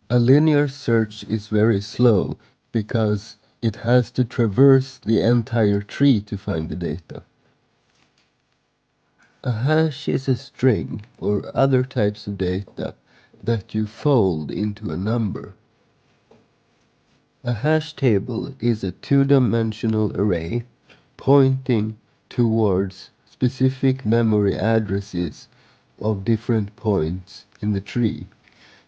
A linear search is very slow because it has to traverse the entire tree to find the data. A hash is a string or other types of data that you fold into a number. A hash table is a two-dimensional array pointing towards specific memory addresses of different points in the tree,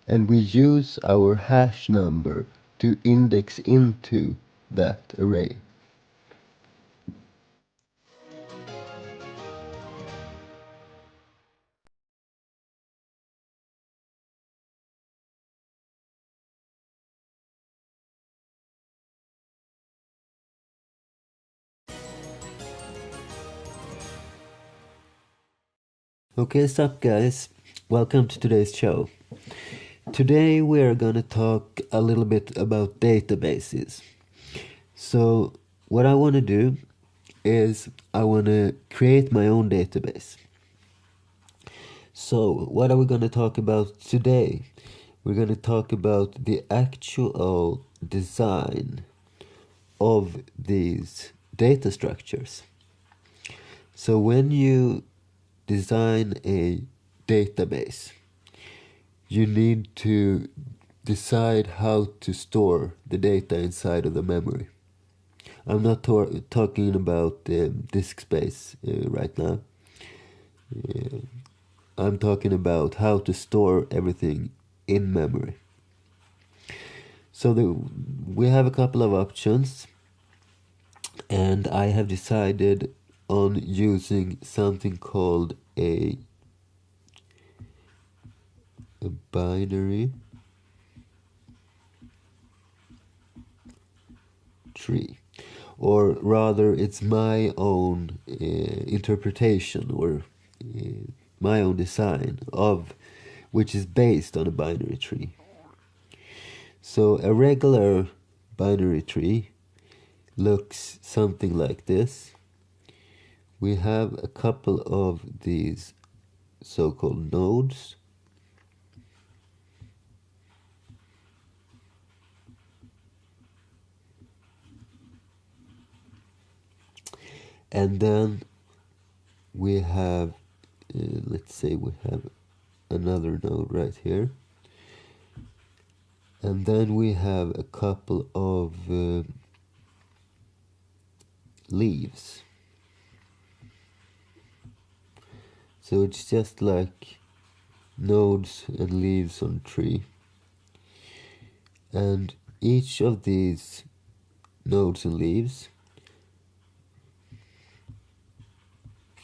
and we use our hash number to index into that array. Okay, what's up, guys? Welcome to today's show. Today we are gonna talk a little bit about databases. So, what I want to do is I want to create my own database. So, what are we gonna talk about today? We're gonna talk about the actual design of these data structures. So, when you design a database, you need to decide how to store the data inside of the memory. I'm not talking about disk space right now. I'm talking about how to store everything in memory. So we have a couple of options, and I have decided on using something called a binary tree, or rather it's my own interpretation or my own design of which is based on a binary tree. So a regular binary tree looks something like this. We have a couple of these so-called nodes. And then we have, let's say we have another node right here. And then we have a couple of leaves. So it's just like nodes and leaves on a tree. And each of these nodes and leaves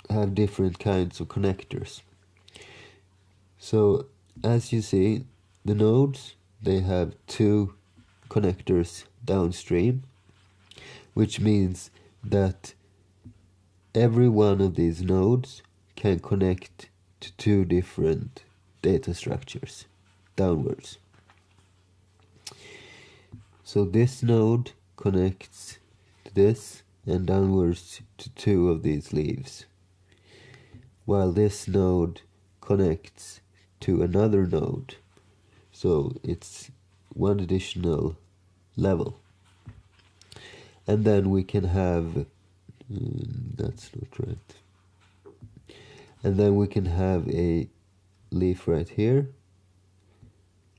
have different kinds of connectors. So as you see, the nodes, they have two connectors downstream, which means that every one of these nodes can connect to two different data structures downwards. So this node connects to this and downwards to two of these leaves, while this node connects to another node. So it's one additional level. And then we can have, that's not right. And then we can have a leaf right here,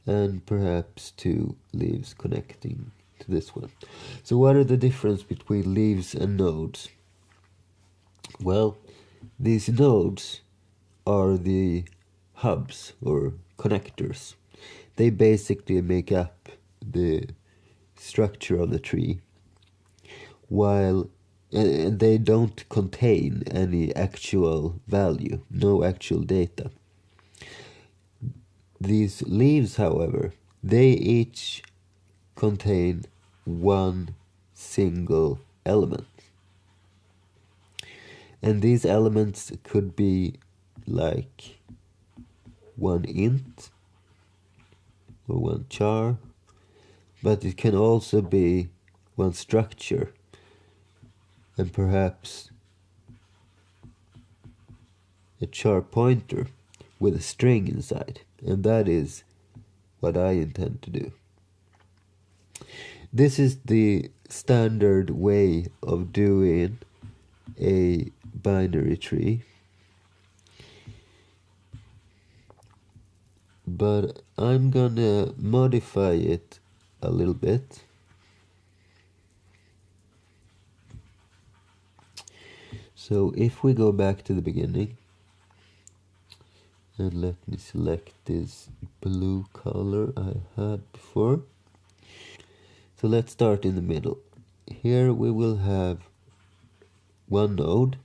and perhaps two leaves connecting to this one. So what are the difference between leaves and nodes? Well, these nodes are the hubs or connectors. They basically make up the structure of the tree, while and they don't contain any actual value, no actual data. These leaves, however, they each contain one single element. And these elements could be like one int or one char, but it can also be one structure and perhaps a char pointer with a string inside. And that is what I intend to do. This is the standard way of doing a binary tree, but I'm gonna modify it a little bit. So if we go back to the beginning, and let me select this blue color I had before. So let's start in the middle. Here we will have one node,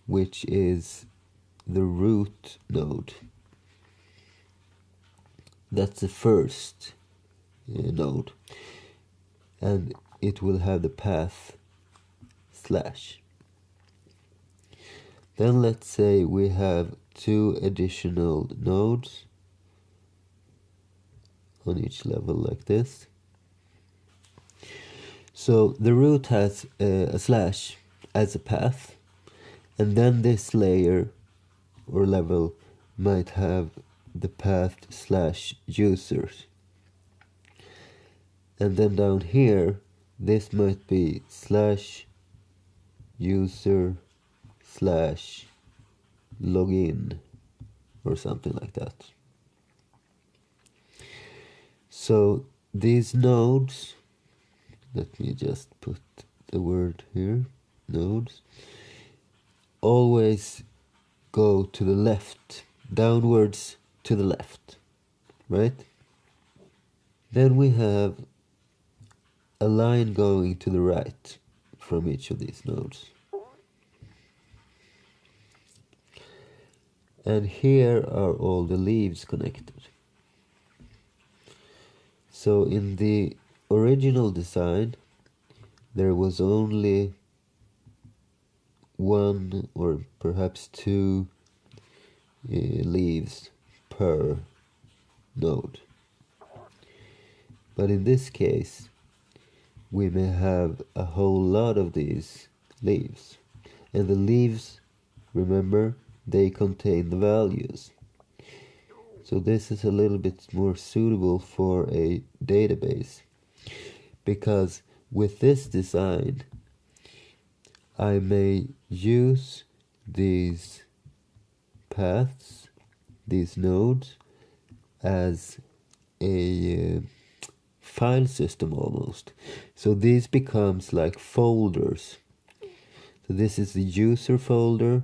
which is the root node. That's the first node, and it will have the path slash. Then let's say we have 2 additional nodes on each level like this. So the root has a slash as a path, and then this layer or level might have the path slash users. And then down here, this might be slash user slash login or something like that. So these nodes, let me just put the word here, nodes, always go to the left, downwards to the left, right? Then we have a line going to the right from each of these nodes. And here are all the leaves connected. So in the original design, there was only 1 or perhaps 2 leaves per node. But in this case, we may have a whole lot of these leaves. And the leaves, remember, they contain the values. So this is a little bit more suitable for a database, because with this design I may use these paths, these nodes, as a file system almost. So these becomes like folders. So this is the user folder,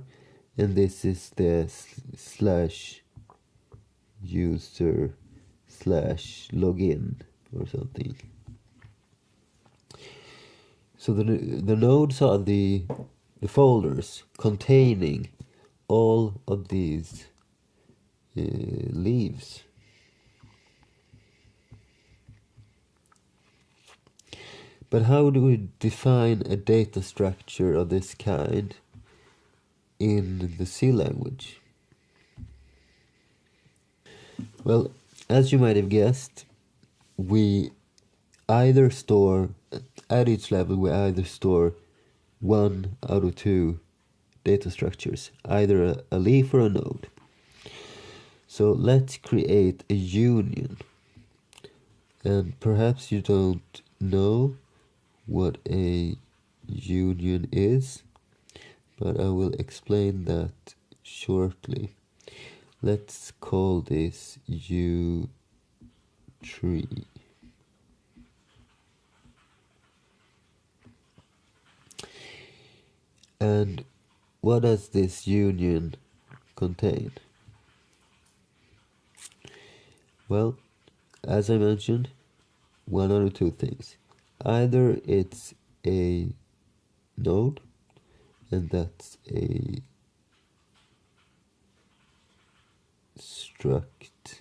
and this is the slash user slash login or something. So the nodes are the folders containing all of these leaves. But how do we define a data structure of this kind in the C language? Well, as you might have guessed, we either store, at each level we either store 1 out of 2 data structures, either a leaf or a node. So let's create a union. And perhaps you don't know what a union is, but I will explain that shortly. Let's call this U tree. And what does this union contain? Well, as I mentioned, 1 out of 2 things. Either it's a node, and that's a struct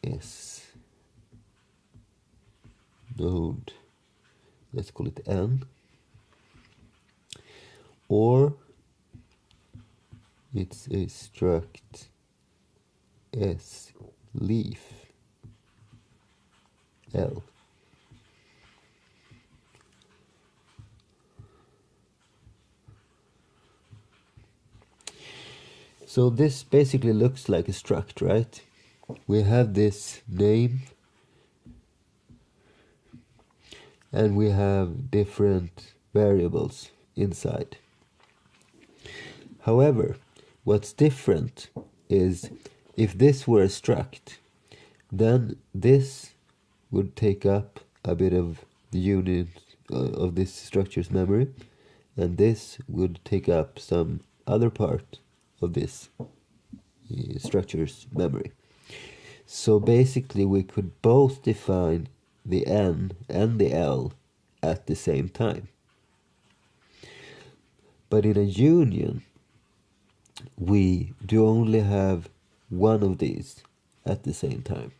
s node, let's call it n, or it's a struct s leaf l. So this basically looks like a struct, right? we have this name and we have different variables inside. However, what's different is if this were a struct, then this would take up a bit of the unit of this structure's memory, and this would take up some other part of this structure's memory. So basically we could both define the N and the L at the same time. But in a union, we do only have one of these at the same time.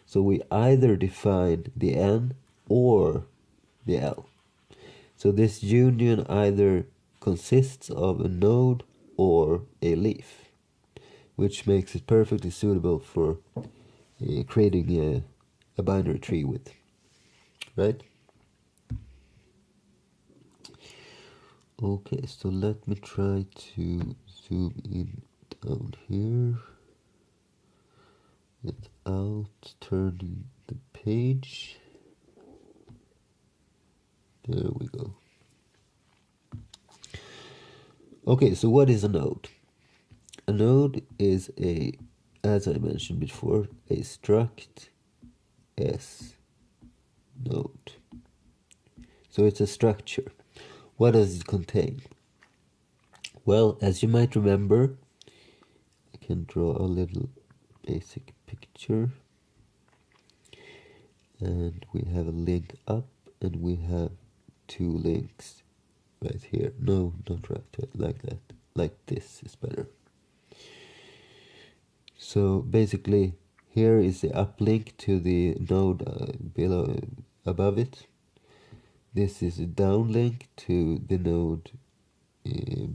So we either define the N or the L. So this union either consists of a node or a leaf, which makes it perfectly suitable for creating a binary tree with, right? Okay, so let me try to zoom in down here without turning the page. There we go. Okay, so what is a node? A node is as I mentioned before, a struct S node. So it's a structure. What does it contain? Well, as you might remember, I can draw a little basic picture. And we have a link up and we have two links right here. No, not right, like that. Like this is better. So basically, here is the uplink to the node below, above it. This is a downlink to the node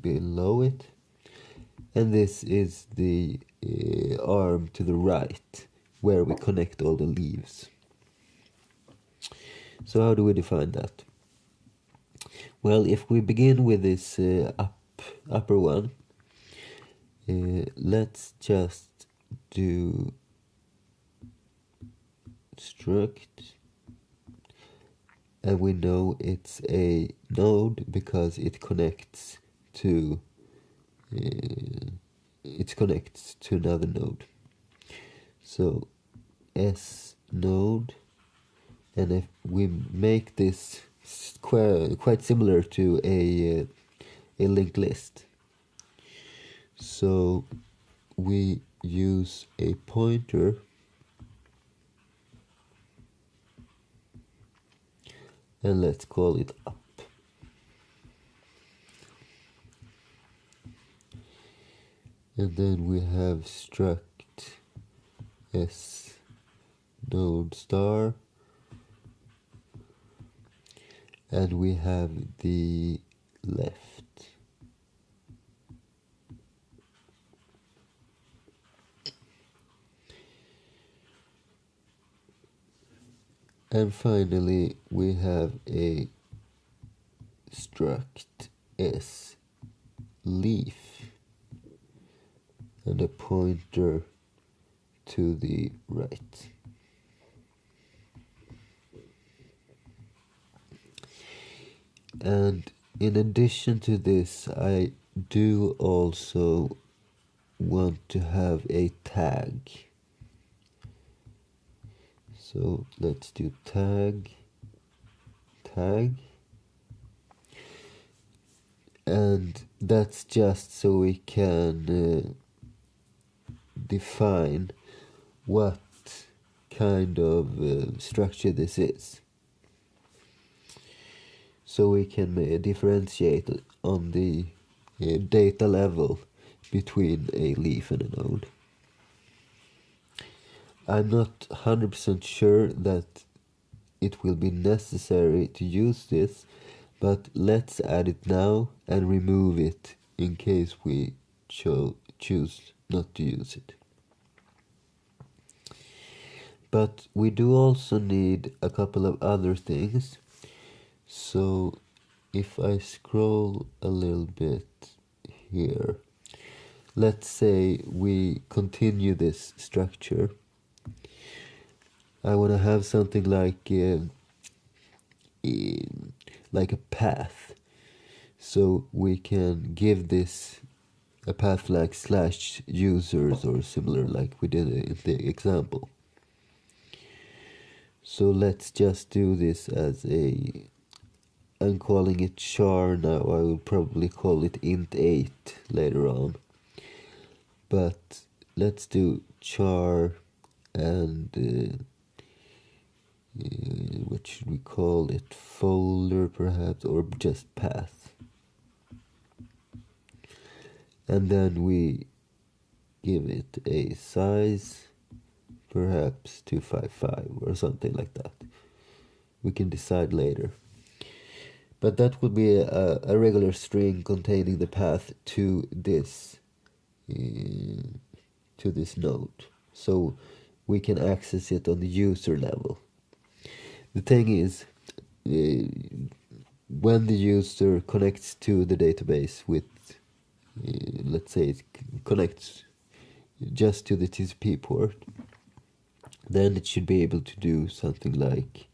below it. And this is the arm to the right, where we connect all the leaves. So how do we define that? Well, if we begin with this upper one, let's just do struct, and we know it's a node because it connects to another node. So S node, and if we make this quite similar to a linked list, so we use a pointer and let's call it up. And then we have struct S node star, and we have the left. And finally, we have a struct S leaf and a pointer to the right. And in addition to this, I do also want to have a tag. So let's do tag, and that's just so we can define what kind of structure this is. So we can differentiate on the data level between a leaf and a node. I'm not 100% sure that it will be necessary to use this, but let's add it now and remove it in case we choose not to use it. But we do also need a couple of other things. So if I scroll a little bit here, let's say we continue this structure I want to have something like a path, so we can give this a path like slash users or similar, like we did in the example. So let's just do this as I'm calling it char now. I will probably call it int8 later on, but let's do char and what should we call it? Folder perhaps, or just path. And then we give it a size, perhaps 255 or something like that. We can decide later. But that would be a regular string containing the path to this node. So we can access it on the user level. The thing is, when the user connects to the database with, let's say it connects just to the TCP port, then it should be able to do something like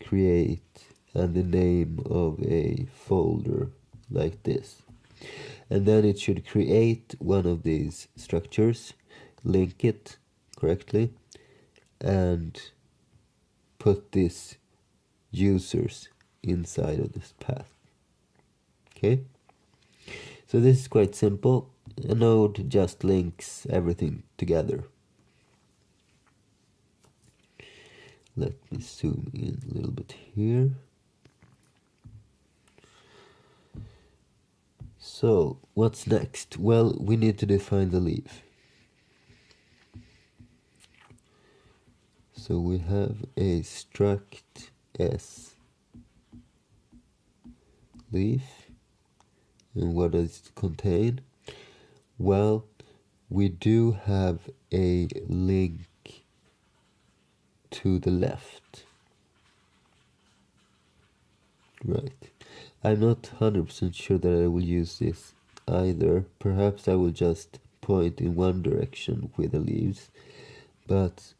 create and the name of a folder like this. And then it should create one of these structures, link it correctly, and put these users inside of this path. Okay? So this is quite simple. A node just links everything together. Let me zoom in a little bit here. So what's next? Well, we need to define the leaf. So we have a struct s leaf. And what does it contain? Well, we do have a link to the left. Right. I'm not 100% sure that I will use this either. Perhaps I will just point in one direction with the leaves. But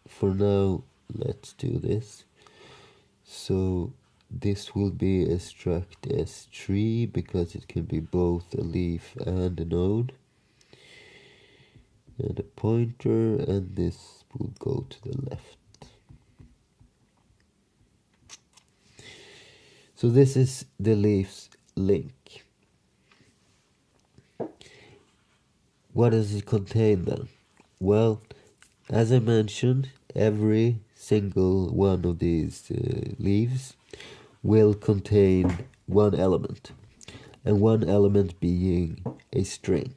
for now, let's do this. So this will be a struct s3 because it can be both a leaf and a node. And a pointer, and this will go to the left. So this is the leaf's link. What does it contain then? Well, as I mentioned, every single one of these leaves will contain one element, and one element being a string.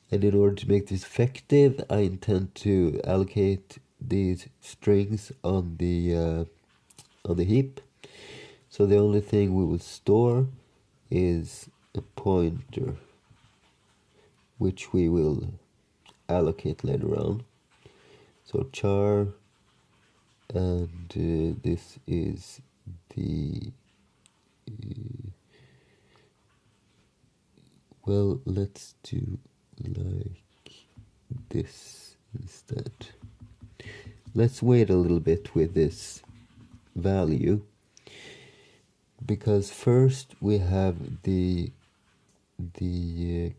And in order to make this effective, I intend to allocate these strings on the heap. So the only thing we will store is a pointer, which we will allocate later on. So char, and this is the well, let's do like this instead. Let's wait a little bit with this value, because first we have the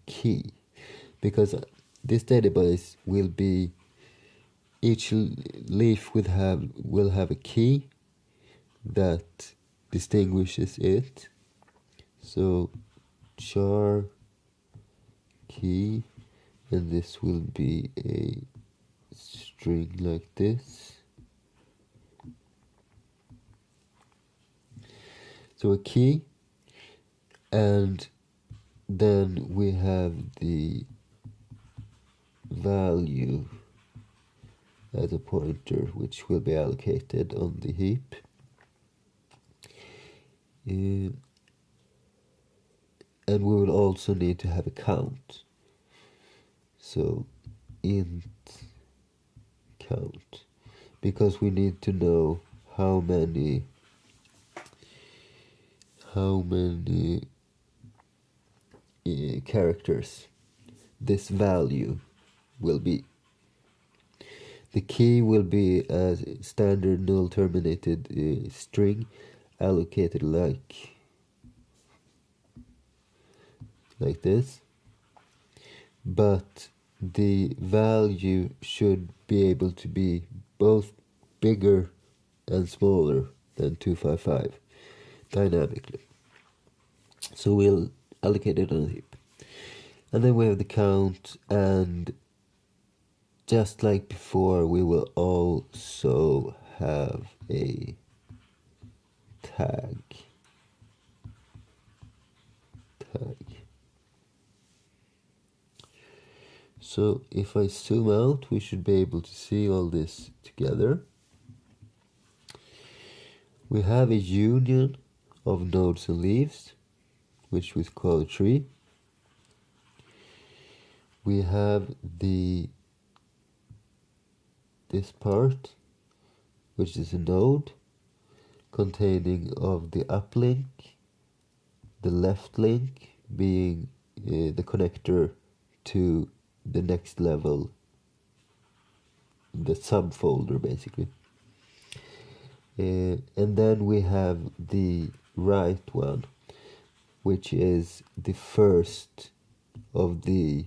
key, because this database will be, each leaf will have a key that distinguishes it. So char key, and this will be a string like this. So a key, and then we have the value as a pointer, which will be allocated on the heap. And we will also need to have a count. So int count, because we need to know how many characters this value will be. The key will be a standard null terminated string allocated like this, but the value should be able to be both bigger and smaller than 255 dynamically. So we'll allocate it on a heap. And then we have the count, and just like before, we will also have a tag. So if I zoom out, we should be able to see all this together. We have a union of nodes and leaves, which we call a tree. We have this part, which is a node containing of the uplink, the left link being the connector to the next level, the subfolder basically. And then we have the right one, which is the first of the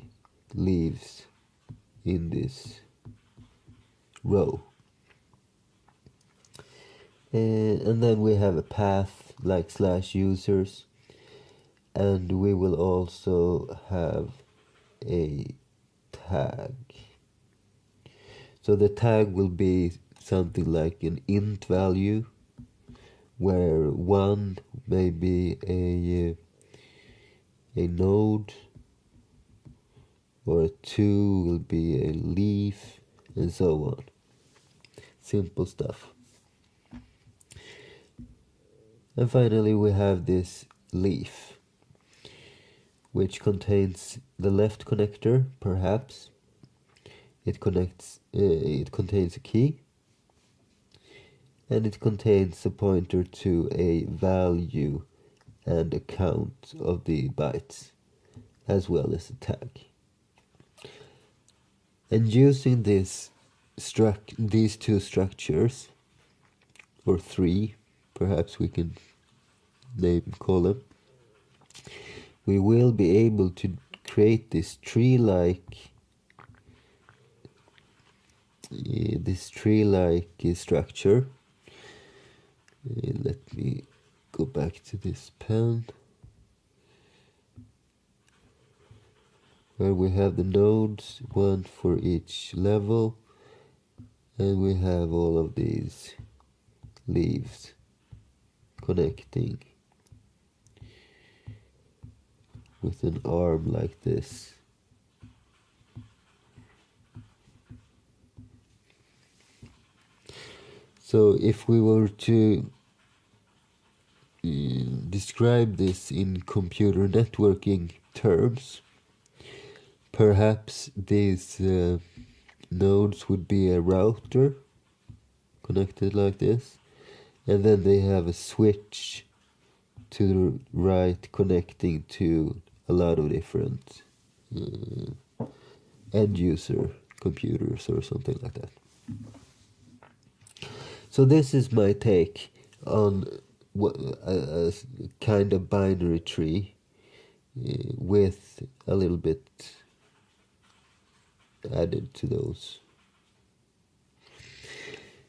leaves in this row. And then we have a path like /users, and we will also have a tag. So the tag will be something like an int value, where 1 may be a node, or 2 will be a leaf, and so on. Simple stuff. And finally we have this leaf, which contains the left connector, perhaps. It contains a key, and it contains a pointer to a value and a count of the bytes, as well as a tag. And using these two structures, or three, perhaps we can call them, we will be able to create this tree-like structure. Let me go back to this pen, where we have the nodes, one for each level, and we have all of these leaves connecting with an arm like this. So if we were to describe this in computer networking terms, perhaps these nodes would be a router connected like this, and then they have a switch to the right connecting to a lot of different end user computers or something like that. So this is my take on a kind of binary tree with a little bit added to those.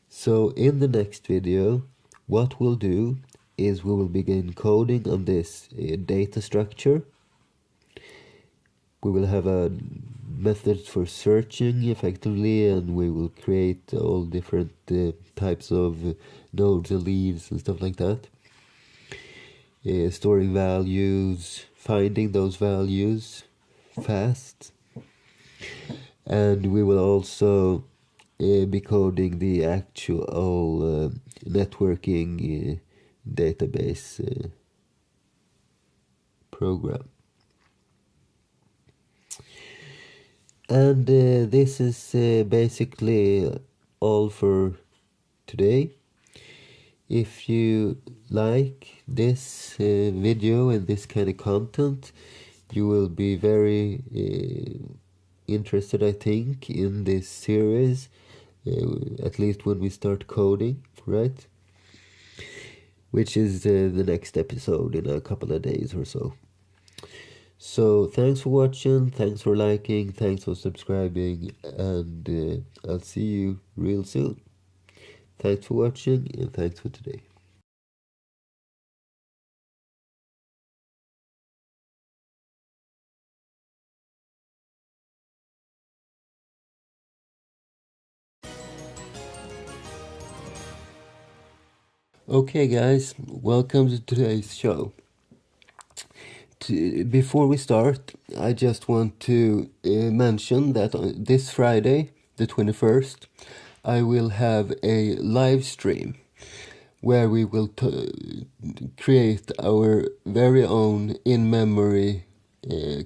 So in the next video, what we'll do is we will begin coding on this data structure. We will have a method for searching effectively, and we will create all different types of nodes and leaves and stuff like that. Storing values, finding those values fast, and we will also be coding the actual networking database program. And this is basically all for today. If you like this video and this kind of content, you will be very interested, I think, in this series, at least when we start coding, right? Which is the next episode in a couple of days or so. So thanks for watching, thanks for liking, thanks for subscribing, and I'll see you real soon. Thanks for watching, and thanks for today. Okay guys, welcome to today's show. Before we start, I just want to mention that on this Friday, the 21st, I will have a live stream where we will create our very own in-memory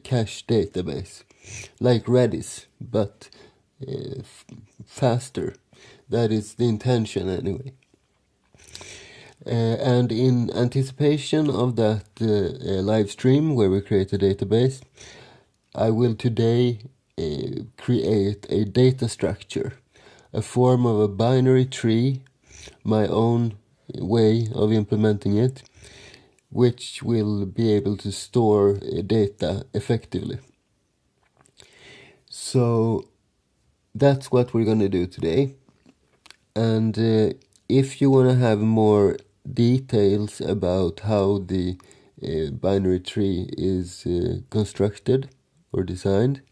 cache database, like Redis, but faster. That is the intention anyway. And in anticipation of that live stream where we create a database, I will today create a data structure, a form of a binary tree, my own way of implementing it, which will be able to store data effectively. So that's what we're going to do today. And if you want to have more details about how the binary tree is constructed or designed,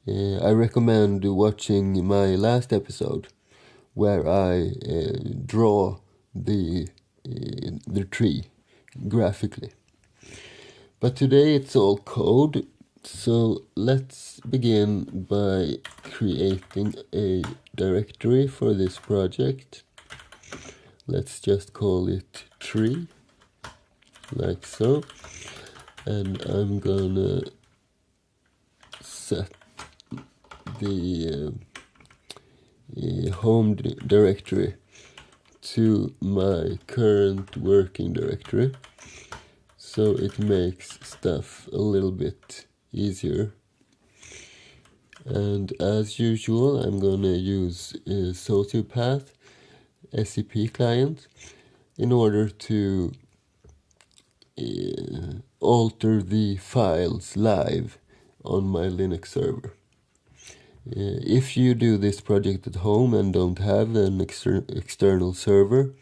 I recommend watching my last episode where I draw the tree graphically. But today it's all code, so let's begin by creating a directory for this project. Let's just call it tree, like so, and I'm gonna set the home directory to my current working directory, so it makes stuff a little bit easier. And as usual, I'm gonna use Sociopath SCP client in order to alter the files live on my Linux server. If you do this project at home and don't have an external server,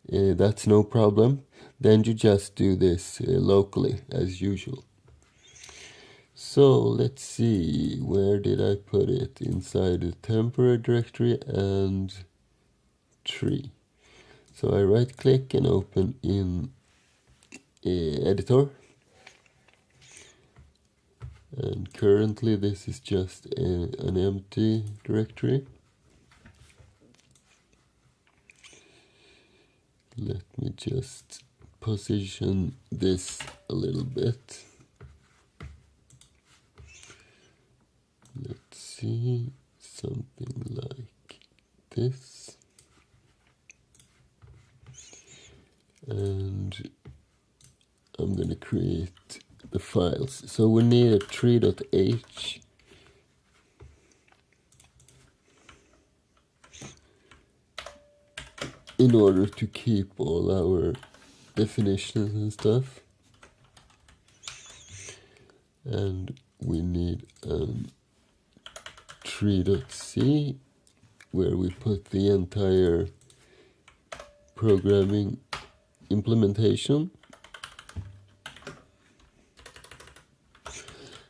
that's no problem. Then you just do this locally as usual. So let's see, where did I put it? Inside the temporary directory and tree. So I right click and open in editor, and currently this is just an empty directory. Let me just position this a little bit. Let's see, something like this. And I'm going to create the files. So we need a tree.h in order to keep all our definitions and stuff. And we need tree.c where we put the entire programming implementation.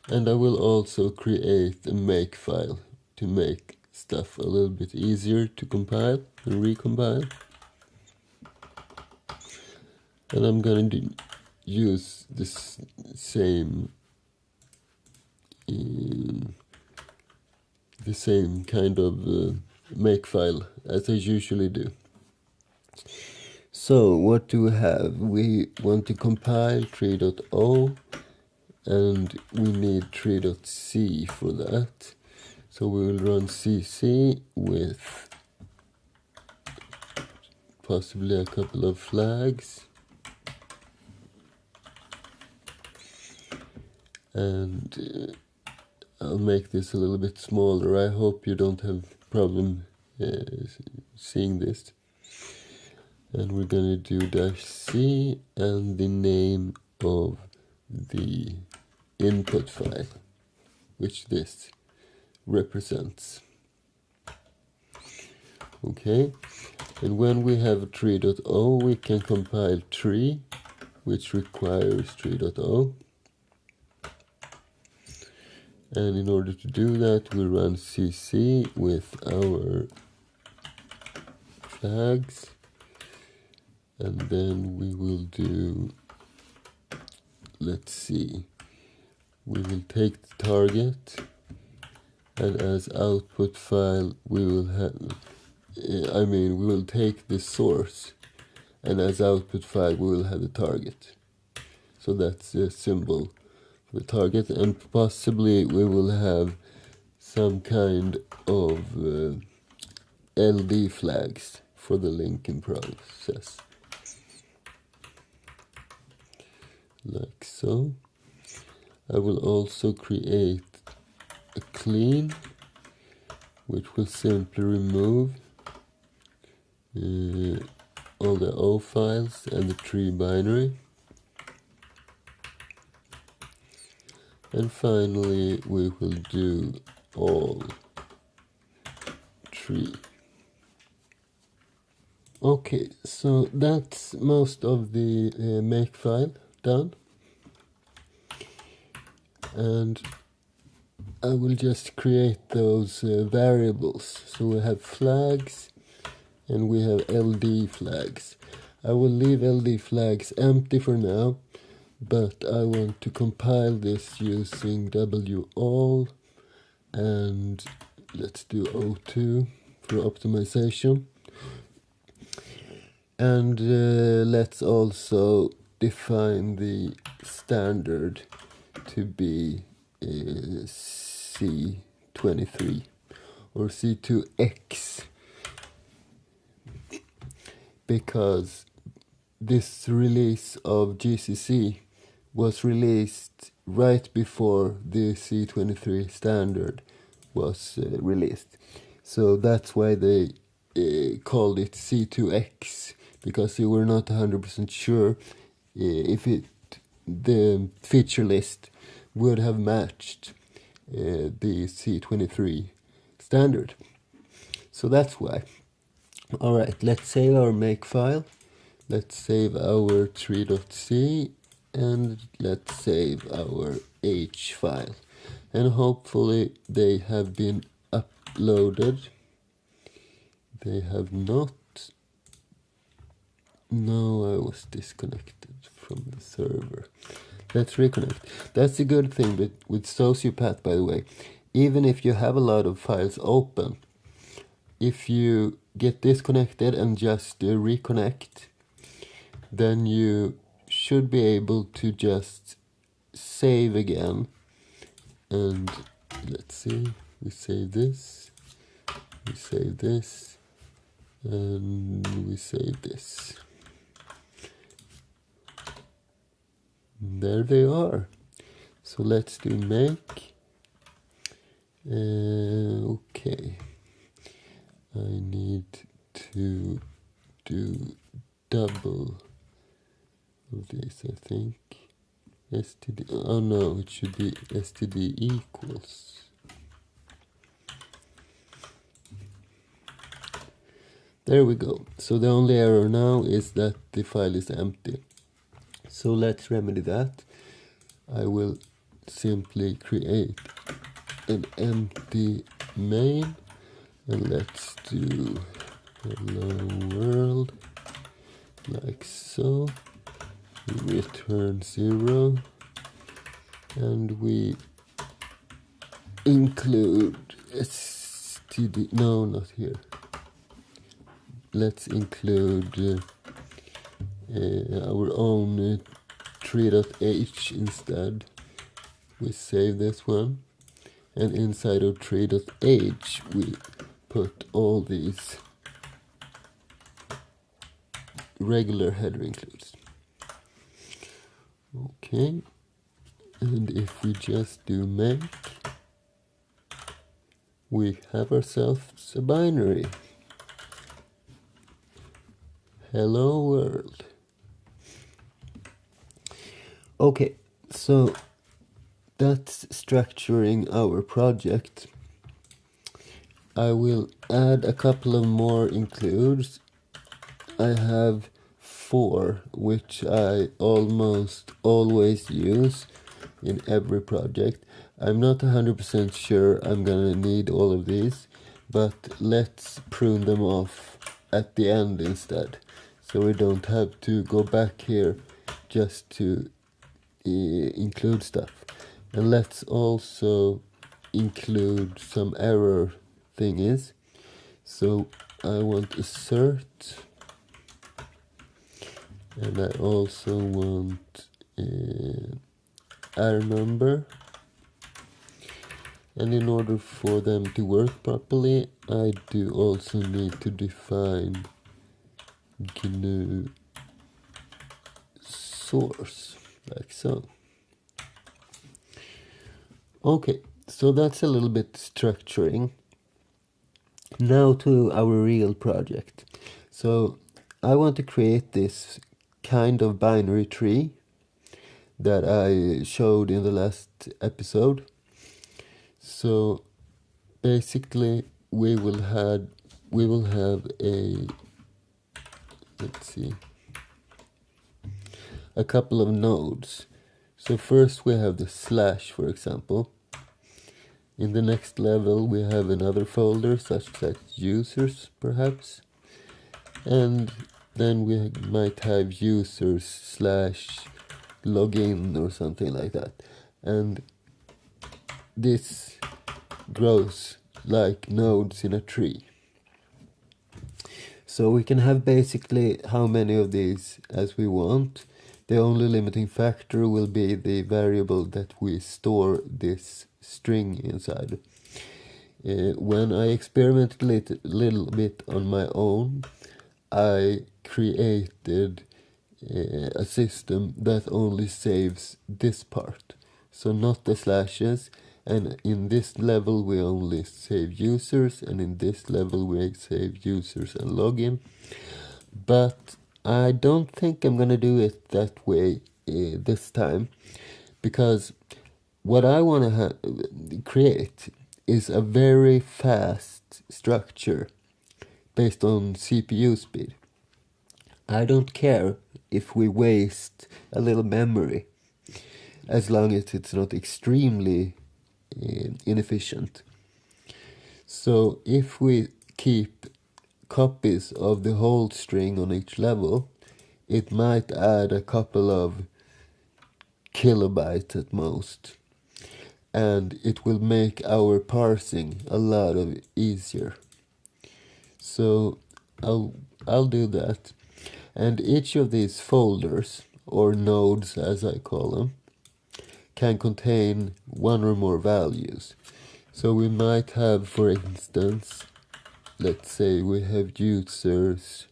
And I will also create a make file to make stuff a little bit easier to compile and recompile. And I'm going to use this same the same kind of make file as I usually do. So what do we have? We want to compile tree.o, and we tree.c for that. So we will run cc with possibly a couple of flags. And I'll make this a little bit smaller. I hope you don't have problem seeing this. And we're gonna do -c and the name of the input file, which this represents. Okay, and when we have tree.o, we can compile tree, which requires tree.o. And in order to do that, we run cc with our flags, and then we will do, let's see, we will take the target, and as output file we will have, we will take the source, and as output file we will have the target. So that's a symbol for the target, and possibly we will have some kind of LD flags for the linking process, like so. I will also create a clean, which will simply remove all the O files and the tree binary. And finally we will do all tree. Okay, so that's most of the make file done. And I will just create those variables. So we have flags and we have LD flags. I will leave LD flags empty for now, but I want to compile this using WAll, and let's do O2 for optimization. And let's also define the standard to be C23 or C2X, because this release of GCC was released right before the C23 standard was released. So that's why they called it C2X, because they were not 100% sure if the feature list would have matched the C23 standard. So that's why. Alright, let's save our make file. Let's save our tree.c, and let's save our h file. And hopefully they have been uploaded. They have not. No, I was disconnected from the server. Let's reconnect. That's a good thing with Sociopath, by the way. Even if you have a lot of files open, if you get disconnected and just reconnect, then you should be able to just save again. And let's see, we save this, we save this, and we save this. And there they are. So let's do make. Okay, I need to do double of this, I think. std, oh no, it should be std equals. There we go. So the only error now is that the file is empty. So let's remedy that. I will simply create an empty main, and let's do hello world, like so. We return 0, and we include std, no, not here. Let's include our own tree.h instead. We save this one, and inside of tree.h we put all these regular header includes. Okay, and if we just do make, we have ourselves a binary. Hello world. Okay, so that's structuring our project. I will add a couple of more includes. I have 4, which I almost always use in every project. I'm not 100% sure I'm gonna need all of these, but let's prune them off at the end instead, so we don't have to go back here just to include stuff. And let's also include some error thingies. So I want assert, and I also want R number. And in order for them to work properly, I do also need to define GNU source, like so. Okay, so that's a little bit structuring. Now to our real project. So I want to create this kind of binary tree that I showed in the last episode. So basically we will have a, let's see, a couple of nodes. So first we have the slash, for example. In the next level we have another folder such as users, perhaps. And then we might have users slash login or something like that. And this grows like nodes in a tree. So we can have basically how many of these as we want. The only limiting factor will be the variable that we store this string inside. When I experimented a little bit on my own, I created a system that only saves this part, so not the slashes. And in this level we only save users, and in this level we save users and login. But I don't think I'm gonna do it that way this time, because what I want to create is a very fast structure based on CPU speed. I don't care if we waste a little memory, as long as it's not extremely inefficient. So if we keep copies of the whole string on each level, it might add a couple of kilobytes at most, and it will make our parsing a lot of easier. So I'll do that. And each of these folders, or nodes as I call them, can contain one or more values. So we might have, for instance, let's say we have users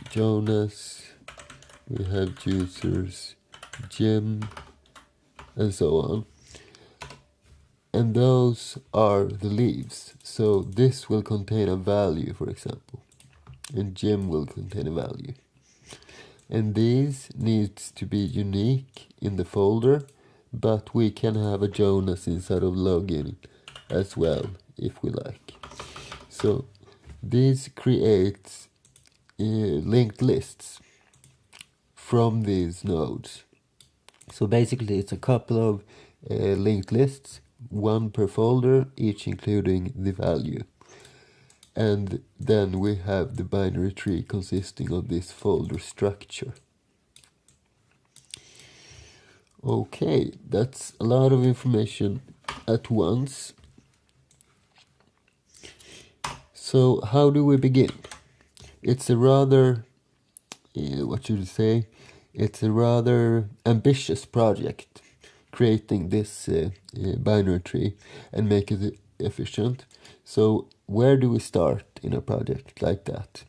Jonas, we have users Jim, and so on. And those are the leaves. So this will contain a value, for example, and Jim will contain a value. And these needs to be unique in the folder, but we can have a Jonas inside of login as well if we like. So this creates linked lists from these nodes. So basically it's a couple of linked lists, one per folder, each including the value. And then we have the binary tree consisting of this folder structure. Okay, that's a lot of information at once. So how do we begin? It's a rather, what should I say? It's a rather ambitious project, creating this binary tree and make it efficient. So where do we start in a project like that?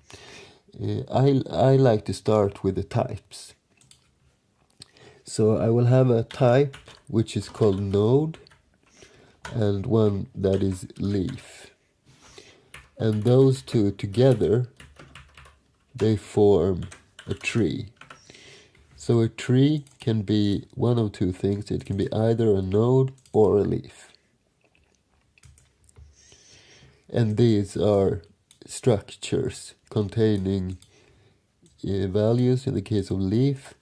I like to start with the types. So I will have a type which is called node and one that is leaf. And those two together they form a tree. So a tree can be one of two things. It can be either a node or a leaf. And these are structures containing values in the case of leaf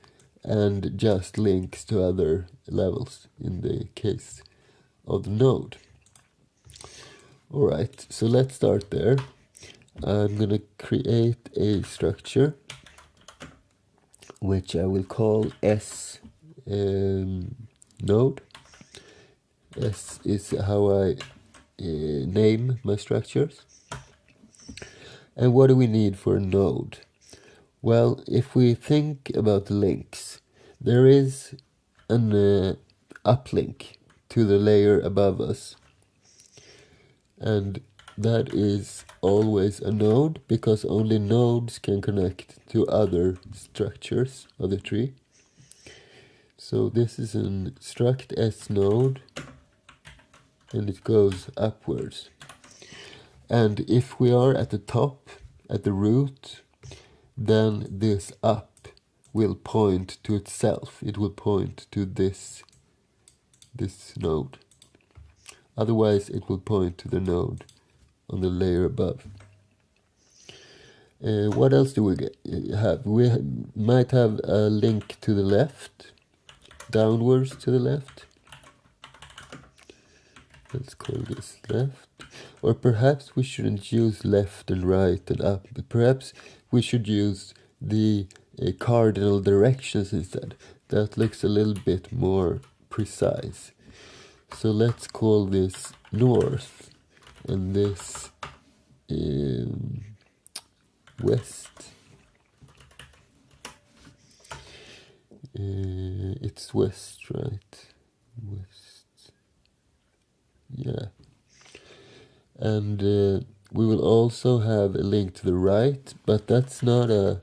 and just links to other levels in the case of the node. Alright, so let's start there. I'm going to create a structure which I will call S node. S is how I name my structures. And what do we need for a node? Well, if we think about the links, there is an uplink to the layer above us. And that is always a node, because only nodes can connect to other structures of the tree. So this is an struct S node, and it goes upwards. And if we are at the top, at the root, then this up will point to itself. It will point to this node. Otherwise, it will point to the node on the layer above. What else do we have? We might have a link to the left, downwards to the left. Let's call this left. Or perhaps we shouldn't use left and right and up, but perhaps we should use the cardinal directions instead. That looks a little bit more precise. So let's call this north and this west. It's west, right? West. Yeah. And we will also have a link to the right, but that's not a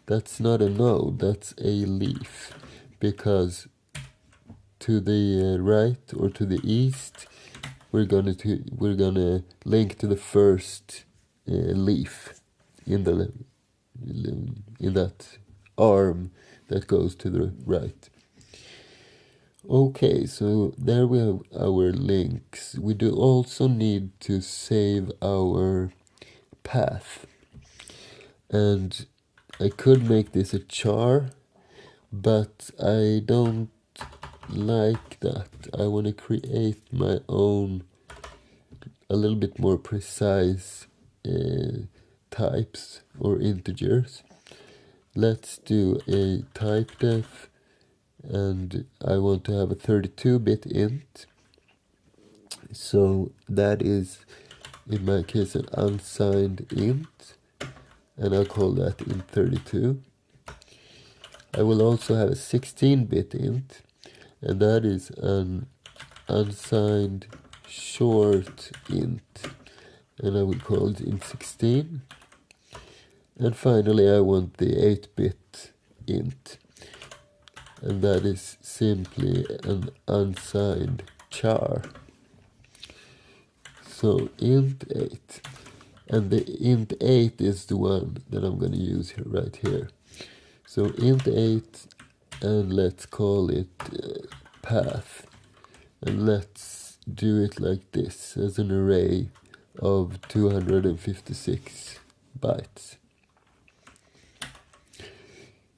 node, that's a leaf, because to the right or to the east we're gonna link to the first leaf in that arm that goes to the right. Okay, so there we have our links. We do also need to save our path. And I could make this a char, but I don't like that. I want to create my own, a little bit more precise types or integers. Let's do a type def, and I want to have a 32-bit int. So that is, in my case, an unsigned int, and I'll call that int32. I will also have a 16-bit int, and that is an unsigned short int, and I will call it int16. And finally I want the 8-bit int, and that is simply an unsigned char. So int8, and the int8 is the one that I'm going to use here, right here. So int8, and let's call it path, and let's do it like this, as an array of 256 bytes.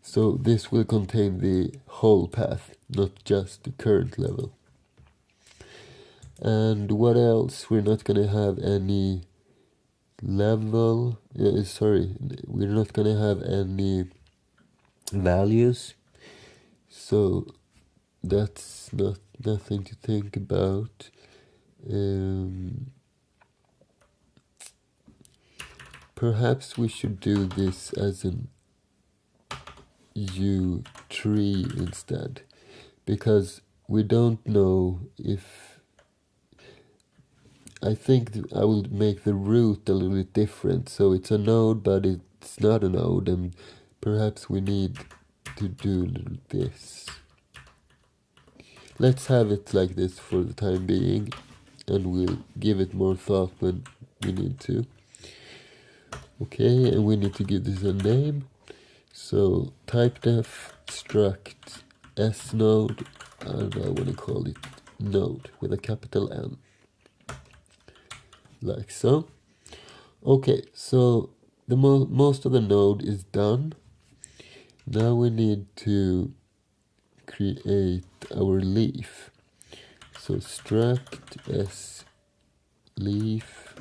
So this will contain the whole path, not just the current level. And what else? We're not going to have any level, we're not going to have any values. So that's nothing to think about. Perhaps we should do this as an U tree instead, because we don't know if, I think I will make the root a little bit different, so it's a node but it's not a node, and perhaps we need to do this. Let's have it like this for the time being, and we'll give it more thought when we need to. Okay, and we need to give this a name. So type def struct s node, and I want to call it node with a capital N, like so. Okay, so the most of the node is done. Now we need to create our leaf. So struct s leaf,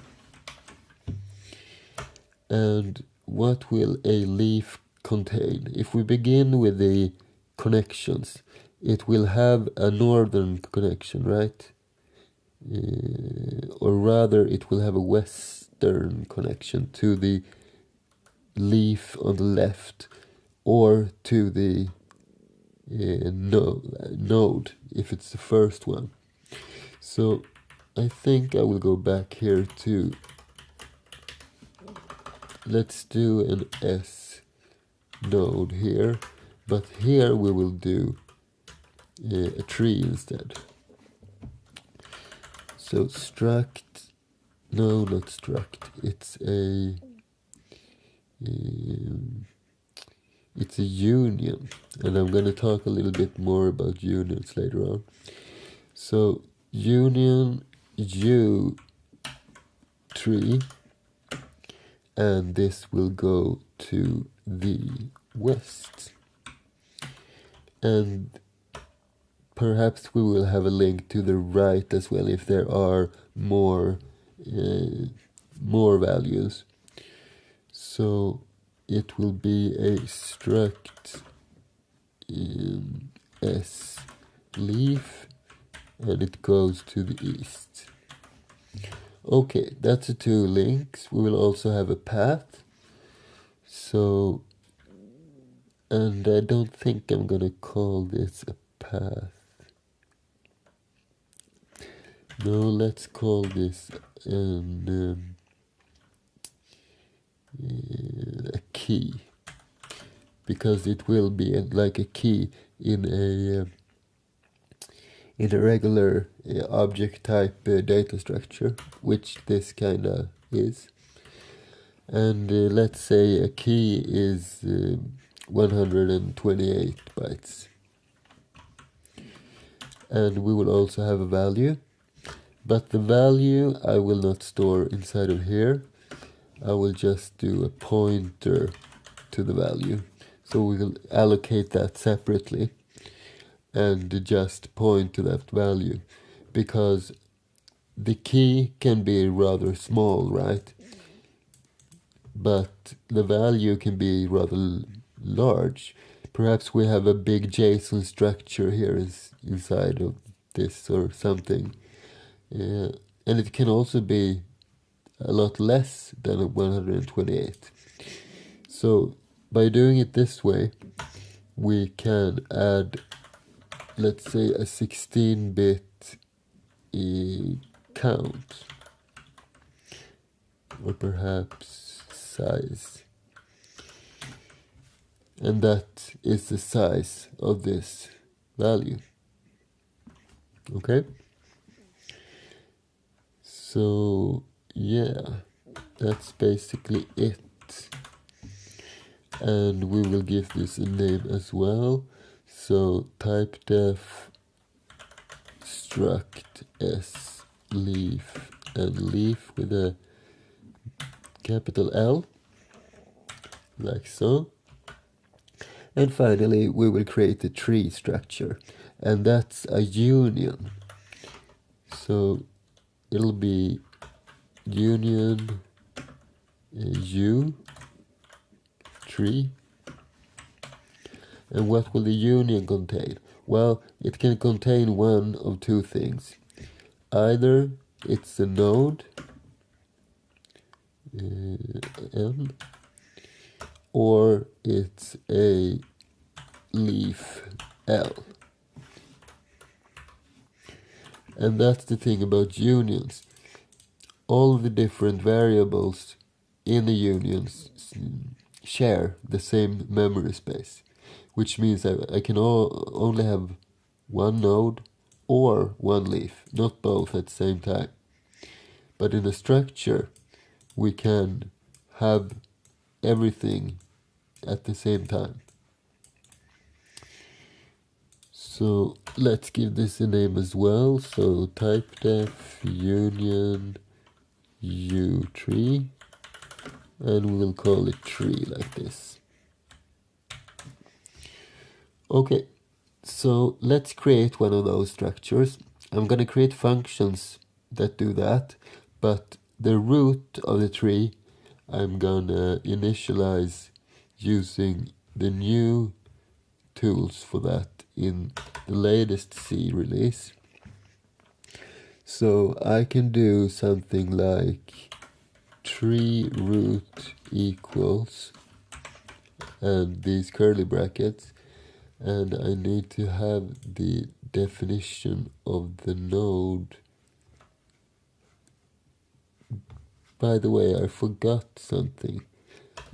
and what will a leaf contain? If we begin with the connections, it will have a northern connection, right? Or rather, it will have a western connection to the leaf on the left, or to the node if it's the first one. So I think I will go back here to, let's do an S node here, but here we will do a tree instead. So struct, no, not struct, it's a union, and I'm going to talk a little bit more about unions later on. So union U tree, and this will go to the west. And perhaps we will have a link to the right as well if there are more values. So it will be a struct s leaf, and it goes to the east. Okay, that's the two links. We will also have a path. So, and I don't think I'm gonna call this a path. No, let's call this a key, because it will be like a key in a regular object type data structure, which this kind of is. And let's say a key is 128 bytes. And we will also have a value, but the value I will not store inside of here. I will just do a pointer to the value. So we will allocate that separately and just point to that value, because the key can be rather small, right? But the value can be rather large. Perhaps we have a big JSON structure here inside of this or something. And it can also be a lot less than 128. So by doing it this way, we can add, let's say, a 16-bit count, or perhaps size. And that is the size of this value. Okay? So yeah, that's basically it. And we will give this a name as well. So type def struct s leaf, and leaf with a capital L, like so. And finally we will create a tree structure, and that's a union. So it'll be union U tree. And what will the union contain? Well, it can contain one of two things. Either it's a node N, or it's a leaf L. And that's the thing about unions. All the different variables in the unions share the same memory space, which means I can only have one node or one leaf, not both at the same time. But in a structure, we can have everything at the same time. So let's give this a name as well. So typedef union uTree, and we'll call it tree like this. Okay, so let's create one of those structures. I'm going to create functions that do that, but the root of the tree I'm going to initialize using the new tools for that in the latest C release. So I can do something like tree root equals and these curly brackets, and I need to have the definition of the node. By the way, I forgot something.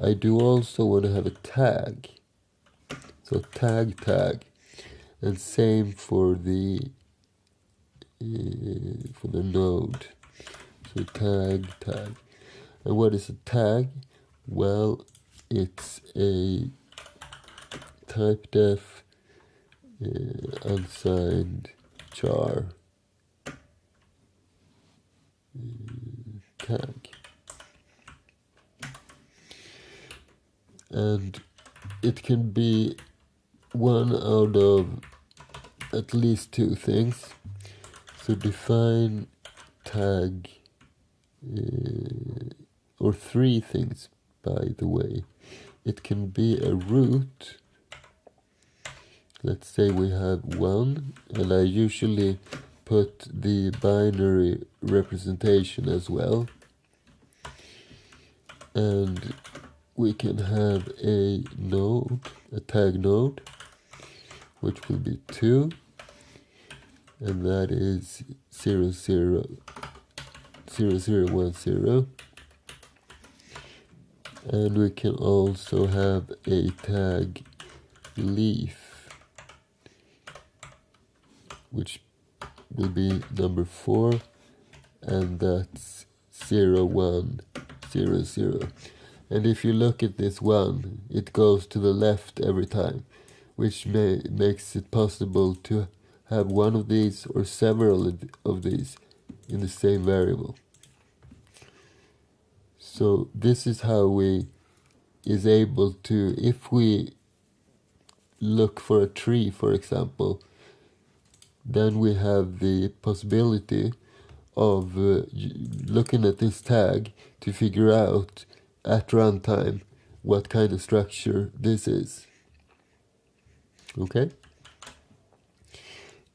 I do also want to have a tag. So tag, and same for the node. So tag. And what is a tag? Well, it's a typedef unsigned char tag, and it can be one out of at least two things. So define tag, or three things, by the way. It can be a root. Let's say we have one, and I usually put the binary representation as well. And we can have a node, a tag node, which will be 2, and that is 000010. And we can also have a tag leaf, which will be number 4, and that's 0100. And if you look at this 1, it goes to the left every time, which makes it possible to have one of these or several of these in the same variable. So this is how we is able to, if we look for a tree, for example, then we have the possibility of looking at this tag to figure out at runtime what kind of structure this is. Okay?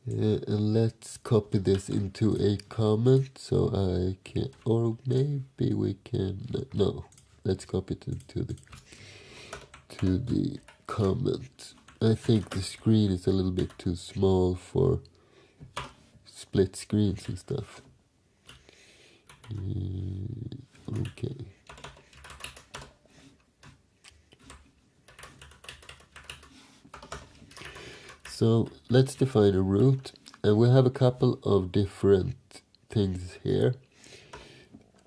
And let's copy this into a comment so I can, or maybe we can, no, let's copy it to the comment. I think the screen is a little bit too small for split screens and stuff. Okay. So let's define a root, and we have a couple of different things here.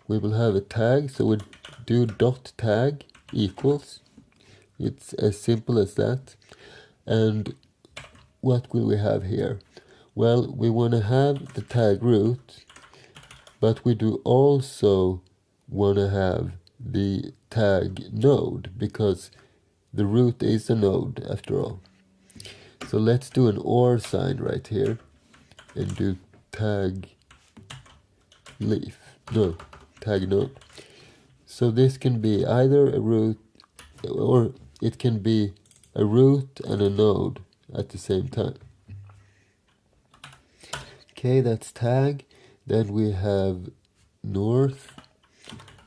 We will have a tag, so we do dot tag equals. It's as simple as that. And what will we have here? Well, we want to have the tag root, but we do also want to have the tag node, because the root is a node after all. So let's do an OR sign right here and do tag leaf. No, tag node. So this can be either a root, or it can be a root and a node at the same time. Okay, that's tag. Then we have north,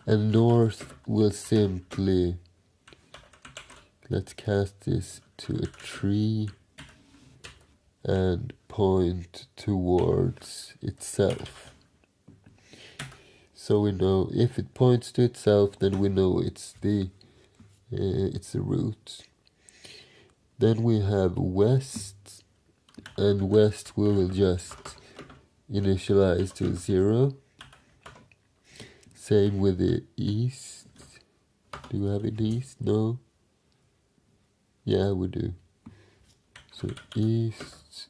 and north will simply, let's cast this to a tree and point towards itself. So we know if it points to itself, then we know it's the root. Then we have west, and west we will just initialize to 0. Same with the east, Do we have these? No? Yeah, we do. So east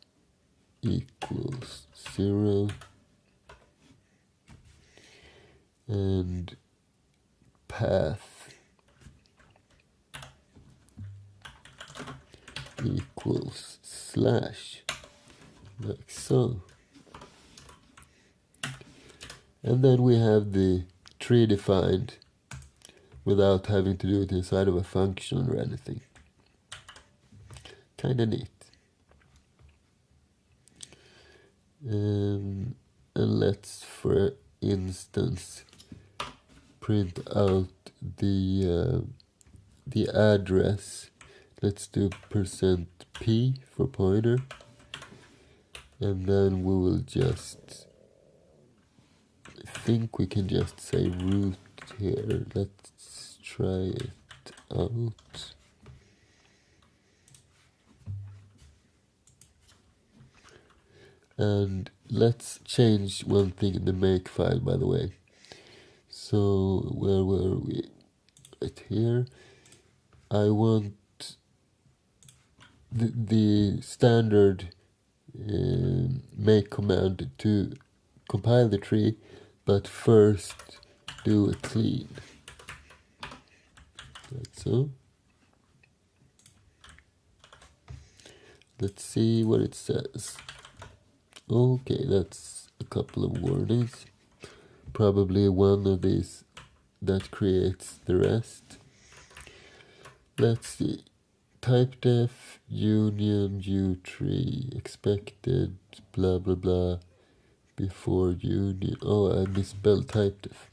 equals 0 and path equals slash, like so. And then we have the tree defined without having to do it inside of a function or anything. Kinda neat. And let's, for instance, print out the address. Let's do %p for pointer, and then we will just, I think we can just say root here. Let's try it out. And let's change one thing in the make file, by the way. So where were we? Right here. I want the standard make command to compile the tree, but first do a clean. Like so. Let's see what it says. Okay, that's a couple of warnings. Probably one of these that creates the rest. Let's see. Type def union utree expected blah blah blah before union. Oh, I misspelled type def.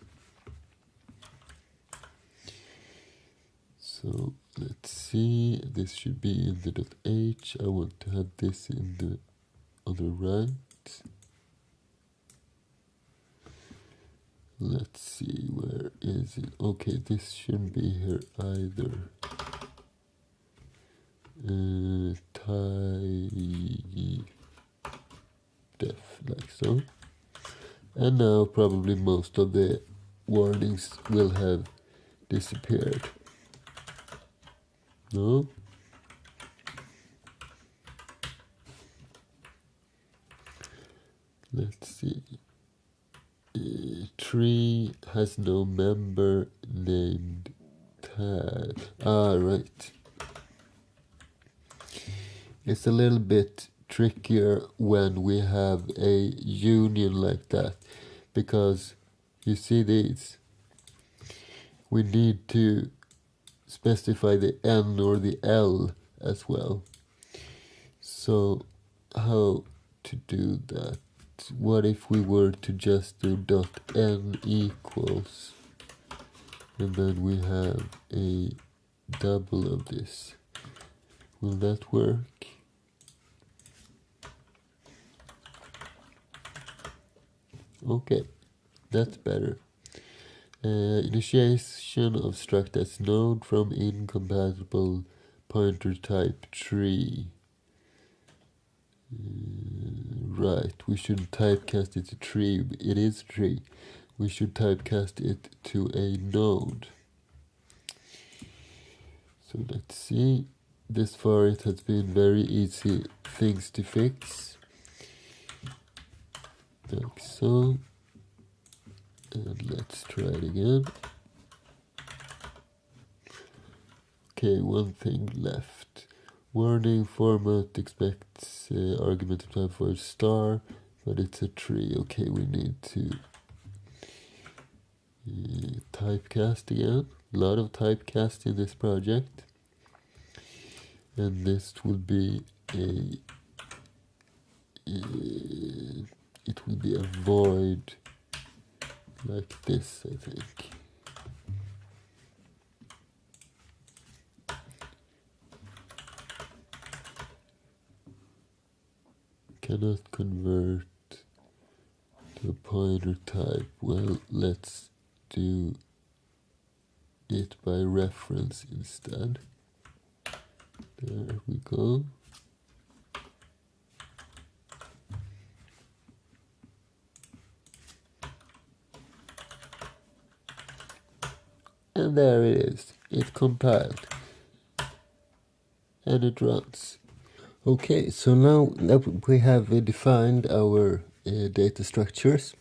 So let's see. This should be in the .h. I want to have this in the on the right. Let's see, where is it? Okay, this shouldn't be here either. Type def, like so. And now probably most of the warnings will have disappeared. No? Let's see. Tree has no member named tag. Ah, right. It's a little bit trickier when we have a union like that, because you see these, we need to specify the N or the L as well. So how to do that? What if we were to just do .n equals, and then we have a double of this? Will that work? Okay, that's better. Initiation of struct as node from incompatible pointer type tree. Right, we should typecast it to tree. It is tree. We should typecast it to a node. So let's see. This far it has been very easy things to fix. Like so. And let's try it again. Okay, one thing left. Warning, format expects argument of type for star, but it's a tree. Okay, we need to typecast again. A lot of typecast in this project. And this will be it will be a void like this, I think. Cannot convert to a pointer type. Well, let's do it by reference instead. There we go. And there it is. It compiled. And it runs. Okay, so now that we have defined our data structures,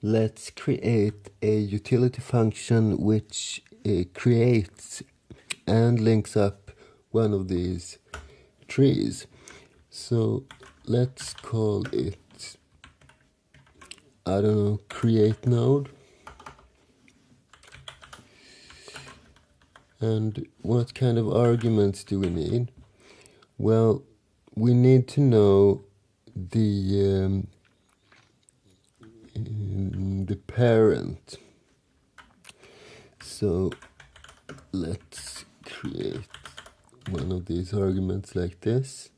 let's create a utility function which creates and links up one of these trees. So let's call it, I don't know, create node. And what kind of arguments do we need? Well, we need to know the parent. So let's create one of these arguments like this.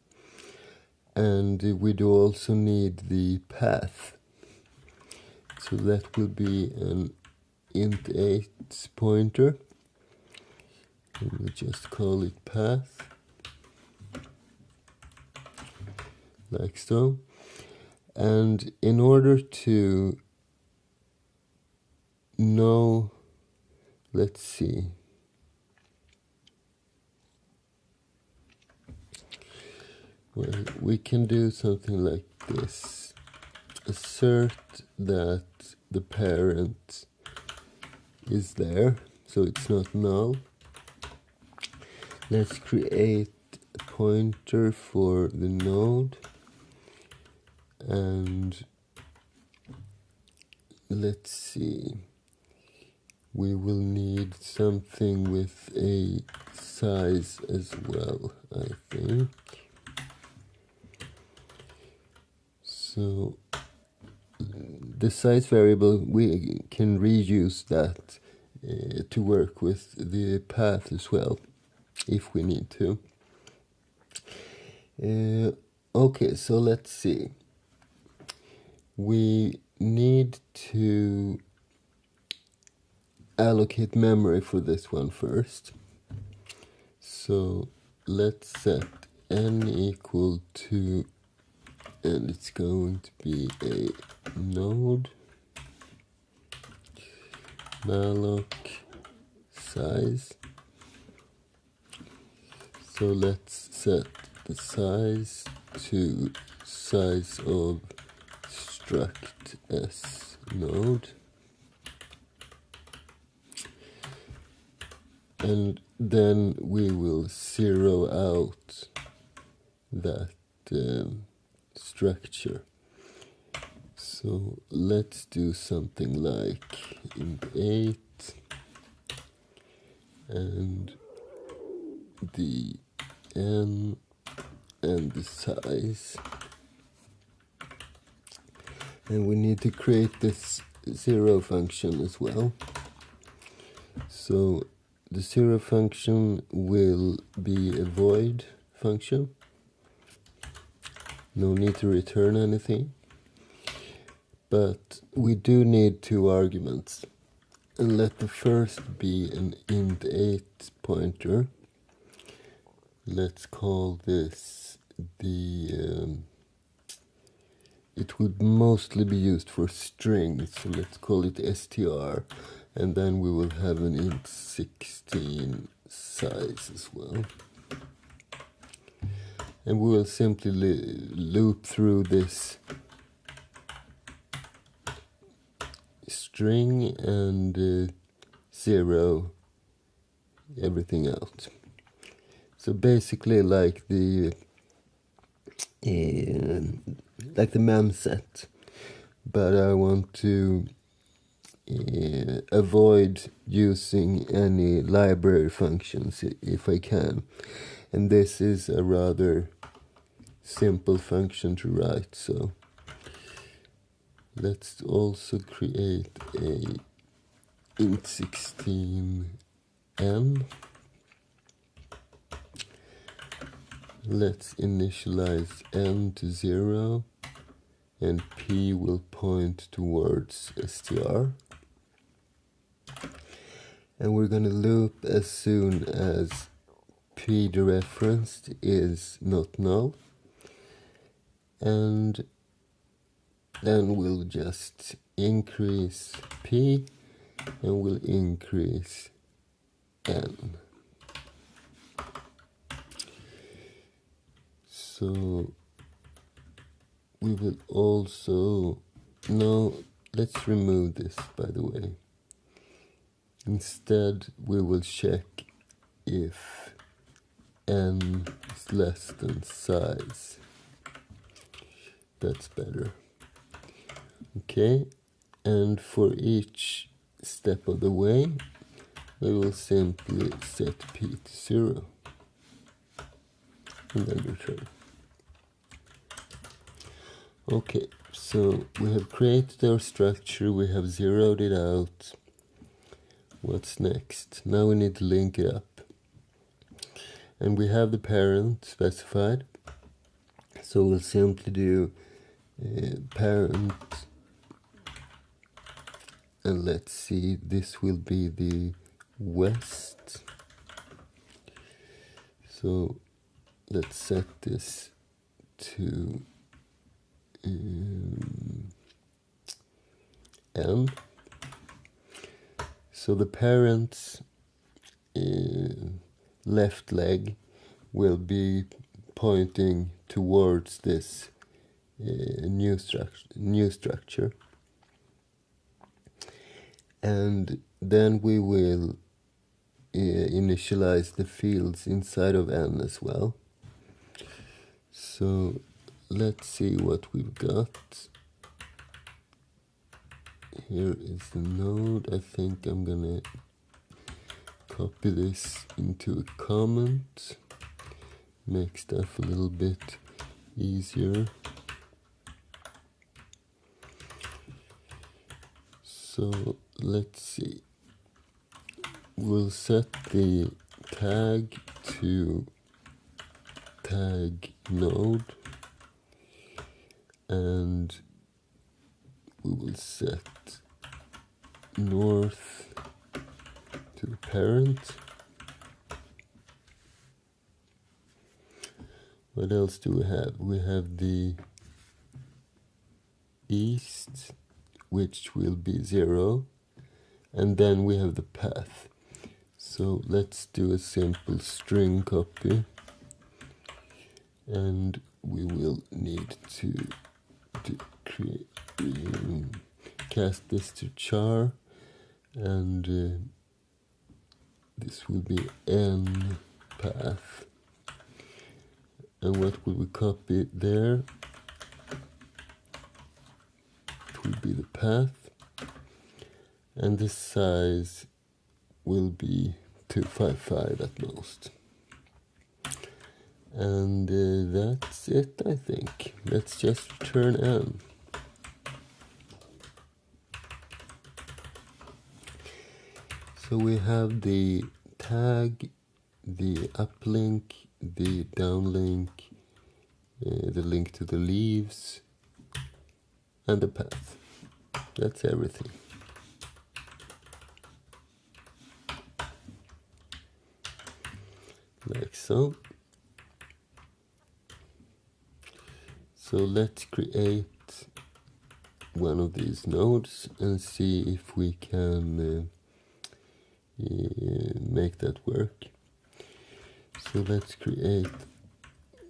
And we do also need the path. So that will be an int8 pointer. And we'll just call it path. Like so. And in order to know, let's see. Well, we can do something like this. Assert that the parent is there, so it's not null. Let's create a pointer for the node. And let's see. We will need something with a size as well, I think. So the size variable, we can reuse that to work with the path as well, if we need to. Okay, so let's see. We need to allocate memory for this one first. So let's set n equal to, and it's going to be a node malloc size. So let's set the size to size of struct s node. And then we will zero out that structure. So let's do something like int8 and the n and the size. And we need to create this zero function as well. So the zero function will be a void function. No need to return anything. But we do need two arguments. And let the first be an int8 pointer. Let's call this the... it would mostly be used for strings, so let's call it str. And then we will have an int16 size as well. And we will simply loop through this string and zero everything out. So basically like the mem set, but I want to avoid using any library functions if I can. And this is a rather simple function to write, so let's also create a int16 n. Let's initialize n to 0 and p will point towards str. And we're going to loop as soon as p dereferenced is not null. And then we'll just increase p and we'll increase n. So we will also, no, let's remove this, by the way. Instead, we will check if n is less than size. That's better. Okay, and for each step of the way, we will simply set p to 0 and then return. Okay, so we have created our structure, we have zeroed it out. What's next? Now we need to link it up. And we have the parent specified. So we'll simply do parent, and let's see, this will be the west. So let's set this to n. So the parent's left leg will be pointing towards this new structure, and then we will initialize the fields inside of n as well. So let's see what we've got. Here is the node. I think I'm gonna copy this into a comment, make stuff a little bit easier. So let's see, we'll set the tag to tag node, and we will set north to the parent. What else do we have? We have the east, which will be 0, and then we have the path. So let's do a simple string copy, and we will need to create cast this to char, and this will be n path. And what will we copy there? It will be the path, and the size will be 255 at most. And that's it, I think. Let's just return n. So we have the tag, the uplink, the downlink, the link to the leaves, and the path. That's everything. Like so. So let's create one of these nodes and see if we can make that work. So let's create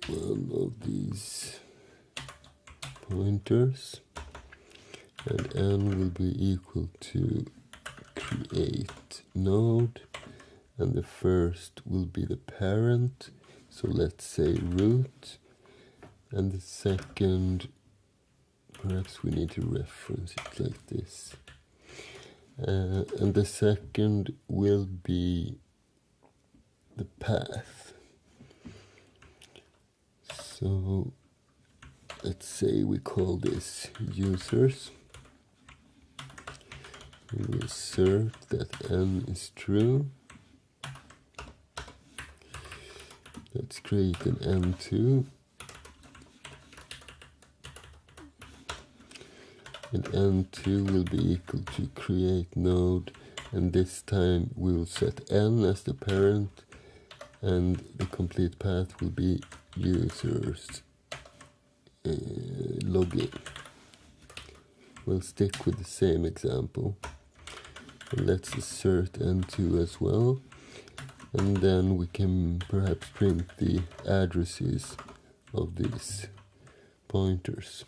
one of these pointers, and n will be equal to create node, and the first will be the parent, so let's say root, and the second, perhaps we need to reference it like this, and the second will be the path. So let's say we call this users. We assert that n is true. Let's create an n2. And n2 will be equal to create node, and this time we will set n as the parent, and the complete path will be users login. We'll stick with the same example. And let's assert n2 as well. And then we can perhaps print the addresses of these pointers.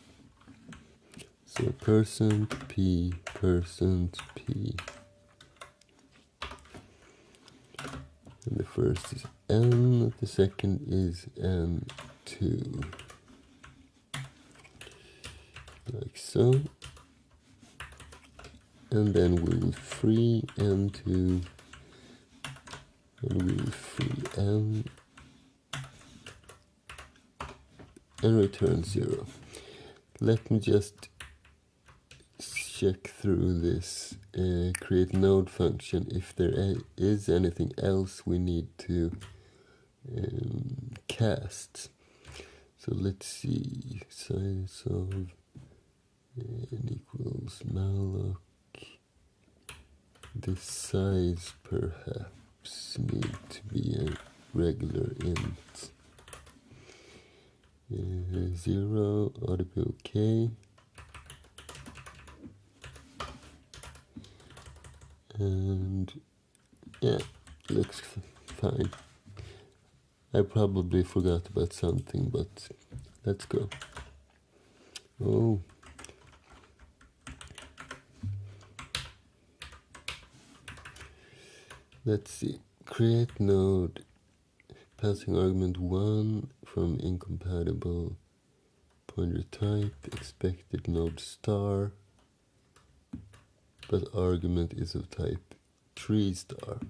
So %p, %p. And the first is n, the second is n2. Like so. And then we will free n2. And we will free n. And return 0. Let me just check through this create node function if there is anything else we need to cast. So let's see, size of n equals malloc. This size perhaps need to be a regular int. 0 ought to be okay. And yeah, looks fine. I probably forgot about something, but let's go. Oh. Let's see. Create node passing argument 1 from incompatible pointer type, expected node star, but argument is of type tree star.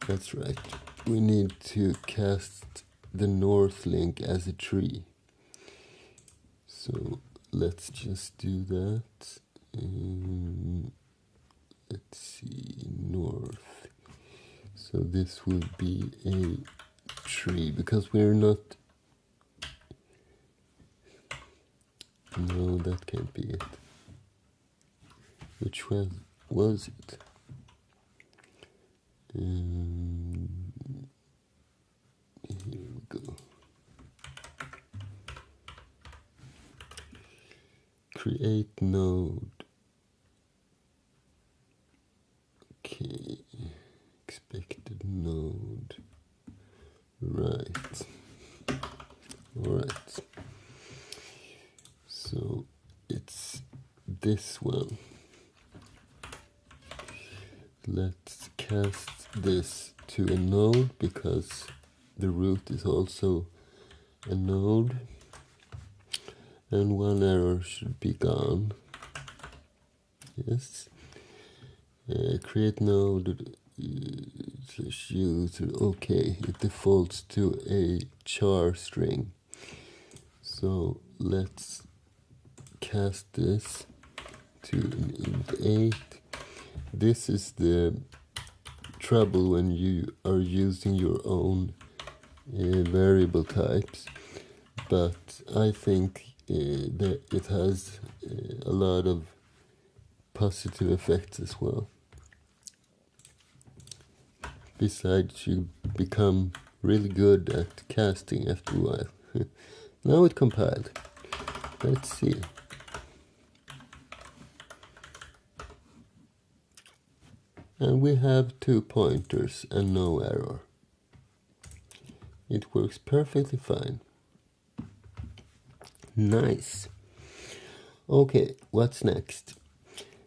That's right. We need to cast the north link as a tree. So let's just do that. Let's see, north. So this will be a tree because we're not. No, that can't be it. Which one was it? Here we go. Create node. Okay. Expected node. Right. Alright. So it's this one. Let's cast this to a node because the root is also a node. And one error should be gone. Yes. Create node user. Okay, it defaults to a char string. So let's cast this to an int 8. This is the trouble when you are using your own variable types, but I think that it has a lot of positive effects as well. Besides, you become really good at casting after a while. Now it compiled. Let's see. And we have 2 pointers and no error. It works perfectly fine. Nice. Okay, what's next?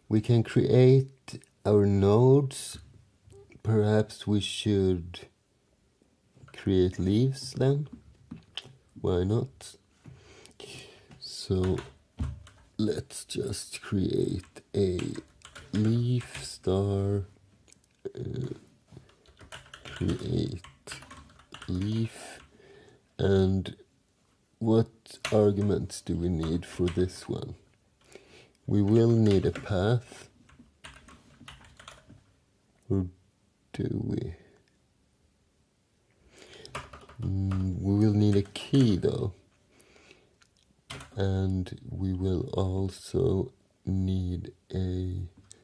We can create our nodes. Perhaps we should create leaves then. Why not? So let's just create a leaf star. Create leaf. And what arguments do we need for this one? We will need a path. Or do we? We will need a key though. And we will also need a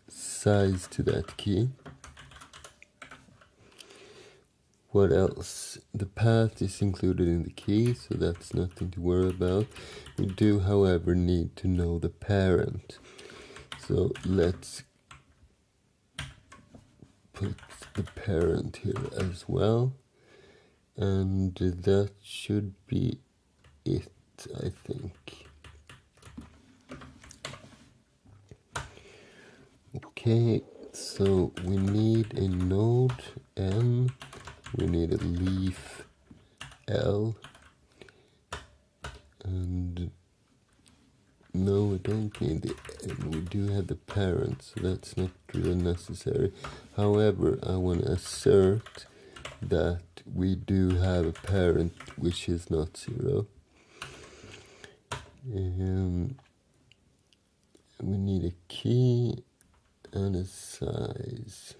size to that key. What else? The path is included in the key, so that's nothing to worry about. We do, however, need to know the parent. So let's put the parent here as well, and that should be it, I think. Okay, so we need a node N, we need a leaf L, and no, we don't need it, and we do have the parent, so that's not really necessary. However, I want to assert that we do have a parent which is not 0. We need a key and a size.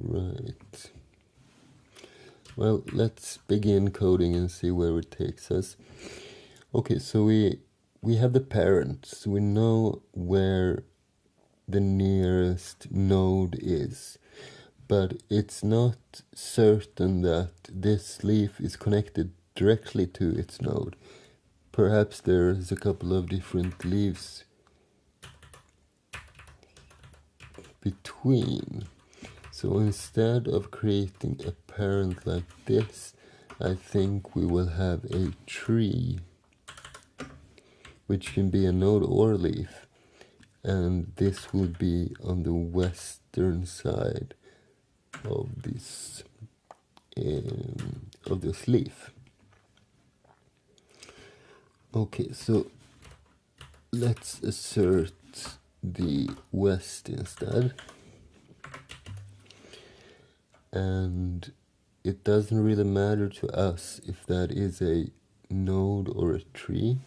Right. Well, let's begin coding and see where it takes us. Okay, so we have the parent, so we know where the nearest node is, but it's not certain that this leaf is connected directly to its node. Perhaps there's a couple of different leaves between. So instead of creating a parent like this, I think we will have a tree, which can be a node or a leaf, and this will be on the western side of this leaf. Okay, so let's assert the west instead. And it doesn't really matter to us if that is a node or a tree.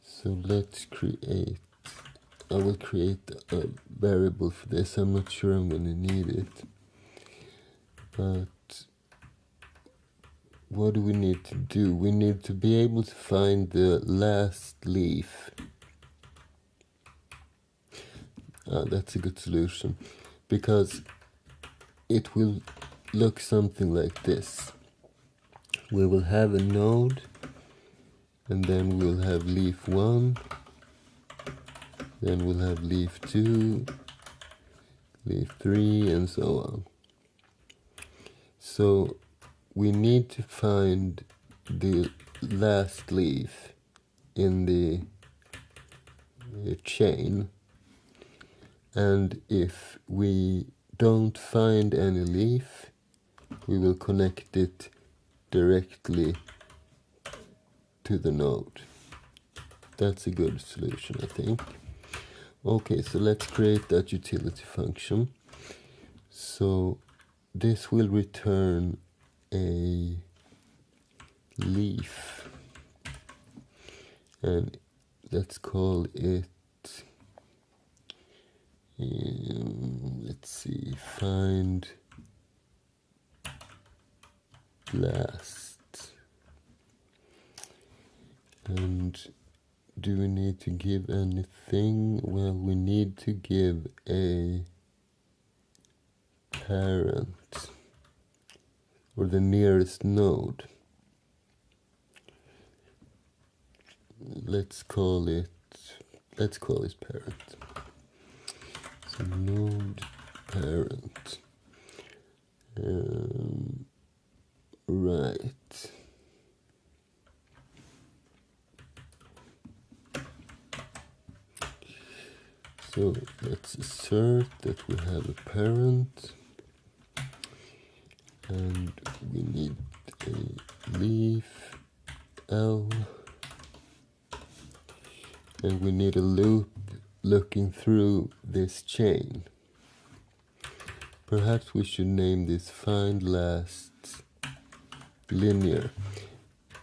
So let's create, I will create a variable for this. I'm not sure I'm going to need it, but what do we need to do? We need to be able to find the last leaf. That's a good solution, because it will look something like this. We will have a node, and then we'll have leaf 1, then we'll have leaf 2, leaf 3, and so on. So we need to find the last leaf in the chain, and if we don't find any leaf, we will connect it directly to the node. That's a good solution, I think. Okay, so let's create that utility function. So this will return a leaf, and let's call it, let's see, find last. And do we need to give anything? Well, we need to give a parent, or the nearest node. Let's call it parent. So node parent. Right. So let's assert that we have a parent, and we need a leaf L, and we need a loop looking through this chain. Perhaps we should name this find last linear,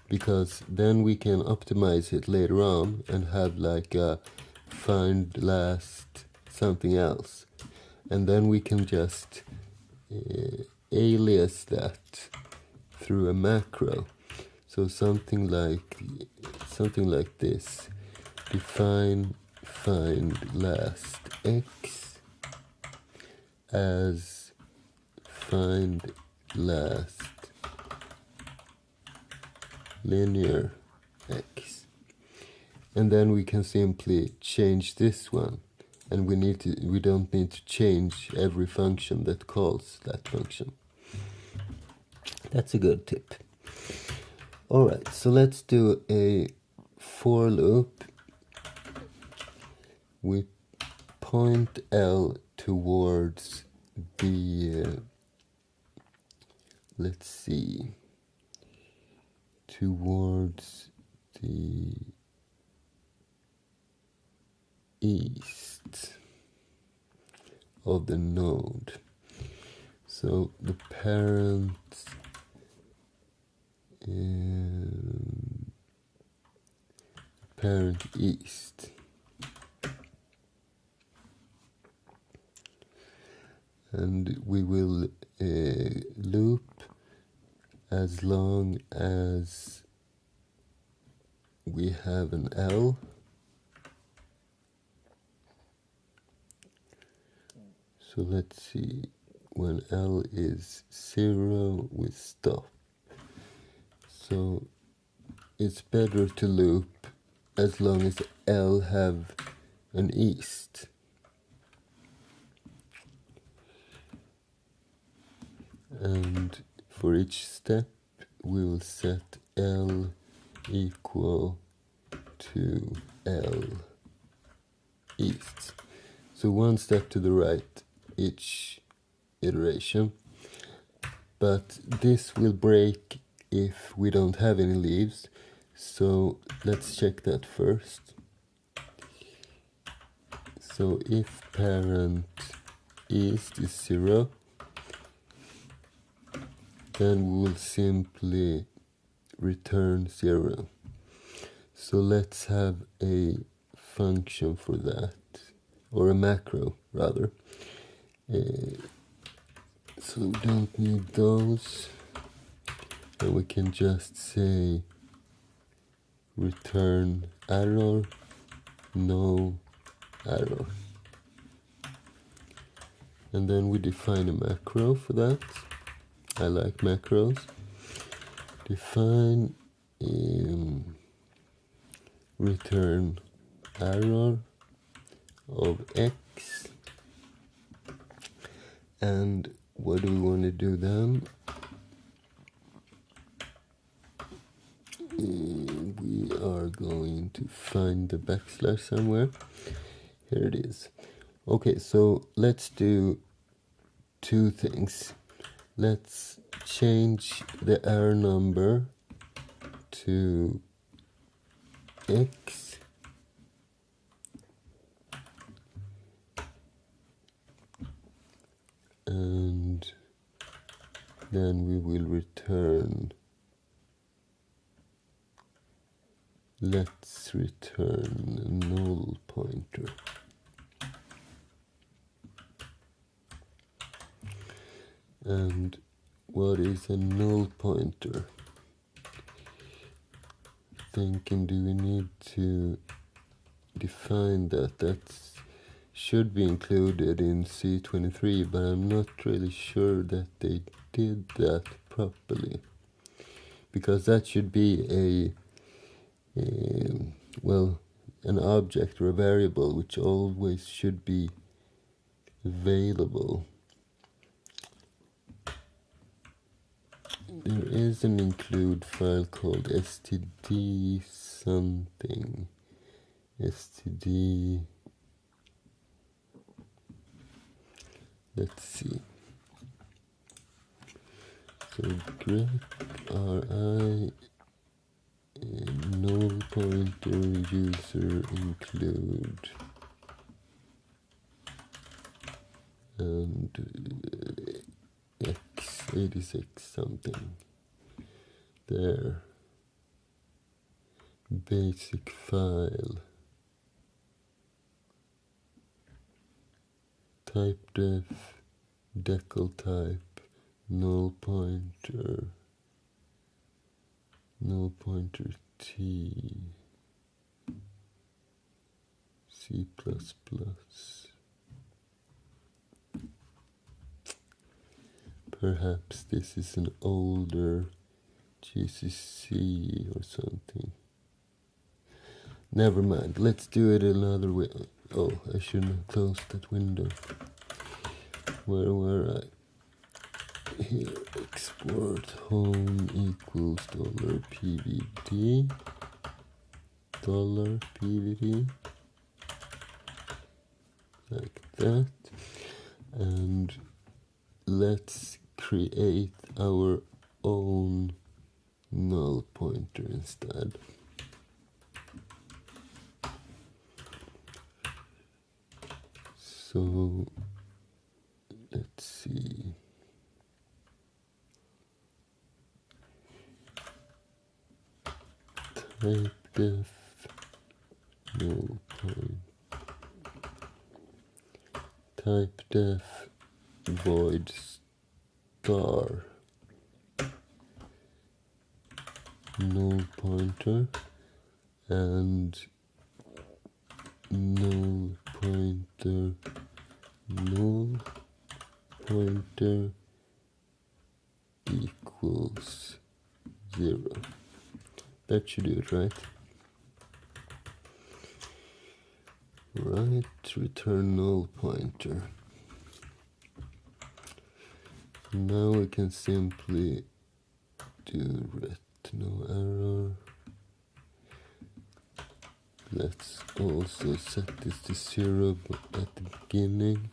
because then we can optimize it later on and have like a find last something else, and then we can just alias that through a macro. So something like this: define find last x as find last linear x. And then we can simply change this one, and we don't need to change every function that calls that function. That's a good tip. Alright, so let's do a for loop. We point L towards the, let's see, towards the east of the node. So the parent east. And we will loop as long as we have an L. So let's see, when L is 0, we stop. So it's better to loop as long as L have an east. And for each step, we will set L equal to L east. So one step to the right each iteration. But this will break if we don't have any leaves. So let's check that first. So if parent east is 0, then we will simply return 0. So let's have a function for that, or a macro rather. So we don't need those, and we can just say return error, no error. And then we define a macro for that. I like macros. Define return error of x. And what do we want to do then? We are going to find the backslash somewhere. Here it is. Okay, so let's do two things. Let's change the error number to x, and then we will return, let's return a null pointer. And what is a null pointer? Thinking, do we need to define that? That should be included in C23, but I'm not really sure that they did that properly, because that should be well, an object or a variable which always should be available. There is an include file called std something. Std, let's see. So grep ri null pointer user include, and x86 something. There. Basic file. Type def, decal type, null pointer t, C++. Perhaps this is an older GCC or something. Never mind, let's do it another way. Oh, I shouldn't have closed that window. Where were I? Here, export home equals $pvd, $pvd, like that. And let's create our own null pointer instead. So let's see. Type def null point. Type def void star null pointer and null pointer equals 0. That should do it, right? Right, return null pointer. Now we can simply do ret no error. Let's also set this to 0 at the beginning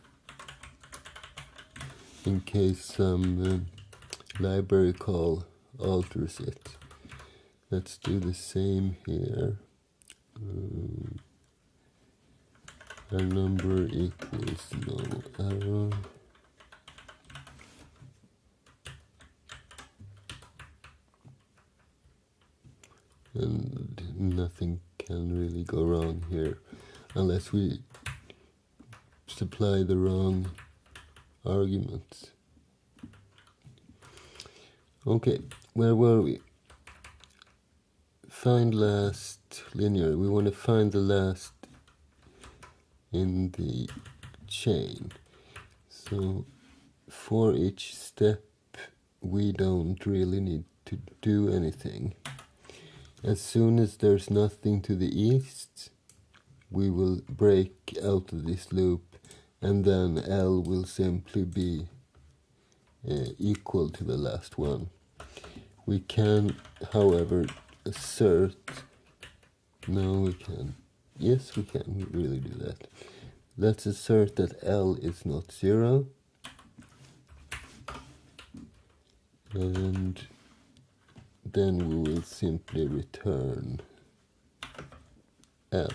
in case some library call alters it. Let's do the same here. Our number equals no error. And nothing can really go wrong here unless we supply the wrong arguments. Okay, where were we? Find last linear. We want to find the last in the chain. So for each step we don't really need to do anything. As soon as there's nothing to the east, we will break out of this loop, and then L will simply be equal to the last one. We can, however, assert, no we can, yes we can really do that. Let's assert that L is not 0, and then we will simply return L.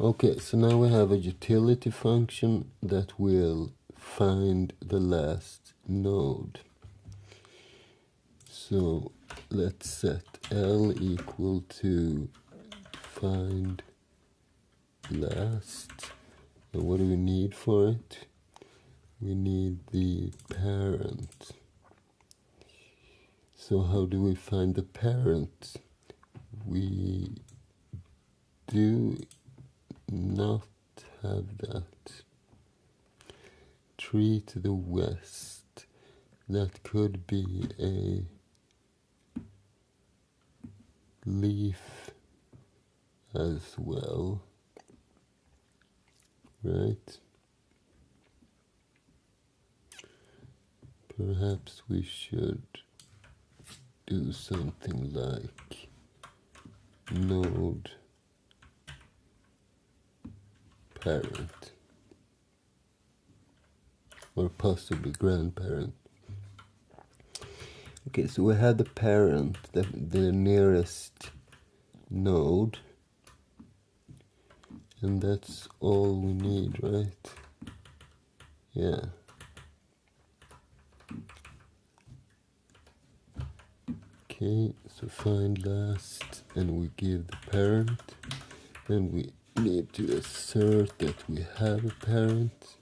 Okay, so now we have a utility function that will find the last node. So let's set L equal to find last. And what do we need for it? We need the parent. So how do we find the parent? We do not have that. Tree to the west. That could be a leaf as well, right? Perhaps we should do something like node parent, or possibly grandparent. Okay, so we have the parent, the nearest node, and that's all we need, right? Yeah. Okay, so find last, and we give the parent, and we need to assert that we have a parent,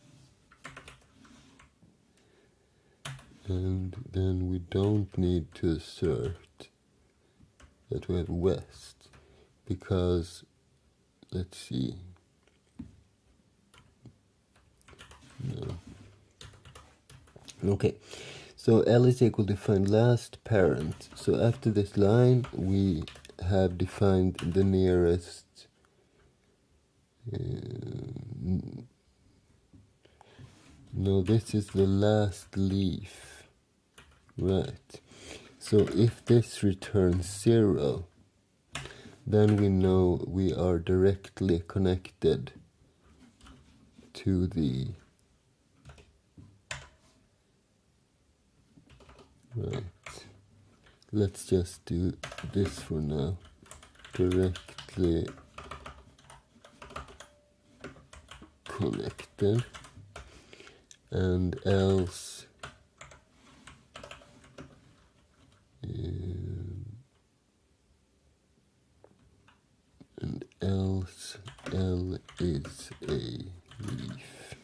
and then we don't need to assert that we have west, because let's see, no. Okay, So L is equal to find last parent. So after this line, we have defined the nearest no, this is the last leaf. Right. So if this returns 0, then we know we are directly connected to the... Right. Let's just do this for now. Directly connected. And else L is a leaf.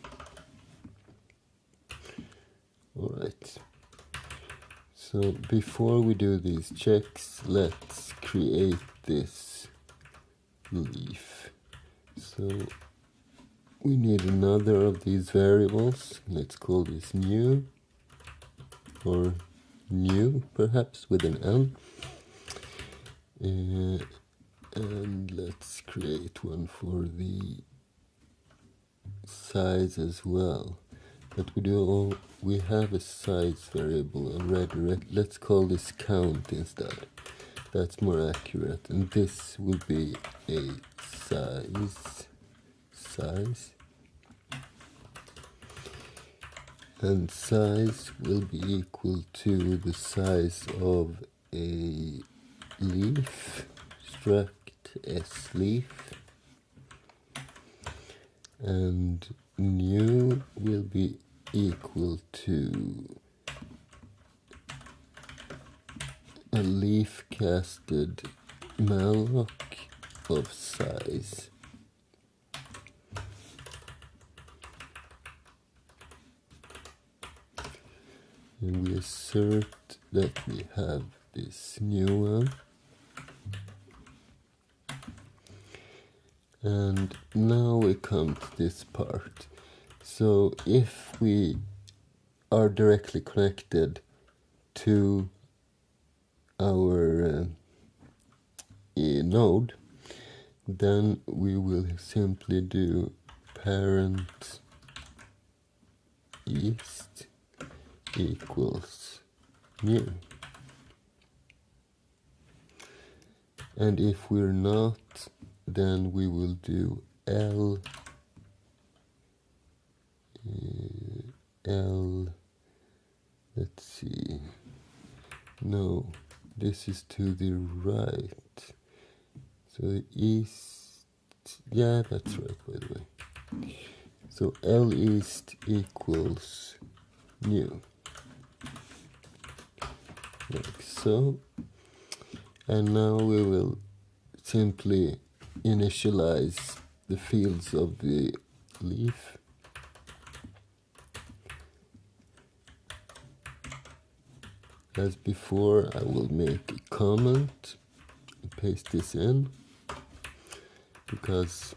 Alright. So before we do these checks, let's create this leaf. So we need another of these variables. Let's call this new, or new perhaps with an L. And let's create one for the size as well. But we have a size variable already. Let's call this count instead. That's more accurate. And this will be a size. And size will be equal to the size of a leaf, struct s leaf, and new will be equal to a leaf casted malloc of size. And we assert that we have this new one. And now we come to this part. So if we are directly connected to our node, then we will simply do parent east equals new. And if we're not, then we will do L, let's see, no, this is to the right, so the east, yeah, that's right, by the way. So L east equals new, like so. And now we will simply initialize the fields of the leaf. As before, I will make a comment and paste this in, because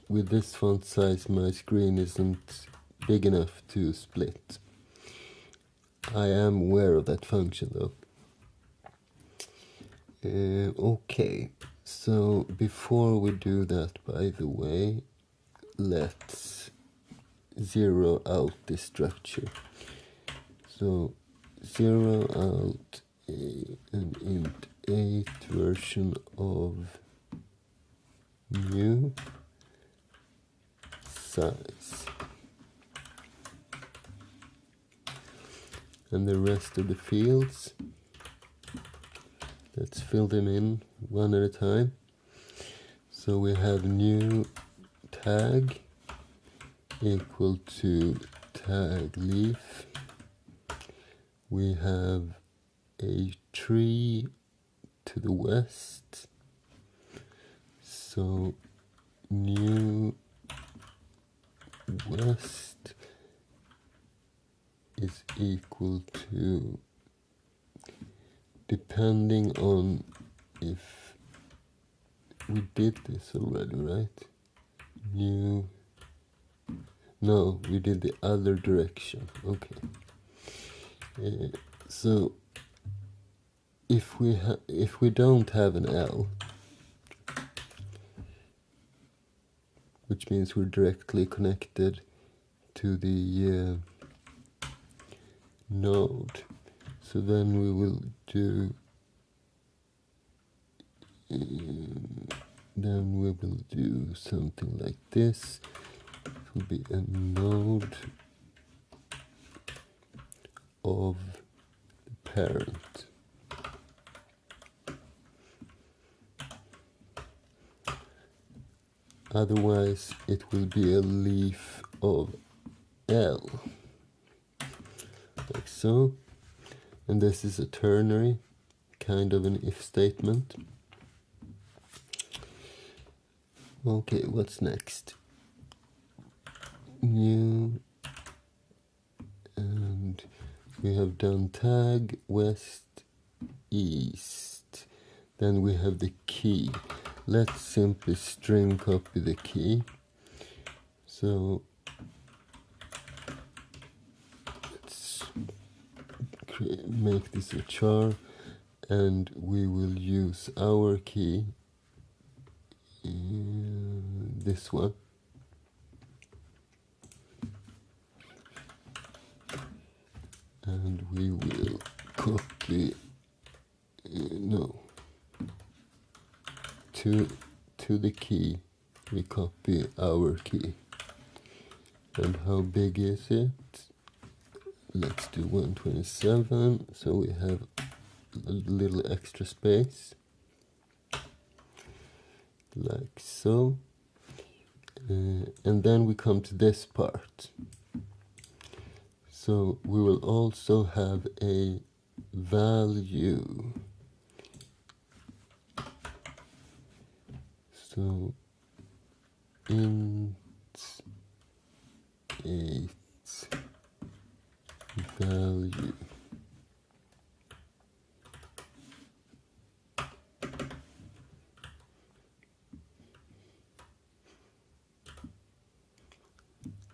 with this font size my screen isn't big enough to split. I am aware of that function though. Okay, so before we do that, by the way, let's zero out this structure. So zero out an int 8 version of new size. And the rest of the fields, let's fill them in one at a time. So we have new tag equal to tag leaf. We have a tree to the west. So new west is equal to, depending on if we did this already, right? New, no, we did the other direction, okay. So if we don't have an L, which means we're directly connected to the node, so then we will do something like this. It will be a node of the parent. Otherwise, it will be a leaf of L, like so. And this is a ternary, kind of an if statement. Okay, what's next? New, and we have done tag, west, east. Then we have the key. Let's simply string copy the key. So let's make this a char, and we will use our key, this one. And we will copy, to the key, we copy our key. And how big is it? Let's do 127, so we have a little extra space, like so. And then we come to this part. So we will also have a value. So int 8 value.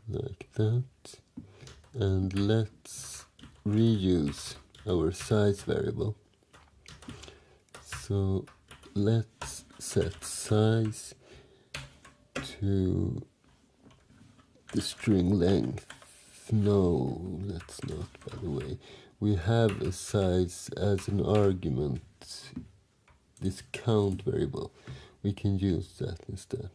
Like that. And let's reuse our size variable. So let's set size to the string length. No, that's not, by the way. We have a size as an argument, this count variable. We can use that instead.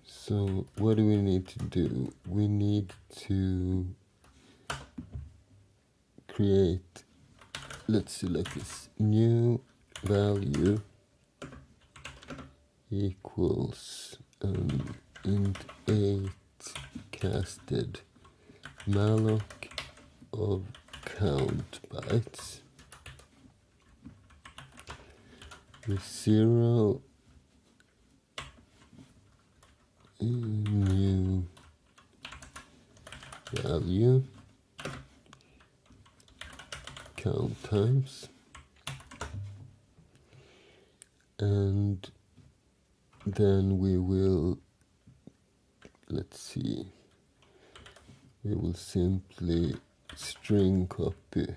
So what do we need to do? We need to create, let's select this, new value equals int 8 casted malloc of count bytes with 0 new value count times, and then we will, let's see, we will simply string copy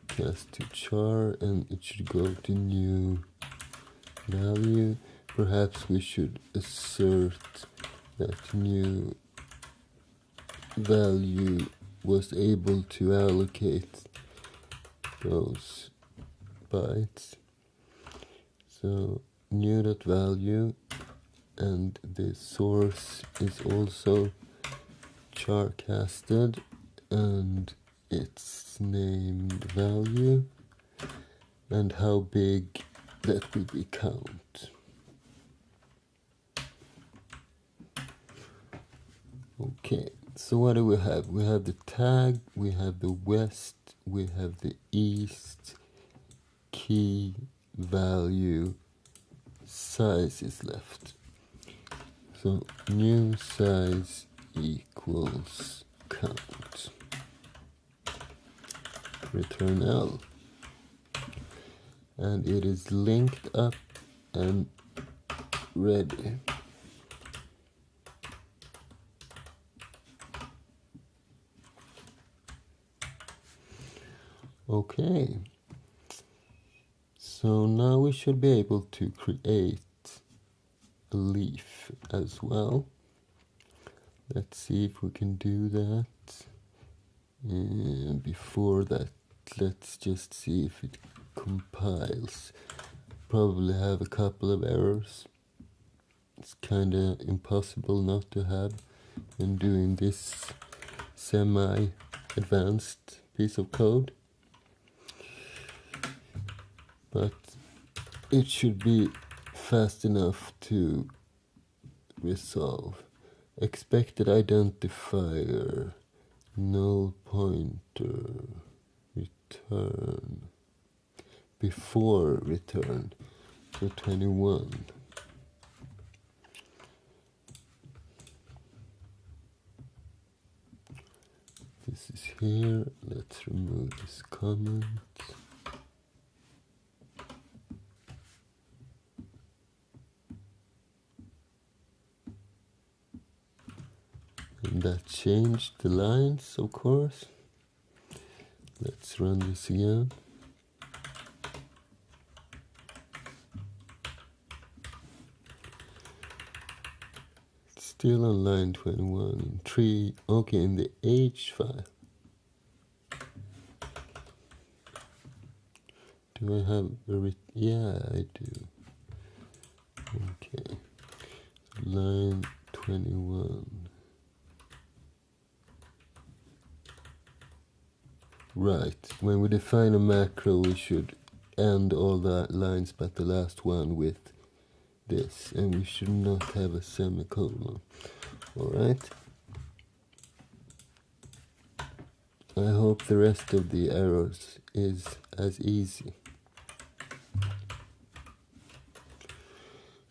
cast to char, and it should go to new value. Perhaps we should assert that new value was able to allocate those bytes. So new.value, and the source is also char casted, and it's named value, and how big that will be count. Okay, so what do we have? We have the tag, we have the west, we have the east, key, value, size is left. So new size equals count. Return L. And it is linked up and ready. Okay, so now we should be able to create a leaf as well. Let's see if we can do that. Before that, let's just see if it compiles. Probably have a couple of errors. It's kinda impossible not to have when doing this semi-advanced piece of code. But it should be fast enough to resolve. Expected identifier, null pointer, return, before return, so 21. This is here, let's remove this comment. And that changed the lines, of course. Let's run this again. It's still on line 21 in 3. Okay, in the H file. Do I have a yeah, I do. Okay, line 21. Right, when we define a macro, we should end all the lines but the last one with this, and we should not have a semicolon. Alright. I hope the rest of the errors is as easy.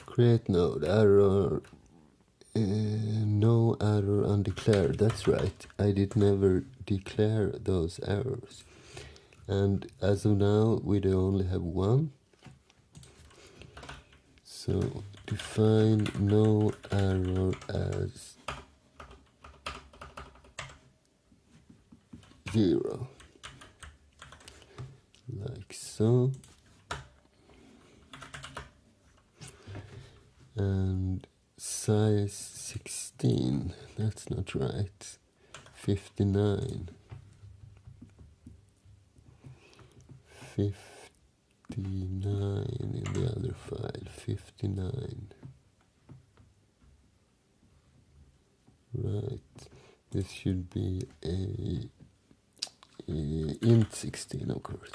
Create node, error, no error undeclared. That's right, I did never declare those errors. And as of now, we do only have one. So define no error as 0, like so. And size 16, that's not right. 59. 59 in the other file, 59. Right, this should be a int 16, of course.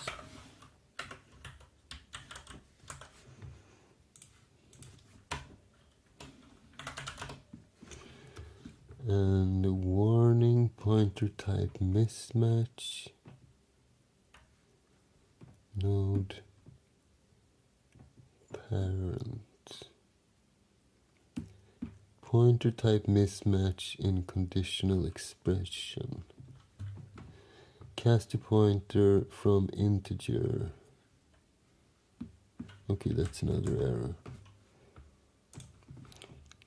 And the warning pointer type mismatch, node parent, pointer type mismatch in conditional expression, cast a pointer from integer. Okay, that's another error.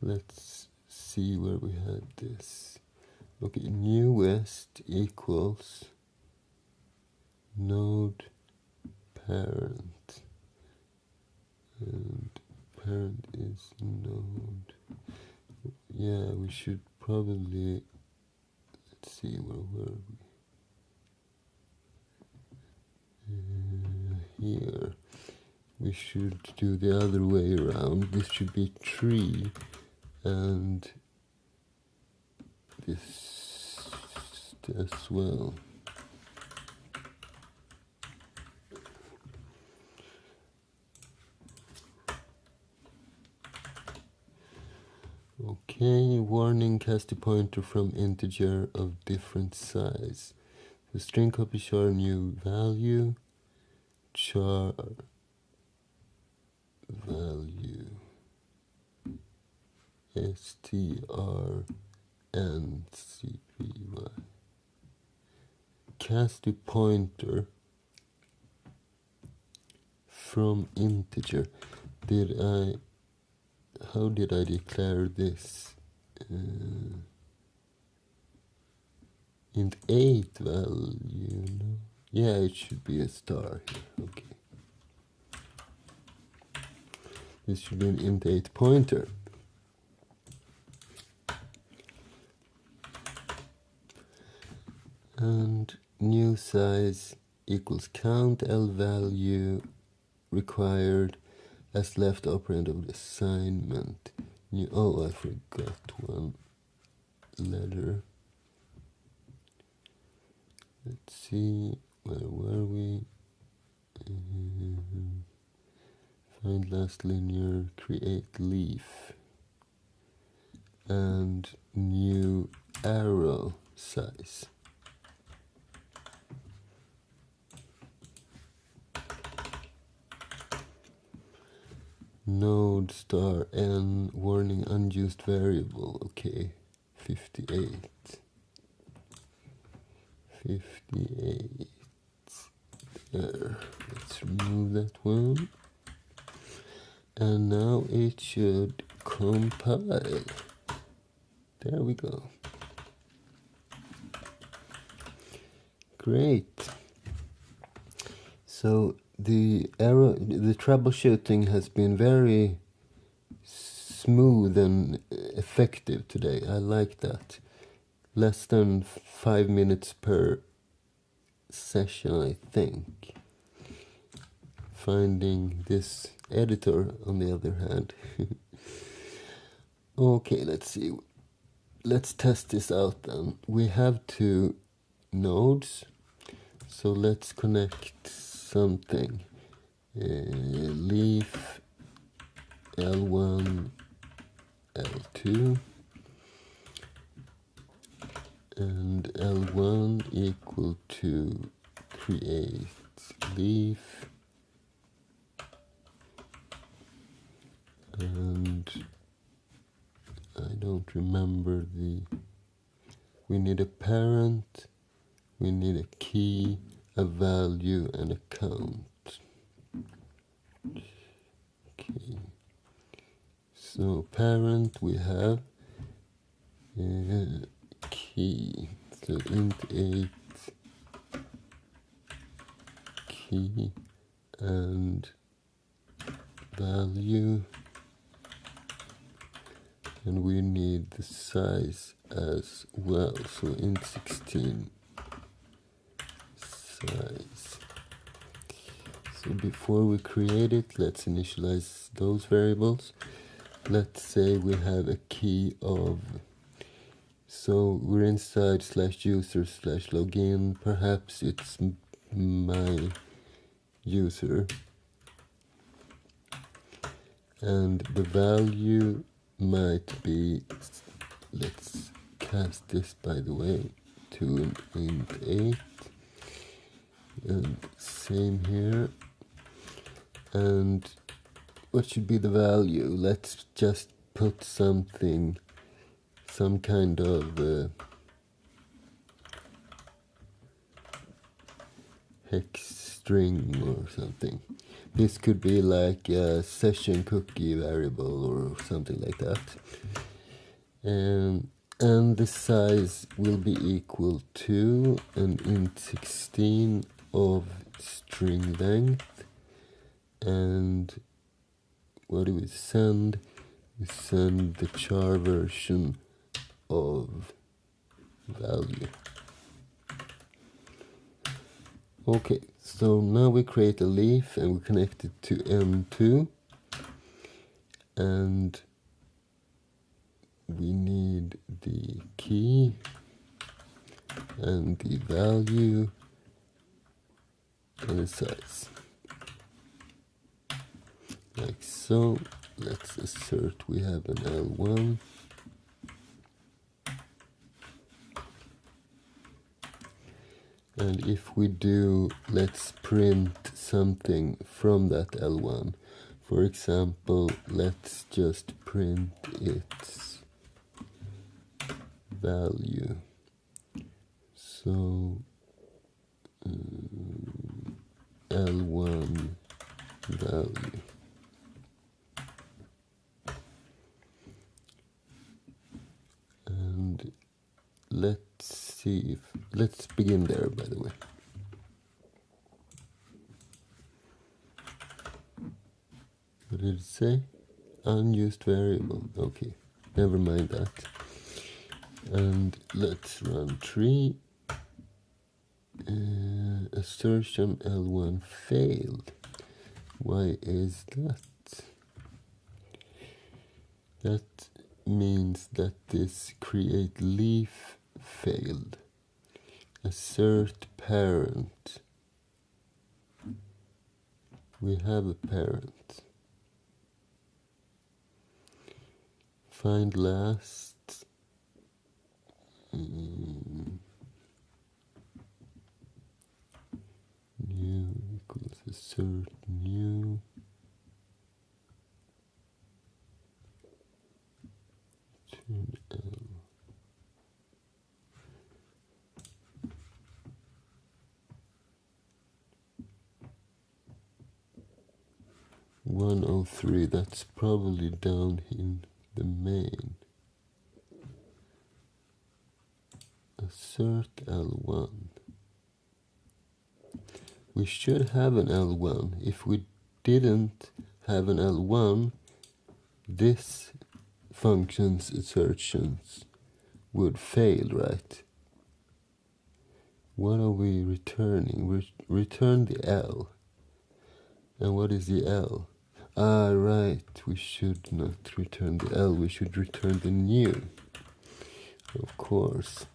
Let's see where we had this. Okay, newest equals node parent, and parent is node. Yeah, we should probably, let's see, where were we? Here. We should do the other way around. This should be tree, and this as well. Okay, warning, cast a pointer from integer of different size. The string copy char new value, char value, strncpy. Cast a pointer from integer. How did I declare this? Int 8 value, no? Yeah, it should be a star here. Okay. This should be an int8 pointer. And new size equals count L value required as left operand of the assignment. Oh, I forgot one letter. Let's see, where were we? Find last linear, create leaf, and new arrow size. Node star n warning unused variable. Okay, 58. 58. There. Let's remove that one. And now it should compile. There we go. Great. So the troubleshooting has been very smooth and effective today. I like that. Less than 5 minutes per session, I think. Finding this editor, on the other hand. Okay, let's see. Let's test this out then. We have 2 nodes, so let's connect something. Leaf L1, L2, and L1 equal to create leaf, and I don't remember we need a parent, we need a key, a value, and a count. Okay. So parent we have key, so int8 key and value, and we need the size as well, so int16 size. So before we create it, let's initialize those variables. Let's say we have a key of, so we're inside /user/login, perhaps it's my user, and the value might be, let's cast this by the way to an int8, and same here. And what should be the value? Let's just put something, some kind of hex string or something. This could be like a session cookie variable or something like that. And the size will be equal to an int16 of string length. And what do we send? We send the char version of value. Okay, so now we create a leaf and we connect it to M2, and we need the key and the value and the size. Like so. Let's assert we have an L1. And if we do, let's print something from that L1. For example, let's just print its value. So L1 value. And let's see if, let's begin there by the way. What did it say? Unused variable. Okay, never mind that. And let's run tree. Assertion L1 failed. Why is that? That means that this create leaf failed. Assert parent. We have a parent. Find last. New equals assert new. Turn L. "103", that's probably down in the main. Assert L1. We should have an L1. If we didn't have an L1, this function's assertions would fail, right? What are we returning? Return the L. And what is the L? Ah, right. We should not return the L. We should return the new. Of course.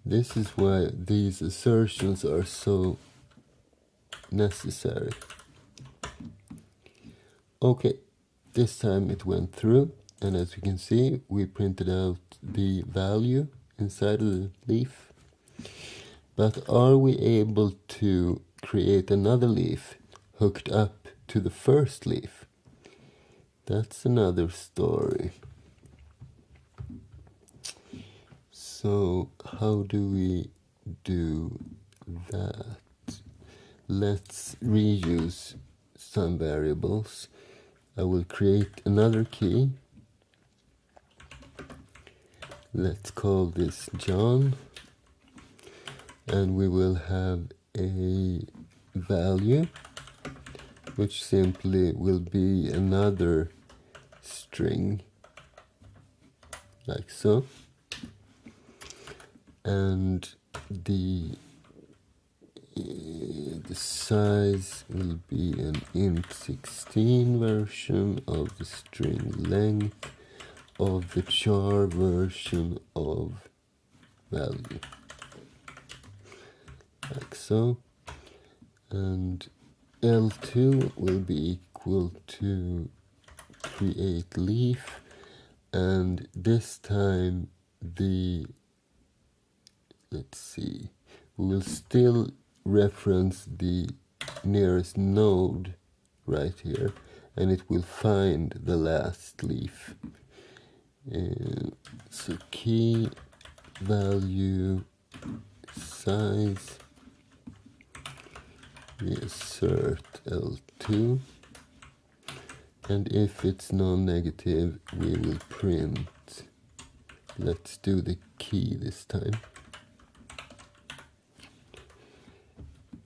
This is why these assertions are so necessary. Okay, this time it went through, and as you can see, we printed out the value inside of the leaf. But are we able to create another leaf hooked up to the first leaf? That's another story. So how do we do that? Let's reuse some variables. I will create another key. Let's call this John. And we will have a value, which simply will be another string, like so. And the size will be an int16 version of the string length of the char version of value, like so. And L2 will be equal to create leaf, and this time let's see, we will still reference the nearest node right here, and it will find the last leaf. So key value size, we assert L2, and if it's non-negative we will print. Let's do the key this time.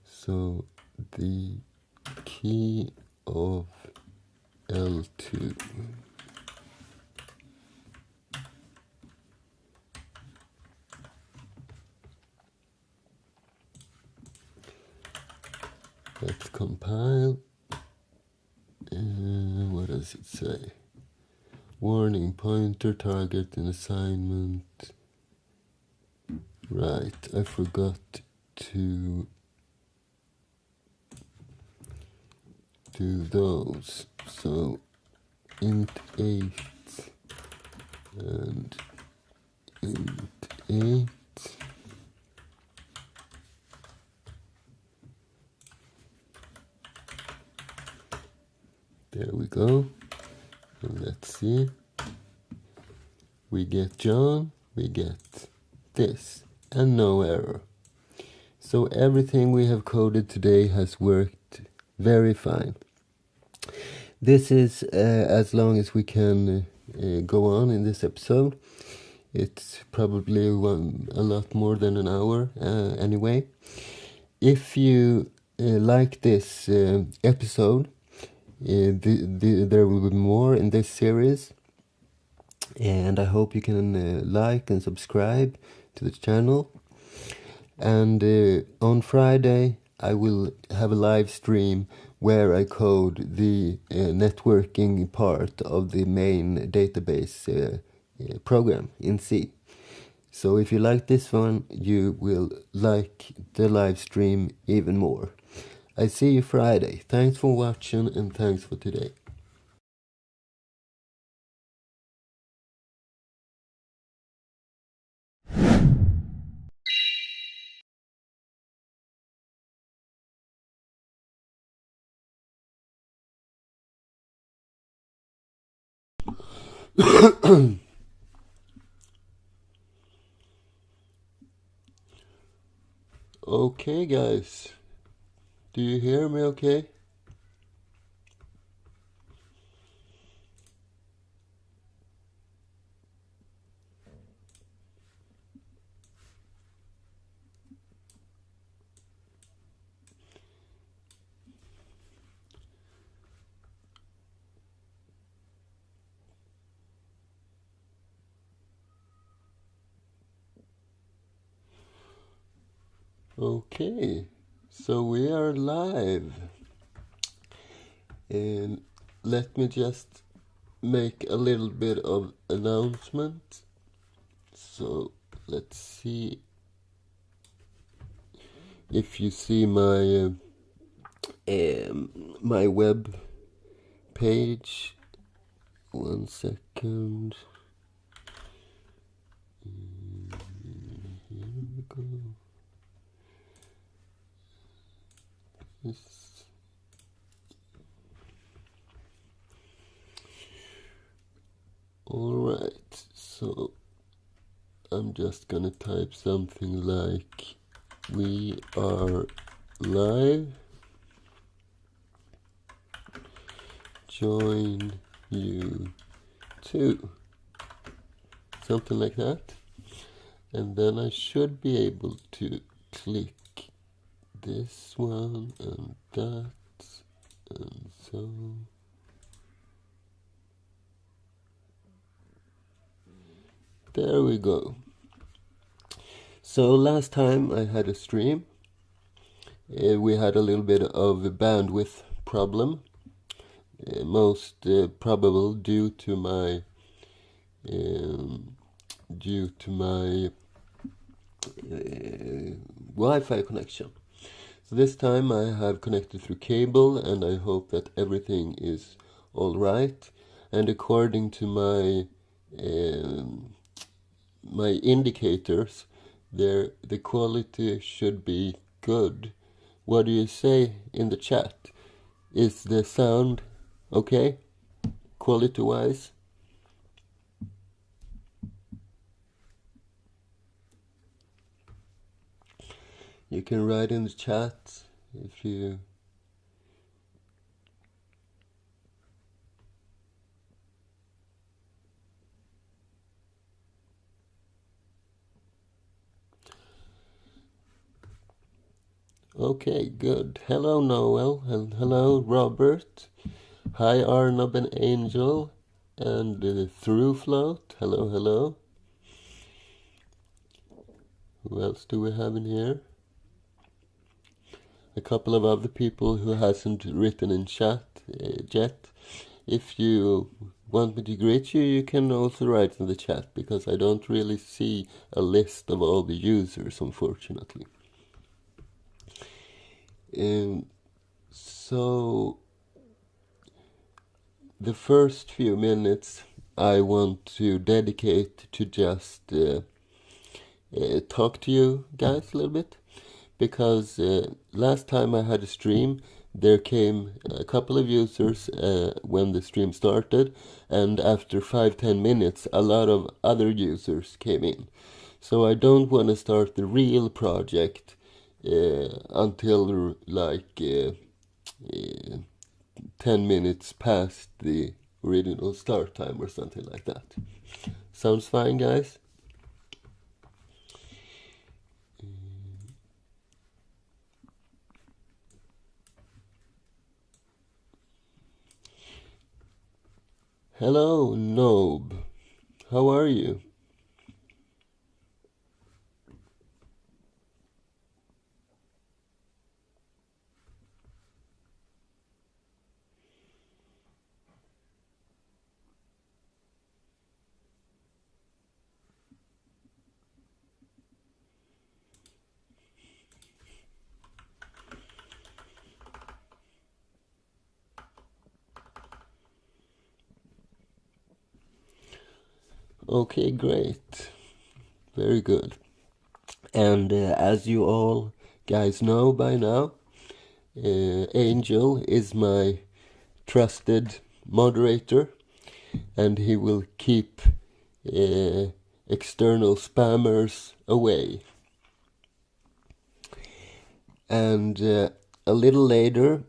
So the key of L2. Let's compile. What does it say? Warning, pointer, target, and assignment. Right, I forgot to do those. So int 8 and int 8. There we go. And let's see. We get John, we get this, and no error. So everything we have coded today has worked very fine. This is as long as we can go on in this episode. It's probably a lot more than an hour anyway. If you like this episode, there will be more in this series, and I hope you can like and subscribe to the channel. And on Friday I will have a live stream where I code the networking part of the main database program in C. So if you like this one, you will like the live stream even more. I see you Friday. Thanks for watching and thanks for today. Okay guys, do you hear me okay? Okay, so we are live. And let me just make a little bit of announcement. So let's see if you see my web page. 1 second. Here we go. This. All right, so I'm just gonna type something like "We are live. Join you too." Something like that. And then I should be able to click this one and that and so. There we go. So last time I had a stream, we had a little bit of a bandwidth problem, most probable due to my Wi-Fi connection. So this time I have connected through cable, and I hope that everything is all right. And according to my indicators, the quality should be good. What do you say in the chat? Is the sound okay, quality-wise? You can write in the chat if you... Okay, good. Hello, Noel, and hello, Robert. Hi, Arnob and Angel, and Through Float. Hello, hello. Who else do we have in here? A couple of other people who hasn't written in chat yet. If you want me to greet you, you can also write in the chat, because I don't really see a list of all the users, unfortunately. So the first few minutes I want to dedicate to just talk to you guys a little bit, because last time I had a stream, there came a couple of users when the stream started, and after 5-10 minutes a lot of other users came in. So I don't want to start the real project until like 10 minutes past the original start time or something like that. Sounds fine, guys? Hello, Nob. How are you? Okay, great. Very good. And as you all guys know by now, Angel is my trusted moderator, and he will keep external spammers away. And a little later,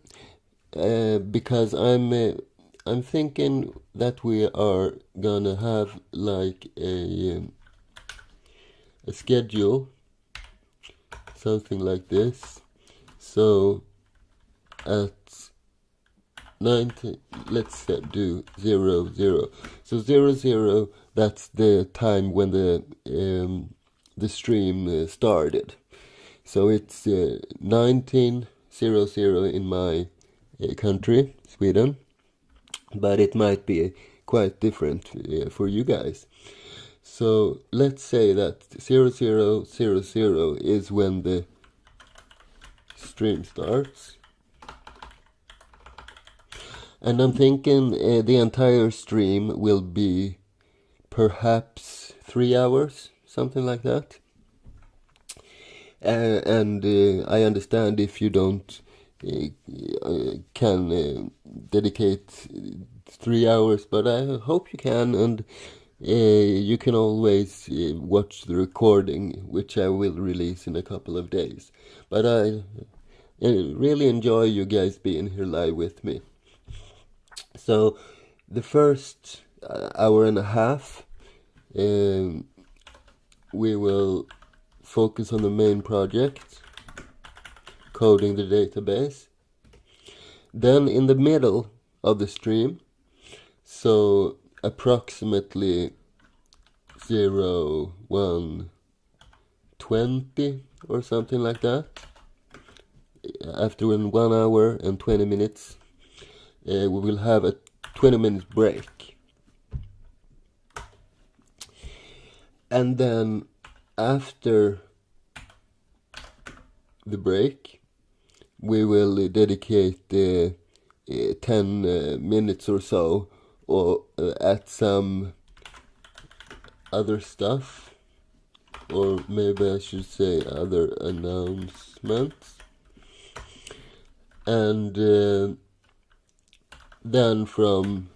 because I'm thinking that we are gonna have like a schedule, something like this. So at 90, let's do 00. So 00, that's the time when the stream started. So it's 1900 in my country, Sweden, but it might be quite different for you guys. So let's say that 0000 is when the stream starts. And I'm thinking the entire stream will be perhaps 3 hours, something like that. And I understand if you don't can dedicate 3 hours, but I hope you can, and you can always watch the recording, which I will release in a couple of days. But I really enjoy you guys being here live with me. So the first hour and a half, we will focus on the main project, coding the database. Then in the middle of the stream, so approximately 01:20 or something like that, after 1 hour and 20 minutes, we will have a 20-minute break. And then after the break, we will dedicate 10 minutes or so or at some other stuff, or maybe I should say other announcements. And then from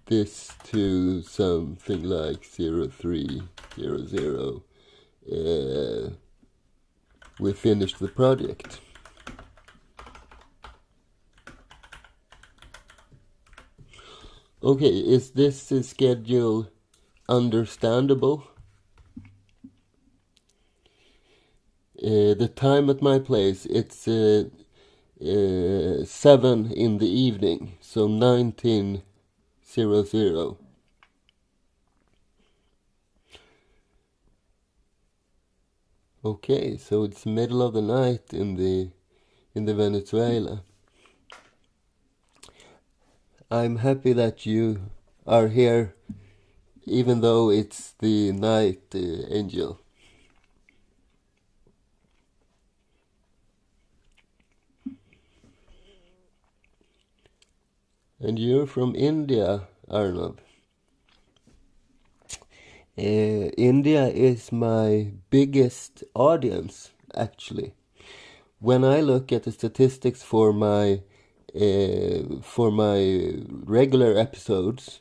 this to something like 0300, we finished the project. Okay, is this schedule understandable? The time at my place, it's 7 in the evening, so 1900. Okay, so it's middle of the night in the Venezuela. I'm happy that you are here, even though it's the night, Angel. And you're from India, Arnab. India is my biggest audience, actually. When I look at the statistics for my regular episodes,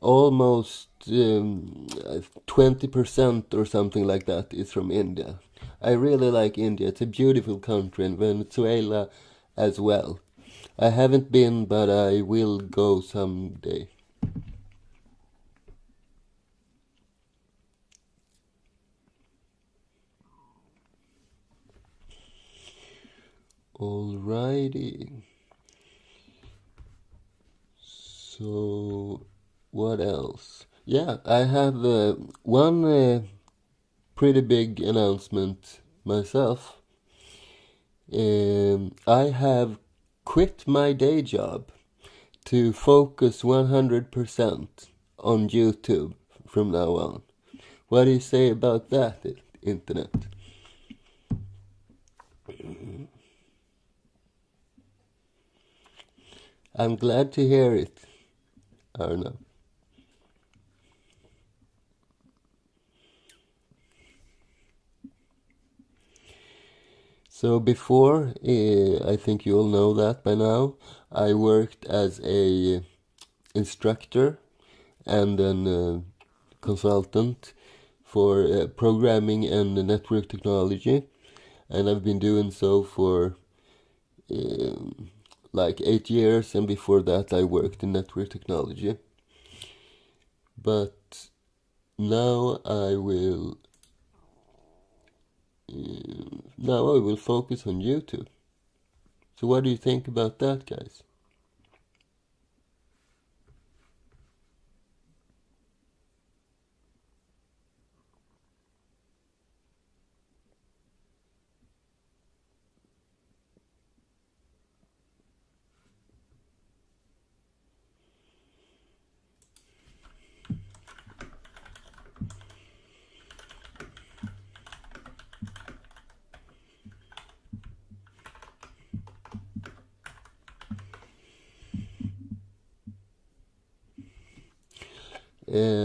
almost 20% or something like that is from India. I really like India. It's a beautiful country, and Venezuela as well. I haven't been, but I will go someday. Alrighty. So, what else? Yeah, I have one pretty big announcement myself. I have quit my day job to focus 100% on YouTube from now on. What do you say about that, Internet? I'm glad to hear it, Arna. So before, I think you all know that by now, I worked as a instructor and an consultant for programming and network technology, and I've been doing so for like 8 years, and before that I worked in network technology. But now I will focus on YouTube. So what do you think about that, guys?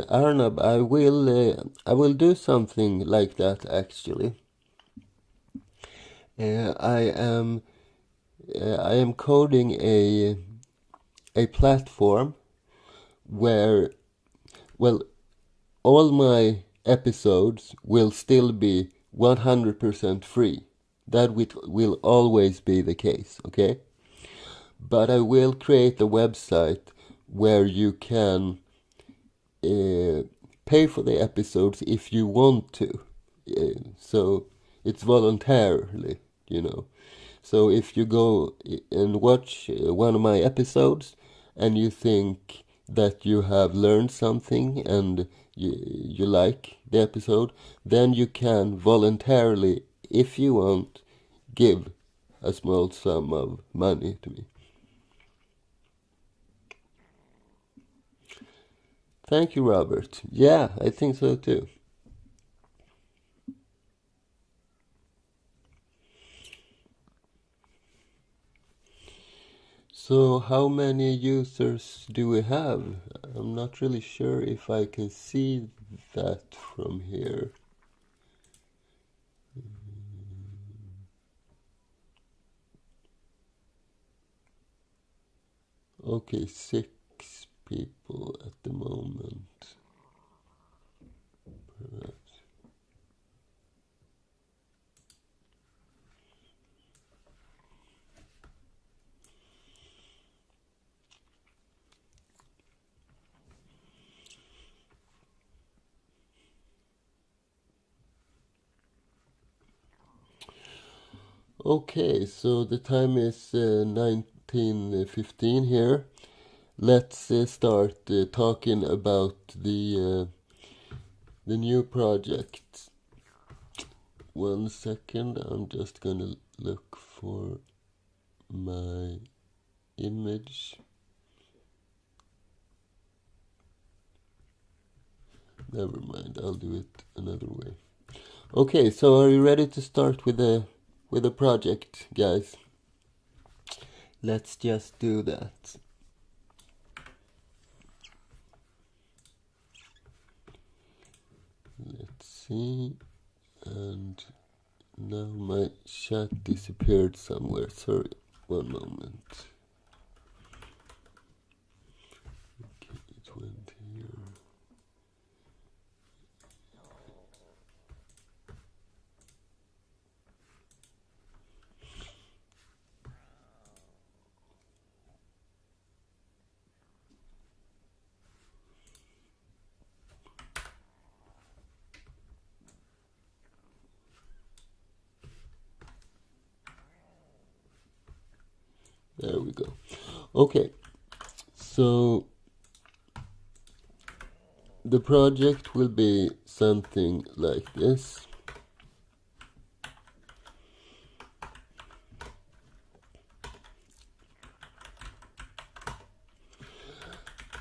Arnab, I will do something like that actually. Uh, I am I am coding a platform where, well, all my episodes will still be 100% free. That will always be the case, okay? But I will create a website where you can pay for the episodes if you want to. So it's voluntarily, you know. So if you go and watch one of my episodes and you think that you have learned something and you like the episode, then you can voluntarily, if you want, give a small sum of money to me. Thank you, Robert. Yeah, I think so too. So how many users do we have? I'm not really sure if I can see that from here. Okay, 6 people at the moment. Perhaps. Okay, so the time is 19:15 here. Let's start talking about the new project. 1 second, I'm just gonna look for my image. Never mind, I'll do it another way. Okay, so are you ready to start with the project, guys? Let's just do that. Let's see, and now my chat disappeared somewhere. Sorry, one moment. Okay, it went here. There we go. Okay, so the project will be something like this.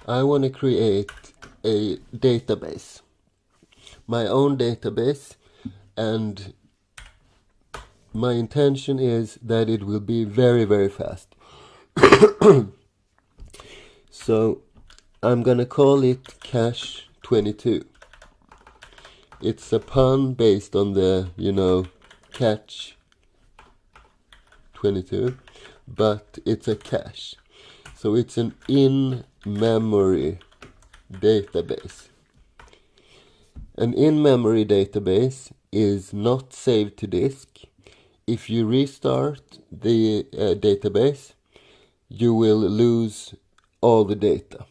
I want to create a database, my own database, and my intention is that it will be very, very fast. So I'm gonna call it Cache 22. It's a pun based on the, catch 22, but it's a cache. So it's an in-memory database. An in-memory database is not saved to disk. If you restart the database, you will lose all the data.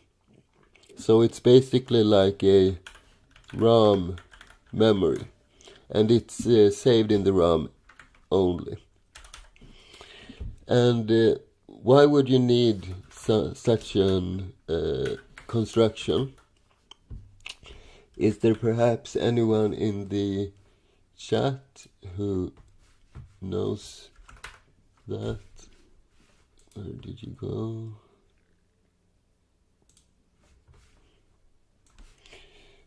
So it's basically like a RAM memory, and it's saved in the RAM only. And why would you need such an construction? Is there perhaps anyone in the chat who knows that? Where did you go?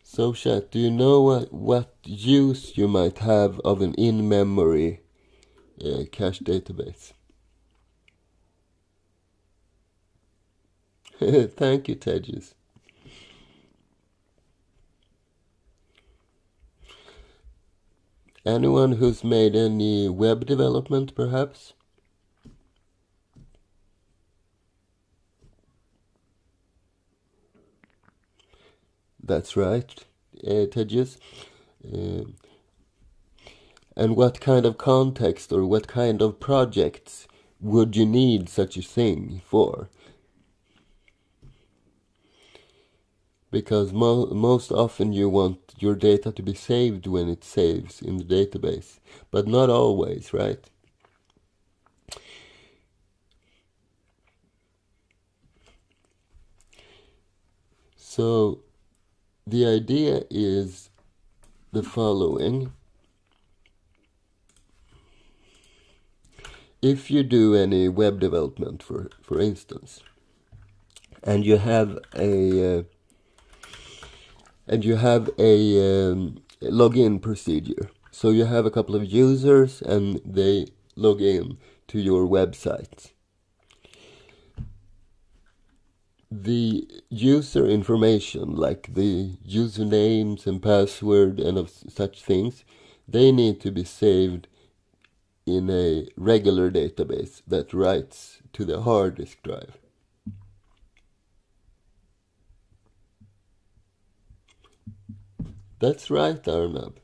So chat, do you know what use you might have of an in-memory cache database? Thank you, Tejas. Anyone who's made any web development, perhaps? That's right, Tejas. And what kind of context or what kind of projects would you need such a thing for? Because most often you want your data to be saved when it saves in the database, but not always, right? So the idea is the following. If you do any web development, for instance, and you have a login procedure. So you have a couple of users and they log in to your website. The user information, like the usernames and password and of such things, they need to be saved in a regular database that writes to the hard disk drive. That's right, Arnab.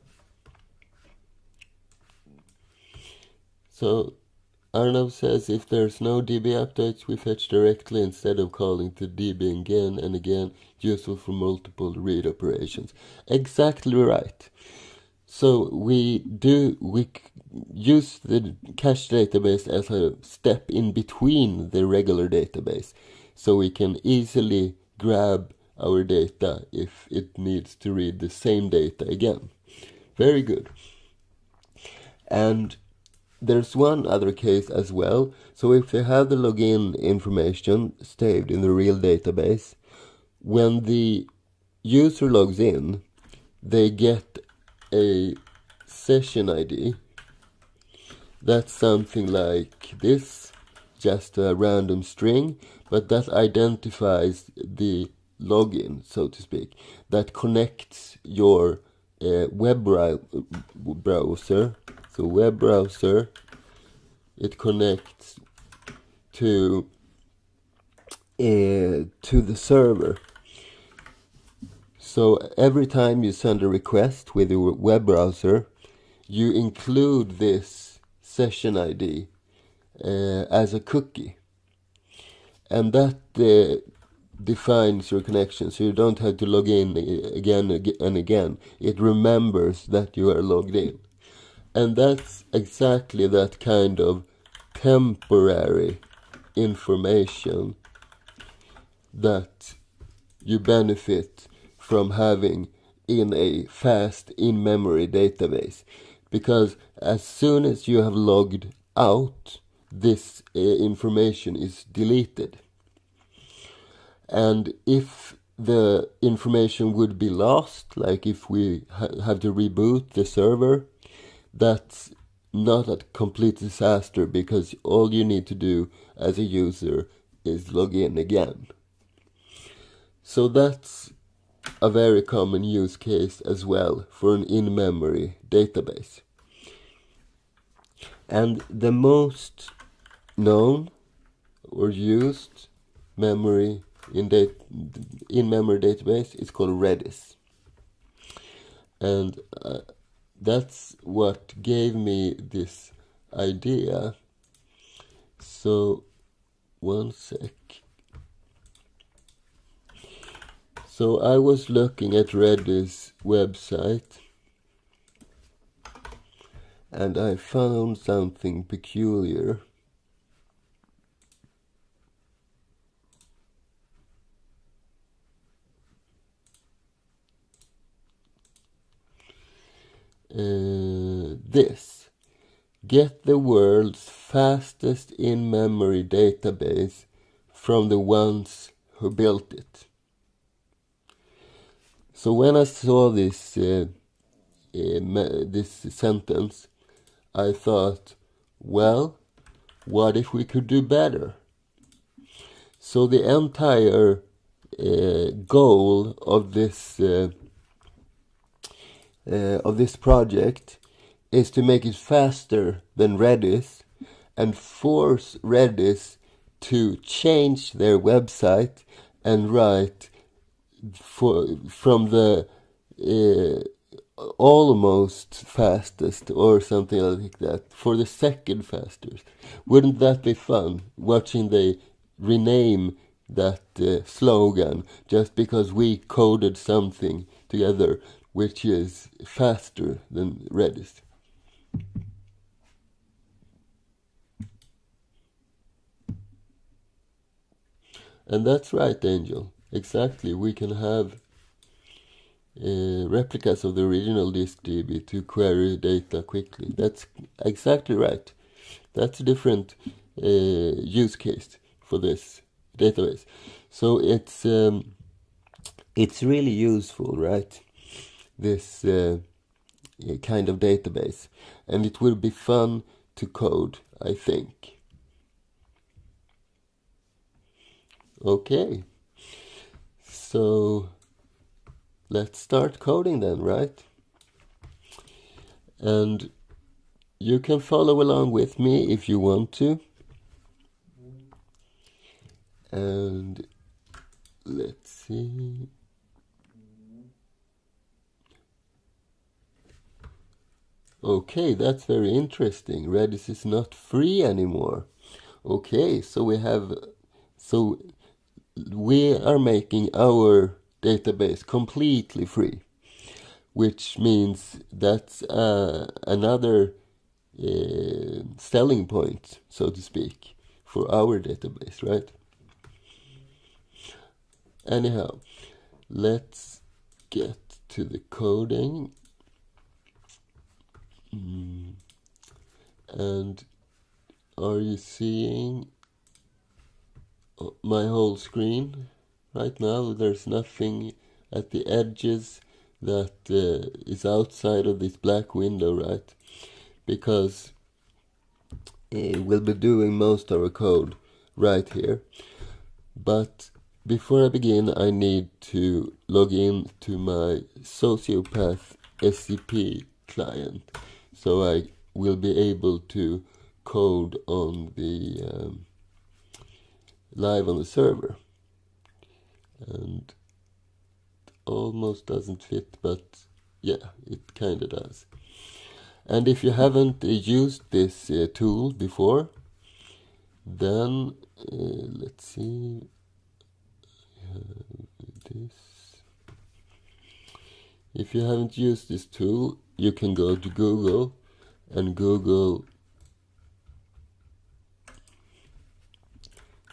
So Arnav says if there's no DB updates, we fetch directly instead of calling to DB again and again, useful for multiple read operations. Exactly right. So we use the cache database as a step in between the regular database, so we can easily grab our data if it needs to read the same data again. Very good. And there's one other case as well. So if you have the login information saved in the real database, when the user logs in, they get a session ID. That's something like this, just a random string, but that identifies the login, so to speak, that connects your web browser. So web browser, it connects to the server. So every time you send a request with your web browser, you include this session ID as a cookie. And that defines your connection, so you don't have to log in again and again. It remembers that you are logged in. And that's exactly that kind of temporary information that you benefit from having in a fast in-memory database, because as soon as you have logged out, this information is deleted. And if the information would be lost, like if we have to reboot the server, that's not a complete disaster, because all you need to do as a user is log in again. So that's a very common use case as well for an in-memory database. And the most known or used memory in-memory database is called Redis. And that's what gave me this idea. So, one sec. So I was looking at Redis website, and I found something peculiar. This. Get the world's fastest in-memory database from the ones who built it. So when I saw this this sentence, I thought, well, what if we could do better? So the entire goal of this project is to make it faster than Redis and force Redis to change their website and write from the almost fastest or something like that for the second fastest. Wouldn't that be fun, watching they rename that slogan just because we coded something together which is faster than Redis? And that's right, Angel. Exactly. We can have replicas of the original DiskDB to query data quickly. That's exactly right. That's a different use case for this database. So it's really useful, right? This kind of database, and it will be fun to code, I think. Okay, so let's start coding then, right? And you can follow along with me if you want to. And let's see. Okay, that's very interesting. Redis is not free anymore. Okay, so we are making our database completely free, which means that's another selling point, so to speak, for our database, right? Anyhow, let's get to the coding. And are you seeing my whole screen right now? There's nothing at the edges that is outside of this black window, right? Because we'll be doing most of our code right here. But before I begin, I need to log in to my Sociopath SCP client, so I will be able to code on the live on the server. And it almost doesn't fit, but yeah, it kind of does. And if you haven't used this tool before, then let's see, this. If you haven't used this tool, you can go to Google and Google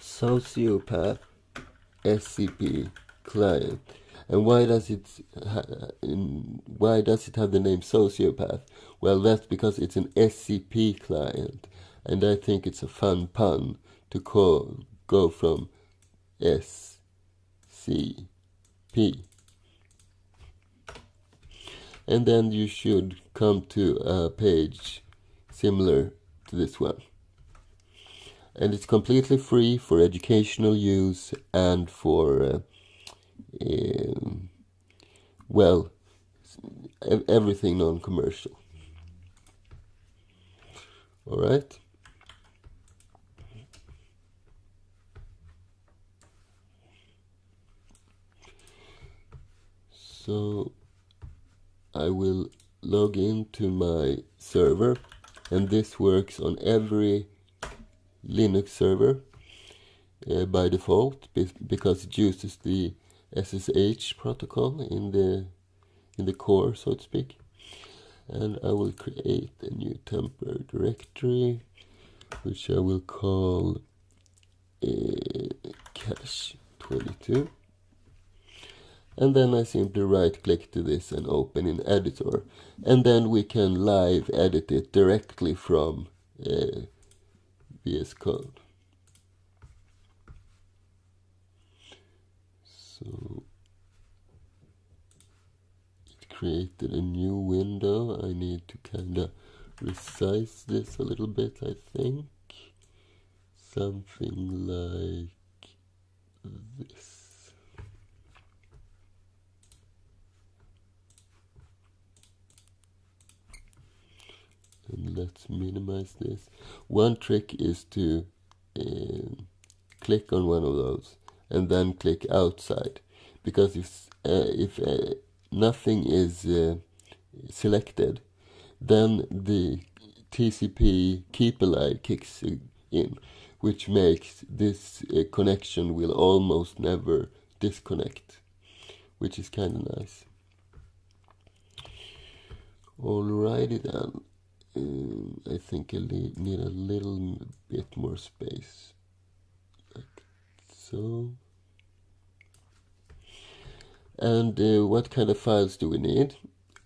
Sociopath SCP client, And why does it have the name sociopath? Well, that's because it's an SCP client, and I think it's a fun pun to go from SCP. And then you should come to a page similar to this one. And it's completely free for educational use and for, well, everything non-commercial. All right? So I will log into my server, and this works on every Linux server by default because it uses the SSH protocol in the core, so to speak. And I will create a new temporary directory, which I will call cache22. And then I simply right click to this and open in editor, and then we can live edit it directly from VS Code. So it created a new window. I need to kind of resize this a little bit, I think. Something like this. And let's minimize this. One trick is to click on one of those and then click outside, because if nothing is selected, then the TCP keep alive kicks in, which makes this connection will almost never disconnect, which is kind of nice. Alrighty then. I think I need a little bit more space, like so. And what kind of files do we need?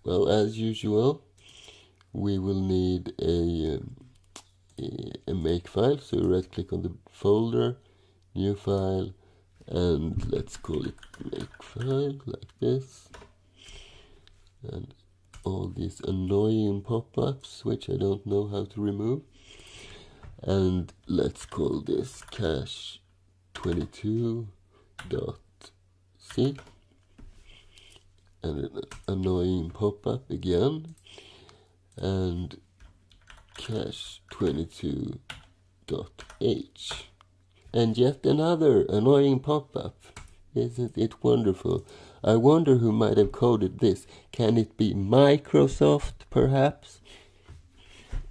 Well, as usual, we will need a make file. So right click on the folder, new file, and let's call it make file, like this. And all these annoying pop-ups, which I don't know how to remove. And let's call this cache22.c. And an annoying pop-up again. And cache22.h. And yet another annoying pop-up. Isn't it wonderful? I wonder who might have coded this. Can it be Microsoft, perhaps?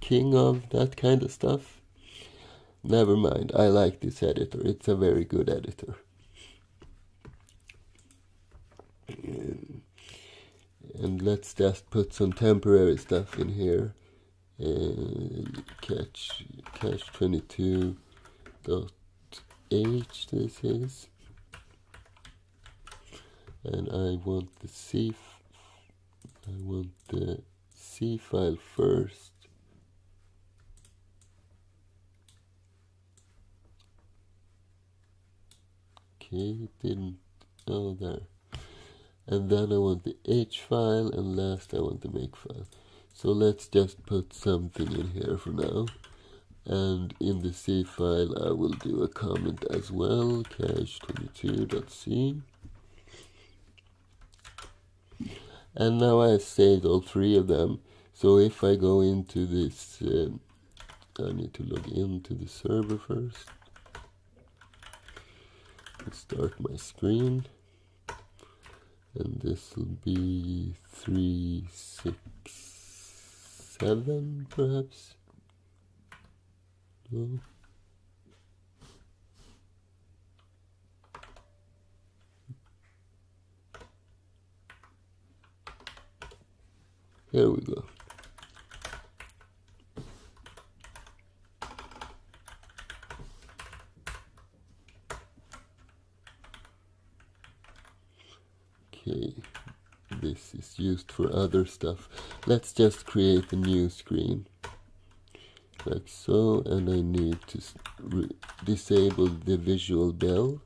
King of that kind of stuff? Never mind, I like this editor. It's a very good editor. And let's just put some temporary stuff in here. cache22.h this is. And I want the C file first. Okay, it didn't. Oh, there. And then I want the H file, and last I want the make file. So let's just put something in here for now. And in the C file I will do a comment as well, cache22.c. And now I have saved all three of them. So if I go into this, I need to log into the server first. Let's start my screen. And this will be 367 perhaps. No. Here we go. Okay, this is used for other stuff. Let's just create a new screen like so, and I need to disable the visual bell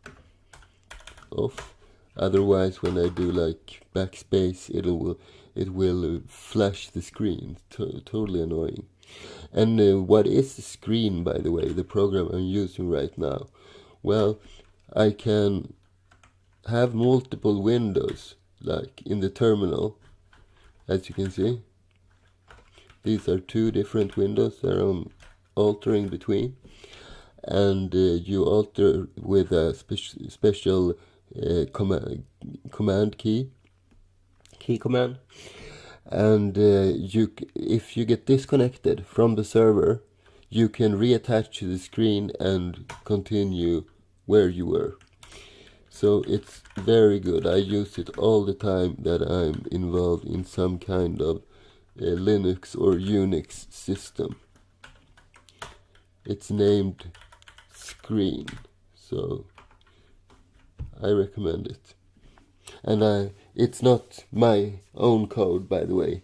off. Otherwise, when I do like backspace, it will flash the screen. Totally annoying. And what is the screen, by the way, the program I'm using right now? Well, I can have multiple windows, like in the terminal, as you can see. These are two different windows that I'm altering between, and you alter with a special command key command. And if you get disconnected from the server, you can reattach to the screen and continue where you were. So it's very good. I use it all the time that I'm involved in some kind of Linux or Unix system. It's named Screen, so I recommend it. And it's not my own code, by the way,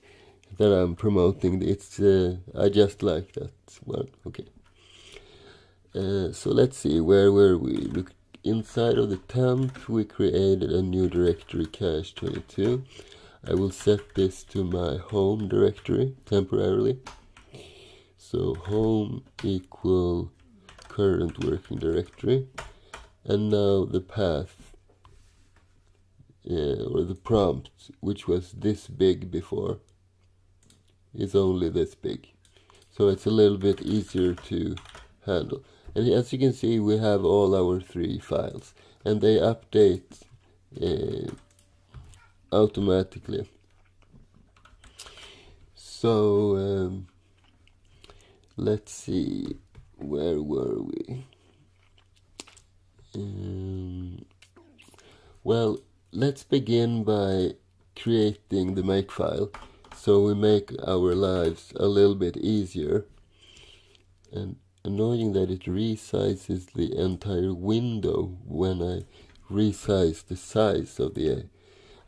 that I'm promoting. It's I just like that one. Okay. So let's see, where were we? Inside of the temp, we created a new directory, cache22. I will set this to my home directory temporarily. So home equal current working directory. And now the path, or the prompt, which was this big before, is only this big. So it's a little bit easier to handle. And as you can see, we have all our 3 files, and they update automatically. So let's see, where were we? Well, let's begin by creating the makefile, so we make our lives a little bit easier. And annoying that it resizes the entire window when I resize the size of the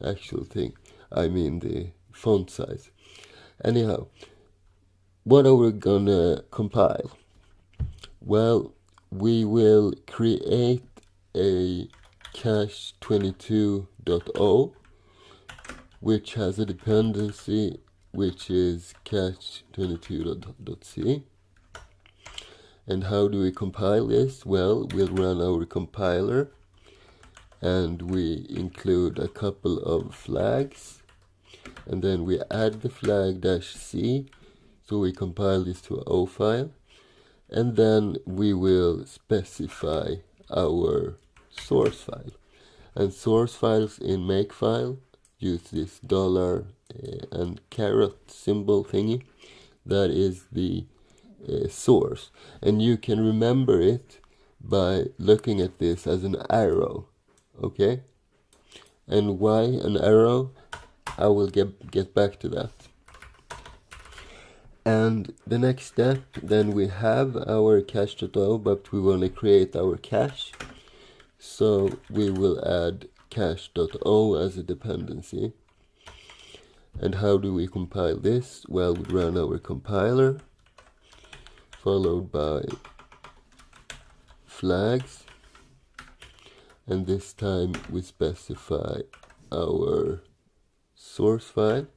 actual thing. I mean the font size. Anyhow, what are we gonna compile? Well, we will create a cache22.o, which has a dependency which is cache22.c. And how do we compile this? Well, we'll run our compiler, and we include a couple of flags, and then we add the flag -c, so we compile this to an O file, and then we will specify our source file. And source files in makefile use this $ and caret symbol thingy. That is the source, and you can remember it by looking at this as an arrow. Okay, and why an arrow? I will get back to that. And the next step, then we have our cache.o, but we want to create our cache, so we will add cache.o as a dependency. And how do we compile this? Well, we run our compiler, followed by flags, and this time we specify our source file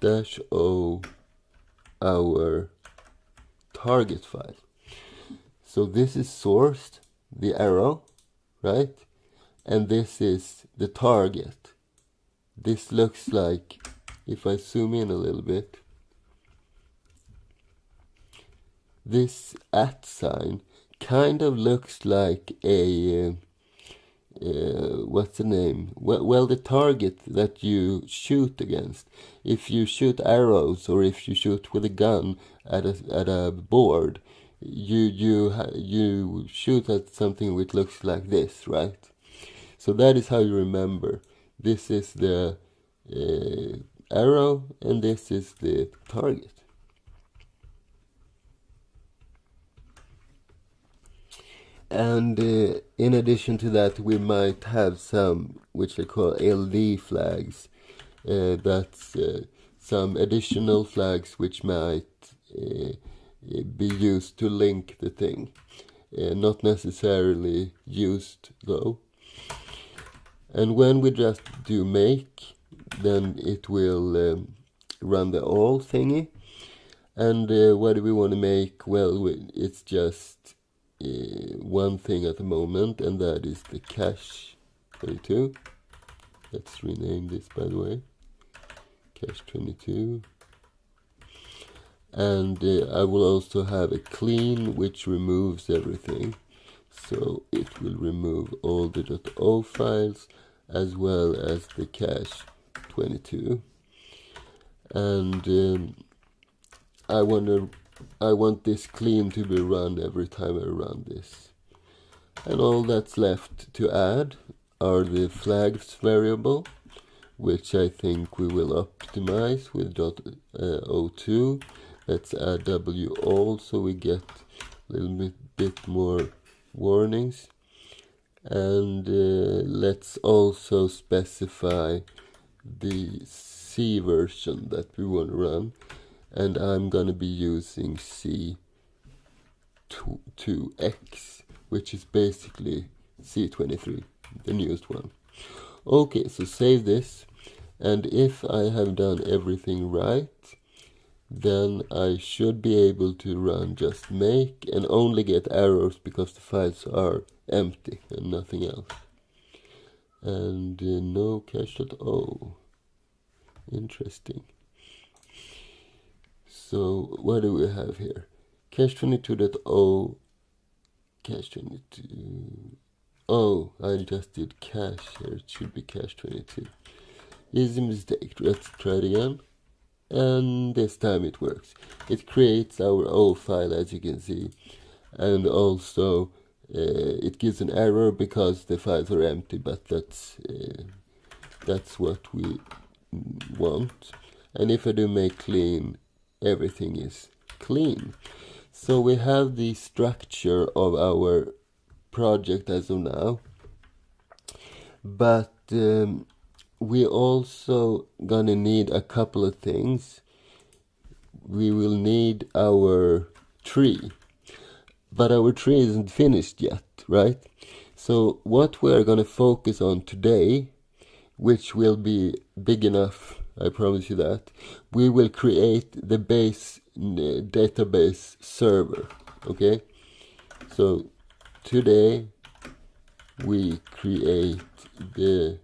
-o our target file. So this is sourced, the arrow, right? And this is the target. This looks like, if I zoom in a little bit, this @ sign kind of looks like a what's the name? Well, the target that you shoot against. If you shoot arrows, or if you shoot with a gun at a board, you shoot at something which looks like this, right? So that is how you remember. This is the arrow, and this is the target. And in addition to that, we might have some, which I call LD flags. That's some additional flags which might be used to link the thing. Not necessarily used though. And when we just do make, then it will run the all thingy. And what do we want to make? Well, it's just one thing at the moment, and that is the cache 22. Let's rename this, by the way, cache 22. And I will also have a clean which removes everything. So it will remove all the .o files as well as the cache 22. And I want this clean to be run every time I run this. And all that's left to add are the flags variable, which I think we will optimize with .o2. Let's add w all so we get a little bit more warnings. And let's also specify the C version that we want to run. And I'm going to be using C2X, which is basically C23, the newest one. Okay, so save this. And if I have done everything right, then I should be able to run just make and only get errors because the files are empty and nothing else. And no cache.o. Interesting. So what do we have here? Cache 22.o, cache 22. Oh, I just did cache here. It should be cache 22. Easy mistake. Let's try it again. And this time it works. It creates our O file, as you can see, and also it gives an error because the files are empty, but that's what we want. And if I do make clean, everything is clean. So we have the structure of our project as of now, but we also gonna need a couple of things. We will need our tree, but our tree isn't finished yet, right? So what we're gonna focus on today, which will be big enough, I promise you that, we will create the base database server, okay? So today we create the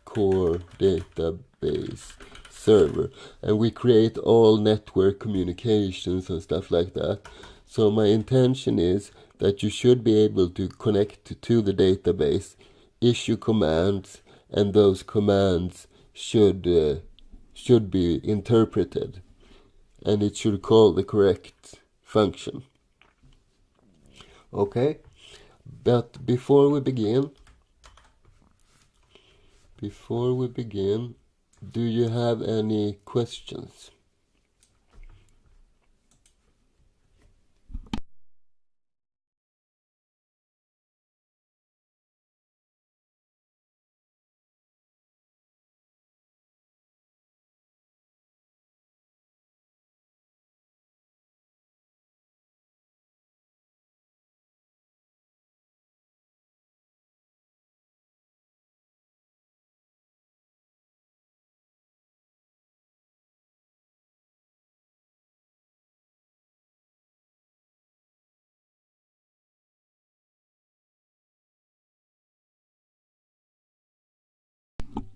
core database server, and we create all network communications and stuff like that. So my intention is that you should be able to connect to the database, issue commands, and those commands should be interpreted, and it should call the correct function. Okay, but before we begin, do you have any questions?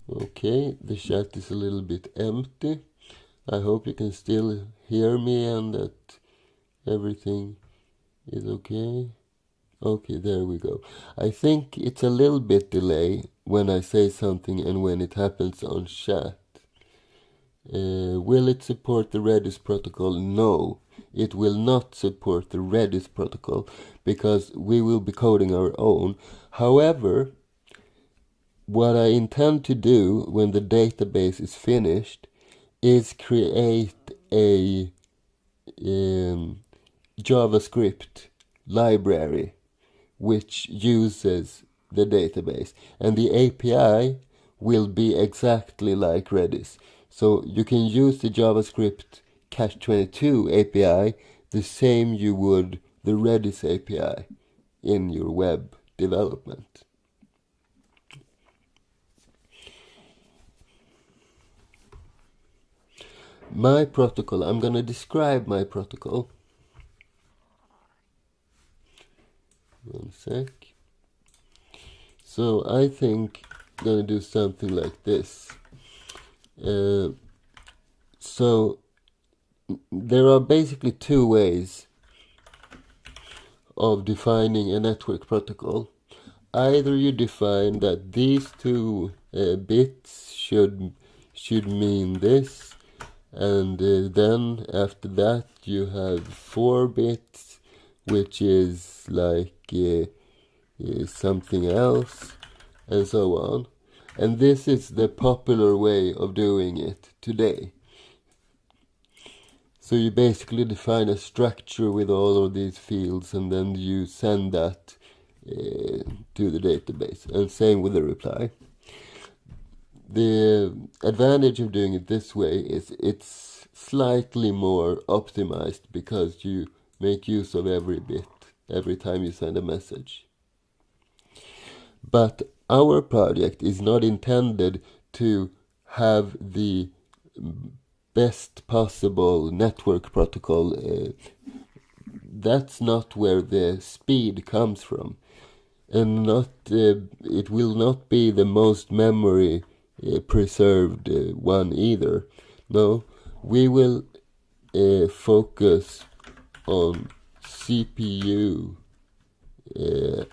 Okay, the chat is a little bit empty. I hope you can still hear me and that everything is okay. Okay, there we go. I think it's a little bit delay when I say something and when it happens on chat. Will it support the Redis protocol? No, it will not support the Redis protocol because we will be coding our own. However, what I intend to do when the database is finished is create a JavaScript library which uses the database. And the API will be exactly like Redis. So you can use the JavaScript Cache22 API the same you would the Redis API in your web development. My protocol, I'm going to describe my protocol. One sec. So I think I'm going to do something like this. So there are basically two ways of defining a network protocol. Either you define that these two bits should mean this, and then after that you have 4 bits, which is like something else, and so on. And this is the popular way of doing it today. So you basically define a structure with all of these fields, and then you send that to the database, and same with the reply. The advantage of doing it this way is it's slightly more optimized because you make use of every bit every time you send a message. But our project is not intended to have the best possible network protocol. That's not where the speed comes from, and it will not be the most memory preserved one either. No, we will focus on CPU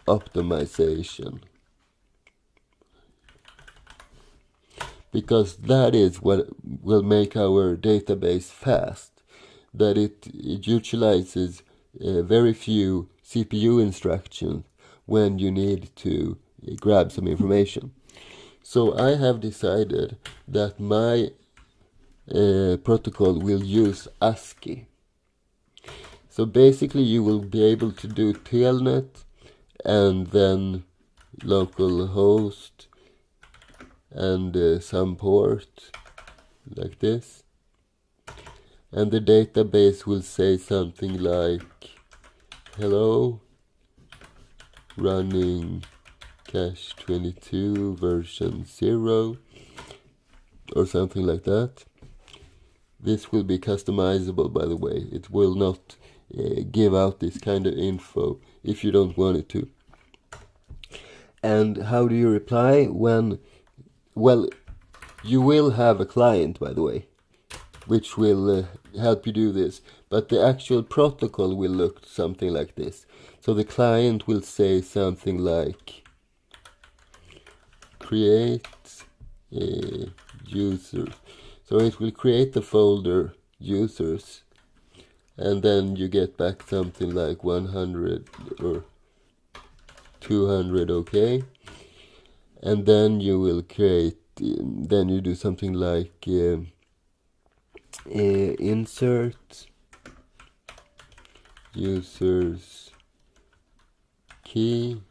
optimization, because that is what will make our database fast, that it utilizes very few CPU instructions when you need to grab some information. So I have decided that my protocol will use ASCII. So basically you will be able to do telnet and then localhost and some port like this, and the database will say something like hello, running Cache22 version 0 or something like that. This will be customizable, by the way. It will not give out this kind of info if you don't want it to. And how do you reply when... Well, you will have a client, by the way, which will help you do this. But the actual protocol will look something like this. So the client will say something like create users. So it will create the folder users, and then you get back something like 100 or 200, okay? And then you will create, then you do something like insert users key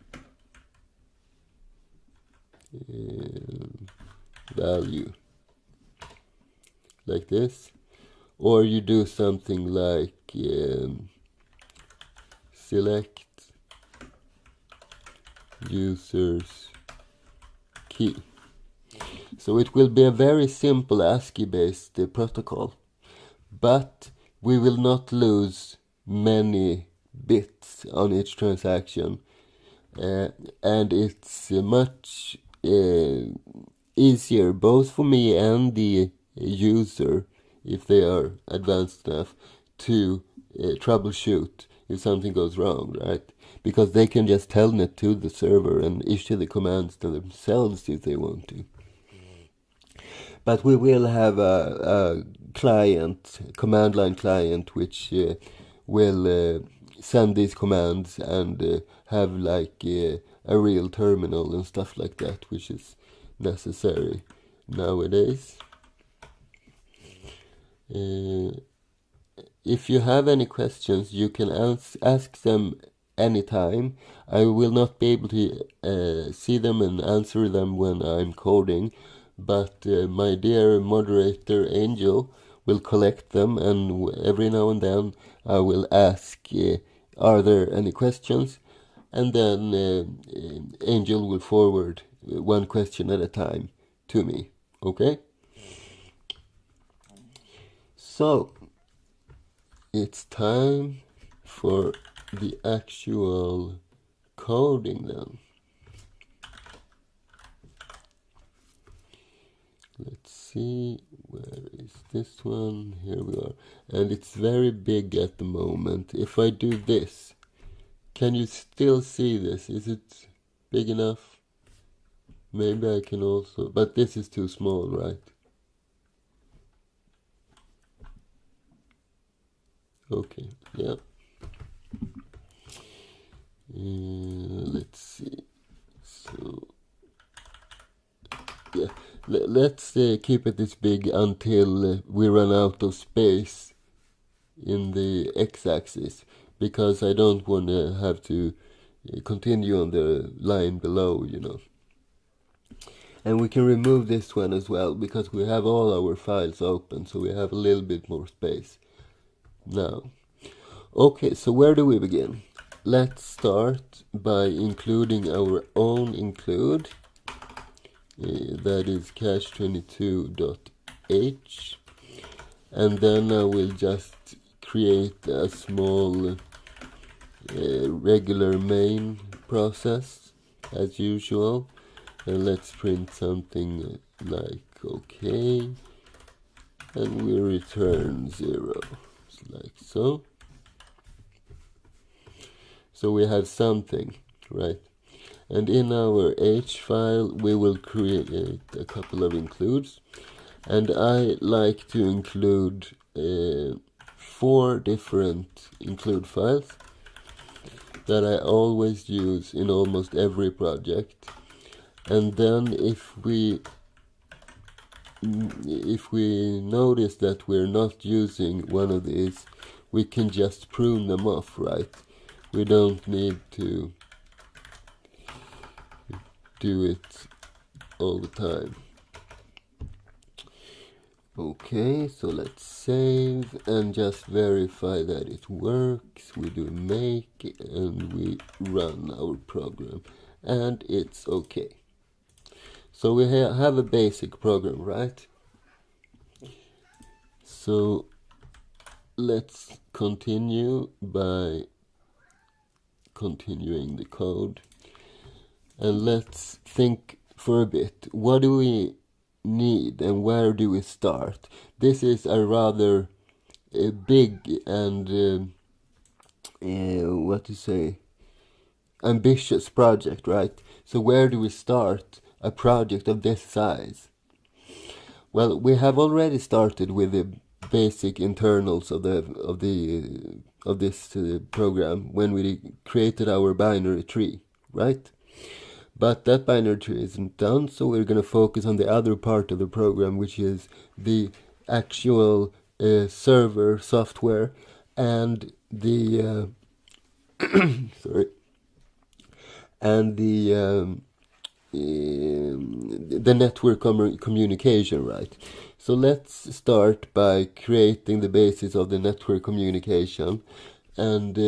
value, like this. Or you do something like select users key. So it will be a very simple ASCII based protocol, but we will not lose many bits on each transaction, and it's much easier both for me and the user, if they are advanced enough, to troubleshoot if something goes wrong, right? Because they can just telnet to the server and issue the commands to themselves if they want to. But we will have a client, command line client, which will send these commands and have like a real terminal and stuff like that, which is necessary nowadays. If you have any questions, you can ask them anytime. I will not be able to see them and answer them when I'm coding, but my dear moderator Angel will collect them, and every now and then I will ask, are there any questions? And then Angel will forward one question at a time to me. Okay? So, it's time for the actual coding then. Let's see, where is this one? Here we are. And it's very big at the moment. If I do this, can you still see this? Is it big enough? Maybe I can also, but this is too small, right? Okay, yeah. Let's see. So, yeah, let's keep it this big until we run out of space in the x-axis, because I don't want to have to continue on the line below, you know. And we can remove this one as well, because we have all our files open, so we have a little bit more space now. Okay, so where do we begin? Let's start by including our own include, that is cache22.h, and then I will just create a small regular main process as usual, and let's print something like okay, and we return 0, like so. So we have something, right? And in our H file, we will create a couple of includes. And I like to include 4 different include files that I always use in almost every project. And then if we notice that we're not using one of these, we can just prune them off, right? We don't need to do it all the time. Okay, so let's save and just verify that it works. We do make and we run our program, and it's okay. So we have a basic program, right? So let's continue by continuing the code, and let's think for a bit. What do we need and where do we start? This is a rather big and ambitious project, right? So where do we start a project of this size? Well, we have already started with the basic internals of this program when we created our binary tree, right? But that binary tree isn't done, so we're going to focus on the other part of the program, which is the actual server software and the the network communication, right? So let's start by creating the basis of the network communication, and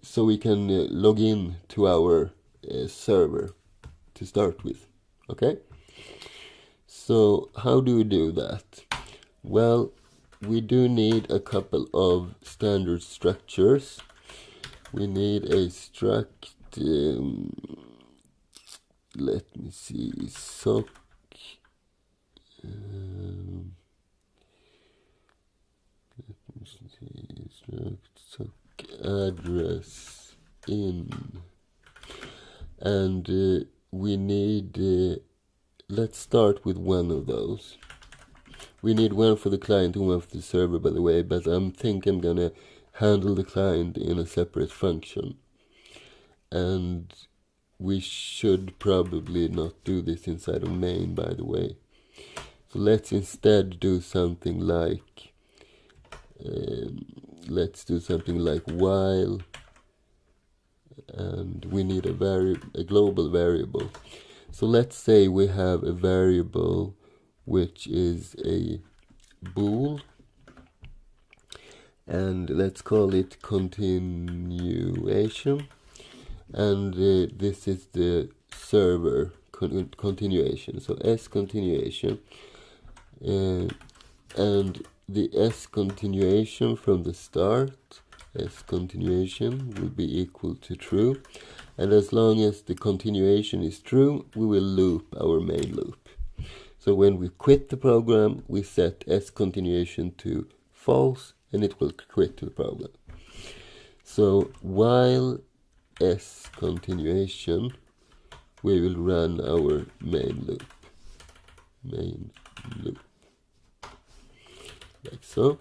so we can log in to our server to start with. Okay, so how do we do that? Well, we do need a couple of standard structures. We need a struct, let me see, sock, sock address in, and we need, let's start with one of those. We need one for the client and one for the server, by the way, but I think I'm gonna handle the client in a separate function, and we should probably not do this inside of main, by the way. So let's instead do something like while and we need a global variable. So let's say we have a variable which is a bool, and let's call it continuation, and this is the server continuation. So s continuation, and the s continuation from the start, s continuation will be equal to true, and as long as the continuation is true, we will loop our main loop. So when we quit the program, we set s continuation to false, and it will quit the program. So while s continuation, we will run our main loop, like so.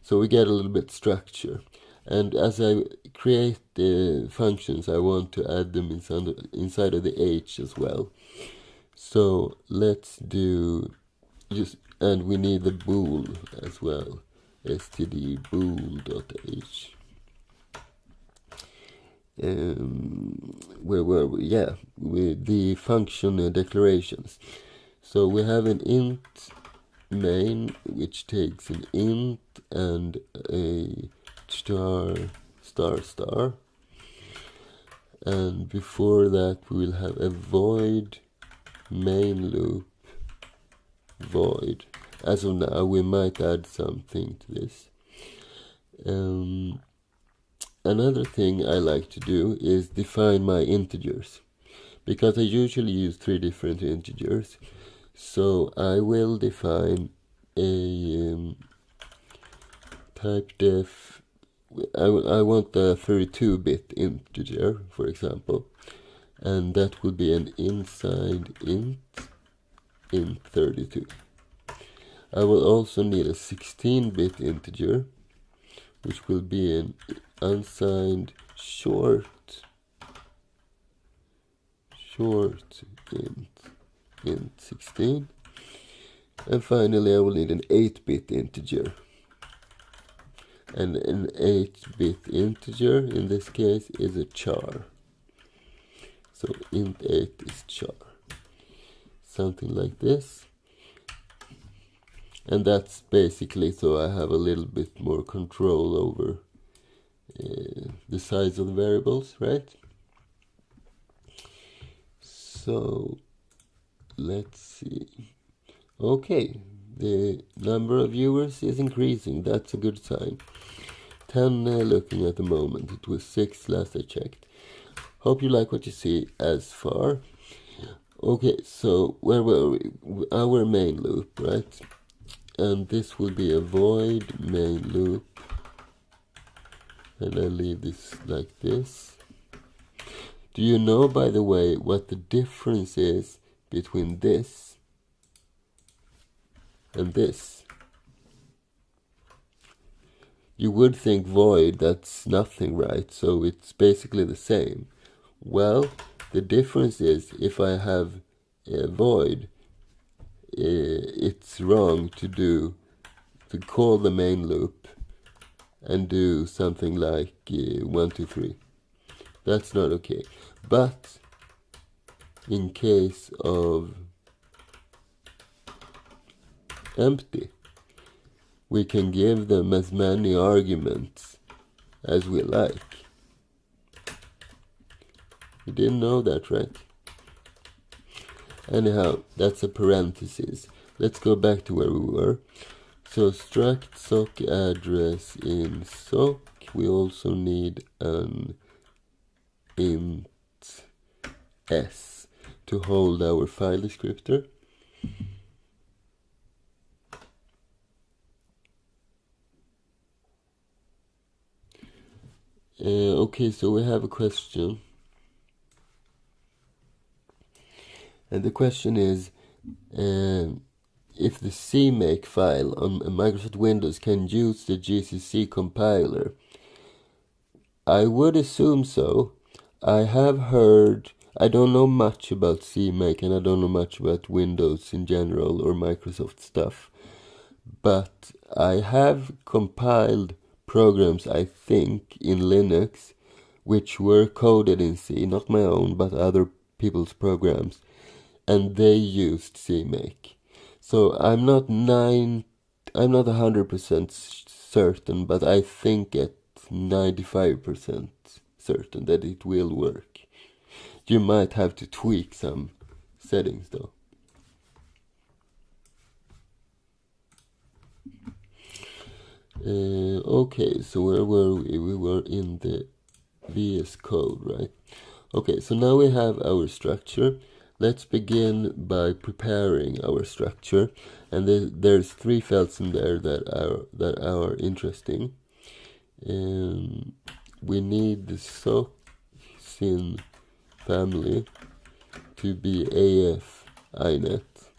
So we get a little bit structure. And as I create the functions, I want to add them inside of the h as well. So let's do and we need the bool as well, std bool.h. Where were we? Yeah, with the function declarations. So we have an int main, which takes an int and a star, and before that we will have a void main loop void. As of now, we might add something to this. Another thing I like to do is define my integers, because I usually use 3 different integers. So I will define a type def. I want a 32-bit integer, for example, and that will be an inside int 32. I will also need a 16-bit integer, which will be an unsigned short int 16. And finally, I will need an 8-bit integer. And an 8-bit integer in this case is a char. So int 8 is char. Something like this. And that's basically so I have a little bit more control over the size of the variables, right? So let's see. Okay, the number of viewers is increasing. That's a good sign. 10 looking at the moment. It was 6 last I checked. Hope you like what you see as far. Okay, so where were we? Our main loop, right? And this will be a void main loop. And I leave this like this. Do you know, by the way, what the difference is between this and this? You would think void, that's nothing, right? So it's basically the same. Well, the difference is if I have a void, it's wrong to call the main loop and do something like 1, 2, 3. That's not okay. But in case of empty, we can give them as many arguments as we like. You didn't know that, right? Anyhow, that's a parenthesis. Let's go back to where we were. So struct sock address in sock. We also need an int s to hold our file descriptor. Okay, so we have a question. And the question is, if the CMake file on Microsoft Windows can use the GCC compiler. I would assume so. I have heard, I don't know much about CMake, and I don't know much about Windows in general or Microsoft stuff. But I have compiled programs, I think, in Linux which were coded in C, not my own, but other people's programs, and they used CMake. So I'm not 100% certain, but I think at 95% certain that it will work. You might have to tweak some settings though. Okay, so where were we? We were in the VS Code, right? Okay, so now we have our structure. Let's begin by preparing our structure, and there's 3 fields in there that are interesting. We need the SOCSIN family to be AF INET.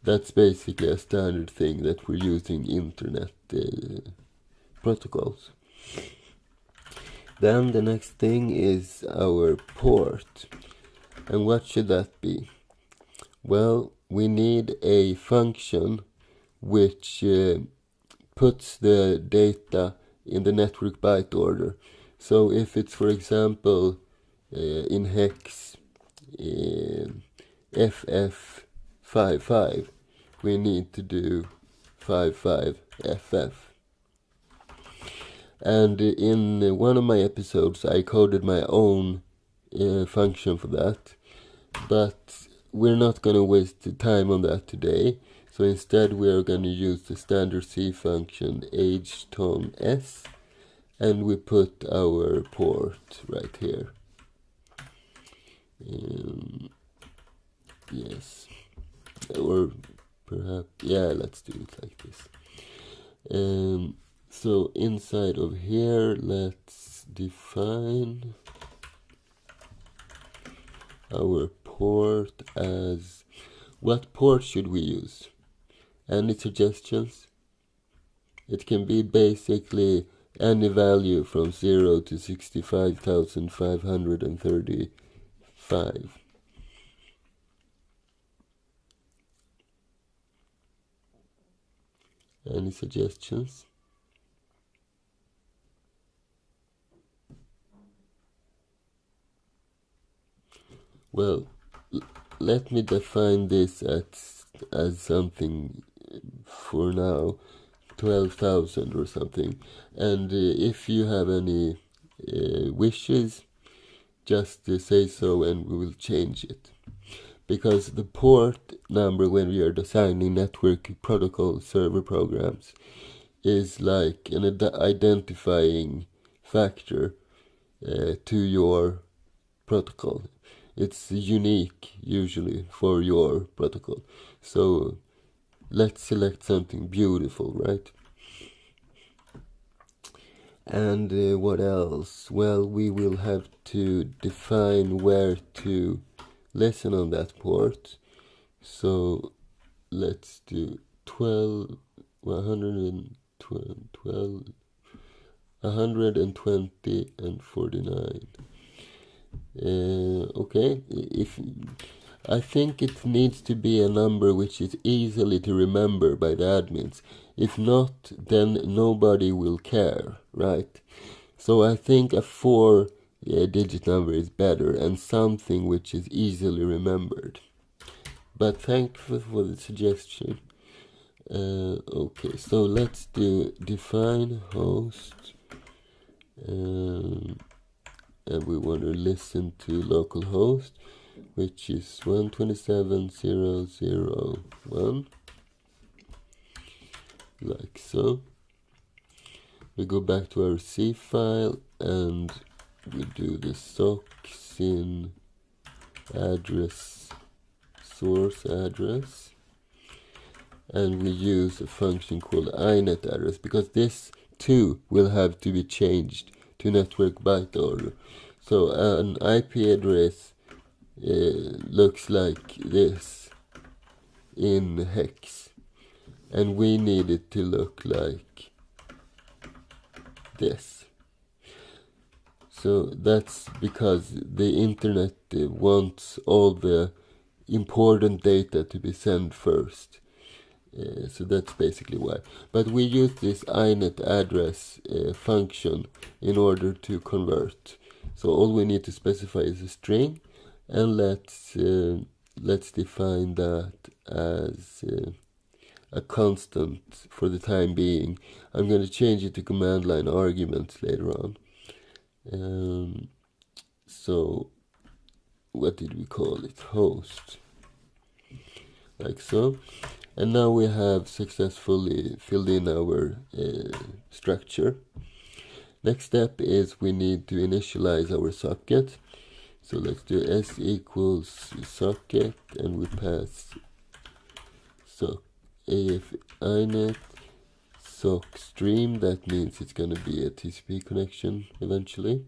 That's basically a standard thing that we're using internet protocols. Then the next thing is our port. And what should that be? Well, we need a function which puts the data in the network byte order. So if it's, for example, in hex FF55, we need to do 55FF. And in one of my episodes, I coded my own function for that. But we're not going to waste time on that today. So instead, we are going to use the standard C function HTONS, and we put our port right here. Yes, or perhaps, yeah, let's do it like this. So inside of here, let's define our port as, what port should we use? Any suggestions? It can be basically any value from 0 to 65,535. Any suggestions? Well, let me define this as something for now, 12,000 or something. And if you have any wishes, just say so and we will change it. Because the port number when we are designing network protocol server programs is like an identifying factor to your protocol. It's unique usually for your protocol. So let's select something beautiful, right? And what else? Well, we will have to define where to listen on that port. So let's do 120 and 49. Okay, I think it needs to be a number which is easily to remember by the admins. If not, then nobody will care, right? So I think a 4-digit number is better, and something which is easily remembered. But thank you for the suggestion. Okay, so let's do define host. And we want to listen to localhost, which is 127.0.0.1, like so. We go back to our C file and we do the SOCSIN address, source address, and we use a function called inet address, because this too will have to be changed to network byte order. So an IP address looks like this in hex, and we need it to look like this. So that's because the internet wants all the important data to be sent first. So that's basically why. But we use this inet address function in order to convert So all we need to specify is a string, and let's define that as a constant for the time being. I'm going to change it to command line arguments later on. So what did we call it? Host, like so. And now we have successfully filled in our structure. Next step is we need to initialize our socket. So let's do s equals socket, and we pass AF inet sock stream. That means it's going to be a TCP connection eventually,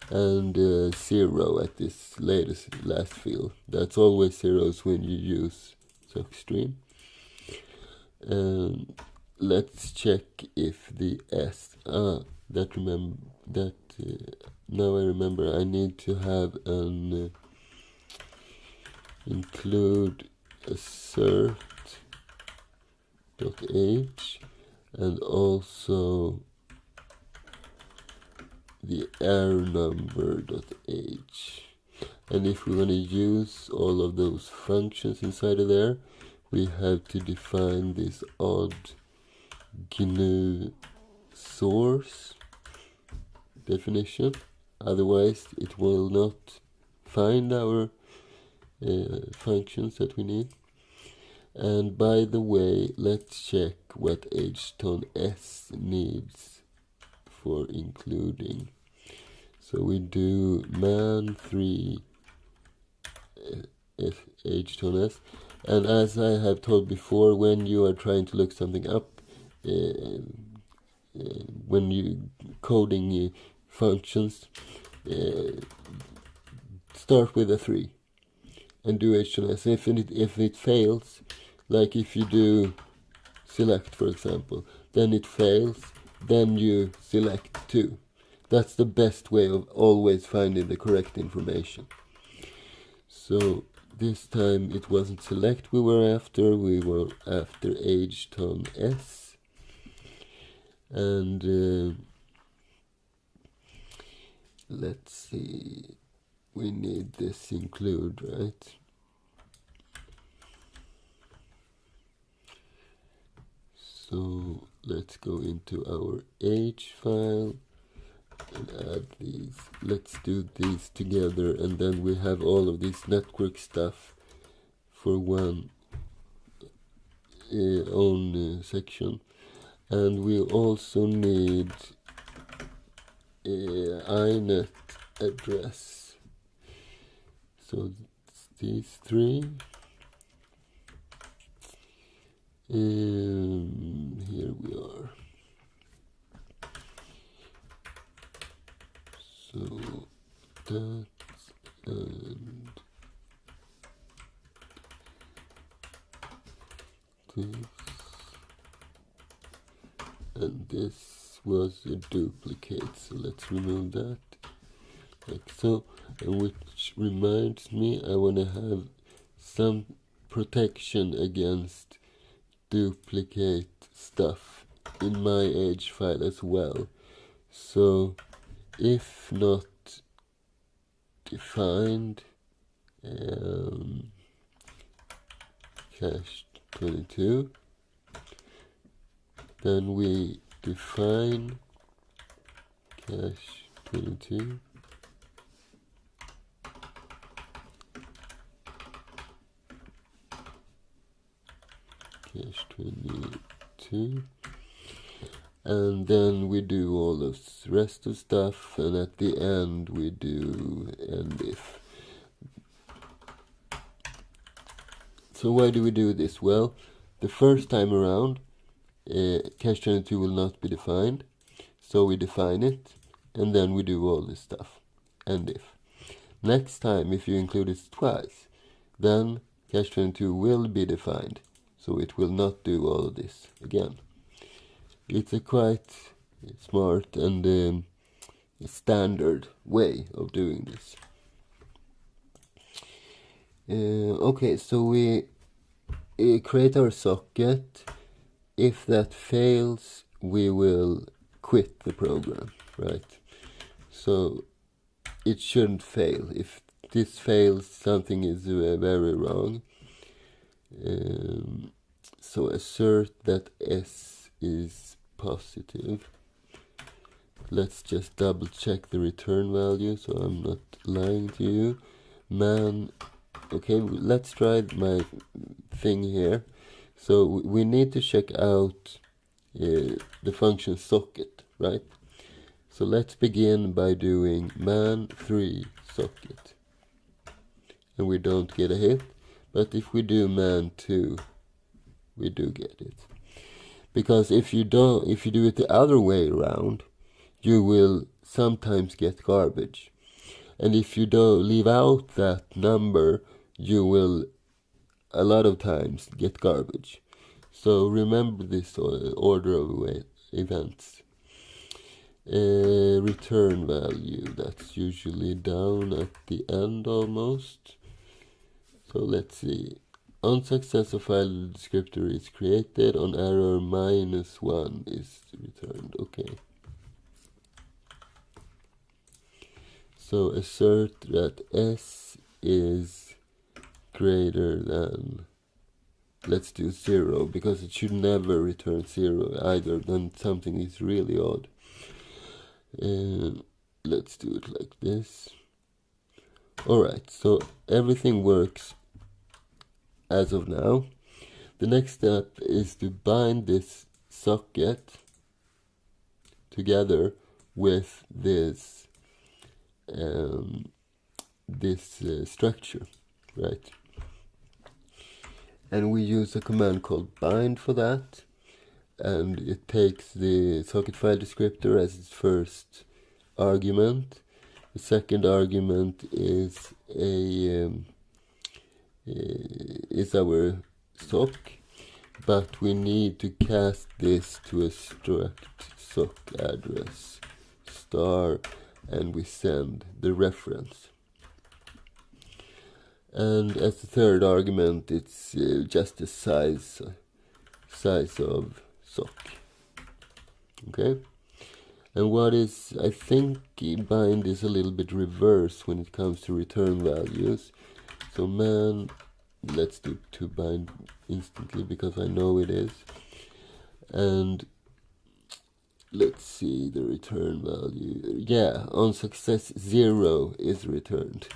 and 0 at this last field. That's always zeros when you use sock stream. And let's check if the now I remember I need to have an include assert.h, and also the error number.h. And if we want to use all of those functions inside of there, we have to define this odd GNU source definition. Otherwise it will not find our functions that we need. And by the way, let's check what h-tone-s needs for including. So we do man3 h-tone-s, and as I have told before, when you are trying to look something up, when you coding functions, start with a 3 and do h-tone-s. If it fails, like if you do select, for example, then it fails, then you select 2. That's the best way of always finding the correct information. So this time it wasn't select we were after h-tone-s. And let's see, we need this include, right? So let's go into our h file and add these. Let's do these together, and then we have all of this network stuff for one own section. And we also need inet address. So these 3. Here we are. So that and this, and this was a duplicate, so let's remove that, like so. And which reminds me, I want to have some protection against duplicate stuff in my H file as well. So if not defined, cached 22, then we define cache 22 cache 22, and then we do all the rest of stuff, and at the end we do end if. So why do we do this? Well, the first time around cache 22 will not be defined, so we define it, and then we do all this stuff, end if. Next time, if you include it twice, then cache 22 will be defined, so it will not do all of this again. It's a quite smart and standard way of doing this. Okay, so we create our socket. If that fails, we will quit the program, right? So it shouldn't fail. If this fails, something is very wrong. So assert that S is positive. Let's just double check the return value so I'm not lying to you. Man, okay, let's try my thing here. So we need to check out the function socket, right? So let's begin by doing man3 socket. And we don't get a hit. But if we do man2, we do get it. Because if you do it the other way around, you will sometimes get garbage. And if you don't leave out that number, you will a lot of times get garbage. So remember this order of events. Return value, that's usually down at the end almost. So let's see. Unsuccessful file descriptor is created. On error, -1 is returned. Okay. So assert that S is greater than, let's do 0, because it should never return 0 either, then something is really odd. Let's do it like this. Alright, so everything works as of now. The next step is to bind this socket together with this structure, right? And we use a command called bind for that, and it takes the socket file descriptor as its first argument. The second argument is our sock, but we need to cast this to a struct sock address star, and we send the reference. And as the third argument, it's just the size of sock. Okay. And what is, I think bind is a little bit reverse when it comes to return values. So man, let's do to bind instantly because I know it is. And let's see the return value. Yeah, on success 0 is returned.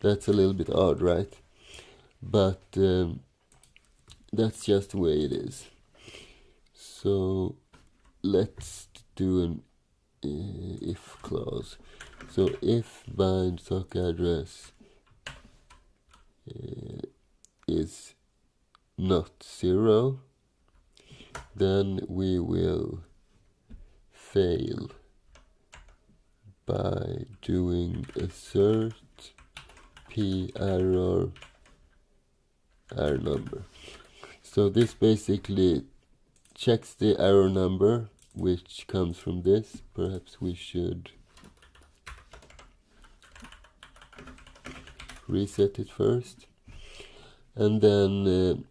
That's a little bit odd, right? But that's just the way it is. So let's do an if clause. So if bind sock address is not 0, then we will fail by doing assert p error number. So this basically checks the error number, which comes from this. Perhaps we should reset it first, and then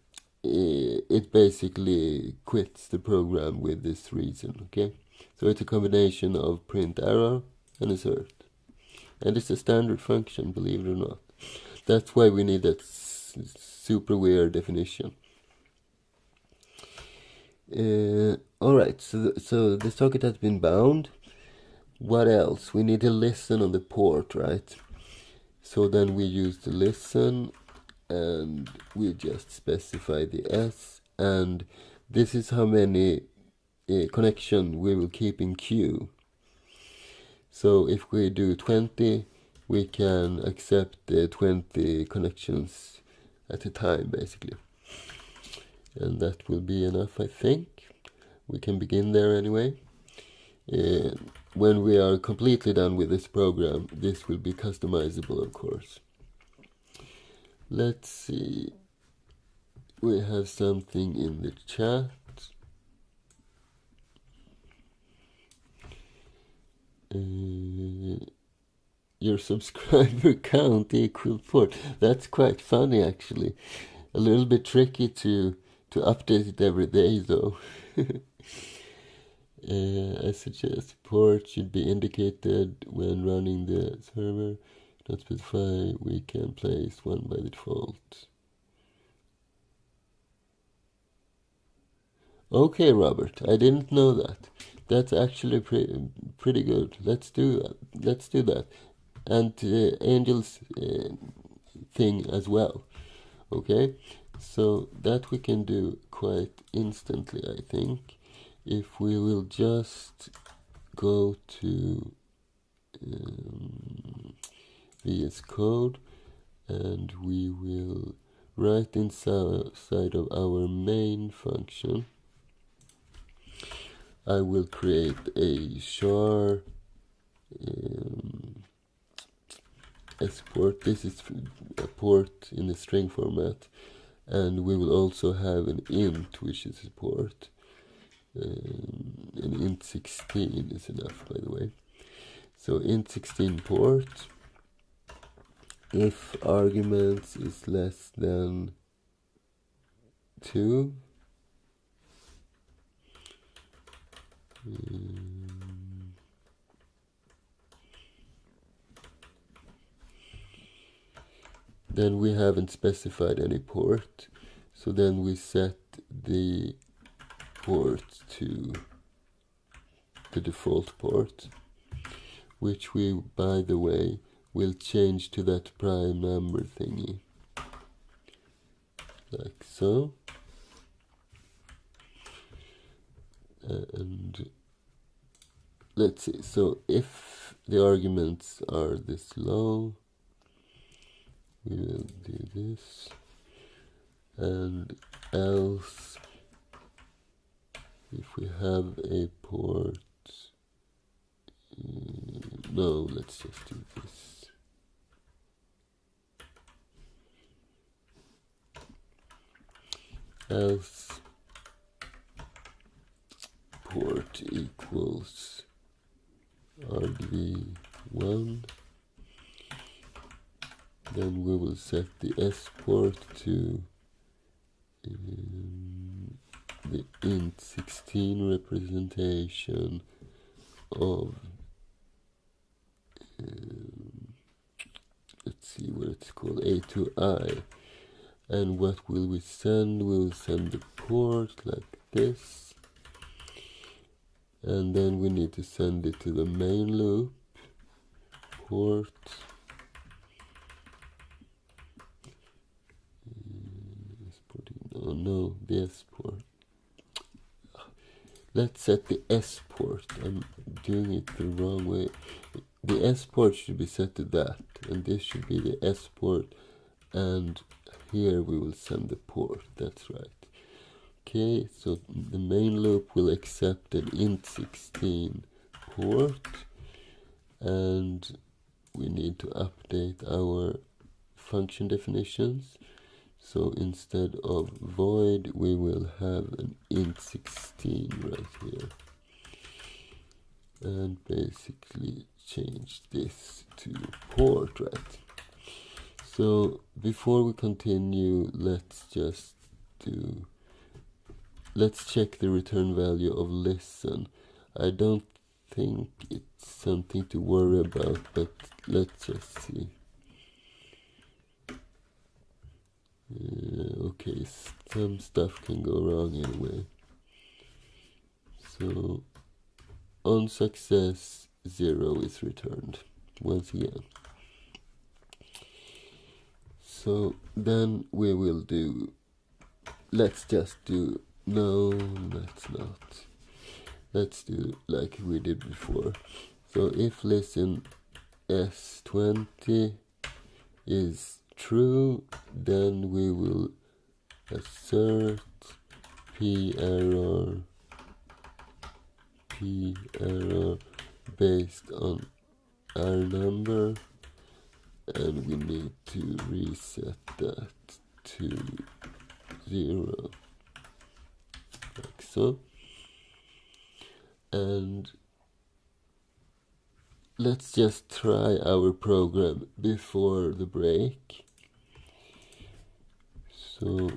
it basically quits the program with this reason. Okay, so it's a combination of print error and assert, and it's a standard function, believe it or not. That's why we need that super weird definition. Alright, so the socket has been bound. What else? We need to listen on the port, right? So then we use the listen, and we just specify the S, and this is how many connection we will keep in queue. So if we do 20, we can accept 20 connections at a time, basically. And that will be enough, I think. We can begin there anyway. When we are completely done with this program, this will be customizable, of course. Let's see. We have something in the chat. Your subscriber count equal 4. That's quite funny, actually. A little bit tricky to update it every day, though. I suggest port should be indicated when running the server. Not specify, we can place one by default. Okay, Robert, I didn't know that. That's actually pretty good. Let's do that. And Angel's thing as well. Okay, so that we can do quite instantly, I think, if we will just go to VS Code, and we will write inside of our main function. I will create a char export. This is a port in the string format, and we will also have an int, which is a port. An int 16 is enough, by the way. So int 16 port. If arguments is less than 2, then we haven't specified any port, so then we set the port to the default port, which we, by the way, will change to that prime number thingy, like so. And let's see, so if the arguments are this low, we will do this, and else if we have a port, no, let's just do this. Else port equals argv1, then we will set the S port to the int 16 representation of let's see what it's called, A to I. And what will we send? We'll send the port like this, and then we need to send it to the main loop port. Oh no, the S port. Let's set the S port. I'm doing it the wrong way. The S port should be set to that, and this should be the S port, and here we will send the port. That's right. Okay, so the main loop will accept an int 16 port, and we need to update our function definitions. So instead of void, we will have an int 16 right here, and basically change this to port, right? So before we continue, let's check the return value of listen. I don't think it's something to worry about, but let's just see. Okay, some stuff can go wrong anyway. So on success, 0 is returned once again. So then we will do, let's just do, no, let's not. Let's do like we did before. So if listen S20 is true, then we will assert p error based on our number, and we need to reset that to 0, like so. And let's just try our program before the break. So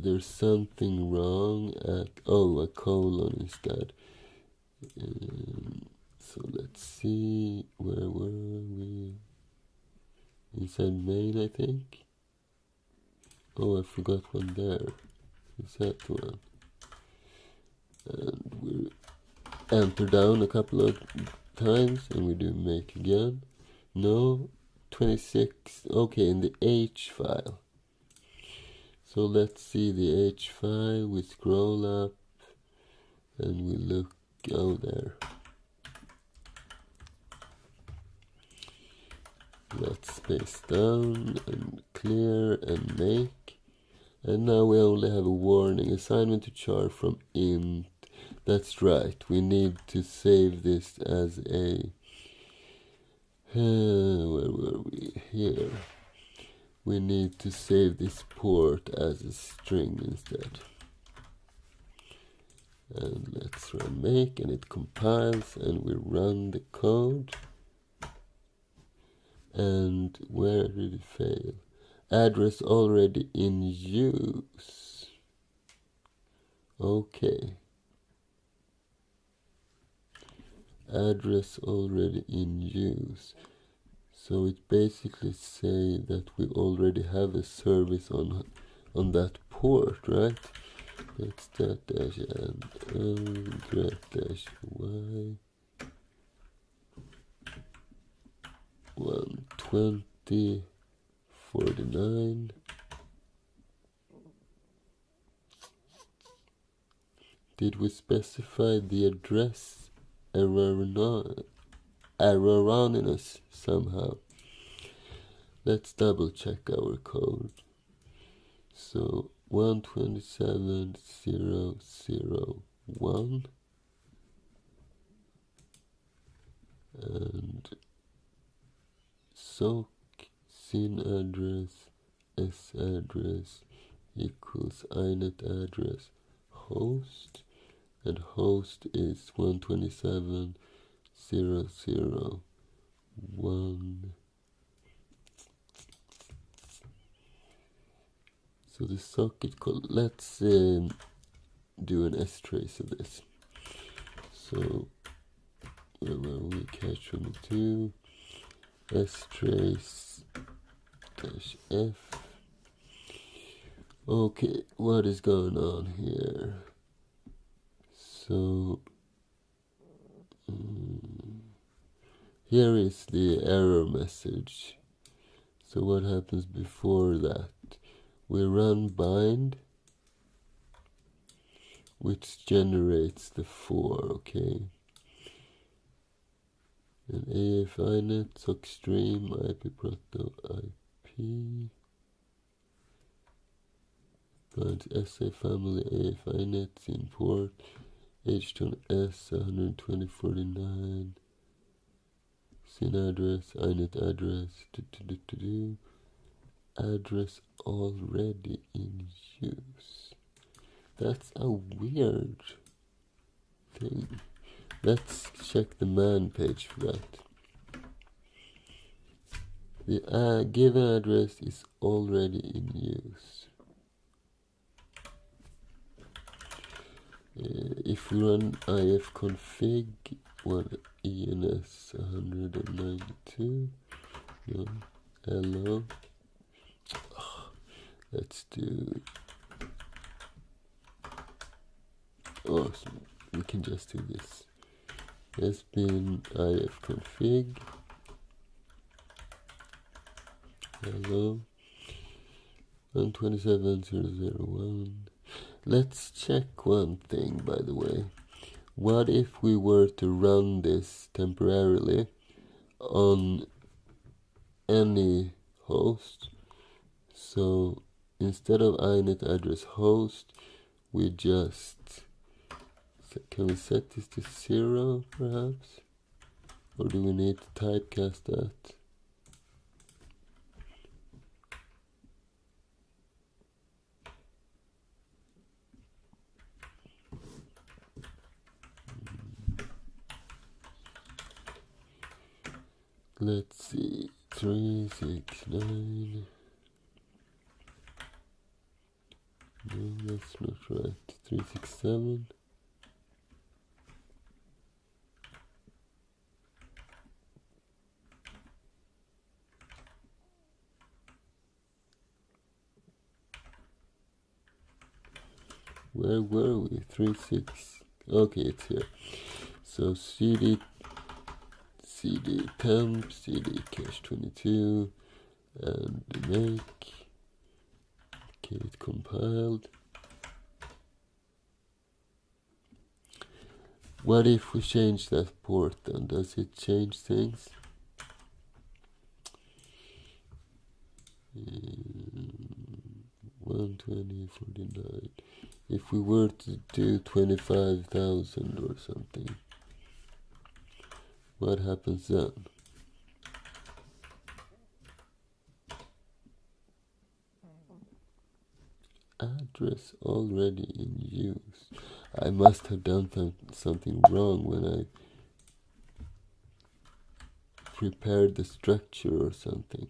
there's something wrong at, a colon instead. So let's see, where were we? Inside main, I think. Oh, I forgot one there. Is that one? And we enter down a couple of times, and we do make again. No, 26. Okay, in the H file. So let's see the H file. We scroll up, and we look. Oh, there. Let's space down and clear and make. And now we only have a warning. Assignment to char from int. That's right. We need to save this as a... where were we? Here. We need to save this port as a string instead. And let's run make, and it compiles, and we run the code. And where did it fail? Address already in use. Okay. Address already in use. So it basically say that we already have a service on that port, right? That's that dash and grep dash y 120 49. Did we specify the address erroneous somehow? Let's double check our code. So 127.0.0.1 and sock sin address s address equals inet address host, and host is 127.0.0.1. So the socket call, let's do an strace of this. So where were we? Cache 22 strace dash f. Okay, what is going on here? So here is the error message. So what happens before that? We run bind, which generates the 4, okay? And AFINet, sockstream, IP proto, IP, finds SA family, AFINet, import, H2 S 120.49, SYN address, INET address, address already in use. That's a weird thing. Let's check the man page for that. The given address is already in use. If we run ifconfig ENS 192, no, hello. Let's do. Oh, so we can just do this. Has been ifconfig. Hello. 127.0.0.1. Let's check one thing, by the way. What if we were to run this temporarily on any host? So instead of inet address host, we just, can we set this to 0 perhaps? Or do we need to typecast that? Let's see, 369. No, That's not right. 367. Where were we? 36. Okay, it's here. So cd temp, cd cache 22, and make. Okay, it compiled. What if we change that port then? Does it change things? 120.49. If we were to do 25,000 or something, what happens then? Address already in use. I must have done something wrong when I prepared the structure or something.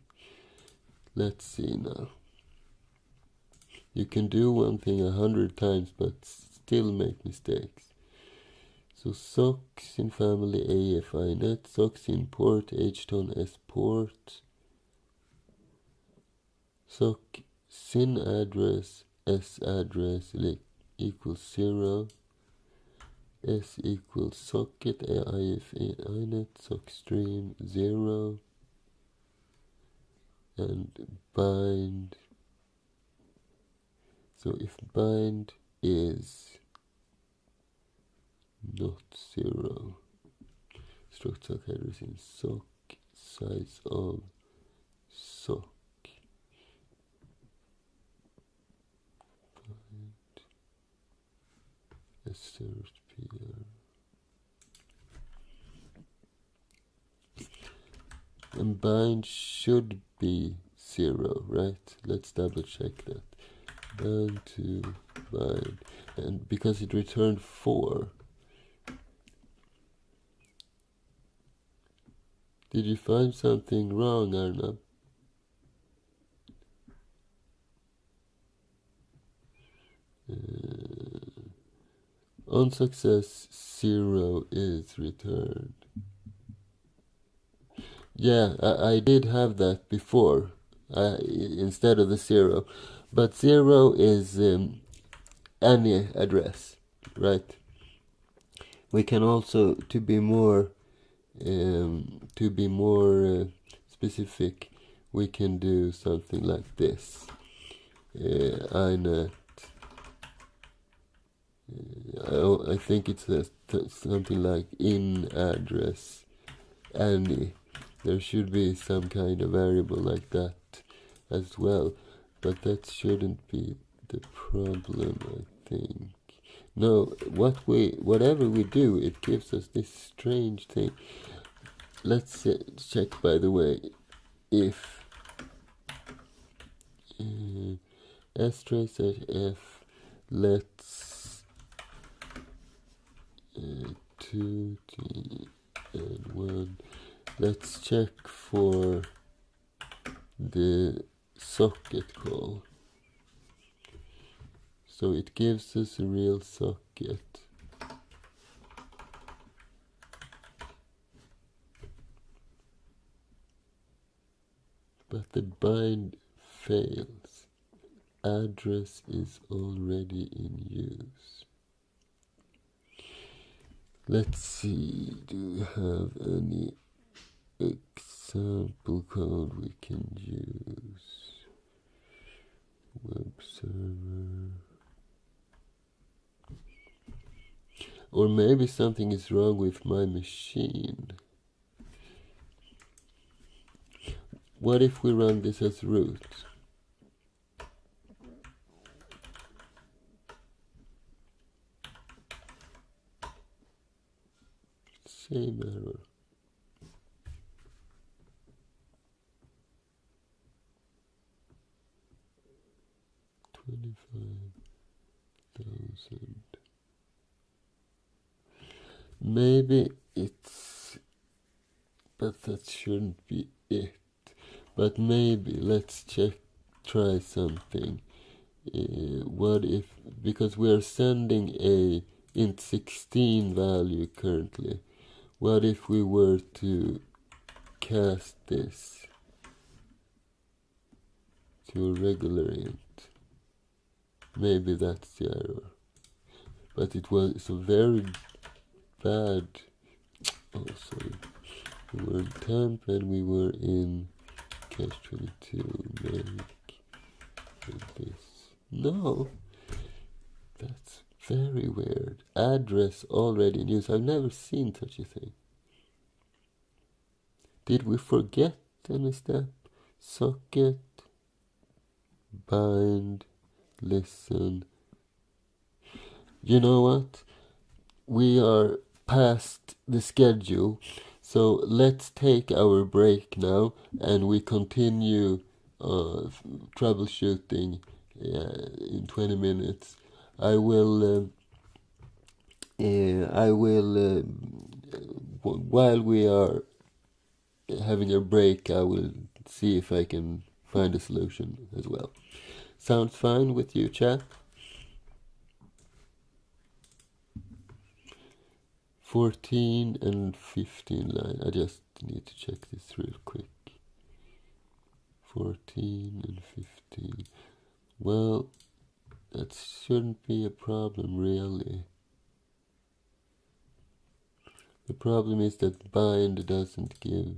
Let's see now. You can do one thing 100 times but still make mistakes. So socks in family AFINet, socks in port hton s port, sock sin address s address equals 0, s equals socket inet sock stream 0, and bind. So if bind is not 0, struct sock address in sock size of sock. Bind assert PR. And bind should be 0, right? Let's double check that. Bind to bind. And because it returned 4. Did you find something wrong, Arnab? On success, 0 is returned. Yeah, I did have that before, instead of the 0. But 0 is any address, right? We can also, to be more specific, we can do something like this. inet. I think it says something like in address any. There should be some kind of variable like that as well, but that shouldn't be the problem, I think. No, whatever we do, it gives us this strange thing. Let's check, by the way, if s-trace f let's 2t and 1. Let's check for the socket call. So it gives us a real socket. But the bind fails. Address is already in use. Let's see, do we have any example code we can use? Web server. Or maybe something is wrong with my machine. What if we run this as root? Same error. $25,000. Maybe it's, but that shouldn't be it. But maybe let's try something. what if, because we are sending a int16 value currently, what if we were to cast this to a regular int? Maybe that's the error. But it was a very bad. Oh, sorry. We were in temp and we were in cache 22. Make this. No, that's very weird. Address already in use. I've never seen such a thing. Did we forget any step? Socket, bind, listen. You know what? We are past the schedule, so let's take our break now and we continue troubleshooting in 20 minutes. I will while we are having a break, I will see if I can find a solution as well. Sounds fine with you, chat? 14 and 15 line. I just need to check this real quick. 14 and 15. Well, that shouldn't be a problem, really. The problem is that bind doesn't give.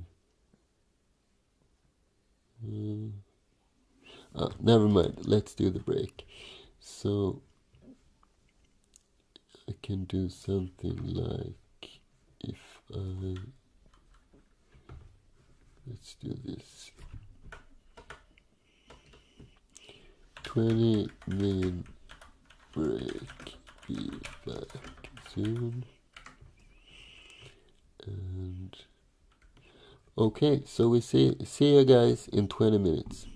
Never mind. Let's do the break. So I can do something like, if I, let's do this. 20-minute break. Be back soon. And okay, so we see you guys in 20 minutes.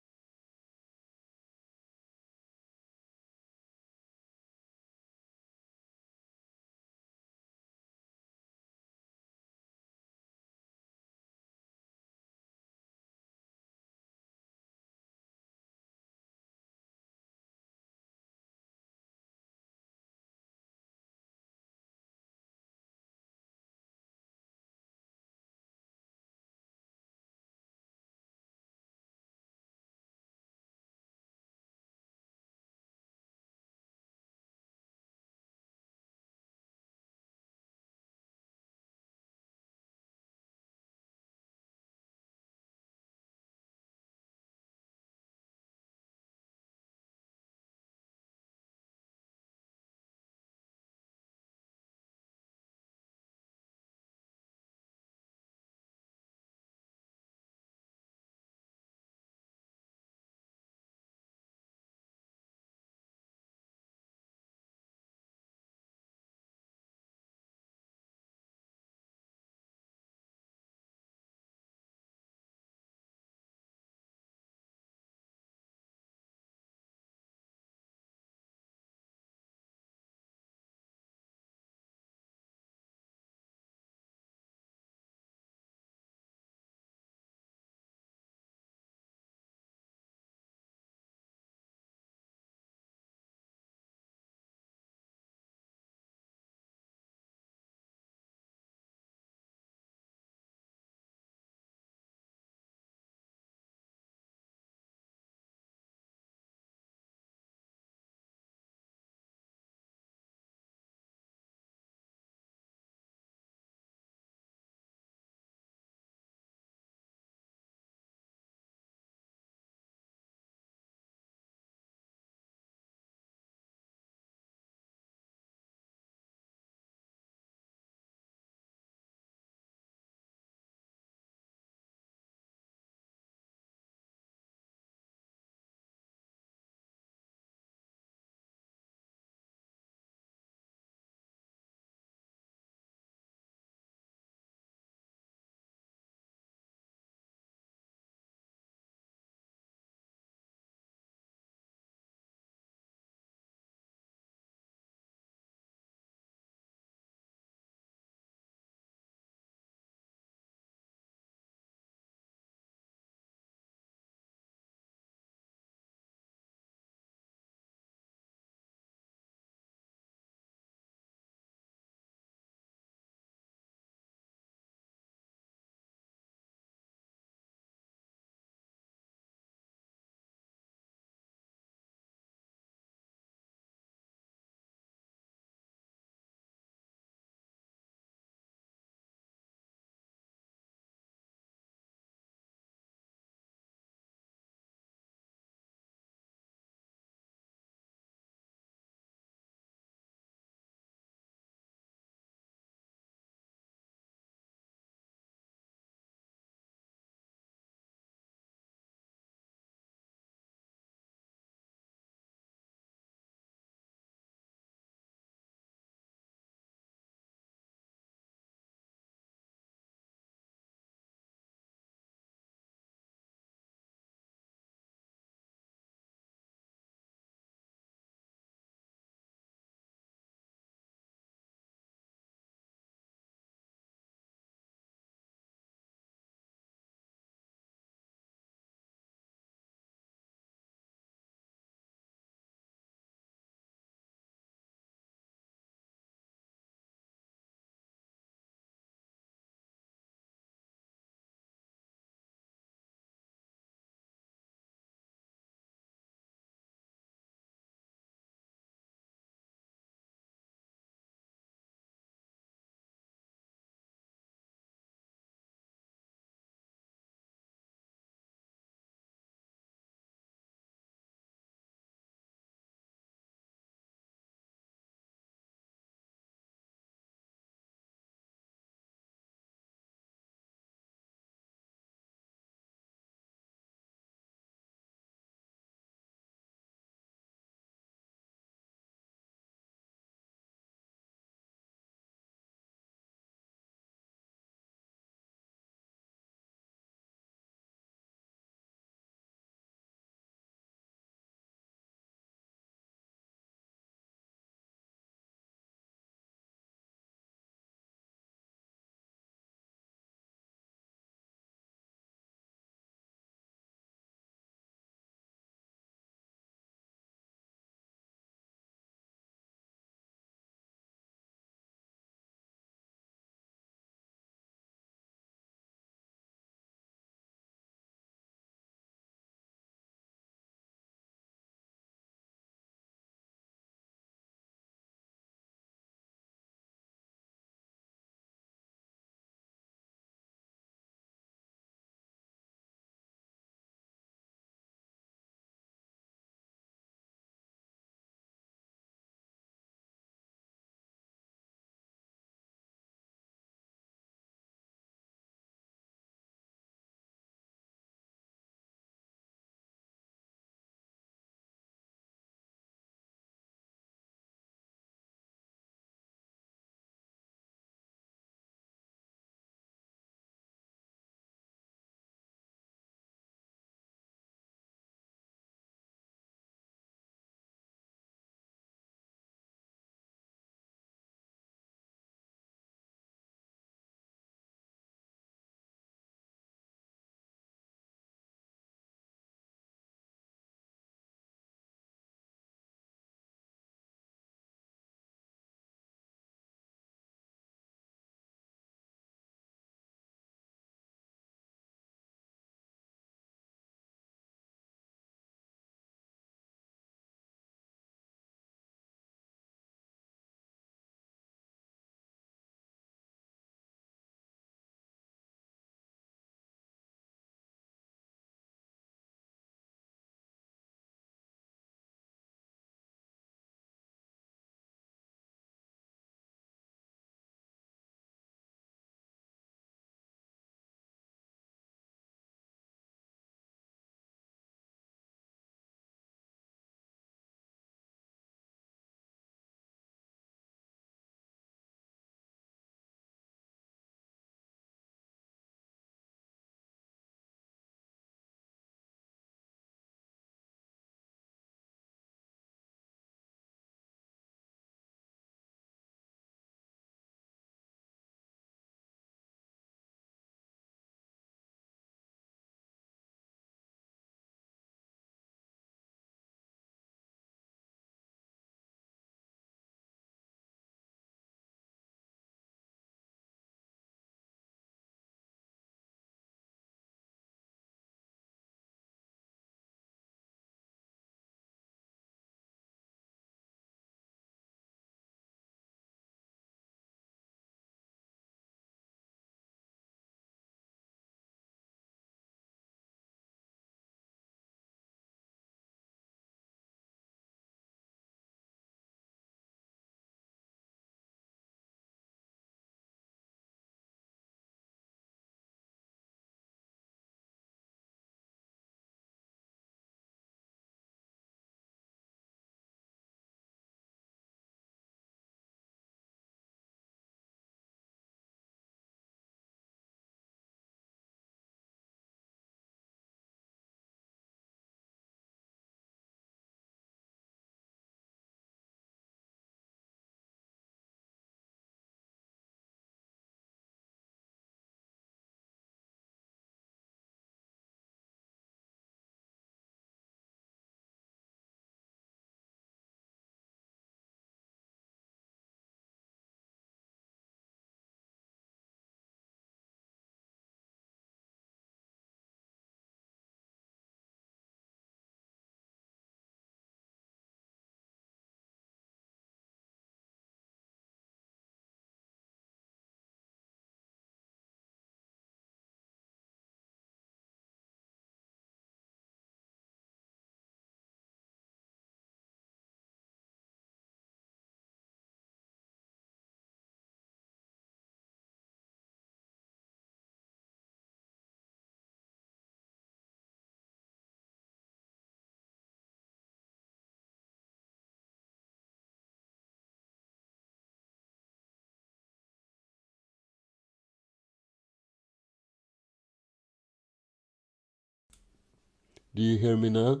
Do you hear me now?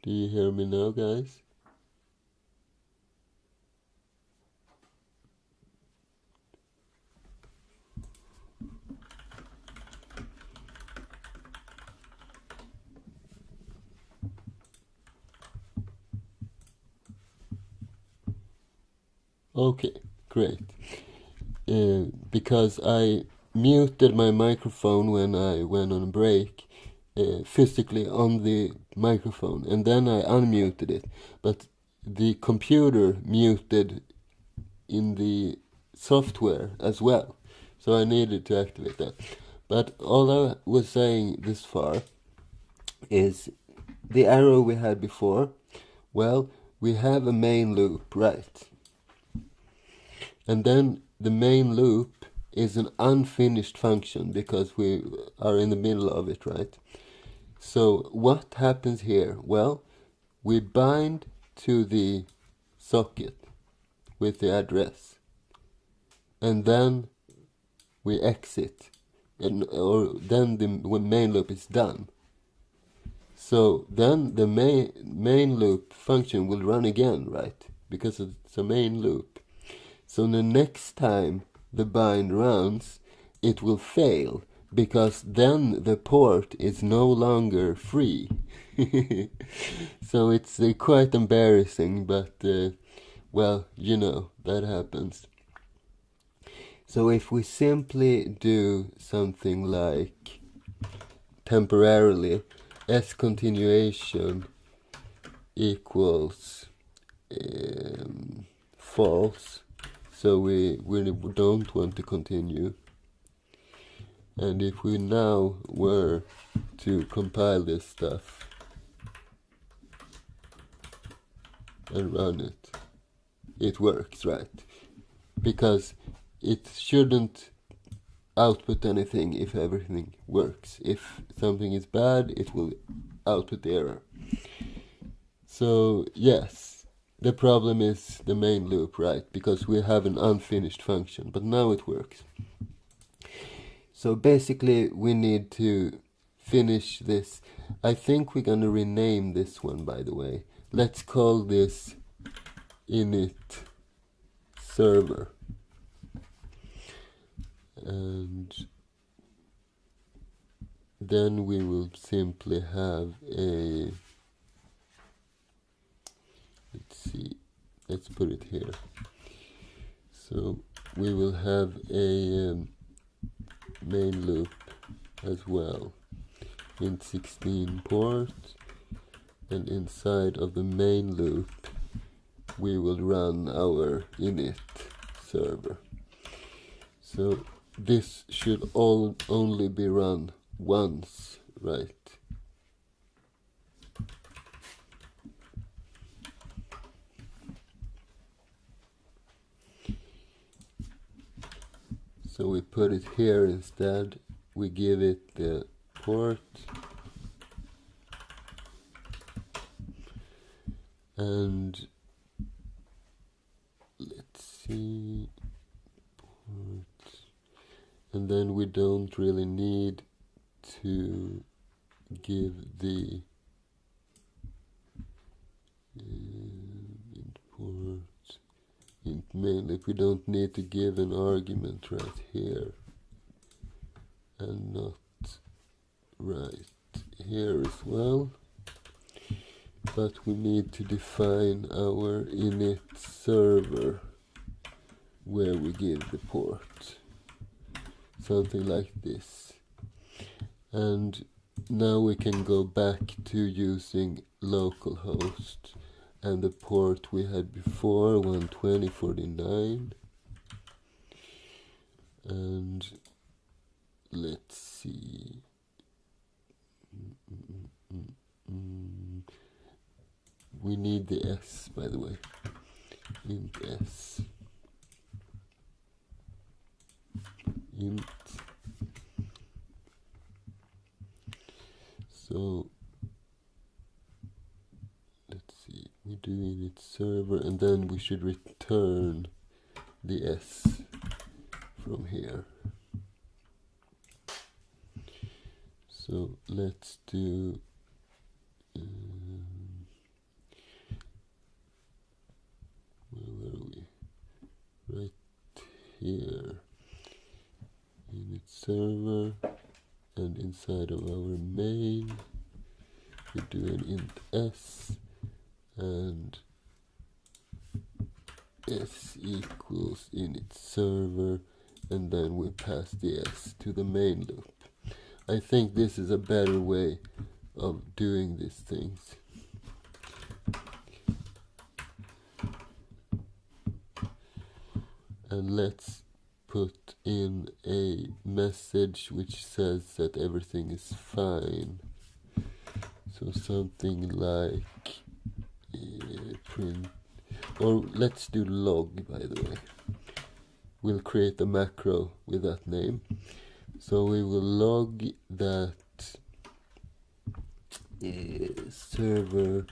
Do you hear me now, guys? Okay, great. Because I muted my microphone when I went on break, physically on the microphone, and then I unmuted it, but the computer muted in the software as well, so I needed to activate that. But all I was saying this far is the arrow we had before. Well, we have a main loop, right? And then the main loop is an unfinished function because we are in the middle of it, right? So what happens here? Well, we bind to the socket with the address, and then we exit, or then the main loop is done. So then the main loop function will run again, right? Because it's a main loop. So the next time the bind runs, it will fail, because then the port is no longer free. So it's quite embarrassing, but well, you know, that happens. So if we simply do something like temporarily s continuation equals false, so we really don't want to continue. And if we now were to compile this stuff and run it, it works, right? Because it shouldn't output anything if everything works. If something is bad, it will output the error. So yes, the problem is the main loop, right? Because we have an unfinished function, but now it works. So basically we need to finish this. I think we're gonna rename this one, by the way. Let's call this init server. And then we will simply have a, let's put it here. So we will have a main loop as well, int 16 port, and inside of the main loop we will run our init server. So this should only be run once, right? So we put it here instead. We give it the port, and let's see, port, and then we don't really need to give the int port, int main. If we don't need to give an argument right here, and not right here as well, but we need to define our init server where we give the port, something like this. And now we can go back to using localhost and the port we had before, 120.49. And let's see. We need the s, by the way. Int s. Int. So let's see. We do init server, and then we should return the s from here. So let's do where were we? Right here. Init server, and inside of our main we do an int s, and s equals init server, and then we pass the s to the main loop. I think this is a better way of doing these things. And let's put in a message which says that everything is fine. So something like print, or let's do log, by the way. We'll create a macro with that name. So we will log that server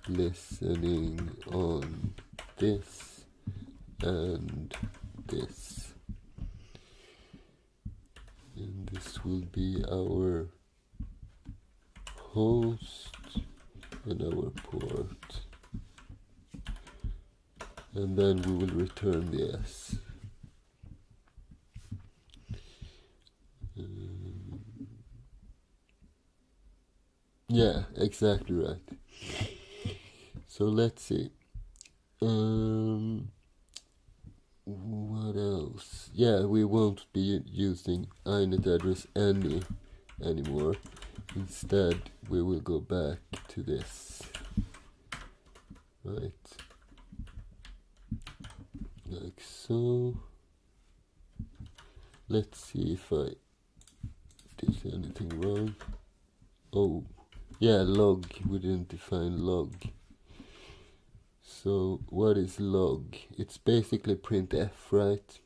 listening on this and this. And this will be our host and our port. And then we will return the S. Yeah, exactly right. So let's see. What else? Yeah, we won't be using init address anymore. Instead, we will go back to this. Right. Like so. Let's see if I did anything wrong. Oh, yeah, log. We didn't define log. So what is log? It's basically printf, right?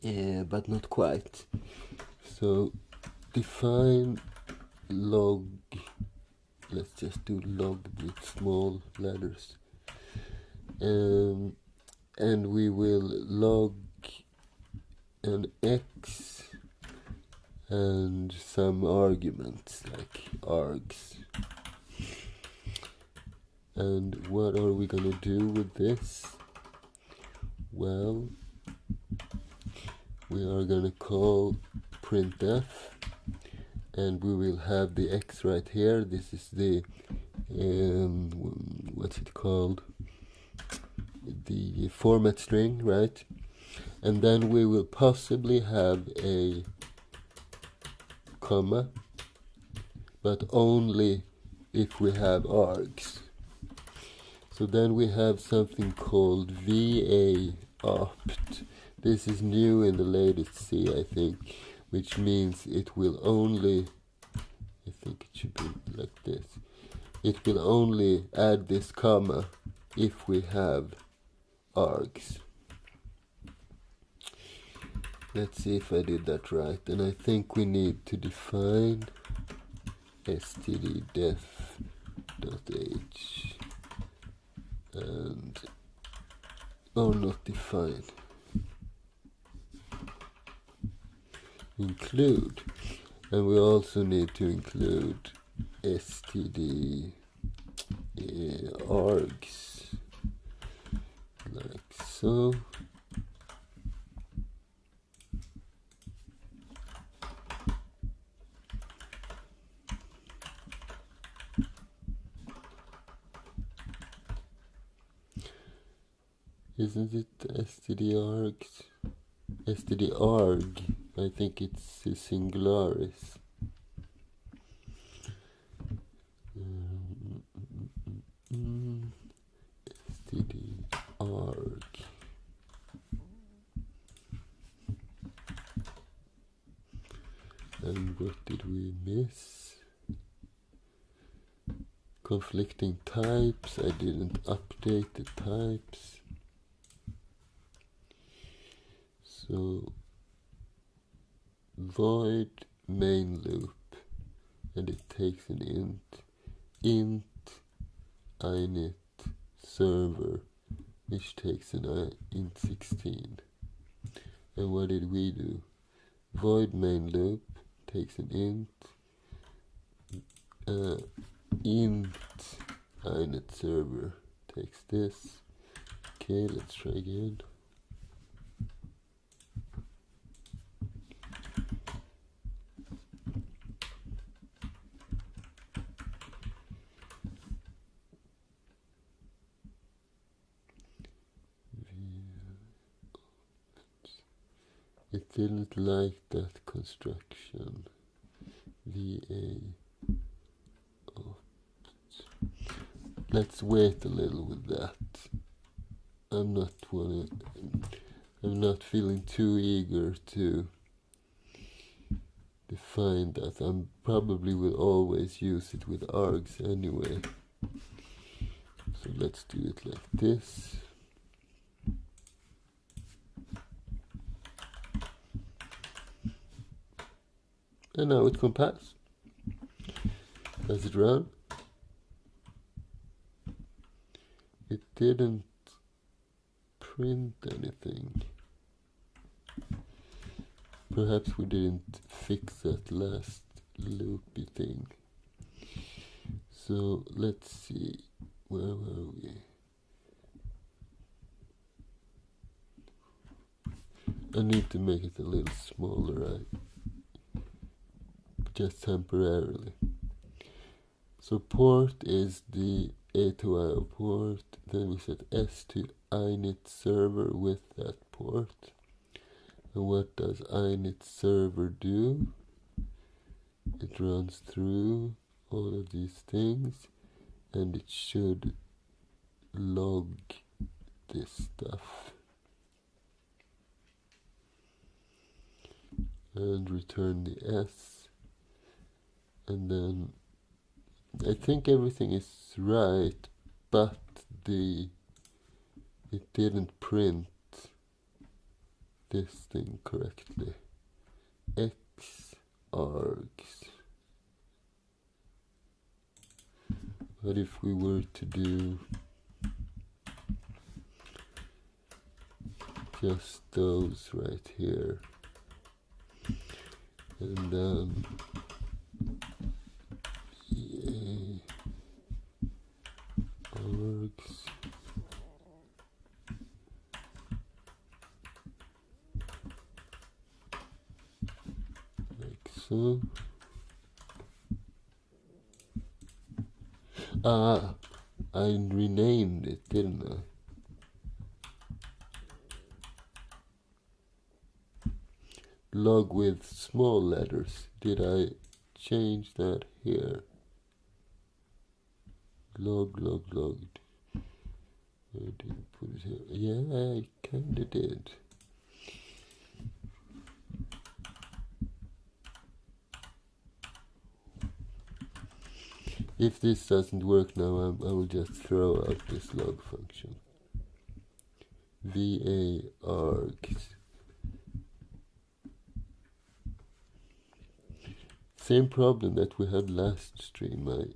Yeah, but not quite. So define log. Let's just do log with small letters. And we will log an x and some arguments like args. And what are we gonna do with this? Well, we are gonna call printf, and we will have the x right here. This is the what's it called? The format string, right? And then we will possibly have a comma, but only if we have args. So then we have something called va opt. This is new in the latest C, I think, which means it will only, I think it should be like this. It will only add this comma if we have args. Let's see if I did that right. And I think we need to define stdef.h and not define, include, and we also need to include std args like so. Isn't it std-args? std-arg, I think it's singularis. std-arg. And what did we miss? Conflicting types. I didn't update the types. So void main loop, and it takes an int init server, which takes an int 16. And what did we do? Void main loop takes an int inet server takes this. Okay, let's try again. It didn't like that construction. VA. Let's wait a little with that. I'm not feeling too eager to define that. I probably will always use it with args anyway. So let's do it like this. And now it compiles. Does it run? It didn't print anything. Perhaps we didn't fix that last loopy thing. So let's see, where were we? I need to make it a little smaller, just temporarily. So port is the A2I port, then we set S to init server with that port. And what does init server do? It runs through all of these things and it should log this stuff and return the S. And then I think everything is right, but it didn't print this thing correctly. X args. What if we were to do just those right here, and then args like so. I renamed it, didn't I? Log with small letters. Did I change that here? Log. I didn't put it here. Yeah, I kinda did. If this doesn't work now, I will just throw out this log function. VA args. Same problem that we had last stream. I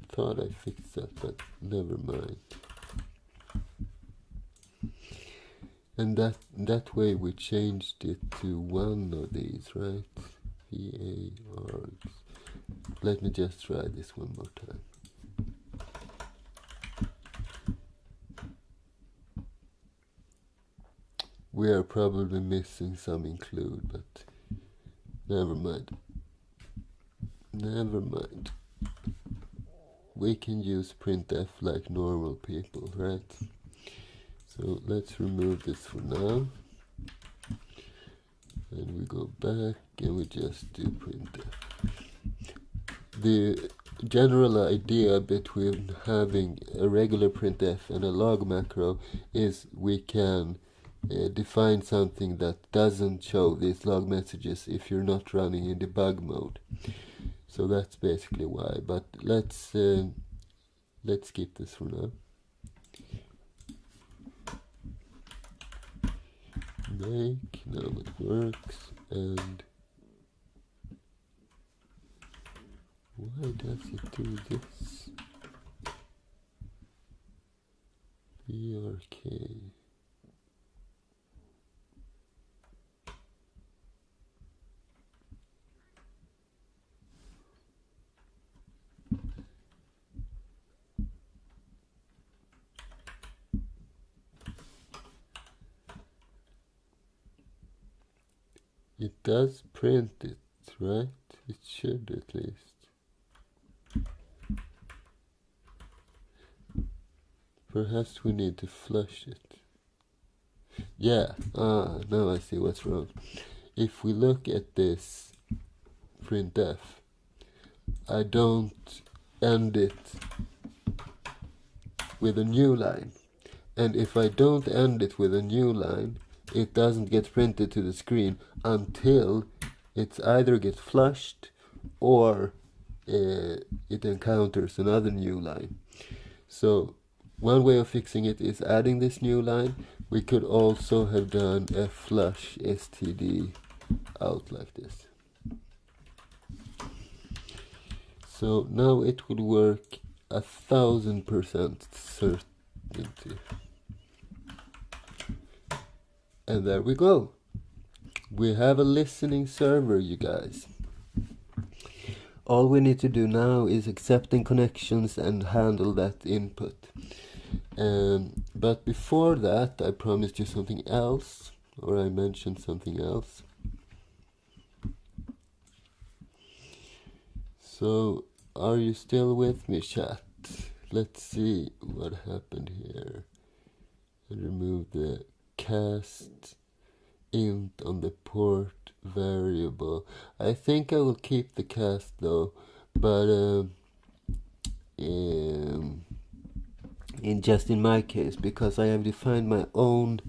thought I fixed that, but never mind. And that way we changed it to one of these, right? VA args. Let me just try this one more time. We are probably missing some include, but never mind. We can use printf like normal people, right? So let's remove this for now. And we go back and we just do printf. The general idea between having a regular printf and a log macro is we can define something that doesn't show these log messages if you're not running in debug mode. So that's basically why. But let's skip this for now. Make, now it works, and why does it do this? BRK. It does print it, right? It should at least. Perhaps we need to flush it. Yeah, now I see what's wrong. If we look at this printf, I don't end it with a new line. And if I don't end it with a new line, it doesn't get printed to the screen until it either gets flushed or it encounters another new line. So one way of fixing it is adding this new line. We could also have done a flush std out like this. So now it would work 1000% certainty. And there we go. We have a listening server, you guys. All we need to do now is accepting connections and handle that input. But before that, I promised you something else, or I mentioned something else. So, are you still with me, chat? Let's see what happened here. I remove the cast int on the port variable. I think I will keep the cast though, but in my case, because I have defined my own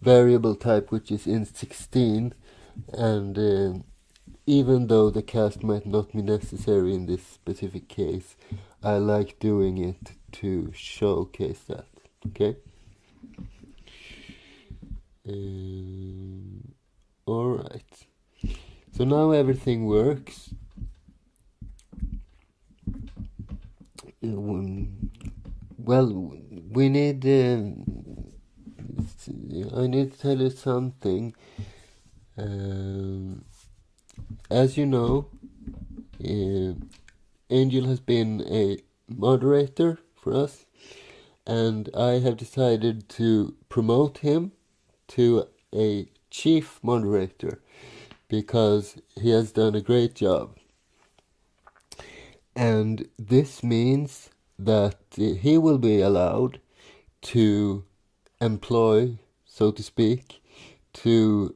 variable type, which is int16, and even though the cast might not be necessary in this specific case, I like doing it to showcase that. Okay. Alright, so now everything works. Well, we need I need to tell you something. As you know, Angel has been a moderator for us, and I have decided to promote him to a chief moderator because he has done a great job. And this means that he will be allowed to employ, so to speak, to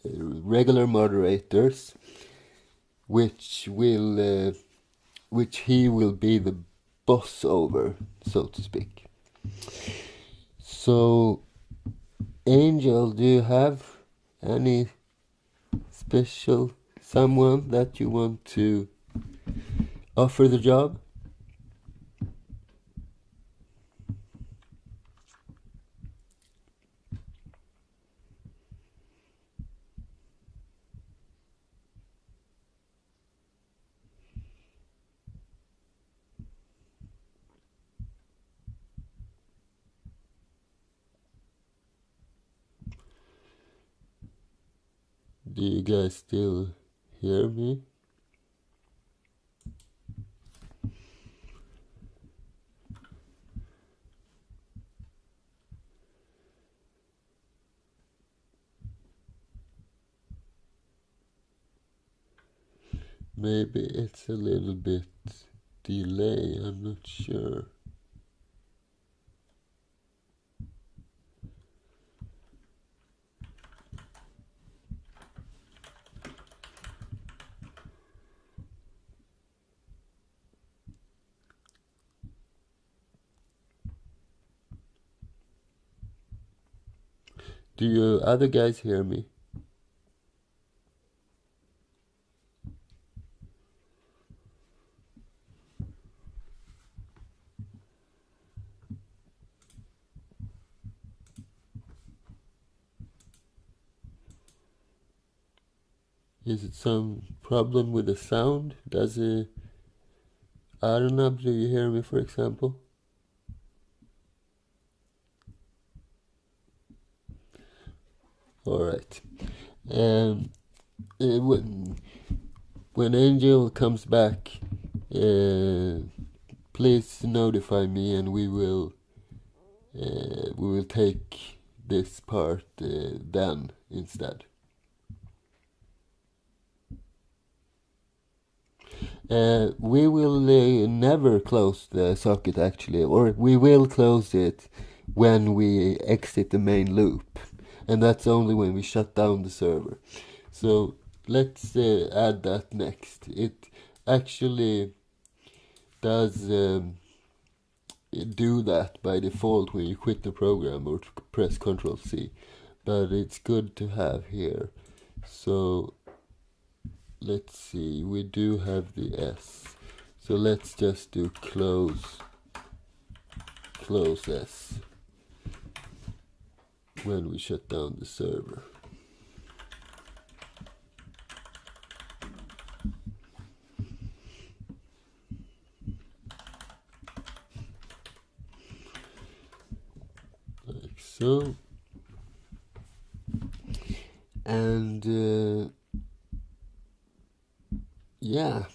regular moderators, which he will be the boss over, so to speak. So, Angel, do you have any special someone that you want to offer the job? Do you guys still hear me? Maybe it's a little bit delay, I'm not sure. Do you other guys hear me? Is it some problem with the sound? Does it... I don't know, do you hear me, for example? Alright. When Angel comes back, please notify me and we will take this part then instead. We will never close the socket actually, or we will close it when we exit the main loop, and that's only when we shut down the server. So let's add that next. It actually does do that by default when you quit the program or press Ctrl C, but it's good to have here. So let's see, we do have the S, so let's just do close S when we shut down the server. Like so. And yeah,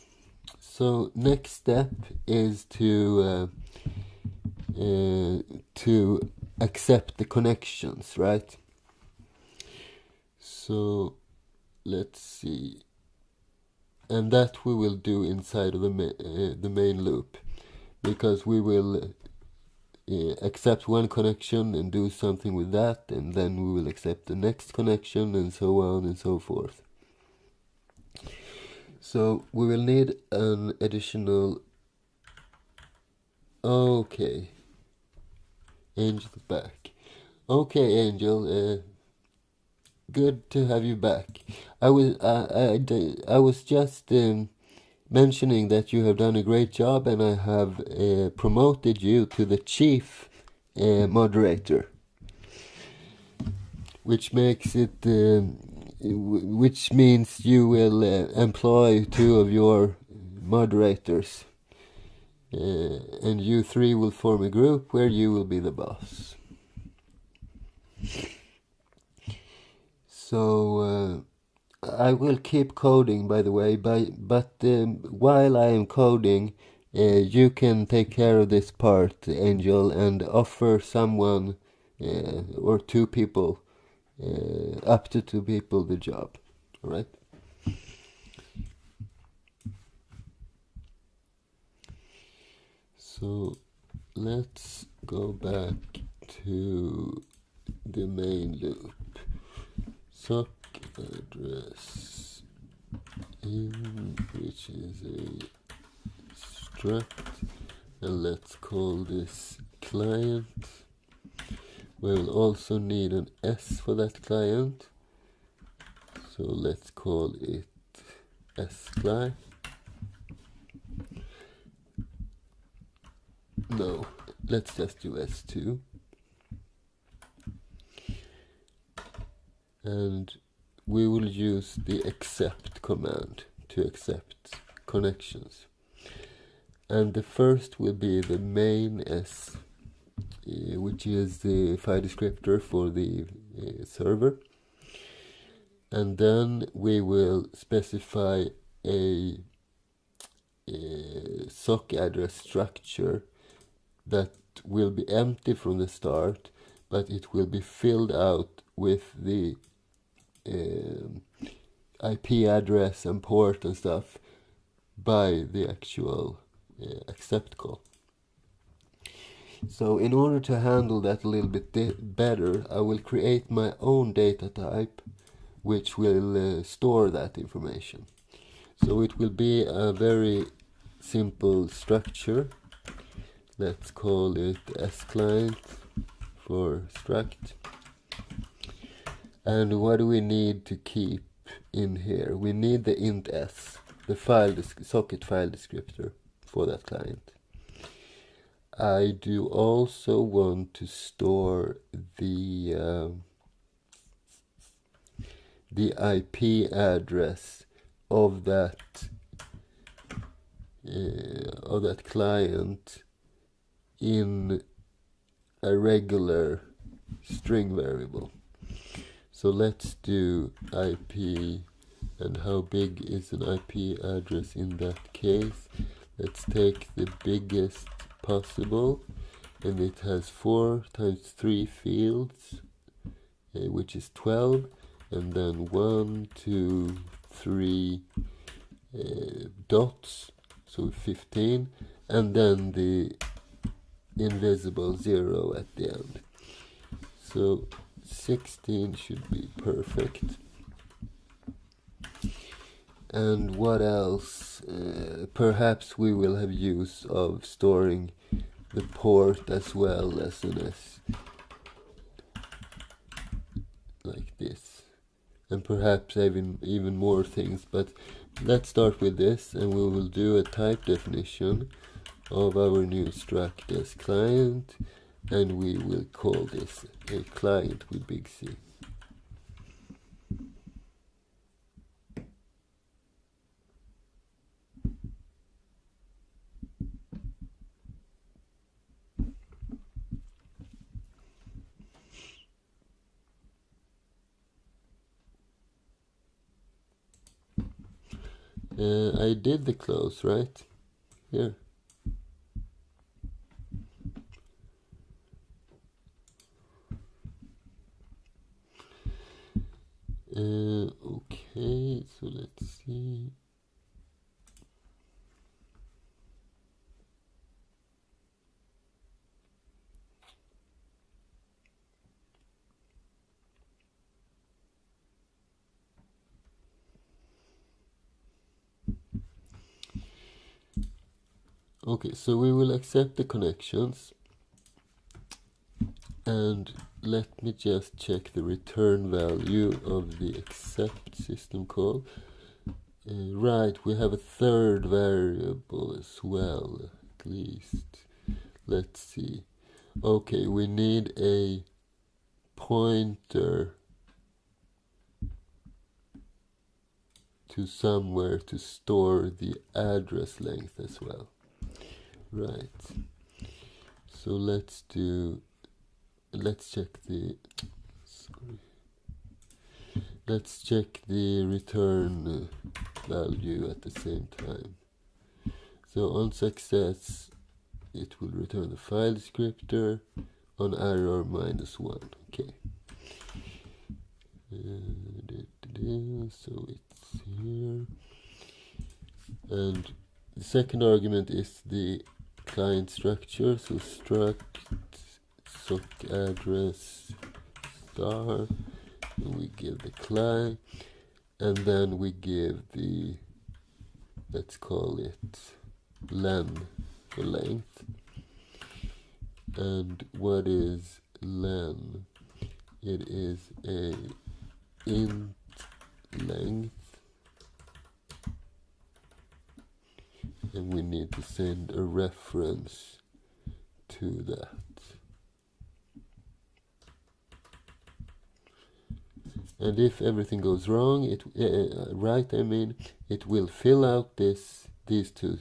so next step is to accept the connections, right? So let's see, and that we will do inside of the main loop, because we will accept one connection and do something with that, and then we will accept the next connection, and so on and so forth. So we will need an additional. Okay, Angel's back. Okay, Angel, good to have you back. I was just mentioning that you have done a great job, and I have promoted you to the chief moderator, which makes it which means you will employ 2 of your moderators, and you 3 will form a group where you will be the boss. So I will keep coding, by the way, but while I am coding, you can take care of this part, Angel, and offer someone or 2 people, up to 2 people, the job. All right? So let's go back to the main loop. Sock address in, which is a struct, and let's call this client. We'll also need an S for that client, so let's call it scli. No, let's just do S2. And we will use the accept command to accept connections. And the first will be the main S, which is the file descriptor for the server. And then we will specify a sock address structure that will be empty from the start, but it will be filled out with the IP address and port and stuff by the actual accept call. So in order to handle that a little bit better, I will create my own data type which will store that information. So it will be a very simple structure. Let's call it sclient for struct. And what do we need to keep in here? We need the int s, the socket file descriptor for that client. I do also want to store the IP address of that client in a regular string variable. So let's do IP, and how big is an IP address in that case? Let's take the biggest possible, and it has 4 times 3 fields, which is 12, and then 1, 2, 3 dots, so 15, and then the invisible 0 at the end. So 16 should be perfect. And what else? Perhaps we will have use of storing the port as well as soon as like this, and perhaps even more things, but let's start with this, and we will do a type definition of our new struct as client, and we will call this a client with big C. I did the close, right? Here. Okay, so let's see. Okay, so we will accept the connections, and let me just check the return value of the accept system call. Right, we have a third variable as well, at least. Let's see. Okay, we need a pointer to somewhere to store the address length as well. Right. So let's check the return value at the same time. So on success it will return the file descriptor, on error -1. Okay. So it's here, and the second argument is the client structure, so struct sock address star, and we give the client, and then we give the, let's call it len for length. And what is len? It is a int length, and we need to send a reference to that. And if everything goes wrong, it will fill out these two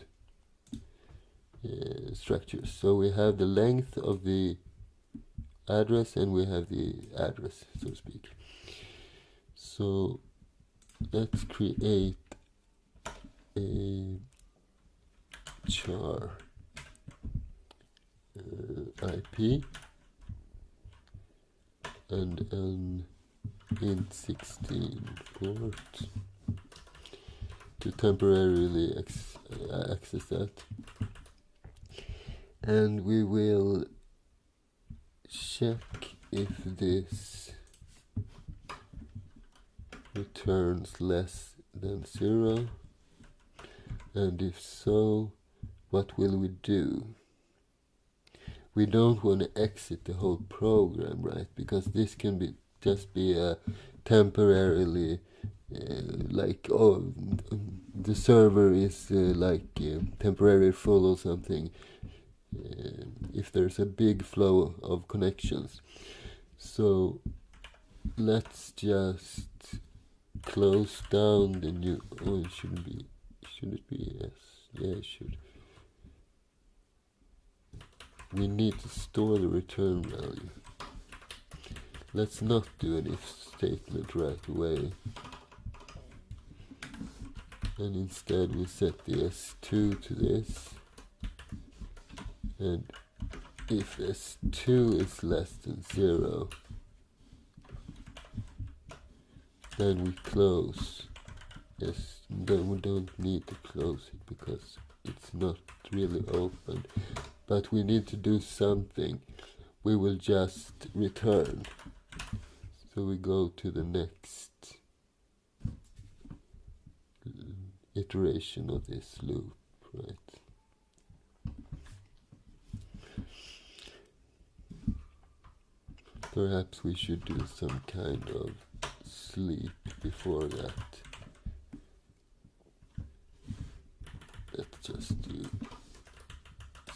structures. So we have the length of the address, and we have the address, so to speak. So let's create a char IP and an int 16 port to temporarily access that, and we will check if this returns less than 0, and if so, what will we do? We don't want to exit the whole program, right? Because this can just be a temporarily the server is temporarily full or something, if there's a big flow of connections. So let's just close down the new, it shouldn't be, should it be? Yes, yeah, it should. We need to store the return value. Let's not do an if statement right away, and instead we set the S2 to this, and if S2 is less than 0, then we close. Yes, then we don't need to close it because it's not really open, but we need to do something. We will just return. So we go to the next iteration of this loop, right? Perhaps we should do some kind of sleep before that. Let's just do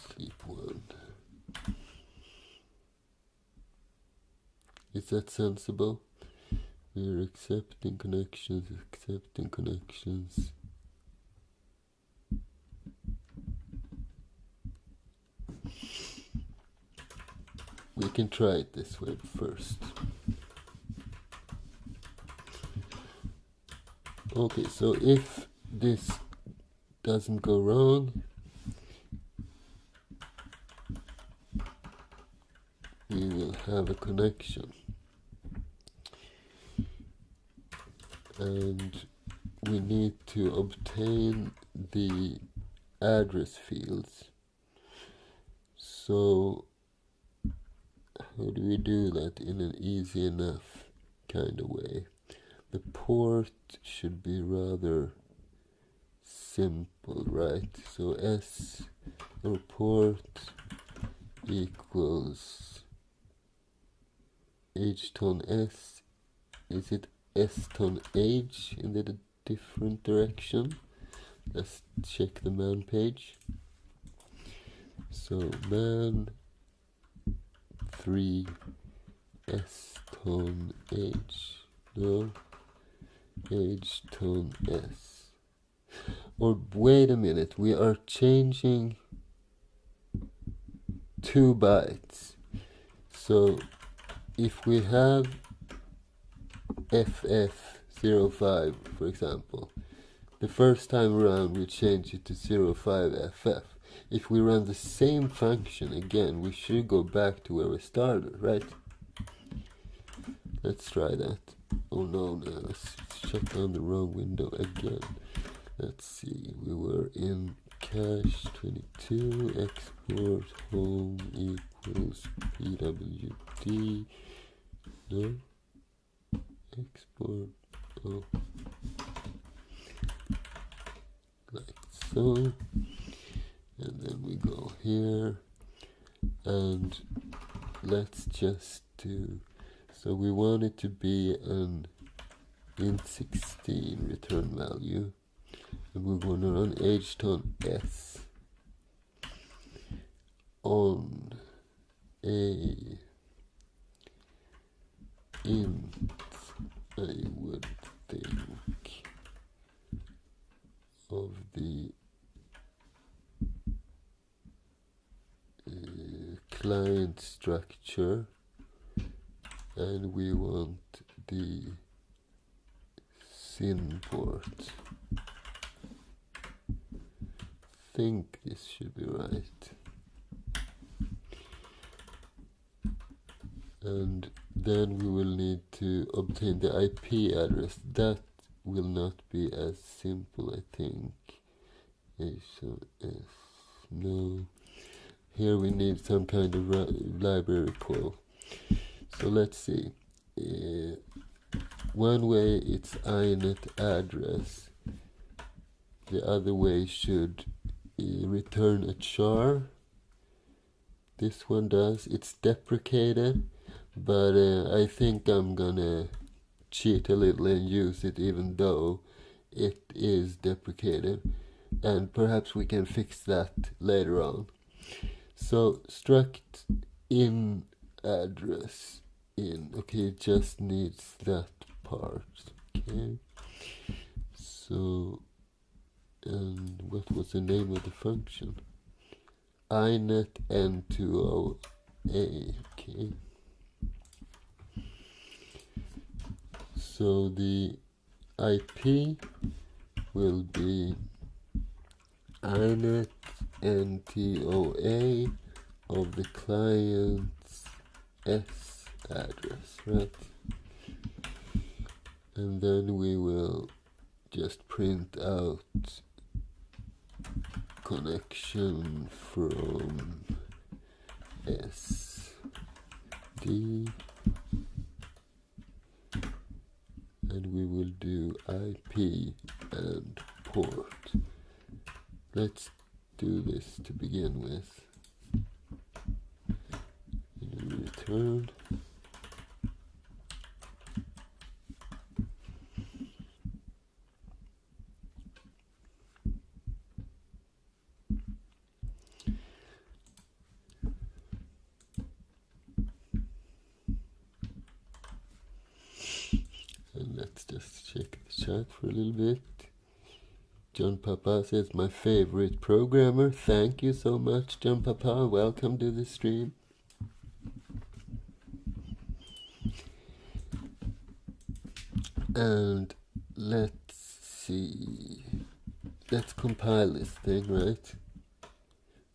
sleep 1. Is that sensible? We're accepting connections. We can try it this way first. Okay, so if this doesn't go wrong, we will have a connection. And we need to obtain the address fields. So how do we do that in an easy enough kind of way? The port should be rather simple, right? So S or port equals H ton S. Is it S ton H in the different direction? Let's check the man page. So man 3 S ton H. No, H ton S. Or wait a minute, we are changing 2 bytes. So if we have FF05, for example, the first time around we change it to 05FF. If we run the same function again, we should go back to where we started, right? Let's try that. Oh no, let's shut down the wrong window again. Let's see, we were in cache 22, export home equals pwd. No? Export, oh. Like so. And then we go here. And let's just do, so we want it to be an int16 return value. And we're going to run hton s on a int, I would think, of the client structure, and we want the SYN port. I think this should be right. And then we will need to obtain the IP address. That will not be as simple, I think. HOS, no. Here we need some kind of library call. So let's see. One way it's inet address. The other way should return a char. This one does. It's deprecated, but I think I'm gonna cheat a little and use it even though it is deprecated, and perhaps we can fix that later on. So struct in address in, okay, it just needs that part. Okay, so, and what was the name of the function? inet n20a. Okay, so the IP will be inet ntoa of the client's S address, right? And then we will just print out connection from SD, and we will do IP and port. Let's do this to begin with. Return. And let's just check the chat for a little bit. John Papa says, my favorite programmer. Thank you so much, John Papa. Welcome to the stream. And let's see. Let's compile this thing, right?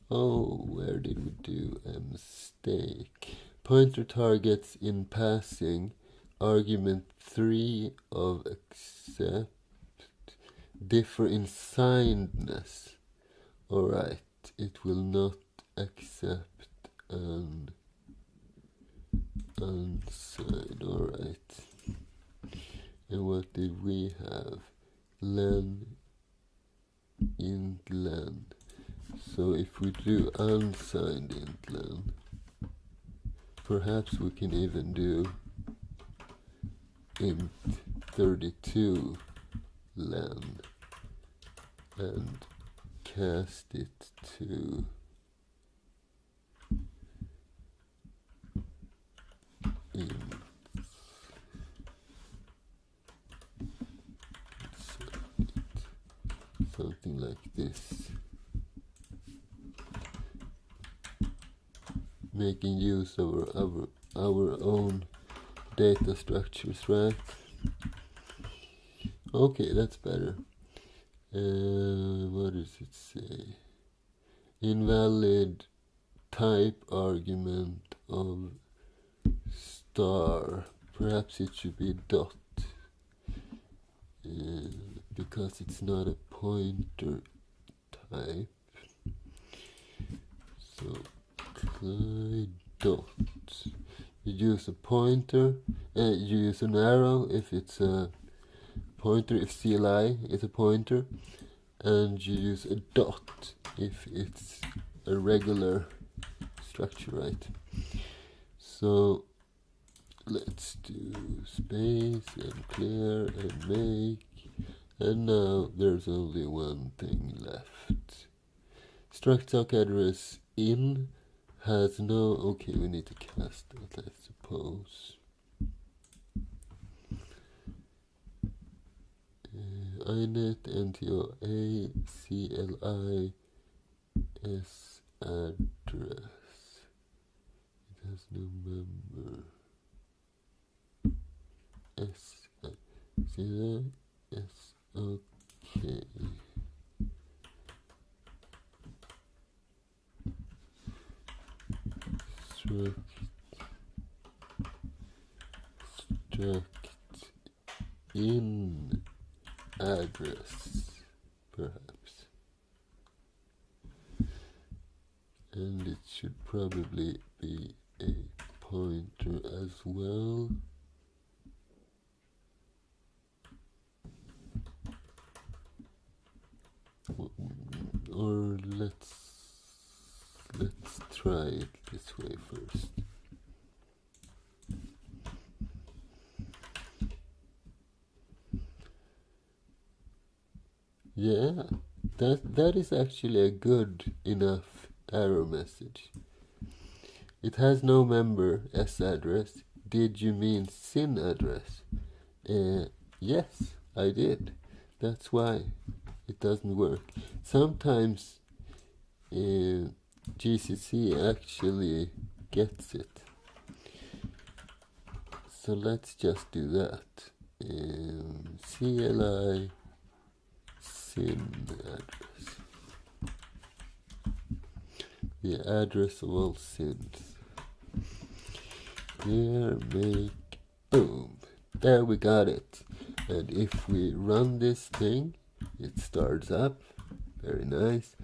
Oh, where did we do a mistake? Pointer targets in passing. Argument 3 of accept differ in signedness. Alright, it will not accept an unsigned. Alright. And what did we have? Len, int len. So if we do unsigned int len, perhaps we can even do int 32 len and cast it to int something like this, making use of our own data structures, right? Okay, that's better. What does it say? Invalid type argument of star. Perhaps it should be dot, because it's not a pointer type. So try dot. You use a pointer, you use an arrow if it's a pointer, if CLI is a pointer, and you use a dot if it's a regular structure, right? So let's do space and clear and make, and now there's only one thing left. Struct address in has no, okay, we need to cast that, I suppose. inet ntoa CLI s address. It has no member. S, see that? S, okay. Struct in address, perhaps, and it should probably be a pointer as well. Or let's try it this way first. Yeah, that is actually a good enough error message. It has no member S address. Did you mean SYN address? Yes, I did. That's why it doesn't work. Sometimes GCC actually gets it. So let's just do that. CLI SYN address. The address of all SYNs. Clear, make, boom. There we got it. And if we run this thing, it starts up Very nice.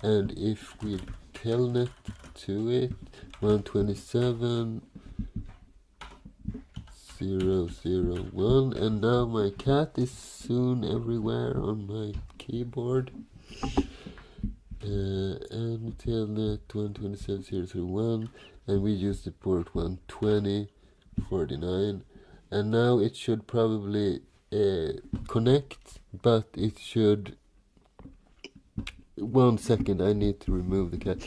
And if we telnet to it, 127.0.0.1, and now my cat is soon everywhere on my keyboard. And telnet 127.0.0.1, and we use the port 120.49, and now it should probably connect, but it should... 1 second, I need to remove the cat.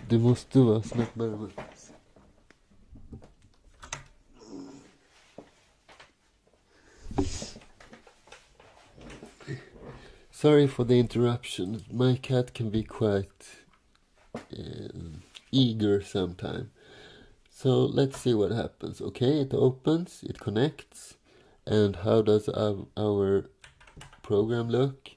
Det måste vara snabbare. Sorry for the interruption. My cat can be quite eager sometimes. So let's see what happens. Okay, it opens, it connects. And how does our program look?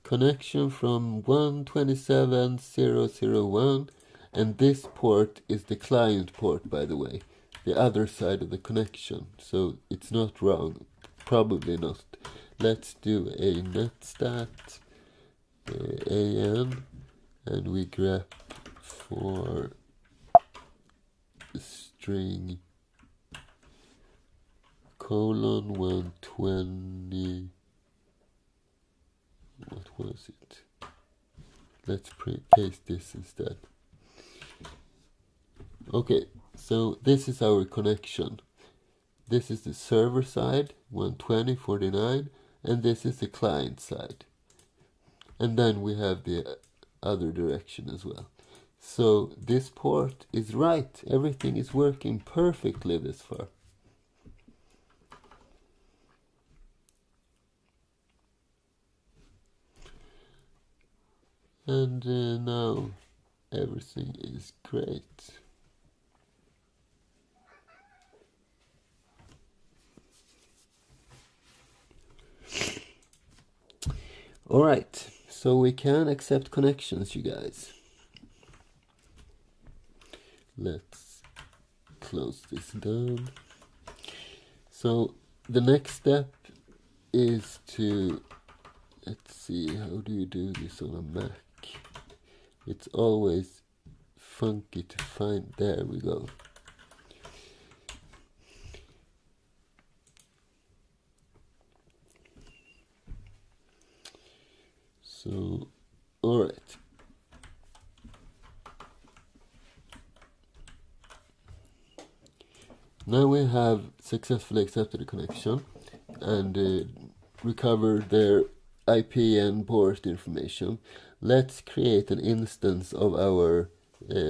Connection from 127.0.0.1, and this port is the client port, by the way, the other side of the connection, so it's not wrong, probably not. Let's do a netstat an, and we grep for string colon 120. What was it? Let's paste this instead. Okay, so this is our connection. This is the server side, 120.49, and this is the client side. And then we have the other direction as well. So this port is right. Everything is working perfectly this far. And now everything is great. Alright, so we can accept connections, you guys. Let's close this down. So the next step is to, let's see, how do you do this on a Mac? It's always funky to find. There we go. So, alright. Now we have successfully accepted the connection and recovered their IP and port information. Let's create an instance of our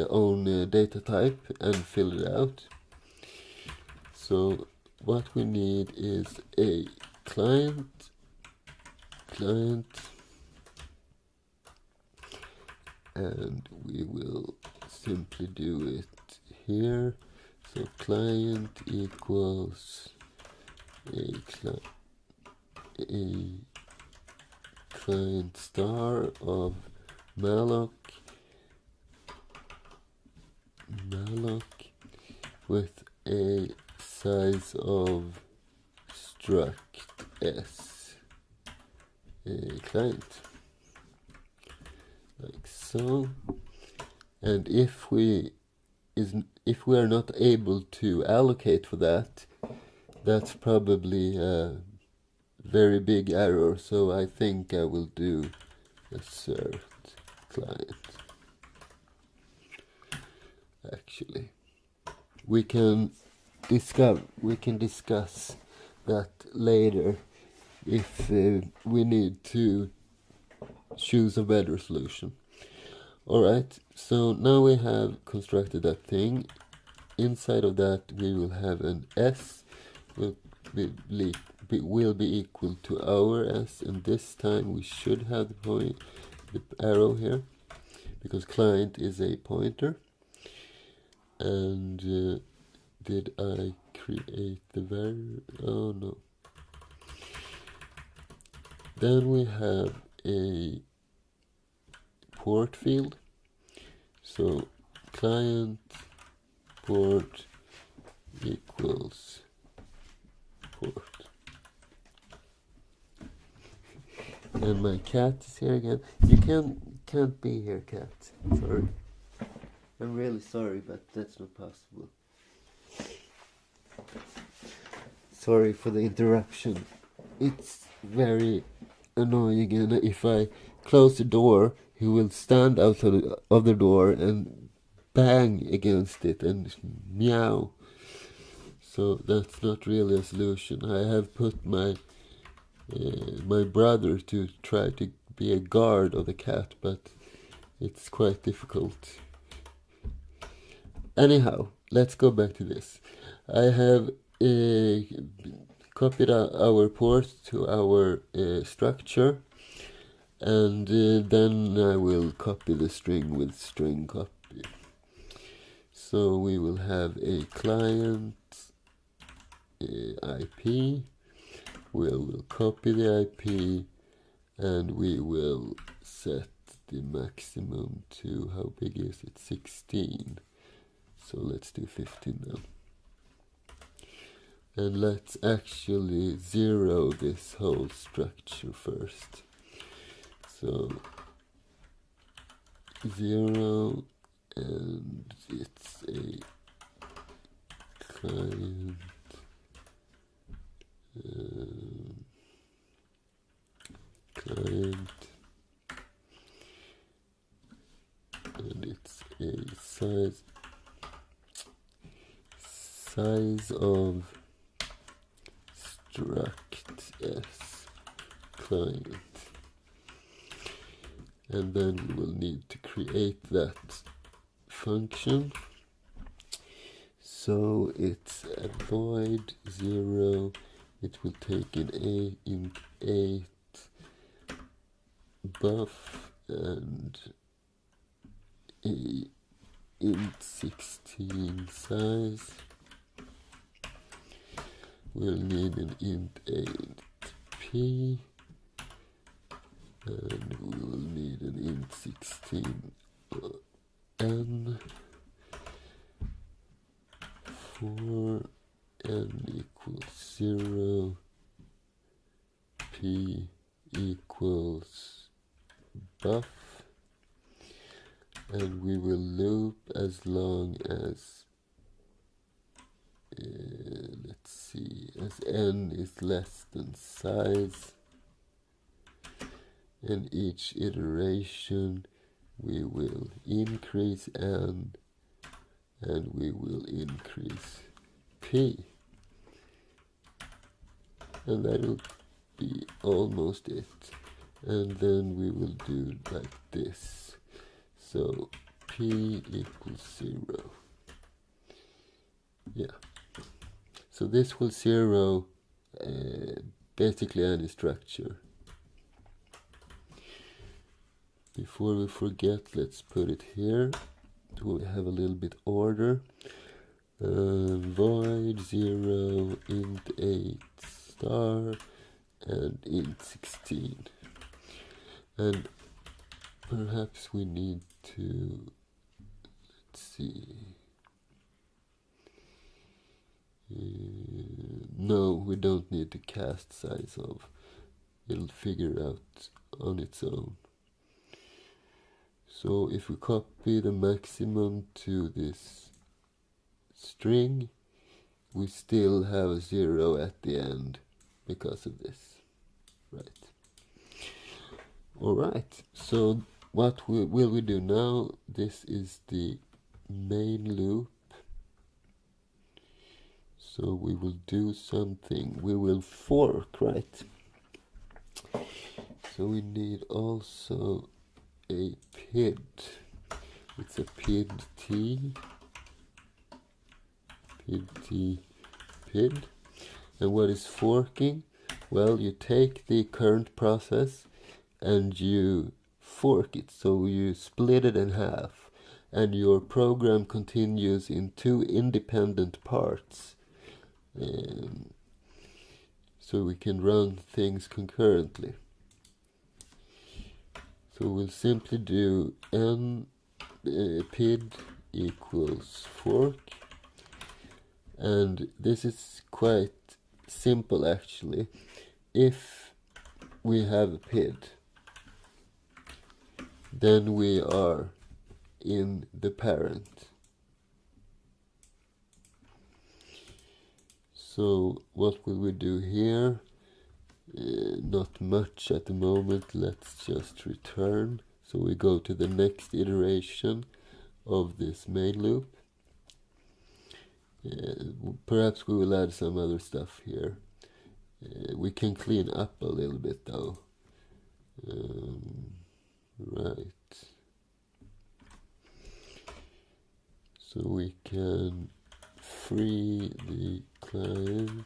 own data type and fill it out. So what we need is a client, and we will simply do it here. So client equals a client star of malloc with a size of struct s client, like so. And if we are not able to allocate for that, that's probably a very big error, so I think I will do assert client. Actually, we can discuss that later if we need to choose a better solution. Alright, so now we have constructed that thing. Inside of that we will have an s will be equal to our s, and this time we should have the arrow here because client is a pointer. And did I create the variable? Oh no. Then we have a port field. So client port equals port. And my cat is here again. You can't be here, cat. Sorry. I'm really sorry, but that's not possible. Sorry for the interruption. It's very annoying, and if I close the door, he will stand out of the door and bang against it and meow. So that's not really a solution. I have put my brother to try to be a guard of the cat, but it's quite difficult. Anyhow, let's go back to this. I have copied our port to our structure, and then I will copy the string with string copy. So we will have a client IP. We'll copy the IP, and we will set the maximum to, how big is it? 16. So let's do 15 now. And let's actually zero this whole structure first. So 0, and it's a client client, and it's a size of struct s client, and then we will need to create that function. So it's a void 0. It will take an int 8 buff and a int 16 size. We'll need an int 8 p, and we'll need an int 16 n for n equals 0, p equals buff, and we will loop as long as let's see, as n is less than size, and each iteration we will increase n, and we will increase p, and that will be almost it. And then we will do like this. So p equals 0. Yeah. So this will zero basically any structure. Before we forget, let's put it here to have a little bit order. Void 0, int 8 star, and int 16. And perhaps we need to, let's see. No, we don't need to cast size of. It'll figure out on its own. So if we copy the maximum to this string, we still have a 0 at the end because of this. Right. Alright, so what will we do now? This is the main loop. So we will do something. We will fork, right? So we need also a PID. It's a PID T. PID T PID. And what is forking? Well, you take the current process and you fork it. So you split it in half, and your program continues in 2 independent parts. So we can run things concurrently. So we'll simply do n PID equals fork, and this is quite simple actually. If we have a PID. Then we are in the parent. So what will we do here? Not much at the moment. Let's just return. So we go to the next iteration of this main loop. Perhaps we will add some other stuff here. We can clean up a little bit though. Right. So we can free the client.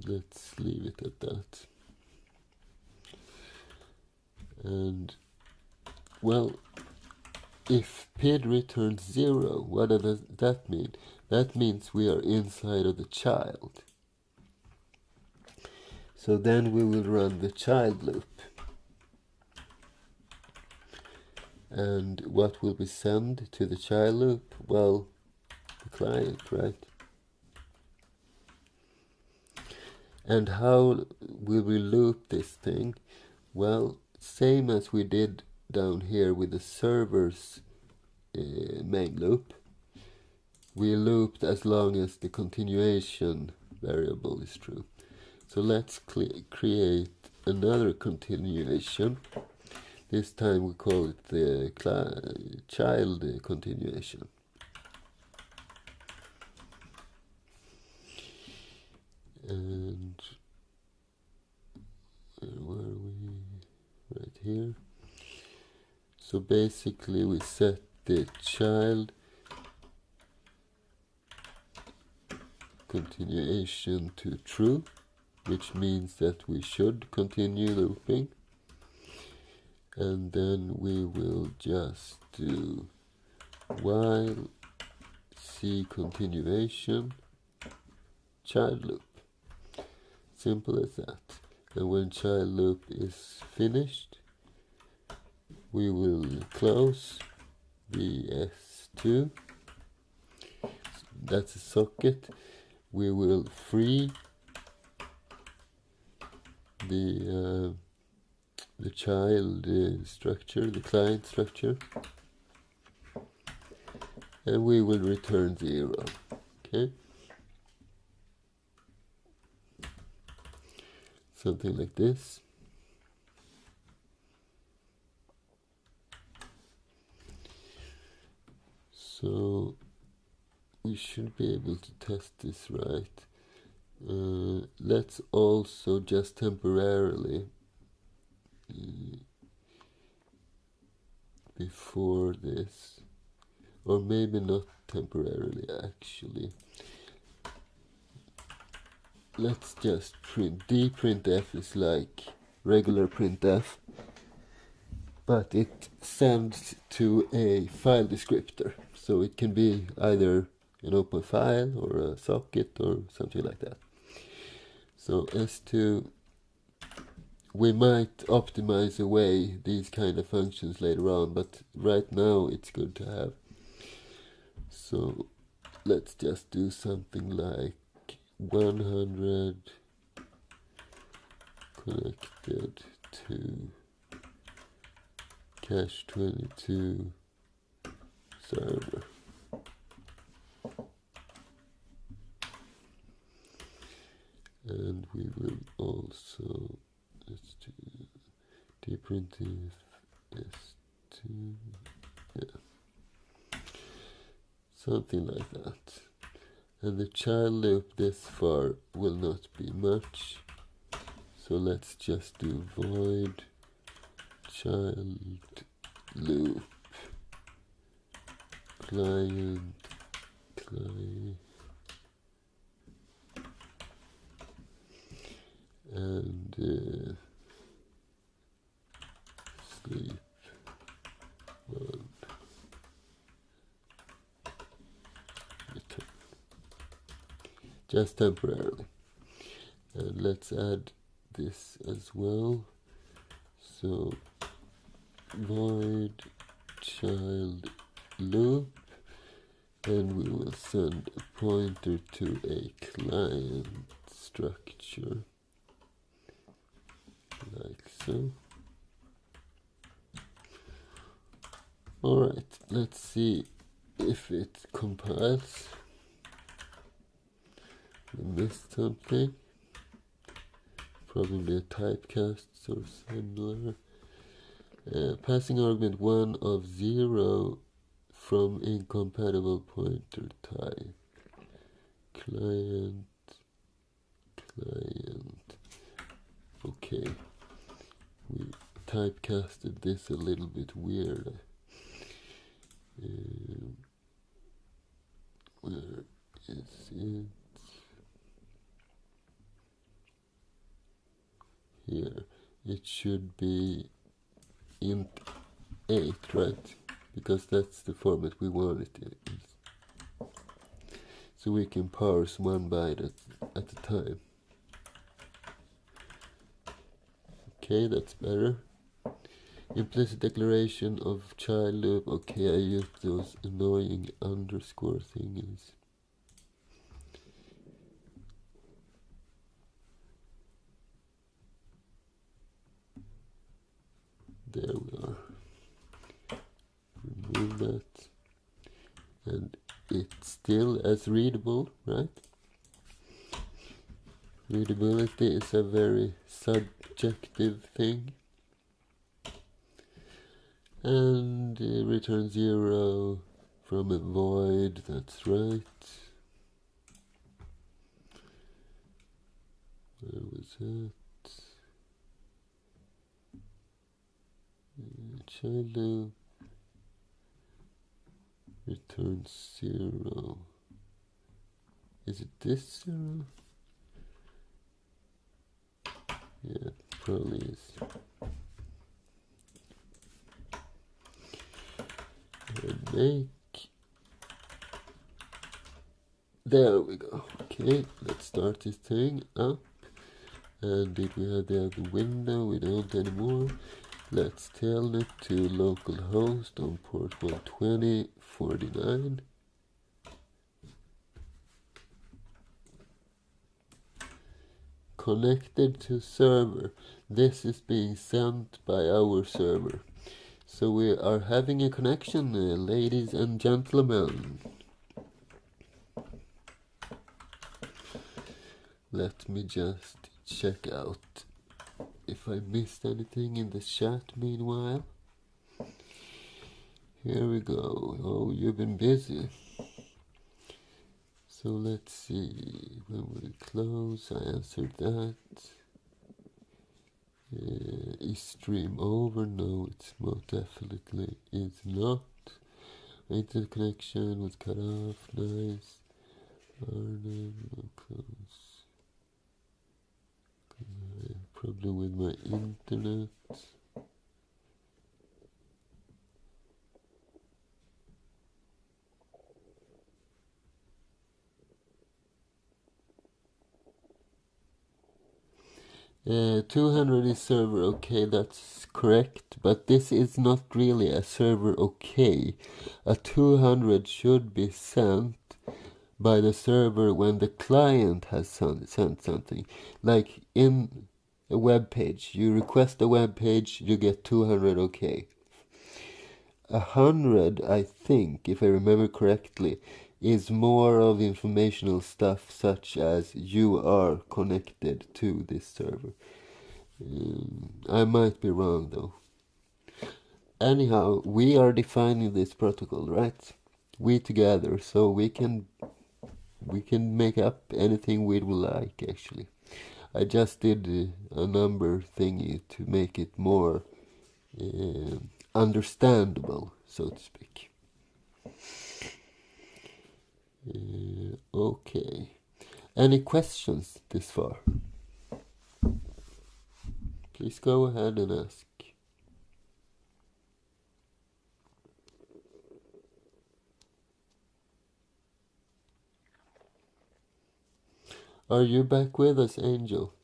Let's leave it at that. And well, if PID returns 0, what does that mean? That means we are inside of the child. So then we will run the child loop. And what will we send to the child loop? Well, the client, right? And how will we loop this thing? Well, same as we did down here with the server's main loop. We looped as long as the continuation variable is true. So let's create another continuation. This time we call it the child continuation. And where are we? Right here. So basically we set the child continuation to true, which means that we should continue looping. And then we will just do while C continuation child loop. Simple as that. And when child loop is finished, we will close BS2. That's a socket. We will free the child structure, the client structure, and we will return 0. Okay, something like this. So we should be able to test this right. Let's also just temporarily before this, or maybe not temporarily actually. Let's just print. Dprintf is like regular printf, but it sends to a file descriptor, so it can be either an open file or a socket or something like that. So S2, we might optimize away these kind of functions later on, but right now it's good to have. So let's just do something like 100 connected to cache 22 server. And we will also, let's do dprintf s2, yeah, something like that. And the child loop this far will not be much, so let's just do void child loop client and sleep mode return, just temporarily. And let's add this as well. So void child loop, and we will send a pointer to a client structure like so. Alright, let's see if it compiles. We missed something, probably a typecast or similar. Passing argument 1 of 0 from incompatible pointer type. Client. Okay, we typecasted this a little bit weird. Where is it? Here. It should be int 8, right? Because that's the format we want it in. So we can parse one byte at a time. Okay, that's better. Implicit declaration of child loop. Okay, I use those annoying underscore thingies. There we are. Remove that. And it's still as readable, right? Readability is a very subjective thing. And return 0 from a void, that's right. Where was it? Child loop. Return 0. Is it this 0? Yeah, it probably is. And make. There we go. Okay, let's start this thing up. And did we have the other window? We don't anymore. Let's telnet to localhost on port 12049. Connected to server. This is being sent by our server. So we are having a connection, ladies and gentlemen. Let me just check out if I missed anything in the chat meanwhile. Here we go. Oh, you've been busy. So let's see. When will it close? I answered that. Is stream over? No, it's most definitely is not. Internet connection was cut off. Nice. Close. Problem with my internet. Uh, 200 is server okay, that's correct, but this is not really a server okay. A 200 should be sent by the server when the client has sent something. Like in a web page, you request a web page, you get 200 okay. 100, I think, if I remember correctly, is more of informational stuff such as you are connected to this server. I might be wrong though. Anyhow, we are defining this protocol, right? We together, so we can make up anything we would like actually. I just did a number thingy to make it more understandable, so to speak. Okay. Any questions this far? Please go ahead and ask. Are you back with us, Angel?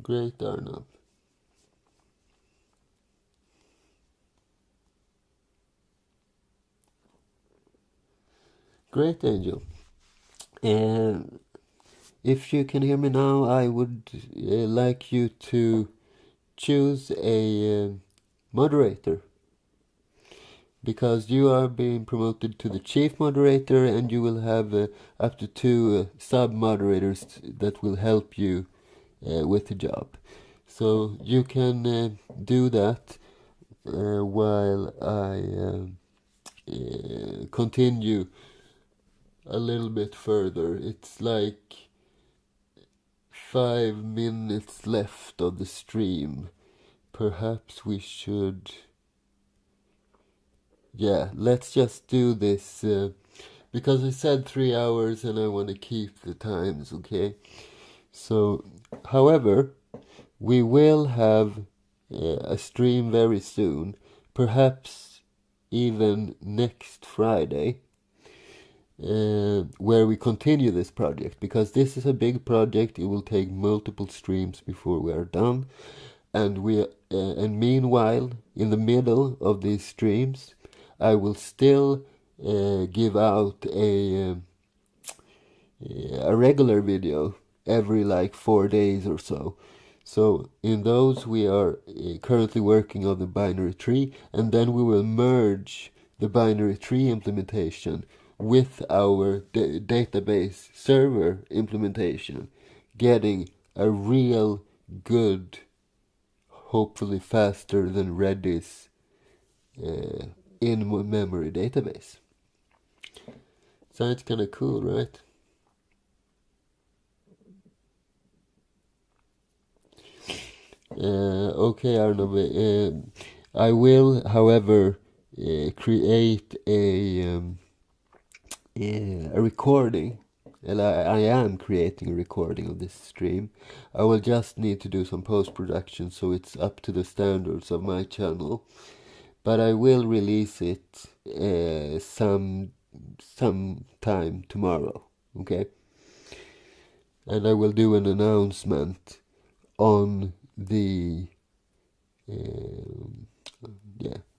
Great, Arnav. Great, Angel. If you can hear me now, I would like you to choose a moderator, because you are being promoted to the chief moderator, and you will have up to 2 sub-moderators that will help you with the job. So you can do that while I continue a little bit further. It's like 5 minutes left of the stream. Perhaps we should... Yeah, let's just do this, because I said 3 hours and I want to keep the times, okay? So, however, we will have a stream very soon, perhaps even next Friday, where we continue this project, because this is a big project. It will take multiple streams before we are done, and meanwhile, in the middle of these streams, I will still give out a regular video every like 4 days or so. So in those we are currently working on the binary tree, and then we will merge the binary tree implementation with our database server implementation, getting a real good, hopefully faster than Redis in-memory database. Sounds kind of cool, right? Okay, Arnav. I will, however, create a recording, and I am creating a recording of this stream. I will just need to do some post-production so it's up to the standards of my channel, but I will release it some time tomorrow, okay? And I will do an announcement on the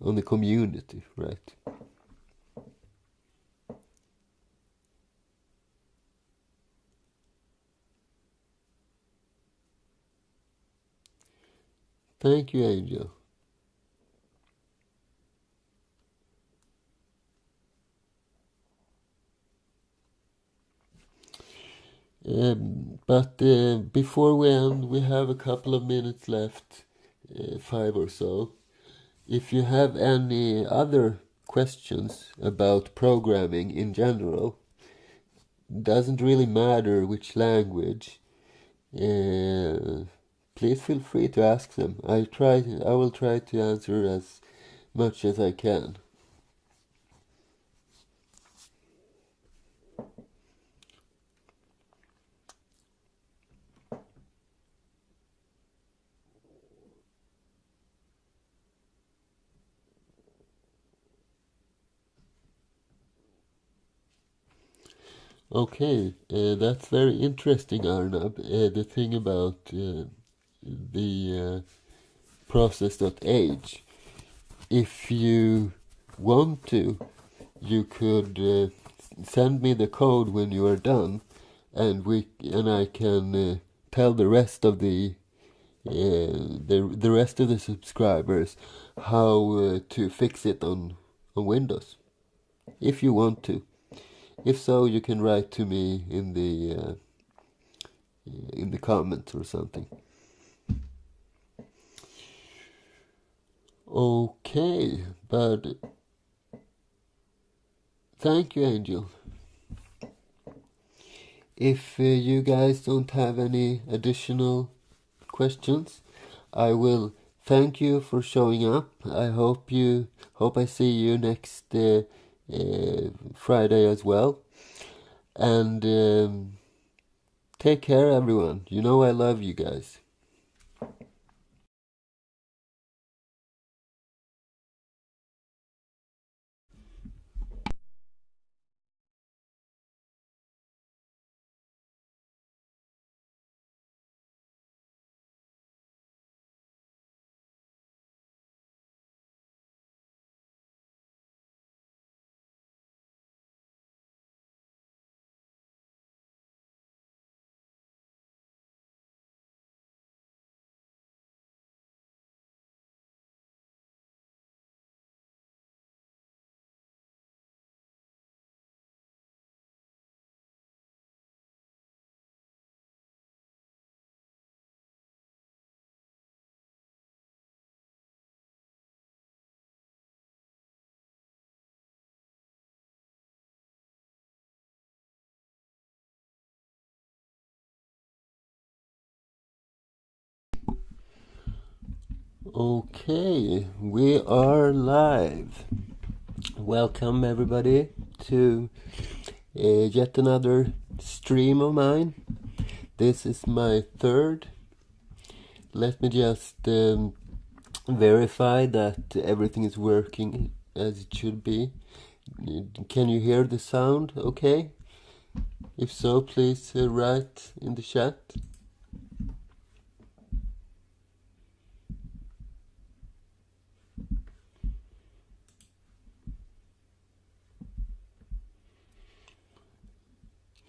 on the community, right? Thank you, Angel. But before we end, we have a couple of minutes left, 5 or so. If you have any other questions about programming in general, doesn't really matter which language, please feel free to ask them. I will try to answer as much as I can. Okay, that's very interesting, Arnab. The thing about the process.age. If you want to, you could send me the code when you are done, and I can tell the rest of the rest of the subscribers how to fix it on Windows, if you want to. If so, you can write to me in the comments or something. Okay, but thank you, Angel. If you guys don't have any additional questions, I will thank you for showing up. I hope I see you next Friday as well. And take care, everyone. You know I love you guys. Okay, we are live. Welcome everybody to yet another stream of mine. This is my third. Let me just verify that everything is working as it should be. Can you hear the sound okay? If so, please write in the chat.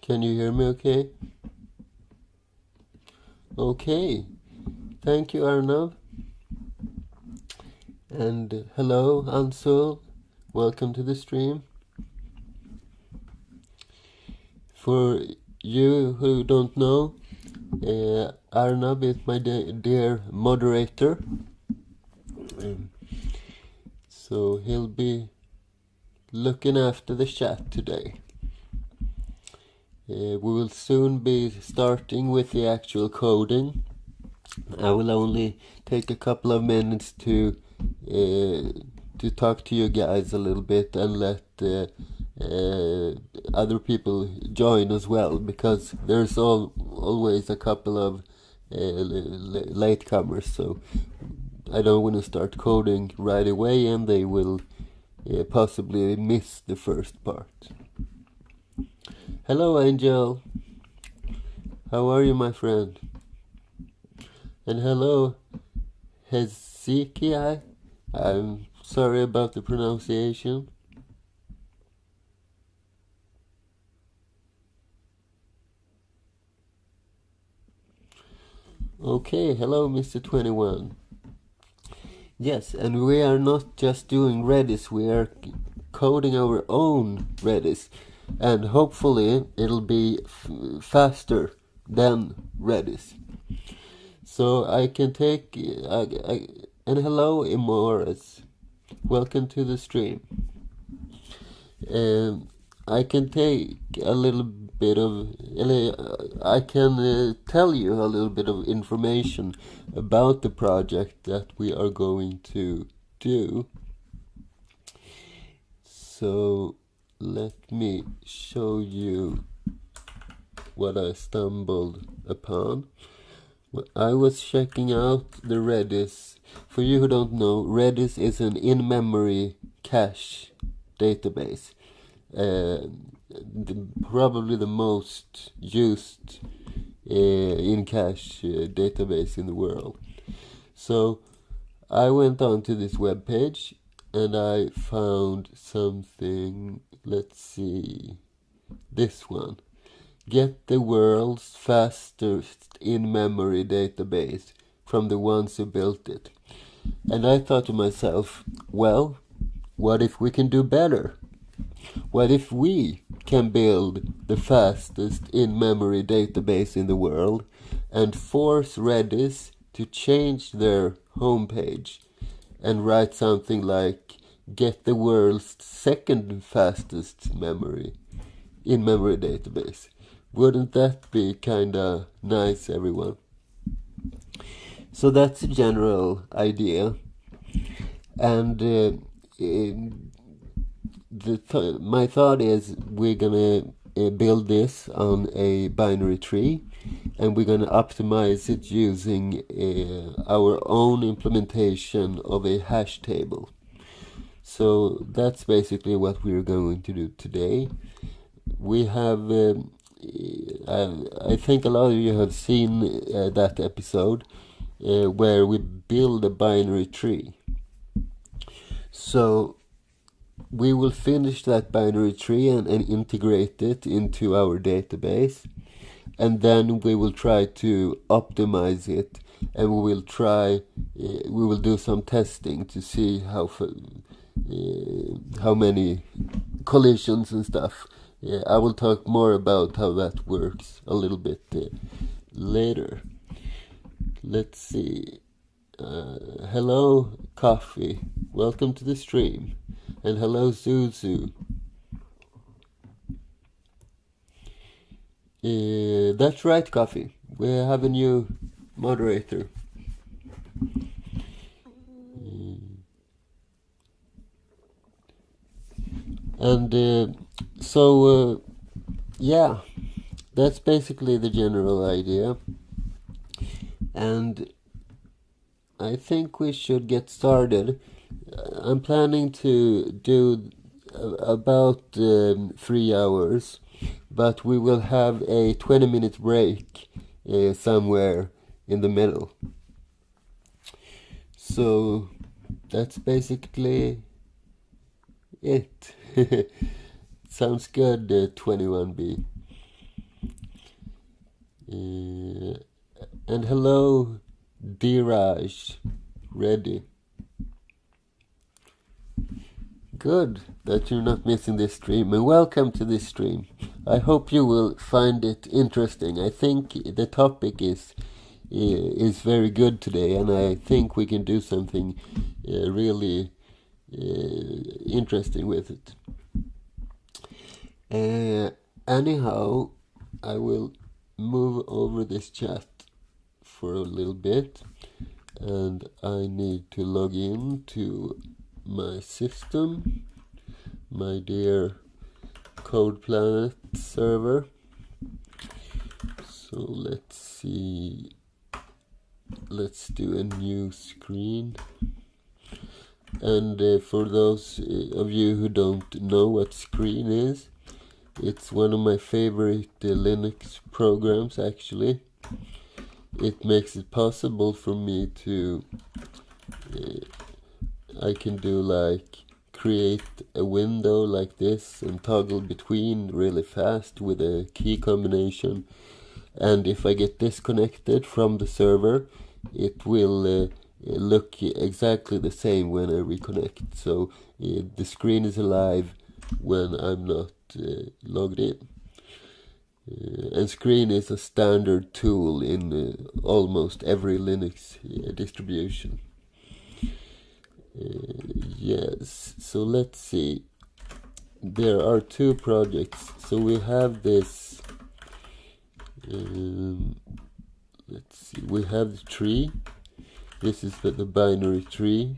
Can you hear me okay? Okay. Thank you, Arnav. And hello, Ansul. Welcome to the stream. For you who don't know, Arnav is my dear moderator. So he'll be looking after the chat today. We will soon be starting with the actual coding. I will only take a couple of minutes to talk to you guys a little bit and let other people join as well, because there's always a couple of latecomers, so I don't want to start coding right away and they will possibly miss the first part. Hello, Angel. How are you, my friend? And hello, Hezekiah. I'm sorry about the pronunciation. Okay, hello, Mr. 21. Yes, and we are not just doing Redis, we are coding our own Redis. And hopefully it'll be faster than Redis. So I can take... and hello, Imoris. Welcome to the stream. I can take a little bit of... I can tell you a little bit of information about the project that we are going to do. So let me show you what I stumbled upon. I was checking out the Redis. For you who don't know, Redis is an in-memory cache database. Probably the most used in-cache database in the world. So I went on to this web page and I found something. Let's see, this one. Get the world's fastest in-memory database from the ones who built it. And I thought to myself, well, what if we can do better? What if we can build the fastest in-memory database in the world and force Redis to change their homepage and write something like, get the world's second fastest in-memory database? Wouldn't that be kinda nice, everyone? So that's a general idea. And my thought is we're gonna build this on a binary tree, and we're gonna optimize it using our own implementation of a hash table. So that's basically what we're going to do today. We have, I think a lot of you have seen that episode where we build a binary tree. So we will finish that binary tree and integrate it into our database, and then we will try to optimize it, and we will do some testing to see how many collisions and stuff. I will talk more about how that works a little bit later. Let's see. Hello, Coffee. Welcome to the stream. And hello, Zuzu. That's right, Coffee. We have a new moderator. And so yeah, that's basically the general idea. And I think we should get started. I'm planning to do about 3 hours, but we will have a 20-minute break somewhere in the middle. So that's basically it. Sounds good, 21B. And hello, Diraj. Ready. Good that you're not missing this stream, and welcome to this stream. I hope you will find it interesting. I think the topic is very good today, and I think we can do something really interesting with it. Anyhow, I will move over this chat for a little bit, and I need to log in to my system, my dear Code Planet server. So let's see, let's do a new screen. And for those of you who don't know what screen is, it's one of my favorite Linux programs actually. It makes it possible for me to I can do like create a window like this and toggle between really fast with a key combination, and if I get disconnected from the server, it will look exactly the same when I reconnect. So the screen is alive when I'm not logged in. And screen is a standard tool in almost every Linux distribution. Yes, so let's see. There are two projects. So we have this, let's see, we have the tree. This is the binary tree.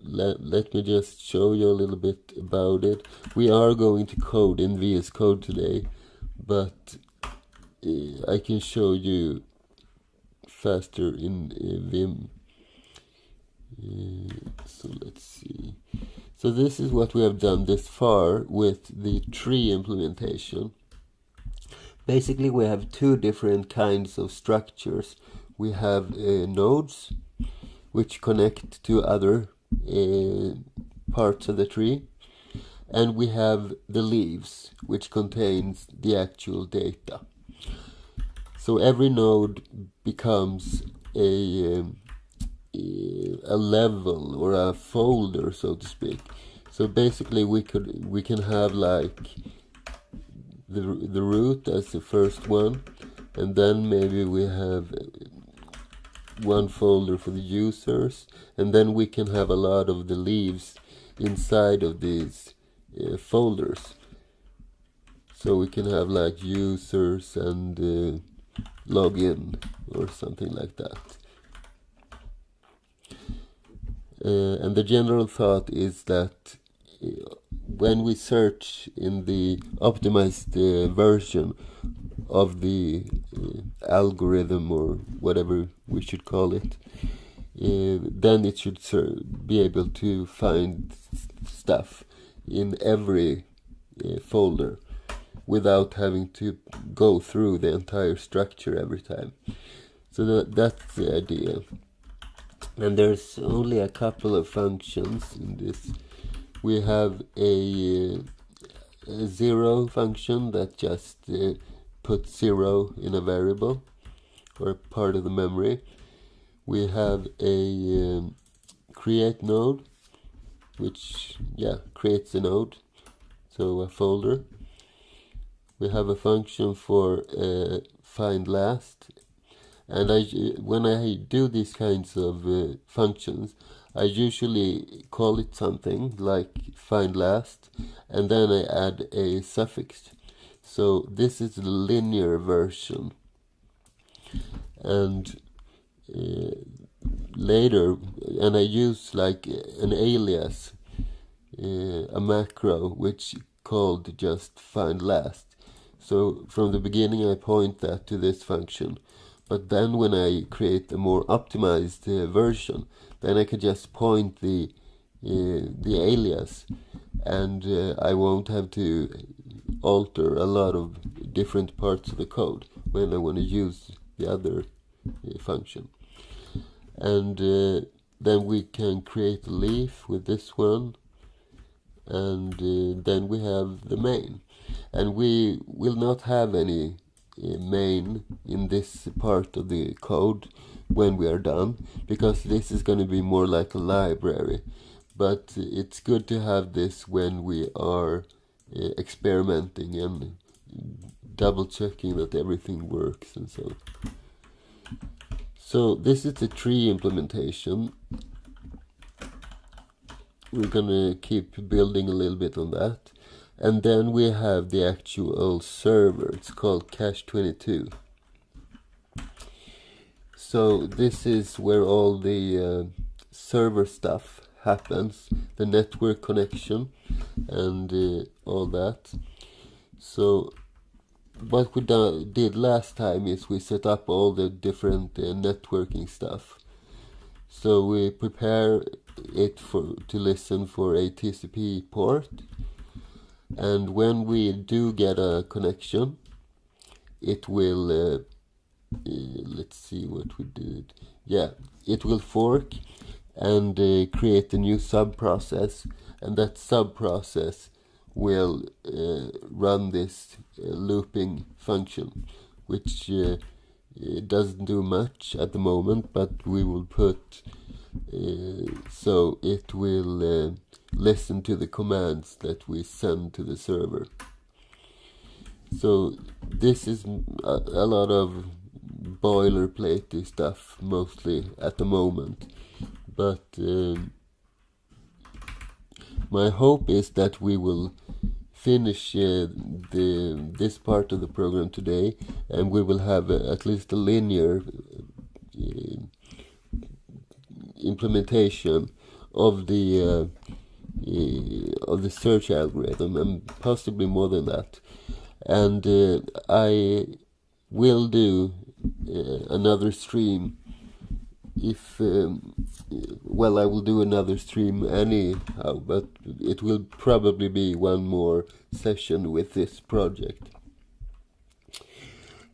Let me just show you a little bit about it. We are going to code in VS Code today, but I can show you faster in Vim. So let's see. So this is what we have done this far with the tree implementation. Basically, we have two different kinds of structures. We have nodes, which connect to other parts of the tree, and we have the leaves, which contains the actual data. So every node becomes a level or a folder, so to speak. So basically, we can have like the root as the first one, and then maybe we have one folder for the users, and then we can have a lot of the leaves inside of these folders. So we can have like users and login or something like that. And the general thought is that when we search in the optimized version of the algorithm or whatever we should call it, then it should be able to find stuff in every folder without having to go through the entire structure every time. So that's the idea. And there's only a couple of functions in this. We have a zero function that just puts 0 in a variable or part of the memory. We have a create node, which creates a node, so a folder. We have a function for find last. And when I do these kinds of functions, I usually call it something like find last, and then I add a suffix. So this is the linear version. And later, and I use like an alias a macro which called just find last. So from the beginning I point that to this function, but then when I create a more optimized version, then I can just point the alias, and I won't have to alter a lot of different parts of the code when I want to use the other function. And then we can create a leaf with this one, and then we have the main. And we will not have any main in this part of the code when we are done, because this is going to be more like a library. But it's good to have this when we are experimenting and double checking that everything works and so. So this is the tree implementation. We're gonna keep building a little bit on that. And then we have the actual server. It's called Cache22. So this is where all the server stuff happens, the network connection and all that. So what we did last time is we set up all the different networking stuff. So we prepare it to listen for a TCP port, and when we do get a connection, it will let's see what we did. Yeah, it will fork and create a new sub-process, and that sub-process will run this looping function, which doesn't do much at the moment, but we will put so it will listen to the commands that we send to the server. So this is a lot of boilerplate stuff mostly at the moment, but my hope is that we will finish this part of the program today, and we will have at least a linear implementation of the search algorithm, and possibly more than that. And I will do another stream if I will do another stream anyhow, but it will probably be one more session with this project.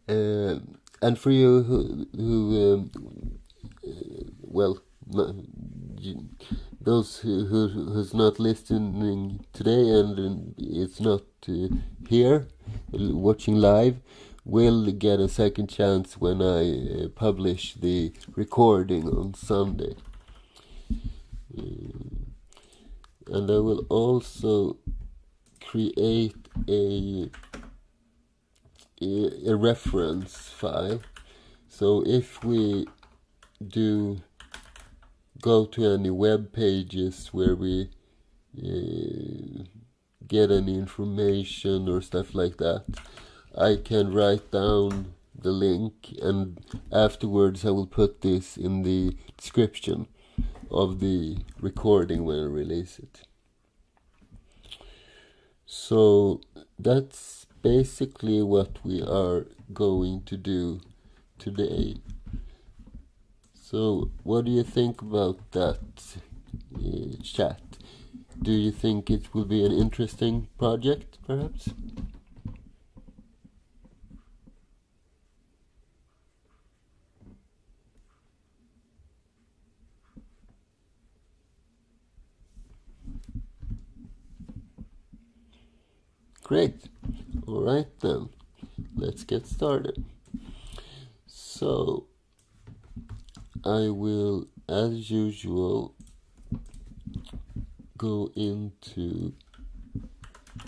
And for you who those who's not listening today and it's not here watching live, will get a second chance when I publish the recording on Sunday. And I will also create a reference file. So if we do go to any web pages where we get any information or stuff like that, I can write down the link, and afterwards I will put this in the description of the recording when I release it. So that's basically what we are going to do today. So what do you think about that chat? Do you think it will be an interesting project, perhaps? Great. All right then, let's get started. So I will, as usual, go into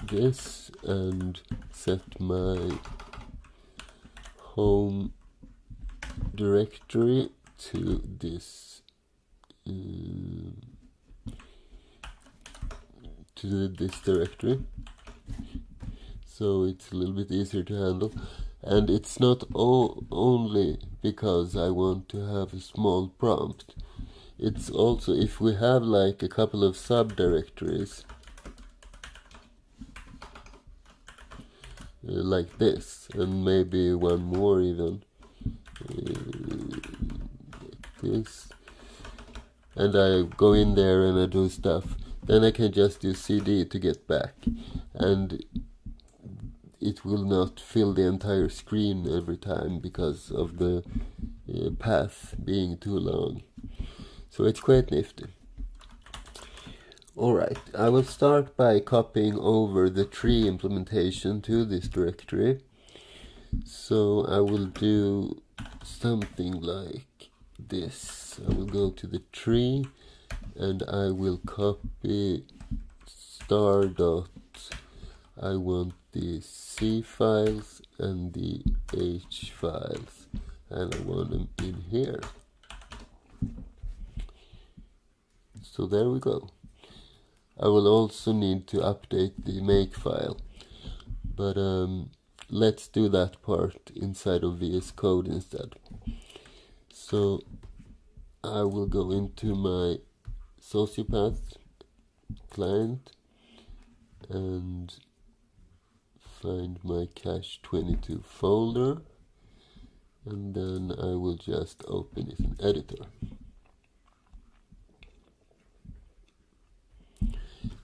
this and set my home directory to this directory, so it's a little bit easier to handle. And it's not only because I want to have a small prompt. It's also if we have like a couple of subdirectories, like this, and maybe one more even, like this, and I go in there and I do stuff, then I can just do CD to get back, and it will not fill the entire screen every time because of the path being too long. So it's quite nifty. Alright, I will start by copying over the tree implementation to this directory. So I will do something like this. I will go to the tree and I will copy star dot. I want the C files and the H files, and I want them in here. So there we go. I will also need to update the make file, but let's do that part inside of VS Code instead. So I will go into my Sociopath client and find my cache 22 folder, and then I will just open it in editor.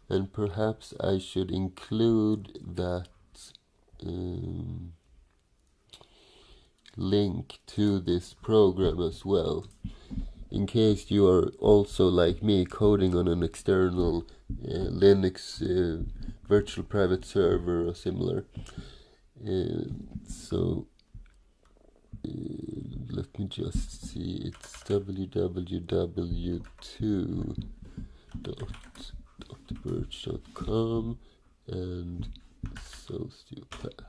And perhaps I should include that link to this program as well, in case you are also like me coding on an external Linux virtual private server or similar. So let me just see, it's www.birch.com and Sociopath.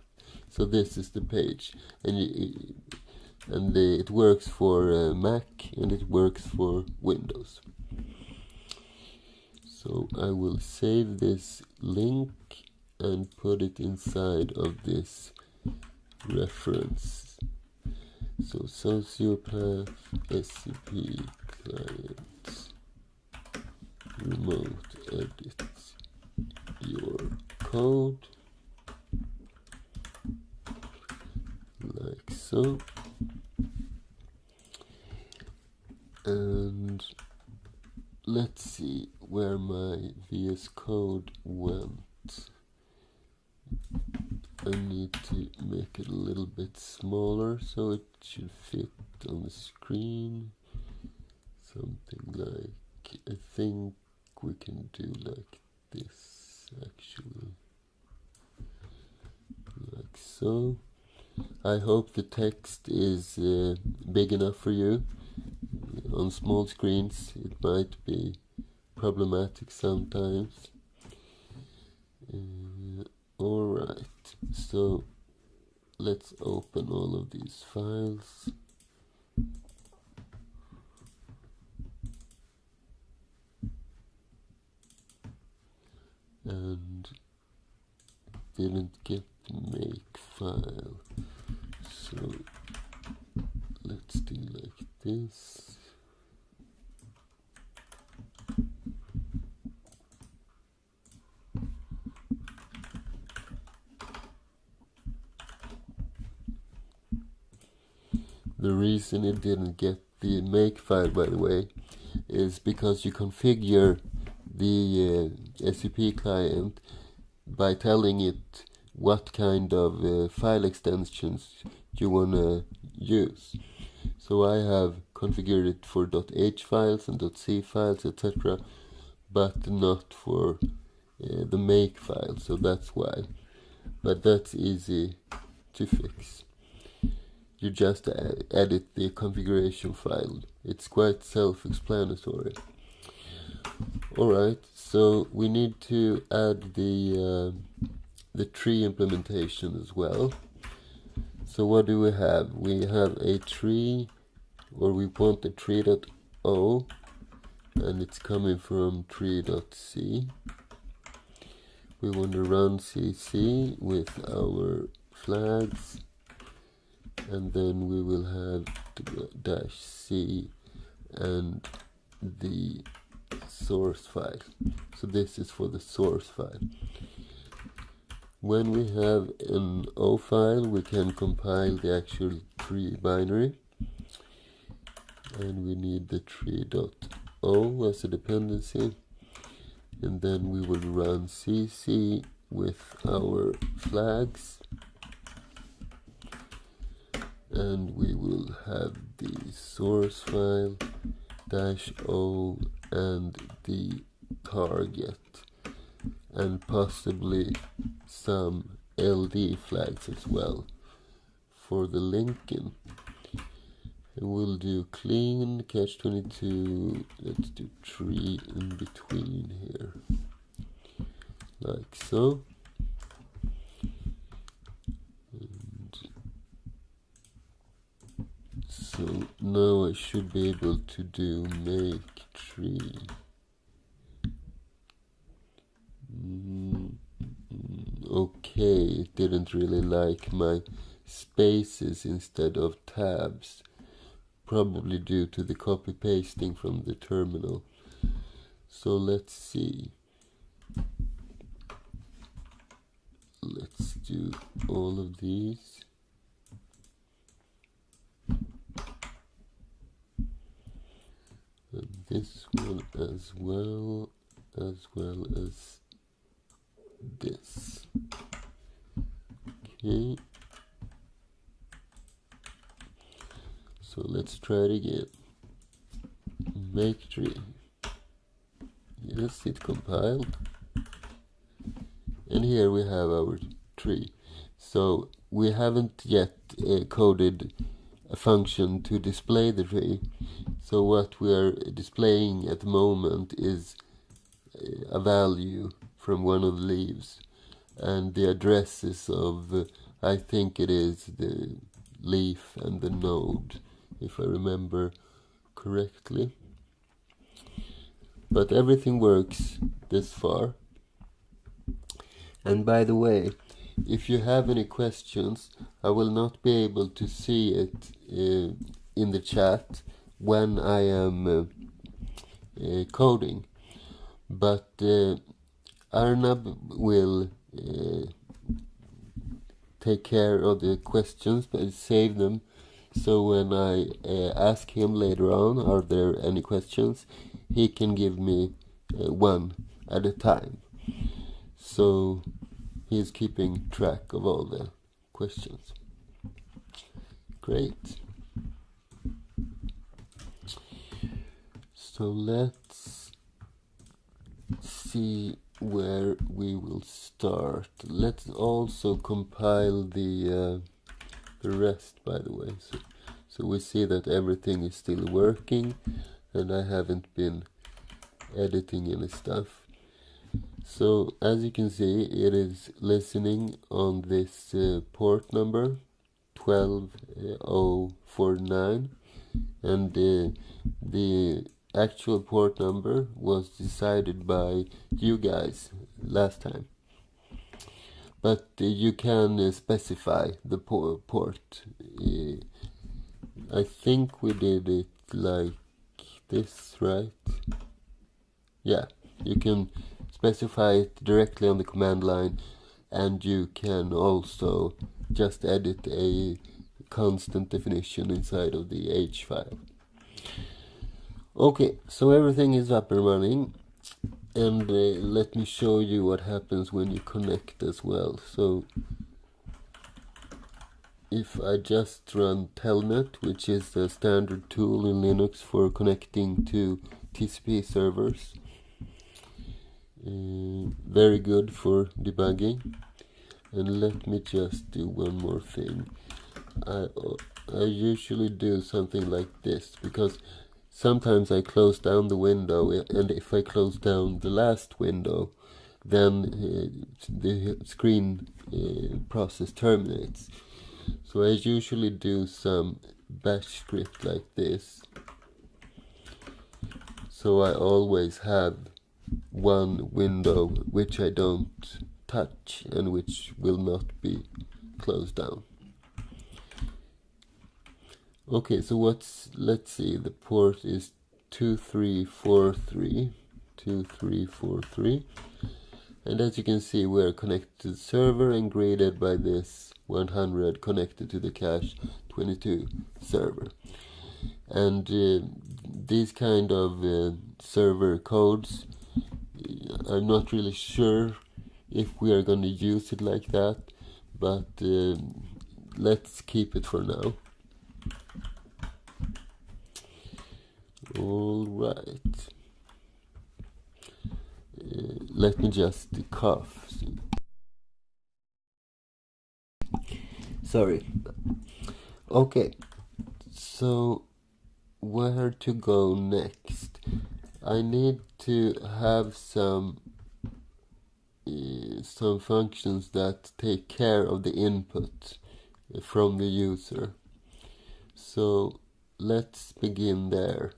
So this is the page, and it works for Mac and it works for Windows. So I will save this link and put it inside of this reference. So Sociopath SCP client remote edit your code like so, and let's see where my VS Code went. I need to make it a little bit smaller so it should fit on the screen. Something like, I think we can do like this actually. Like so. I hope the text is big enough for you. On small screens it might be problematic sometimes. Alright, so let's open all of these files. And didn't get the make file, so let's do like this. The reason it didn't get the make file, by the way, is because you configure the SCP client by telling it what kind of file extensions you want to use. So I have configured it for .h files and .c files, etc., but not for the make file, so that's why. But that's easy to fix. You just edit the configuration file. It's quite self-explanatory. Alright, so we need to add the tree implementation as well. So what do we have? We have a tree, or we want a tree.o, and it's coming from tree.c. We want to run cc with our flags, and then we will have -c and the source file. So this is for the source file. When we have an O file, we can compile the actual tree binary, and we need the tree.o as a dependency, and then we will run cc with our flags, and we will have the source file -o and the target, and possibly some LD flags as well for the linking. And we'll do clean catch22. Let's do tree in between here, like so. And so now I should be able to do make tree. Okay, it didn't really like my spaces instead of tabs, probably due to the copy pasting from the terminal. So let's see. Let's do all of these. And this one as well as this. Okay. So let's try it again. Make tree. Yes, it compiled. And here we have our tree. So we haven't yet coded a function to display the tree. So what we are displaying at the moment is a value from one of the leaves, and the addresses of I think it is the leaf and the node, if I remember correctly. But everything works this far. And by the way, if you have any questions, I will not be able to see it in the chat when I am coding, but Arnab will take care of the questions, but save them, so when I ask him later on, are there any questions, he can give me one at a time. So he's keeping track of all the questions. Great. So let's see where we will start. Let's also compile the rest, by the way, so we see that everything is still working and I haven't been editing any stuff. So as you can see, it is listening on this port number 12049, and the actual port number was decided by you guys last time, but you can specify the port. I think we did it like this, right? Yeah, you can specify it directly on the command line, and you can also just edit a constant definition inside of the H file. Okay, so everything is up and running, and let me show you what happens when you connect as well. So if I just run telnet, which is the standard tool in Linux for connecting to TCP servers, very good for debugging. And let me just do one more thing. I usually do something like this, because sometimes I close down the window, and if I close down the last window, then the screen process terminates. So I usually do some bash script like this, so I always have one window which I don't touch and which will not be closed down. Okay, so let's see, the port is 2343, And as you can see, we are connected to the server and graded by this 100 connected to the cache 22 server. And these kind of server codes, I'm not really sure if we are going to use it like that, but let's keep it for now. All right. Let me just cough. Sorry. Okay. So where to go next? I need to have some functions that take care of the input from the user. So let's begin there.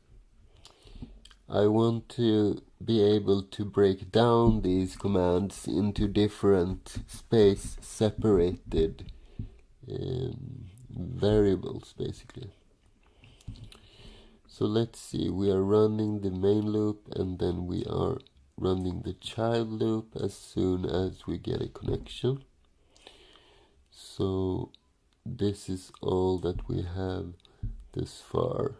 I want to be able to break down these commands into different space separated variables, basically. So let's see, we are running the main loop and then we are running the child loop as soon as we get a connection. So this is all that we have this far.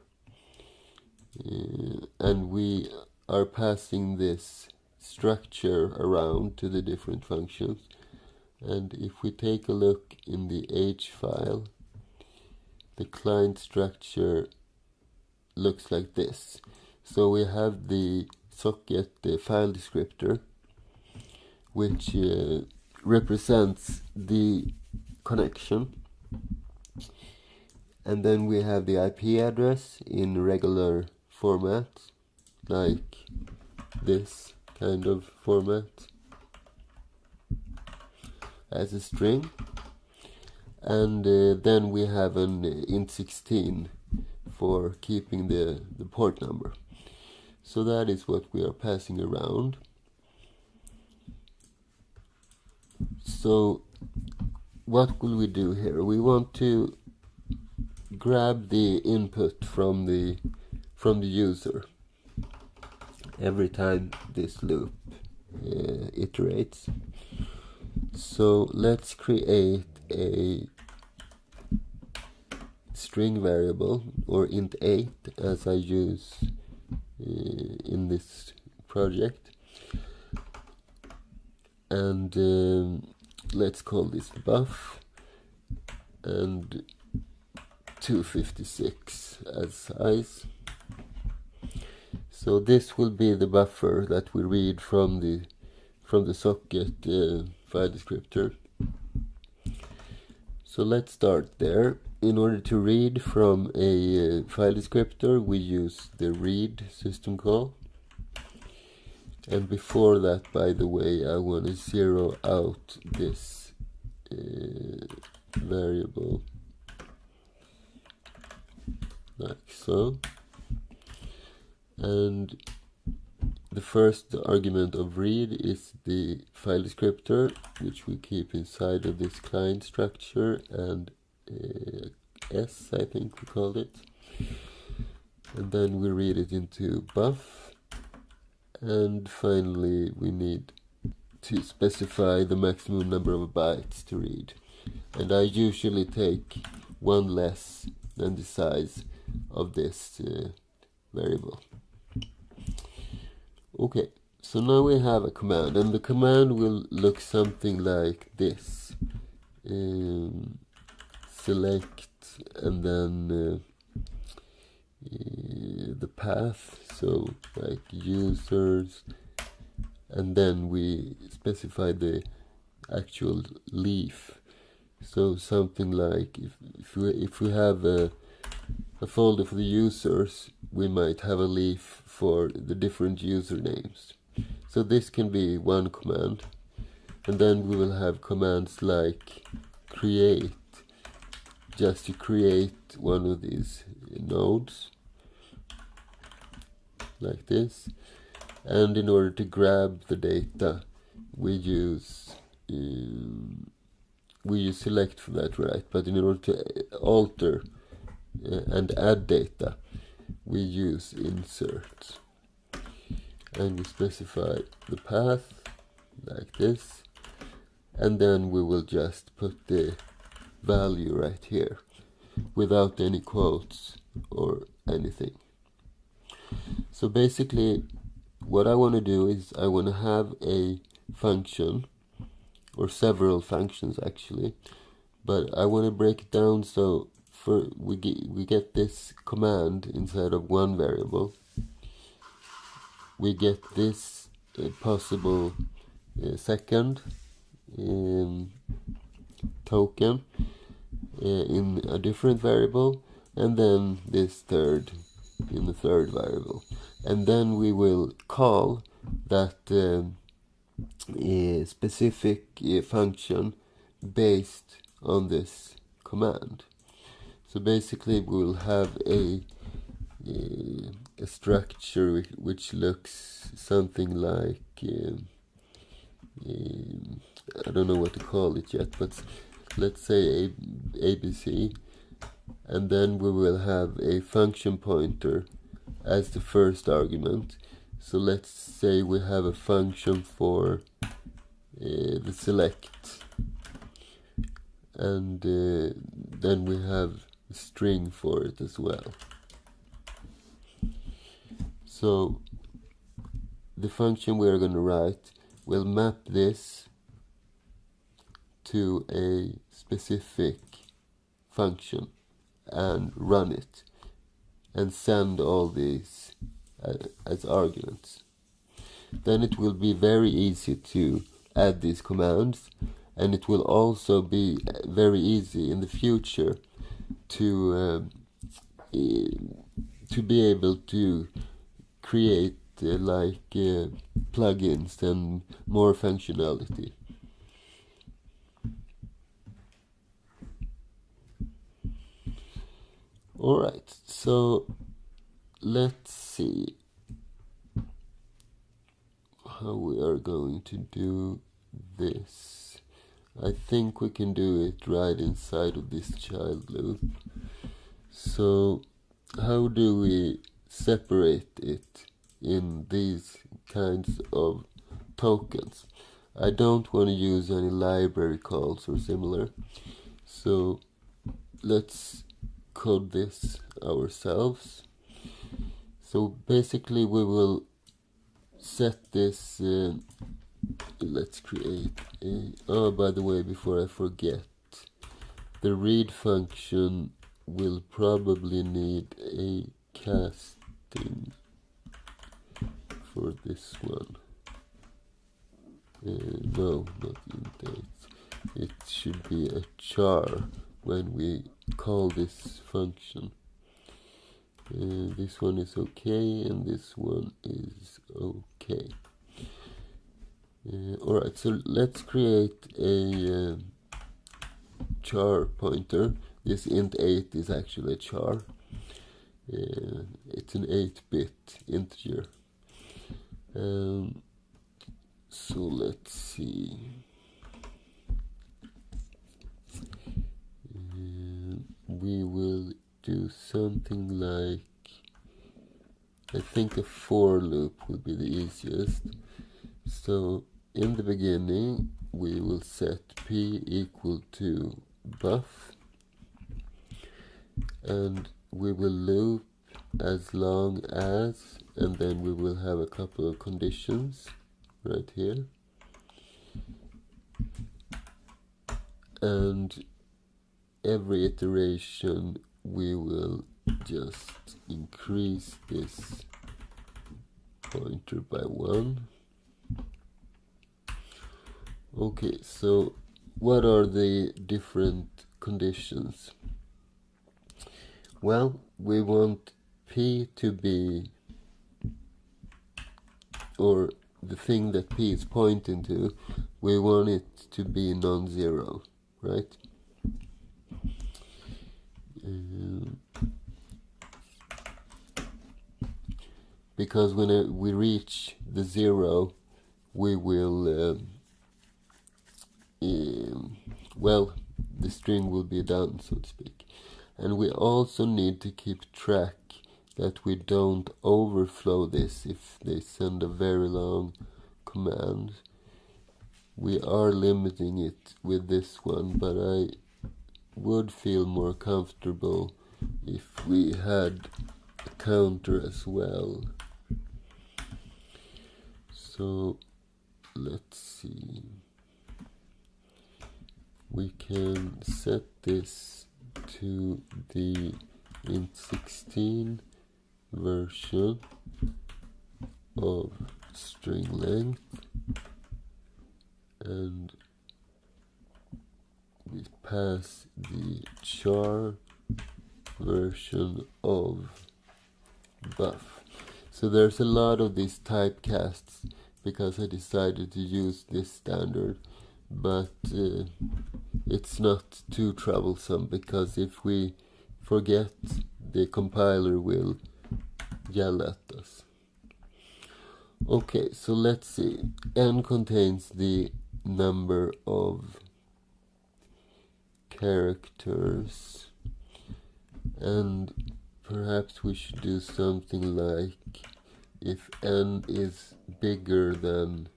And we are passing this structure around to the different functions. And if we take a look in the H file, the client structure looks like this. So we have the socket, the file descriptor, which represents the connection. And then we have the IP address in regular format, like this kind of format, as a string. And then we have an int16 for keeping the port number. So that is what we are passing around. So what will we do here? We want to grab the input from the user every time this loop iterates. So let's create a string variable, or int8 as I use in this project, and let's call this buff and 256 as size. So this will be the buffer that we read from the socket file descriptor. So let's start there. In order to read from a file descriptor, we use the read system call. And before that, by the way, I want to zero out this variable, like so. And the first argument of read is the file descriptor, which we keep inside of this client structure, and S, I think we called it. And then we read it into buff. And finally, we need to specify the maximum number of bytes to read. And I usually take one less than the size of this variable. Okay, so now we have a command, and the command will look something like this. Select and then the path, so like users, and then we specify the actual leaf. So something like if we have a folder for the users, we might have a leaf for the different usernames. So this can be one command, and then we will have commands like create, just to create one of these nodes, like this. And in order to grab the data, we use select for that, right? But in order to alter and add data, we use insert, and we specify the path, like this, and then we will just put the value right here without any quotes or anything. So basically what I want to do is I want to have a function, or several functions actually, but I want to break it down so we get this command inside of one variable. We get this possible second token in a different variable, and then this third in the third variable, and then we will call that specific function based on this command. So basically we will have a structure which looks something like I don't know what to call it yet, but let's say ABC, and then we will have a function pointer as the first argument. So let's say we have a function for the select, and then we have a string for it as well. So the function we are going to write will map this to a specific function and run it and send all these as arguments. Then it will be very easy to add these commands, and it will also be very easy in the future to be able to create plugins and more functionality. Alright, so let's see how we are going to do this. I think we can do it right inside of this child loop. So how do we separate it in these kinds of tokens? I don't want to use any library calls or similar, so let's code this ourselves. So basically we will set this let's create a by the way, before I forget, the read function will probably need a casting for this one. No, not int8. It should be a char when we call this function. This one is okay, and this one is okay. Alright, so let's create a char pointer. This int8 is actually a char. It's an 8-bit integer. So let's see. We will do something like, I think a for loop would be the easiest. So in the beginning we will set p equal to buff, and we will loop as long as, and then we will have a couple of conditions right here, and every iteration we will just increase this pointer by 1. Okay, so what are the different conditions? Well, we want p to be, or the thing that p is pointing to, we want it to be non-zero, right? Because when we reach the 0, we will well, the string will be done, so to speak. And we also need to keep track that we don't overflow this if they send a very long command. we are limiting it with this one, but I would feel more comfortable if we had a counter as well. So let's see. We can set this to the int16 version of string length, and we pass the char version of buff. So there's a lot of these typecasts because I decided to use this standard, but it's not too troublesome, because if we forget, the compiler will yell at us. Okay, so let's see. N contains the number of characters, and perhaps we should do something like, if n is bigger than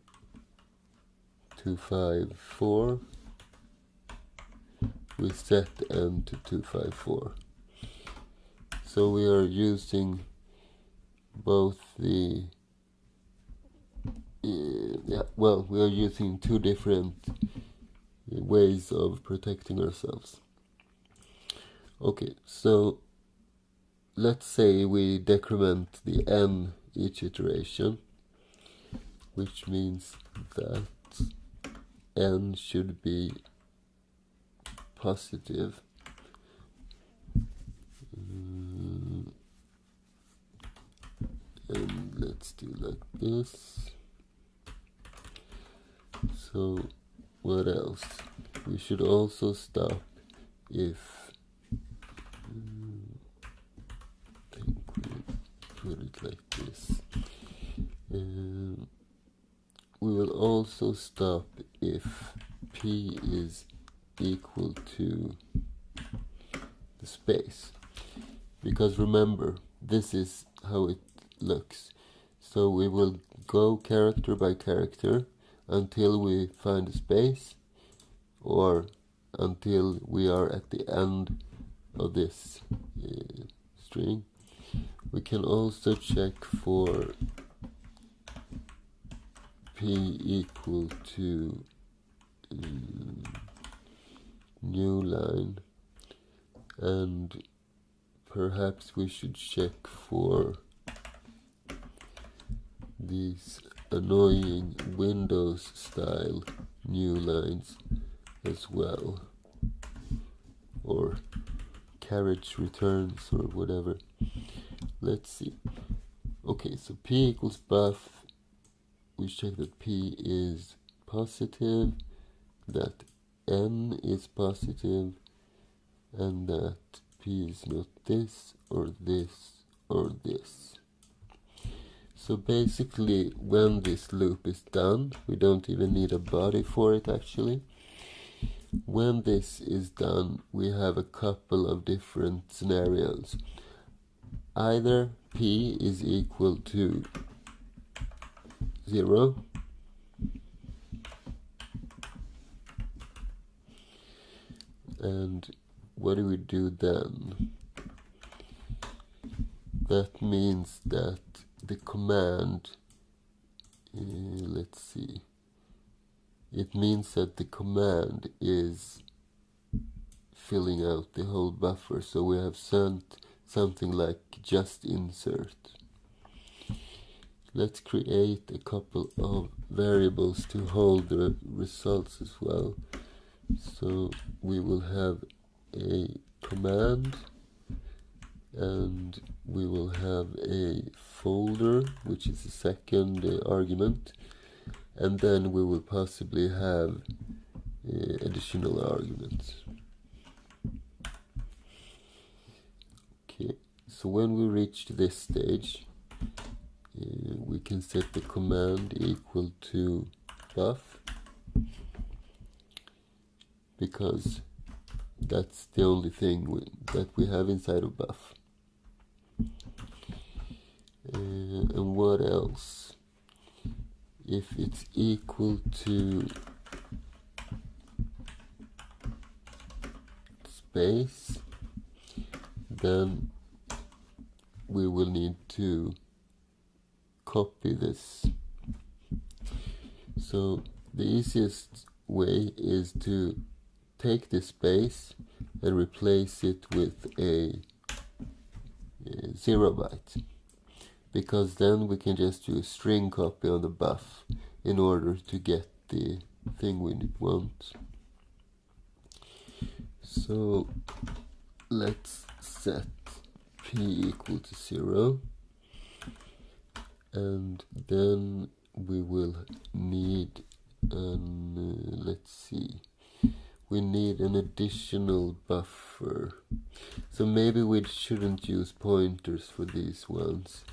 254, we set n to 254. So we are using both the we are using two different ways of protecting ourselves. Okay, so let's say we decrement the n each iteration, which means that n should be positive. And let's do like this. So what else? We should also stop if I think we put it like this. We will also stop if p is equal to the space, because remember, this is how it looks. So we will go character by character until we find a space, or until we are at the end of this string. We can also check for p equal to new line, and perhaps we should check for these annoying Windows style new lines as well, or carriage returns or whatever. Let's see. Okay, so p equals buff. We check that p is positive, that n is positive, and that p is not this or this or this. So basically, when this loop is done, we don't even need a body for it actually. When this is done, we have a couple of different scenarios. Either p is equal to 0, and what do we do then? That means that the command, let's see, it means that the command is filling out the whole buffer. So we have sent something like just insert. Let's create a couple of variables to hold the results as well. So we will have a command, and we will have a folder, which is the second argument, and then we will possibly have additional arguments. Okay, so when we reach this stage, we can set the command equal to buff, because that's the only thing that we have inside of buff. And what else? If it's equal to space, then we will need to copy this. So the easiest way is to take this space and replace it with a 0 byte, because then we can just do a string copy on the buff in order to get the thing we want. So let's set p equal to 0, and then we will need we need an additional buffer. So maybe we shouldn't use pointers for these ones.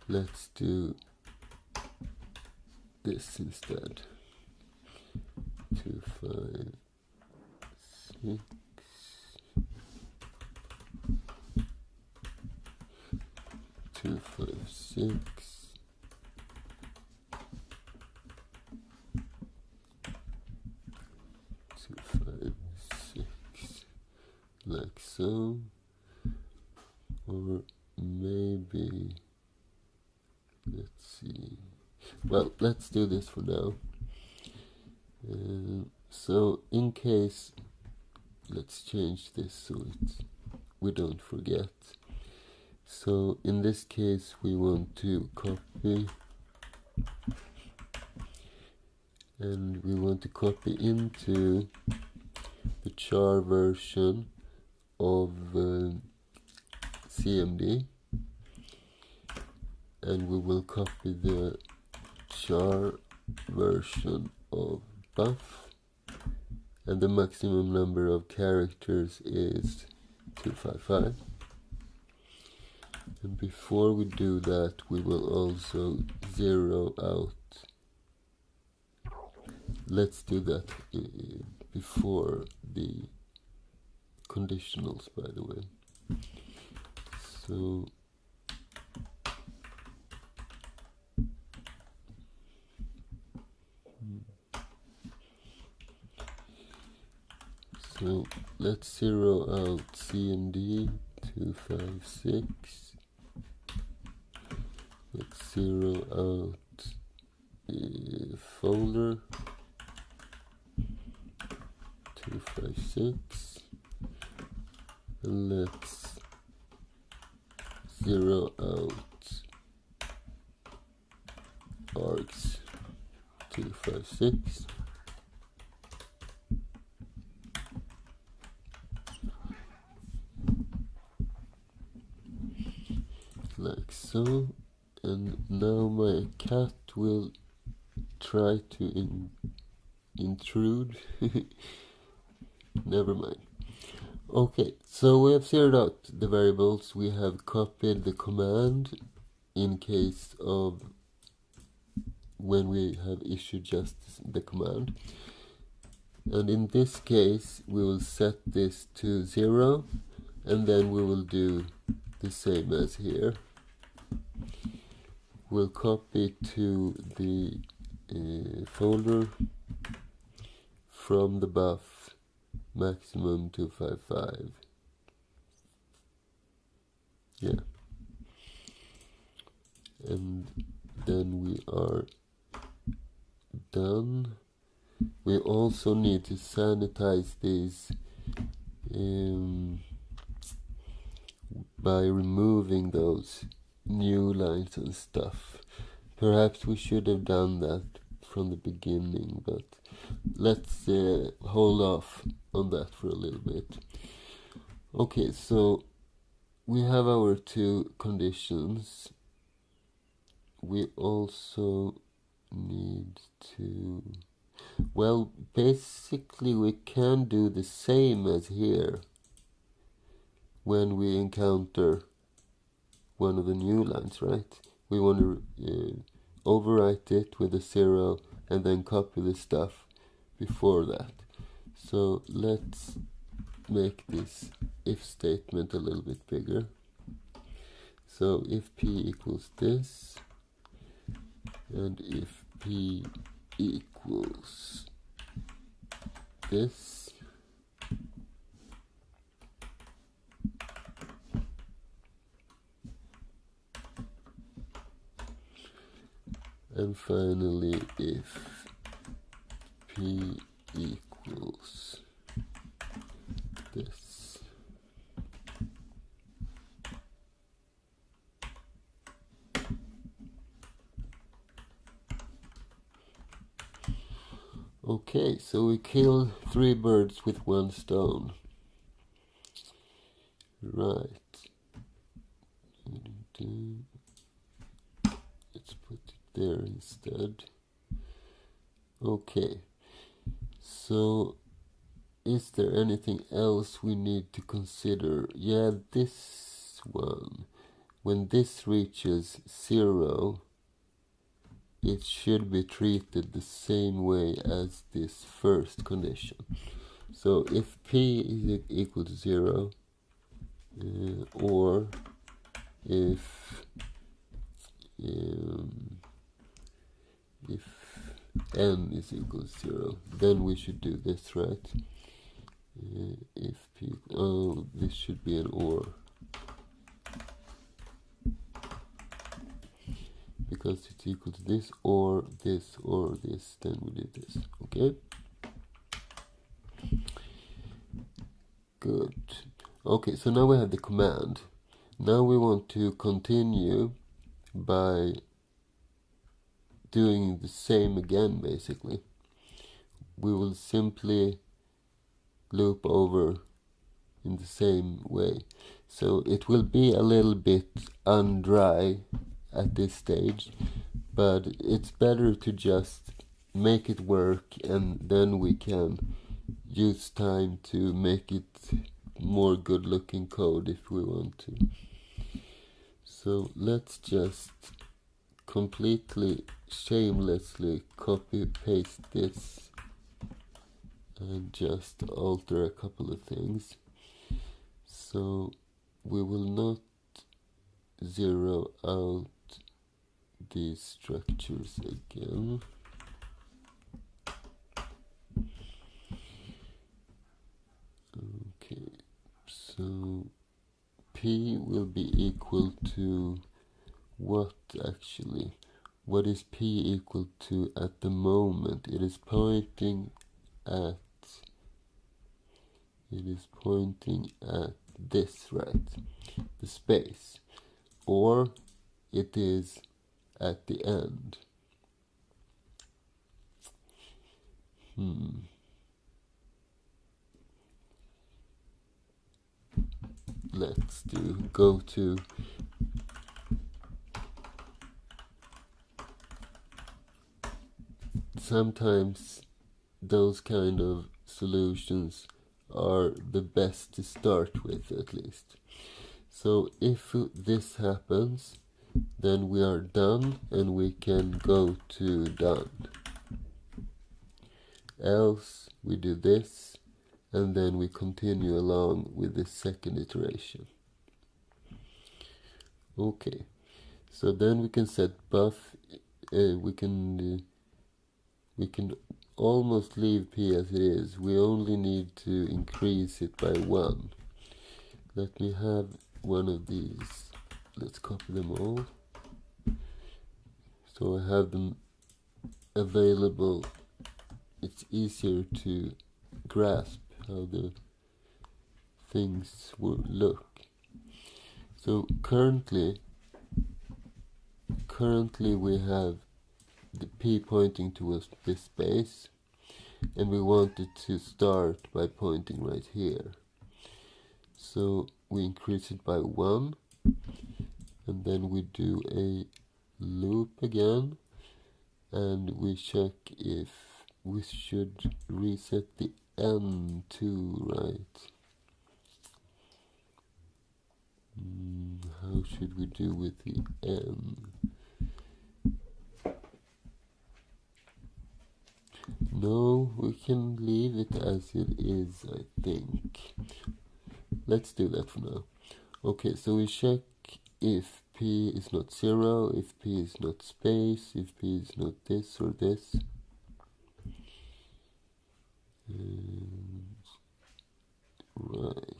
Let's do this instead. 2, 5, 6. 2, 5, 6. 2, 5, 6. Like so. Or maybe, let's see. Well, let's do this for now. So in case, let's change this so we don't forget. So in this case we want to copy, and we want to copy into the char version of CMD, and we will copy the char version of buff, and the maximum number of characters is 255. And before we do that, we will also 0 out. Let's do that before the conditionals, by the way. So let's 0 out CMD 256. Let's 0 out folder 256, and let's 0 out args 256. Like so, and now my cat will try to intrude. Never mind. Okay, so we have zeroed out the variables. We have copied the command in case of when we have issued just the command. And in this case, we will set this to 0, and then we will do the same as here. We'll copy to the folder from the buff maximum 255. Yeah. And then we are done. We also need to sanitize these by removing those new lines and stuff. Perhaps we should have done that from the beginning, but let's hold off on that for a little bit. Okay, so we have our two conditions. We also need to, well, basically we can do the same as here when we encounter one of the new lines, right? We want to overwrite it with a 0 and then copy the stuff before that. So let's make this if statement a little bit bigger. So if p equals this, and if p equals this, And finally, if p equals this. Okay, so we kill 3 birds with 1 stone. Right. Let's put it there instead. Okay. So, is there anything else we need to consider? Yeah, this one. When this reaches 0, it should be treated the same way as this first condition. So if p is equal to 0, or if n is equal to 0, then we should do this, right? If p, oh, this should be an or, because it's equal to this, or this, or this, then we do this. Okay, good. Okay, so now we have the command. Now we want to continue by doing the same again, basically. We will simply loop over in the same way. So it will be a little bit undry at this stage, but it's better to just make it work, and then we can use time to make it more good looking code if we want to. So let's just completely shamelessly copy paste this and just alter a couple of things. So we will not zero out these structures again. Okay, so p will be equal to what actually? What is p equal to at the moment? It is pointing at this, right? The space. Or it is at the end. Let's go to sometimes those kind of solutions are the best to start with, at least. So if this happens, then we are done and we can go to done. Else we do this, and then we continue along with the second iteration. Okay, so then we can set buff. We can almost leave p as it is. We only need to increase it by 1. Let me have one of these. Let's copy them all, so I have them available. It's easier to grasp how the things will look. So currently we have the p pointing towards this space, and we want it to start by pointing right here. So we increase it by 1, and then we do a loop again, and we check if we should reset the n too, right? How should we do with the n? No, we can leave it as it is, I think. Let's do that for now. Okay, so we check if p is not 0, if p is not space, if p is not this or this. Right.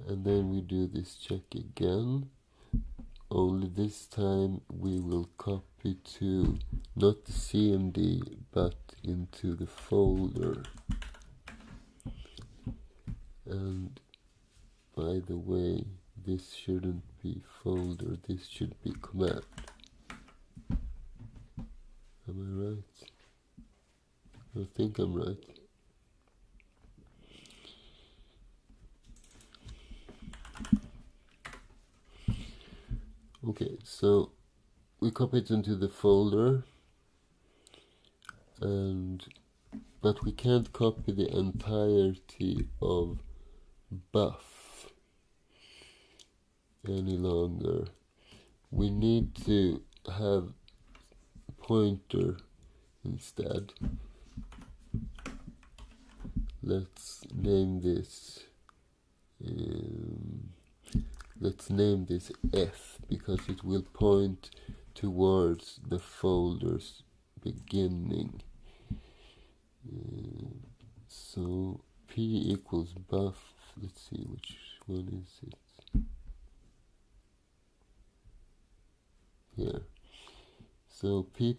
And then we do this check again. this time we will copy to not the CMD but into the folder. And by the way, this shouldn't be folder, this should be command. Am I right? I think I'm right. Okay, so we copy it into the folder, but we can't copy the entirety of buff any longer. We need to have a pointer instead. Let's name this F, because it will point towards the folder's beginning. So P equals buff. Let's see, which one is it? Here. So P++,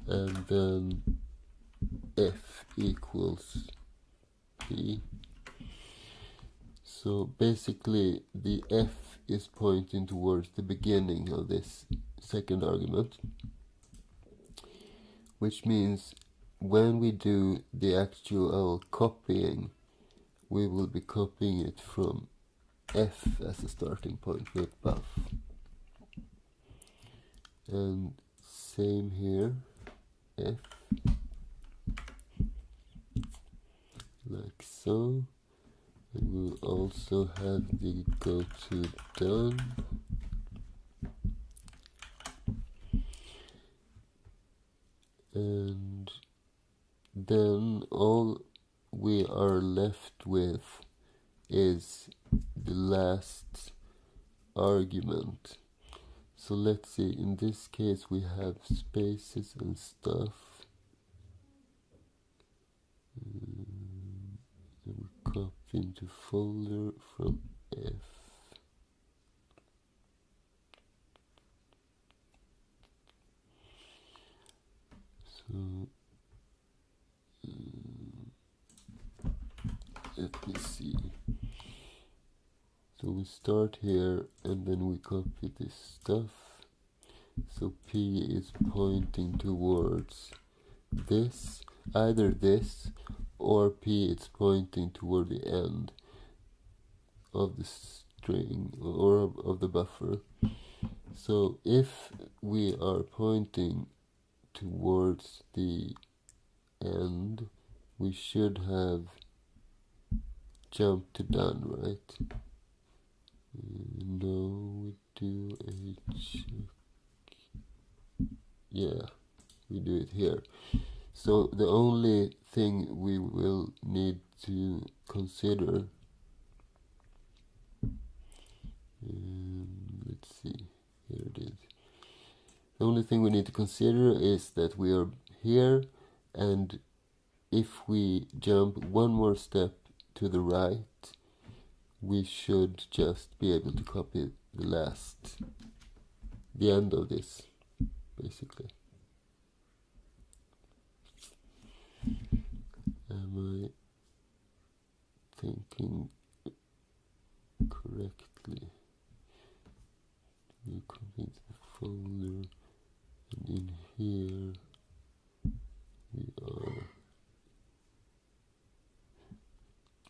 and then F equals P. So basically the F is pointing towards the beginning of this second argument, which means when we do the actual copying, we will be copying it from F as a starting point, not buff. And same here, F, like so. And we'll also have the go to done. And then all we are left with is the last argument. So let's see, in this case we have spaces and stuff. And we copy into folder from F. So let me see. So we start here and then we copy this stuff. So P is pointing towards this, either this or P is pointing toward the end of the string or of the buffer. So if we are pointing towards the end, we should have jumped to done, right? No, we do H. Yeah, we do it here. So the only thing we will need to consider, let's see, here it is. The only thing we need to consider is that we are here, and if we jump one more step to the right, we should just be able to copy the end of this, basically. Am I thinking correctly? We complete the folder, and in here we are.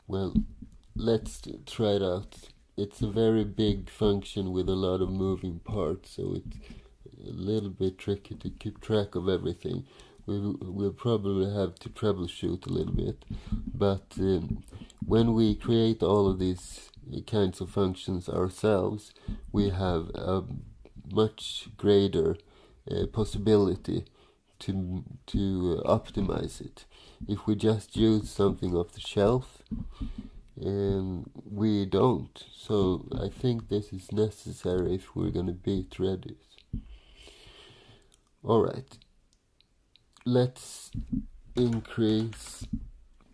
Well, let's try it out. It's a very big function with a lot of moving parts, so it's a little bit tricky to keep track of everything. We'll probably have to troubleshoot a little bit, but when we create all of these kinds of functions ourselves, we have a much greater possibility to optimize it. If we just use something off the shelf, we don't. So I think this is necessary if we're going to beat Redis. Alright, let's increase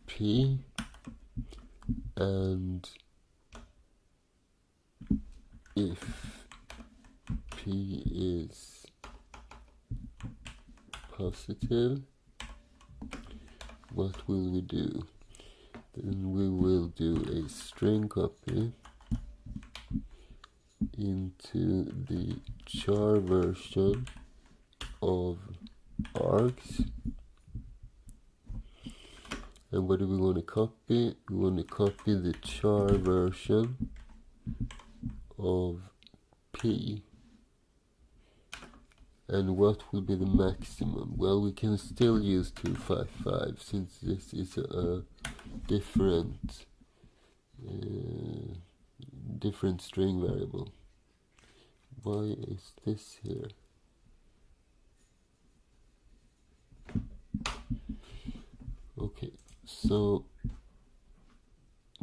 P, and if P is positive, what will we do? Then we will do a string copy into the char version of args. And what do we want to copy? We want to copy the char version of P. And what will be the maximum? Well, we can still use 255 since this is a different string variable. Why is this here? Okay, so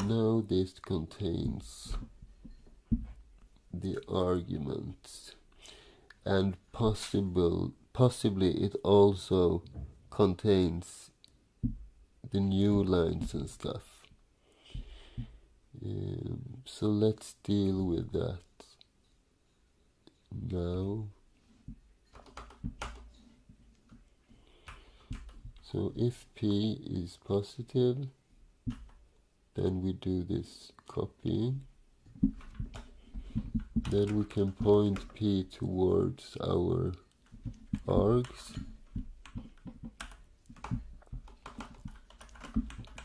now this contains the arguments, and possibly it also contains the new lines and stuff. So let's deal with that now. So if P is positive, then we do this copying. Then we can point P towards our args.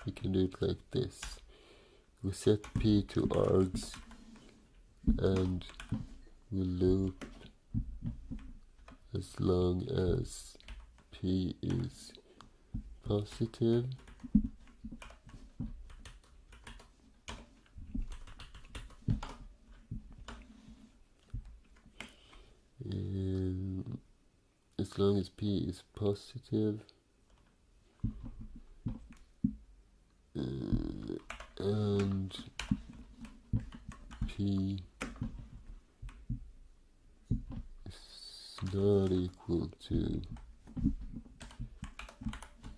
We can do it like this. We set P to args and we loop as long as P is positive. As long as P is positive, and P is not equal to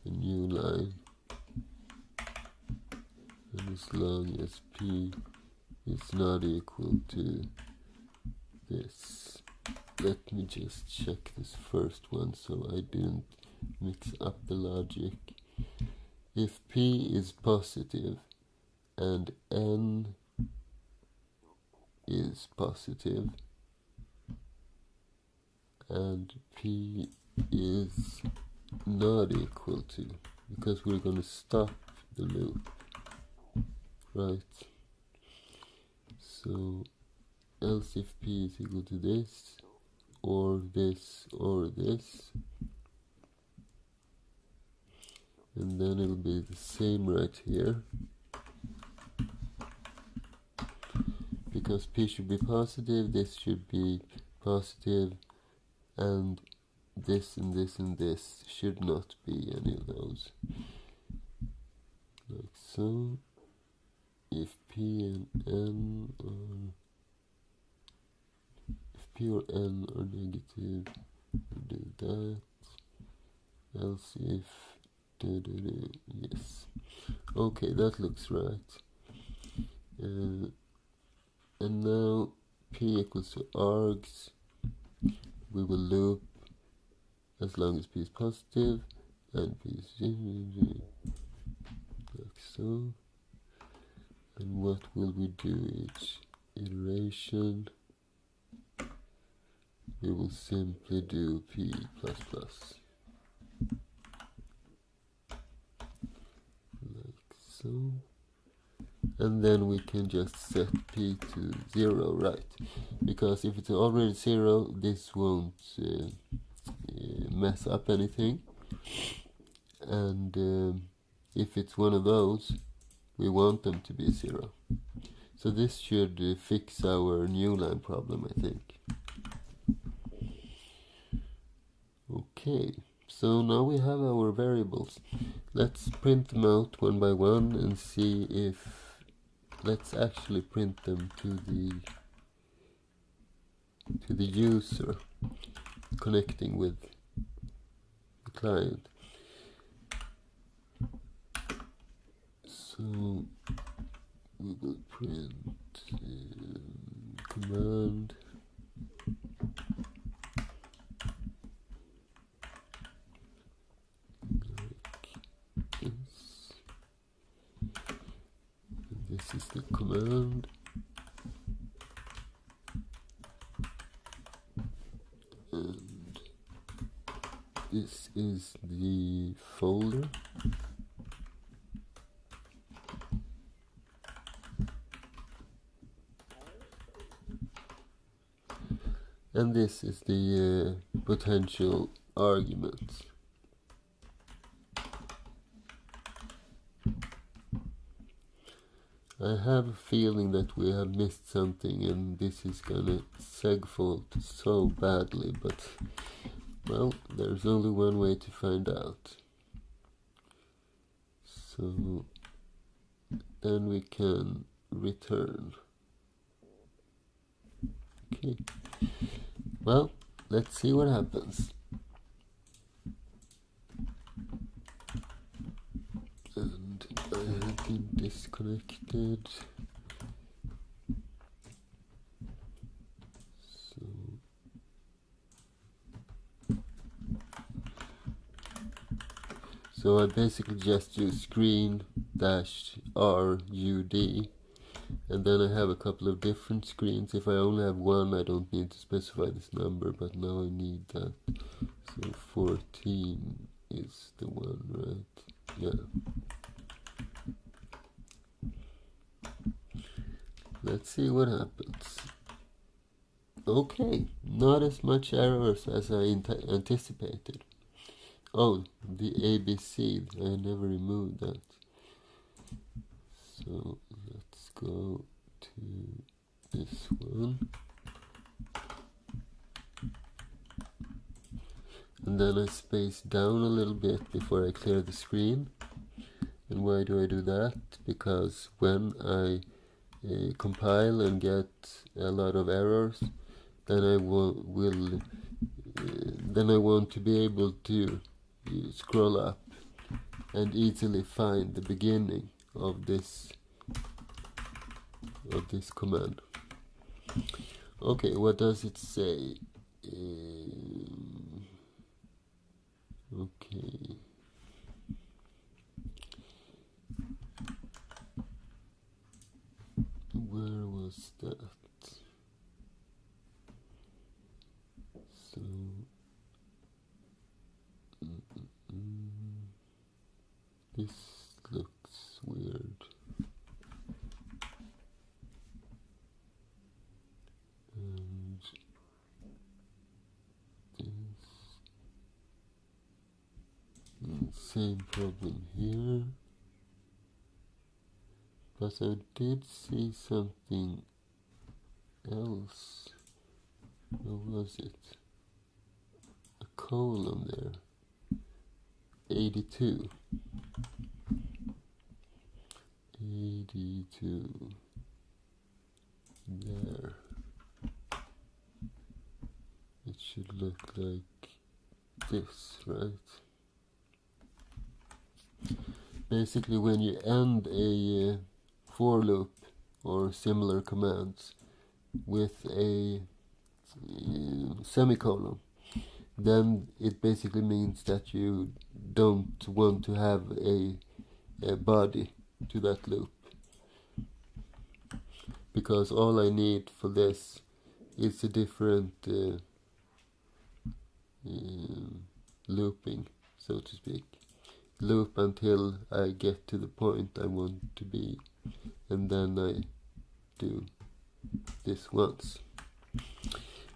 a new line, and as long as P is not equal to this. Let me just check this first one so I didn't mix up the logic. If P is positive and N is positive and P is not equal to, because we're going to stop the loop, right? So else if P is equal to this, or this, or this, and then it'll be the same right here, because P should be positive, this should be positive, and this and this and this should not be any of those, like so. If P and N are, if P or N are negative, we do that. Else if yes. Okay, that looks right. And now P equals to args. We will loop as long as P is positive and P is like so. And what will we do each iteration? We will simply do P plus plus. Like so. And then we can just set P to 0, right? Because if it's already 0, this won't mess up anything. And if it's one of those, we want them to be 0. So this should fix our new line problem, I think. Okay, so now we have our variables. Let's print them out one by one and see if, let's actually print them to the user connecting with the client. So we will print command command, and this is the folder. And this is the potential arguments. I have a feeling that we have missed something and this is gonna segfault so badly, but well, there's only one way to find out. So then we can return. Okay, well, let's see what happens. And I have been disconnected. So I basically just use screen -RUD, and then I have a couple of different screens. If I only have one, I don't need to specify this number, but now I need that. So 14 is the one, right? Yeah. Let's see what happens. Okay, not as much errors as I anticipated. Oh, the ABC, I never removed that. So let's go to this one. And then I space down a little bit before I clear the screen. And why do I do that? Because when I compile and get a lot of errors, then I want to be able to scroll up and easily find the beginning of this command. Okay, what does it say? Okay. Where was that? So this looks weird. And this same problem here. But I did see something else. What was it? A colon there. 82. 82. There. It should look like this, right? Basically, when you end a for loop or similar commands with a semicolon, then it basically means that you don't want to have a body to that loop, because all I need for this is a different looping, so to speak. Loop until I get to the point I want to be, and then I do this once.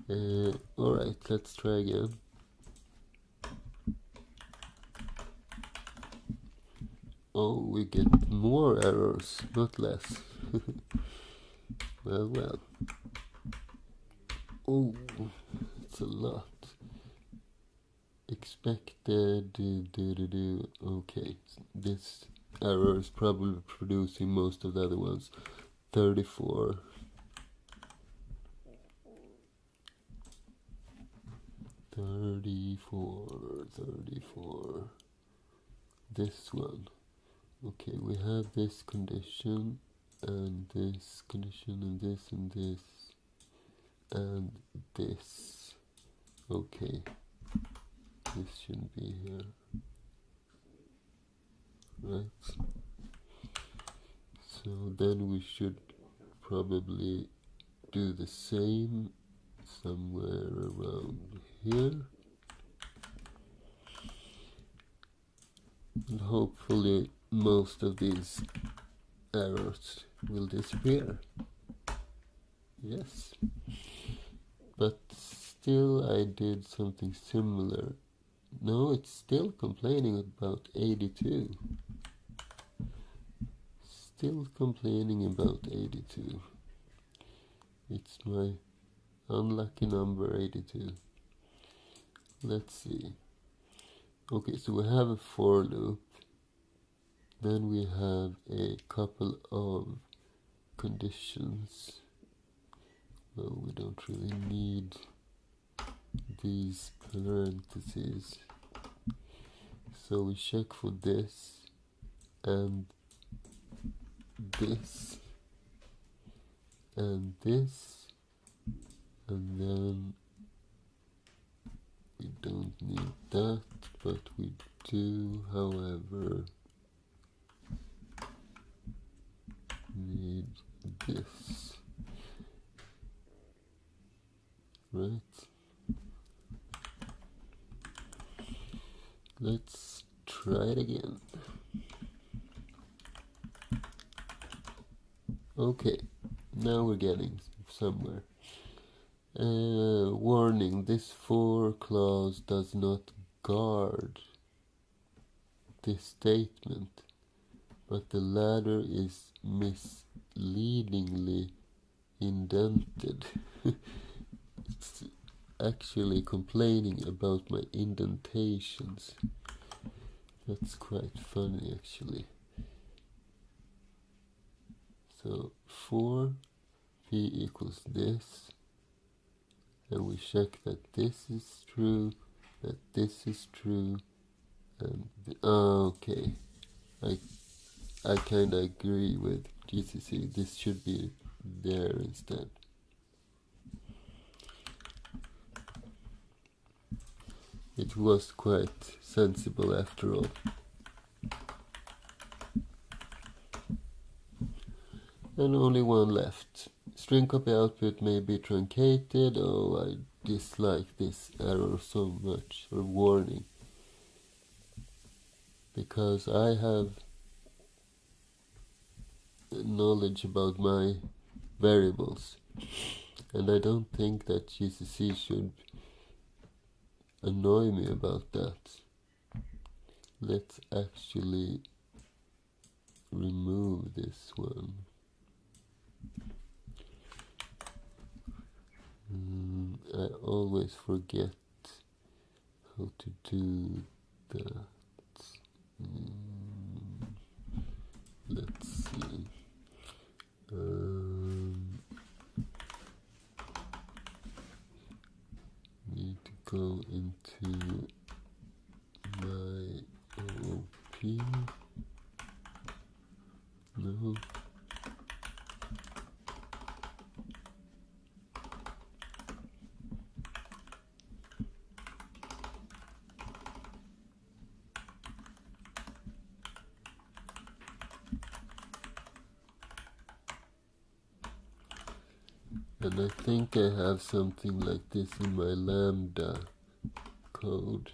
Alright, let's try again. Oh, we get more errors, not less. Well. Oh, it's a lot. Expected, okay, this error is probably producing most of the other ones. 34. 34. This one. Okay, we have this condition, and this condition, and this, and this, and this. Okay. This shouldn't be here, right? So then we should probably do the same somewhere around here, and hopefully most of these errors will disappear. Yes, but still I did something similar. No, it's still complaining about 82. Still complaining about 82. It's my unlucky number 82. Let's see. Okay, so we have a for loop. Then we have a couple of conditions. Well, we don't really need these parentheses. So we check for this and this and this, and then we don't need that, but we do, however, need this, right? Let's try it again. Okay, now we're getting somewhere. Warning, this for clause does not guard this statement, but the latter is misleadingly indented. It's actually complaining about my indentations. That's quite funny, actually. So for p equals this, and we check that this is true, that this is true, and okay, I kind of agree with GCC. This should be there instead. It was quite sensible after all. And only one left. String copy output may be truncated. Oh, I dislike this error so much, or warning, because I have knowledge about my variables, and I don't think that GCC should annoy me about that. Let's actually remove this one. I always forget how to do that. Let's see. Need to go into my OOP. No. And I think I have something like this in my lambda code.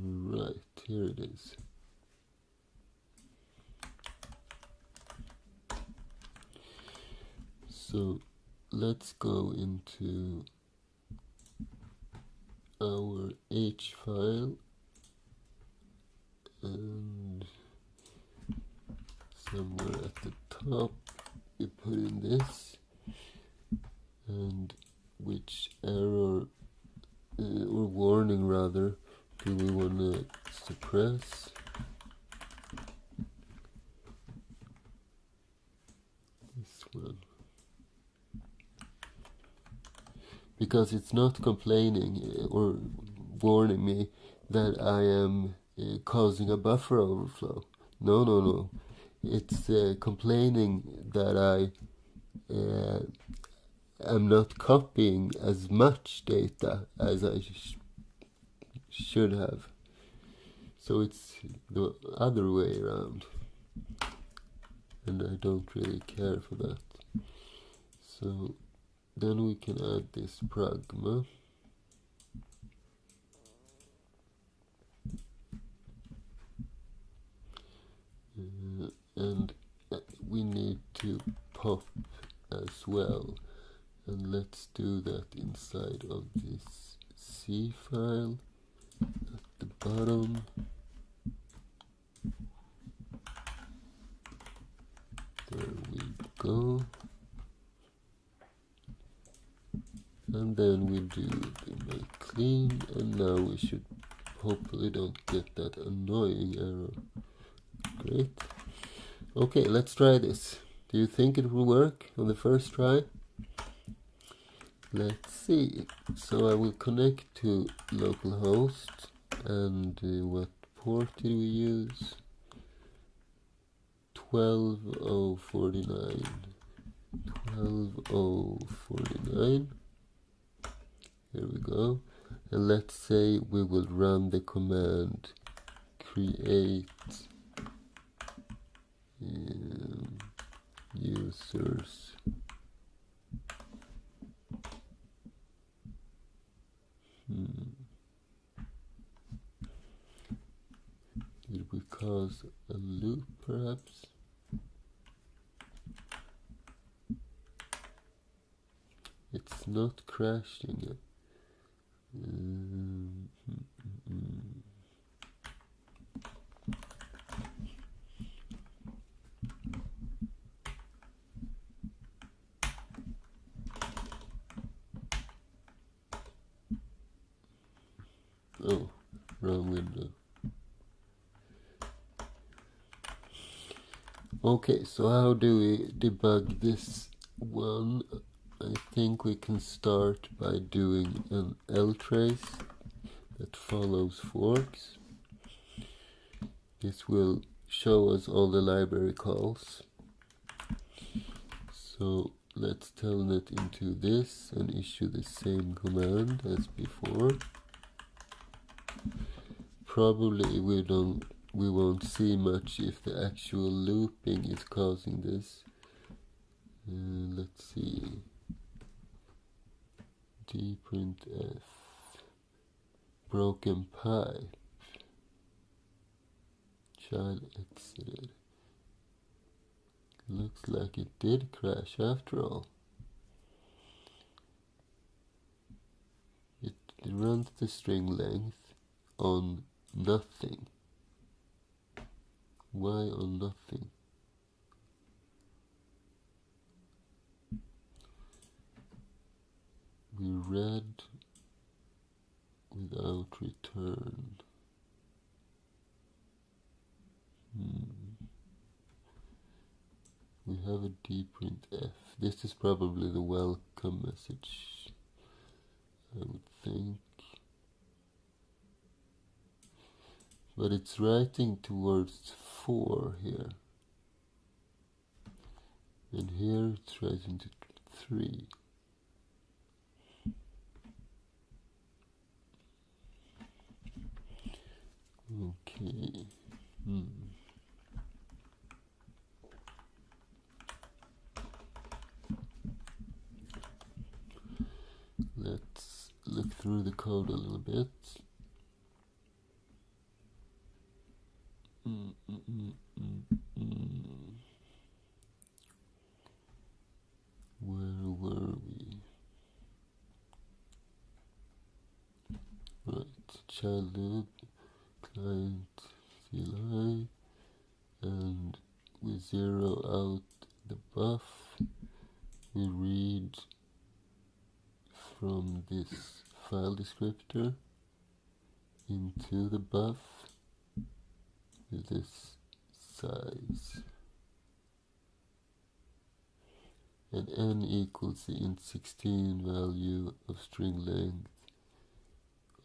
Right, here it is. So let's go into our H file, and somewhere at the top we put in this, and which error or warning rather do we want to suppress? This one, because it's not complaining or warning me that I am causing a buffer overflow. No. It's complaining that I am not copying as much data as I should have. So it's the other way around, and I don't really care for that. So then we can add this pragma. And we need to pop as well, and let's do that inside of this C file at the bottom. There we go. And then we do the make clean, and now we should hopefully don't get that annoying error. Great. Okay, let's try this. Do you think it will work on the first try? Let's see. So I will connect to localhost, and what port did we use? 12049. 12049. Here we go. And let's say we will run the command create users. Did we cause a loop perhaps? It's not crashing yet. Oh, wrong window. Okay, so how do we debug this one? I think we can start by doing an ltrace that follows forks. This will show us all the library calls. So let's telnet into this and issue the same command as before. Probably we won't see much if the actual looping is causing this. Let's see. dprintf broken pipe child exited. Looks like it did crash after all. It runs the string length on nothing. Why on nothing? We read without return. We have a dprintf. This is probably the welcome message, I would think. But it's writing towards 4 here. And here it's writing to 3. Okay. Let's look through the code a little bit. Where were we? Right, child loop, client CLI, and we zero out the buff. We read from this file descriptor into the buff with this size, and n equals the int16 value of string length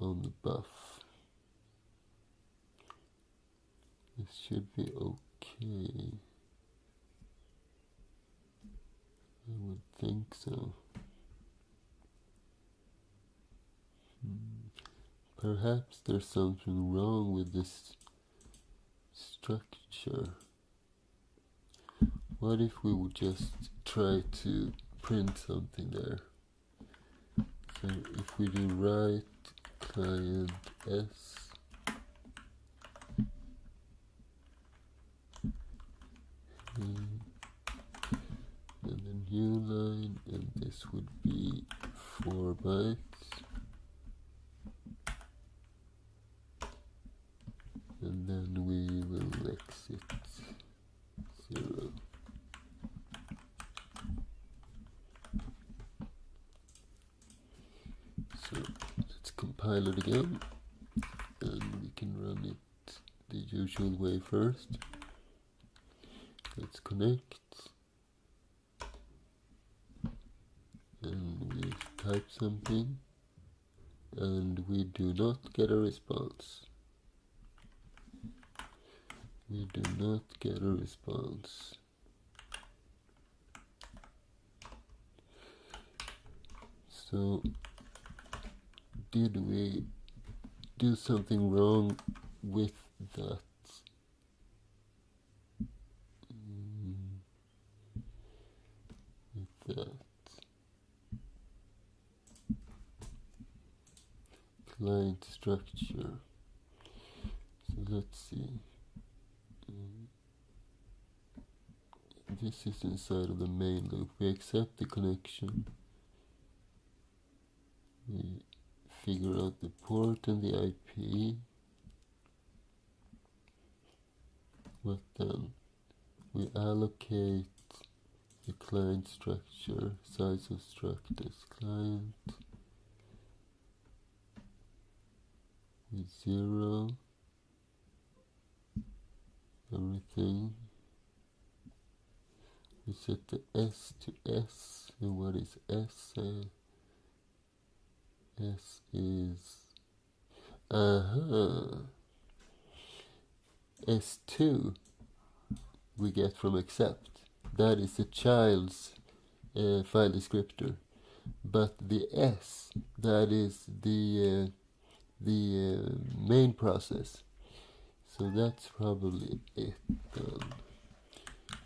on the buff. This should be okay. I would think so. Perhaps there's something wrong with this structure. What if we would just try to print something there? So if we do write client s and a new line, and this would be 4 bytes, and then we will exit 0. So let's compile it again, and we can run it the usual way first. Let's connect, and we type something, and we do not get a response. We do not get a response. So, did we do something wrong with that? Client structure. So let's see. This is inside of the main loop. We accept the connection. We figure out the port and the IP. What then? We allocate the client structure, size of struct as client with 0, everything. We set the S to S, and what is S? S is S2 we get from accept. That is the child's file descriptor, but the S, that is the main process. So that's probably it then.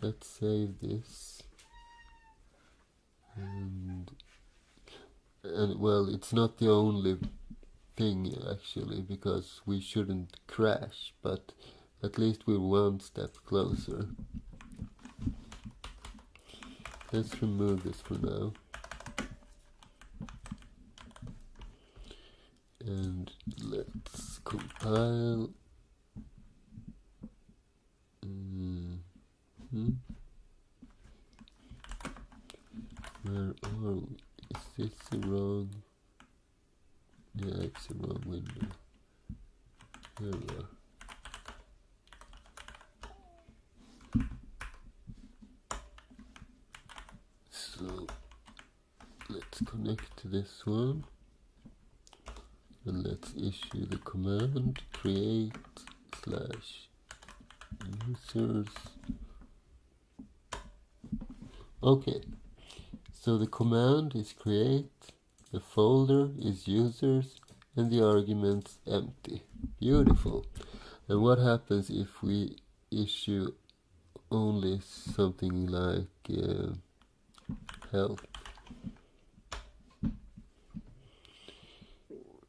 Let's save this, and well, it's not the only thing actually, because we shouldn't crash, but at least we're one step closer. Let's remove this for now, and let's compile. Where are we? Is this the wrong? Yeah, it's the wrong window. Here we are. So let's connect to this one, and let's issue the command create /users. Okay, so the command is create, the folder is users, and the argument's empty. Beautiful. And what happens if we issue only something like help?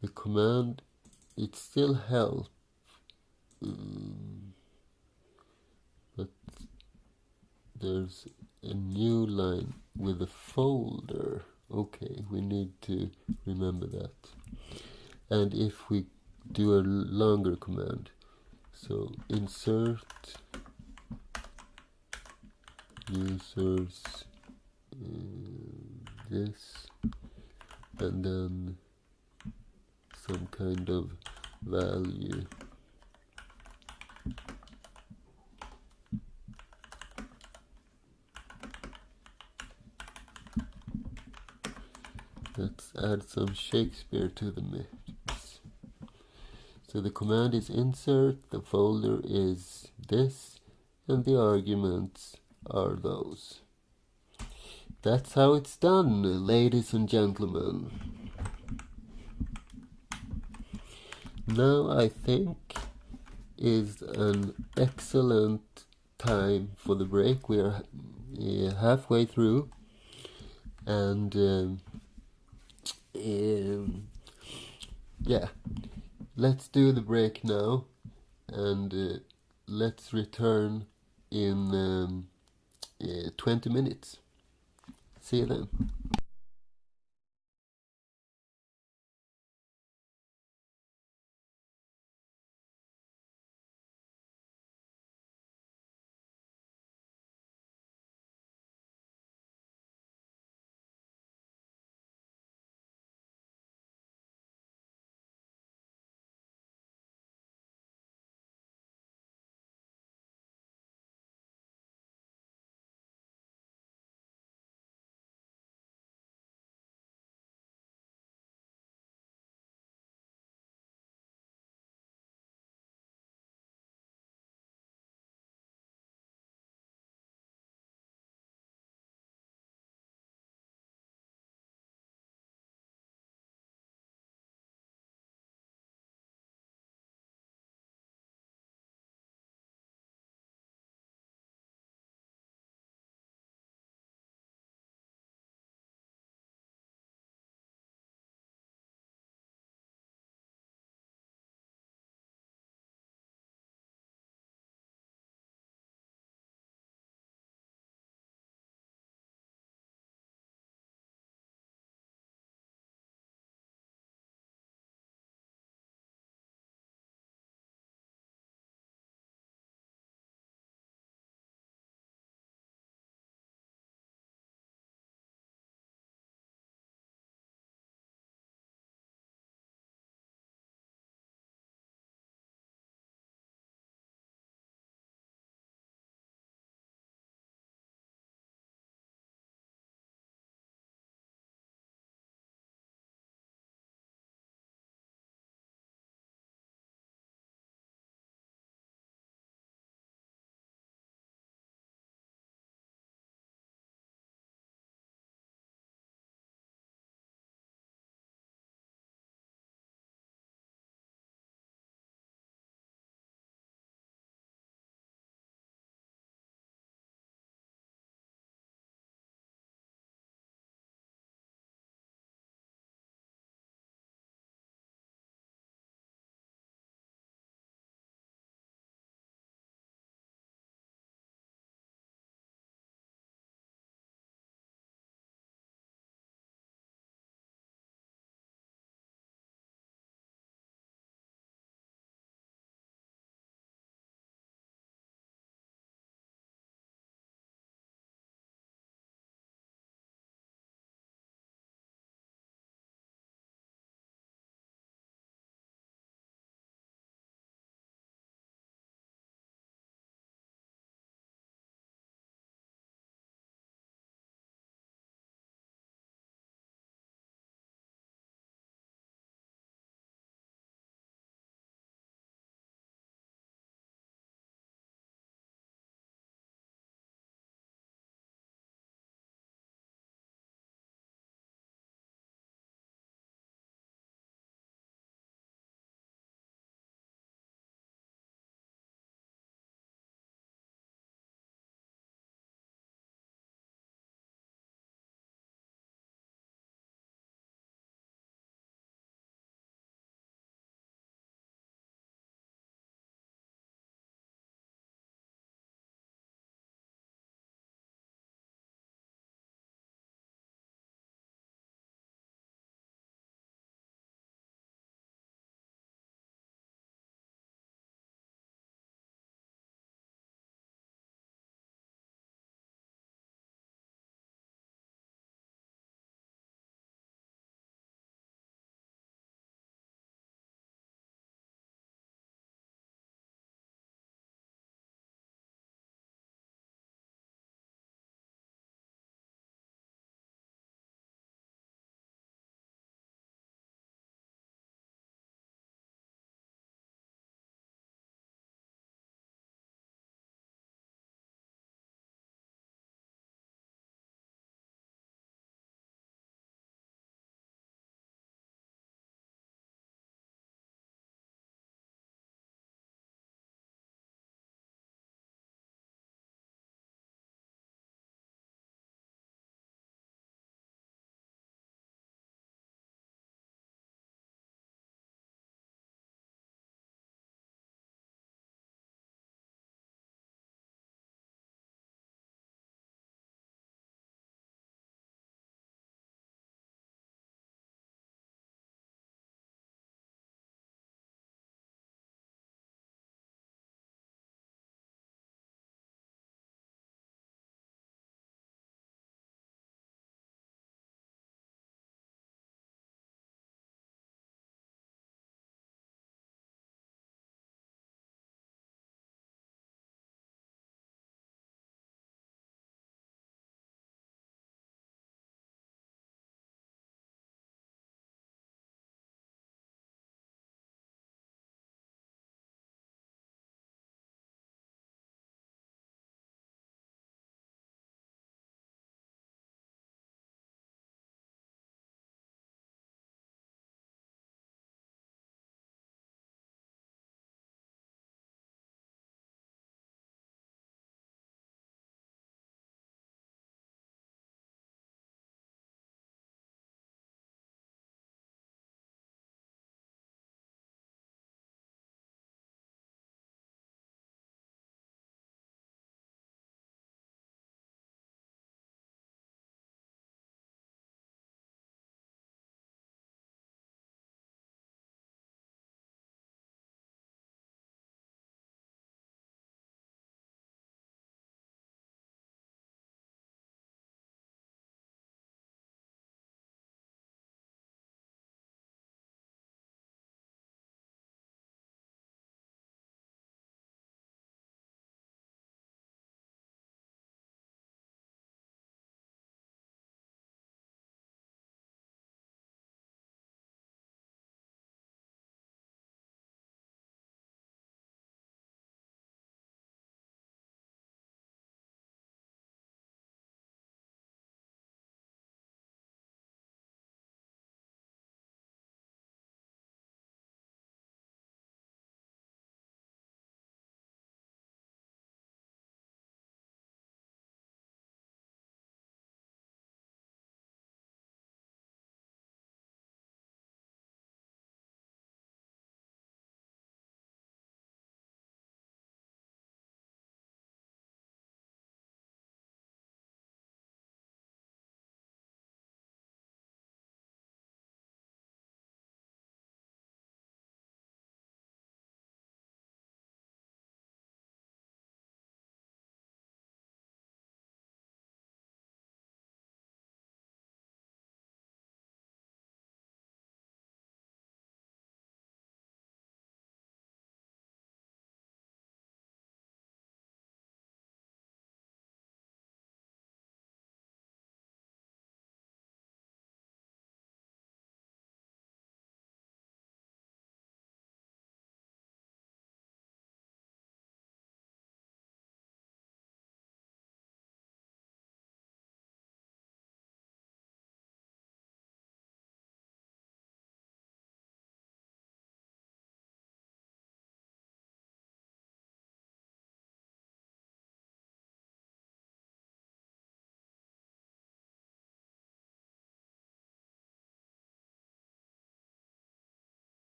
The command, it's still help, but there's a new line with a folder. Okay, we need to remember that. And if we do a longer command, so insert users this, and then some kind of value. Let's add some Shakespeare to the mix. So the command is insert, the folder is this, and the arguments are those. That's how it's done, ladies and gentlemen. Now I think is an excellent time for the break. We are halfway through, and yeah, let's do the break now, and let's return in 20 minutes. See you then.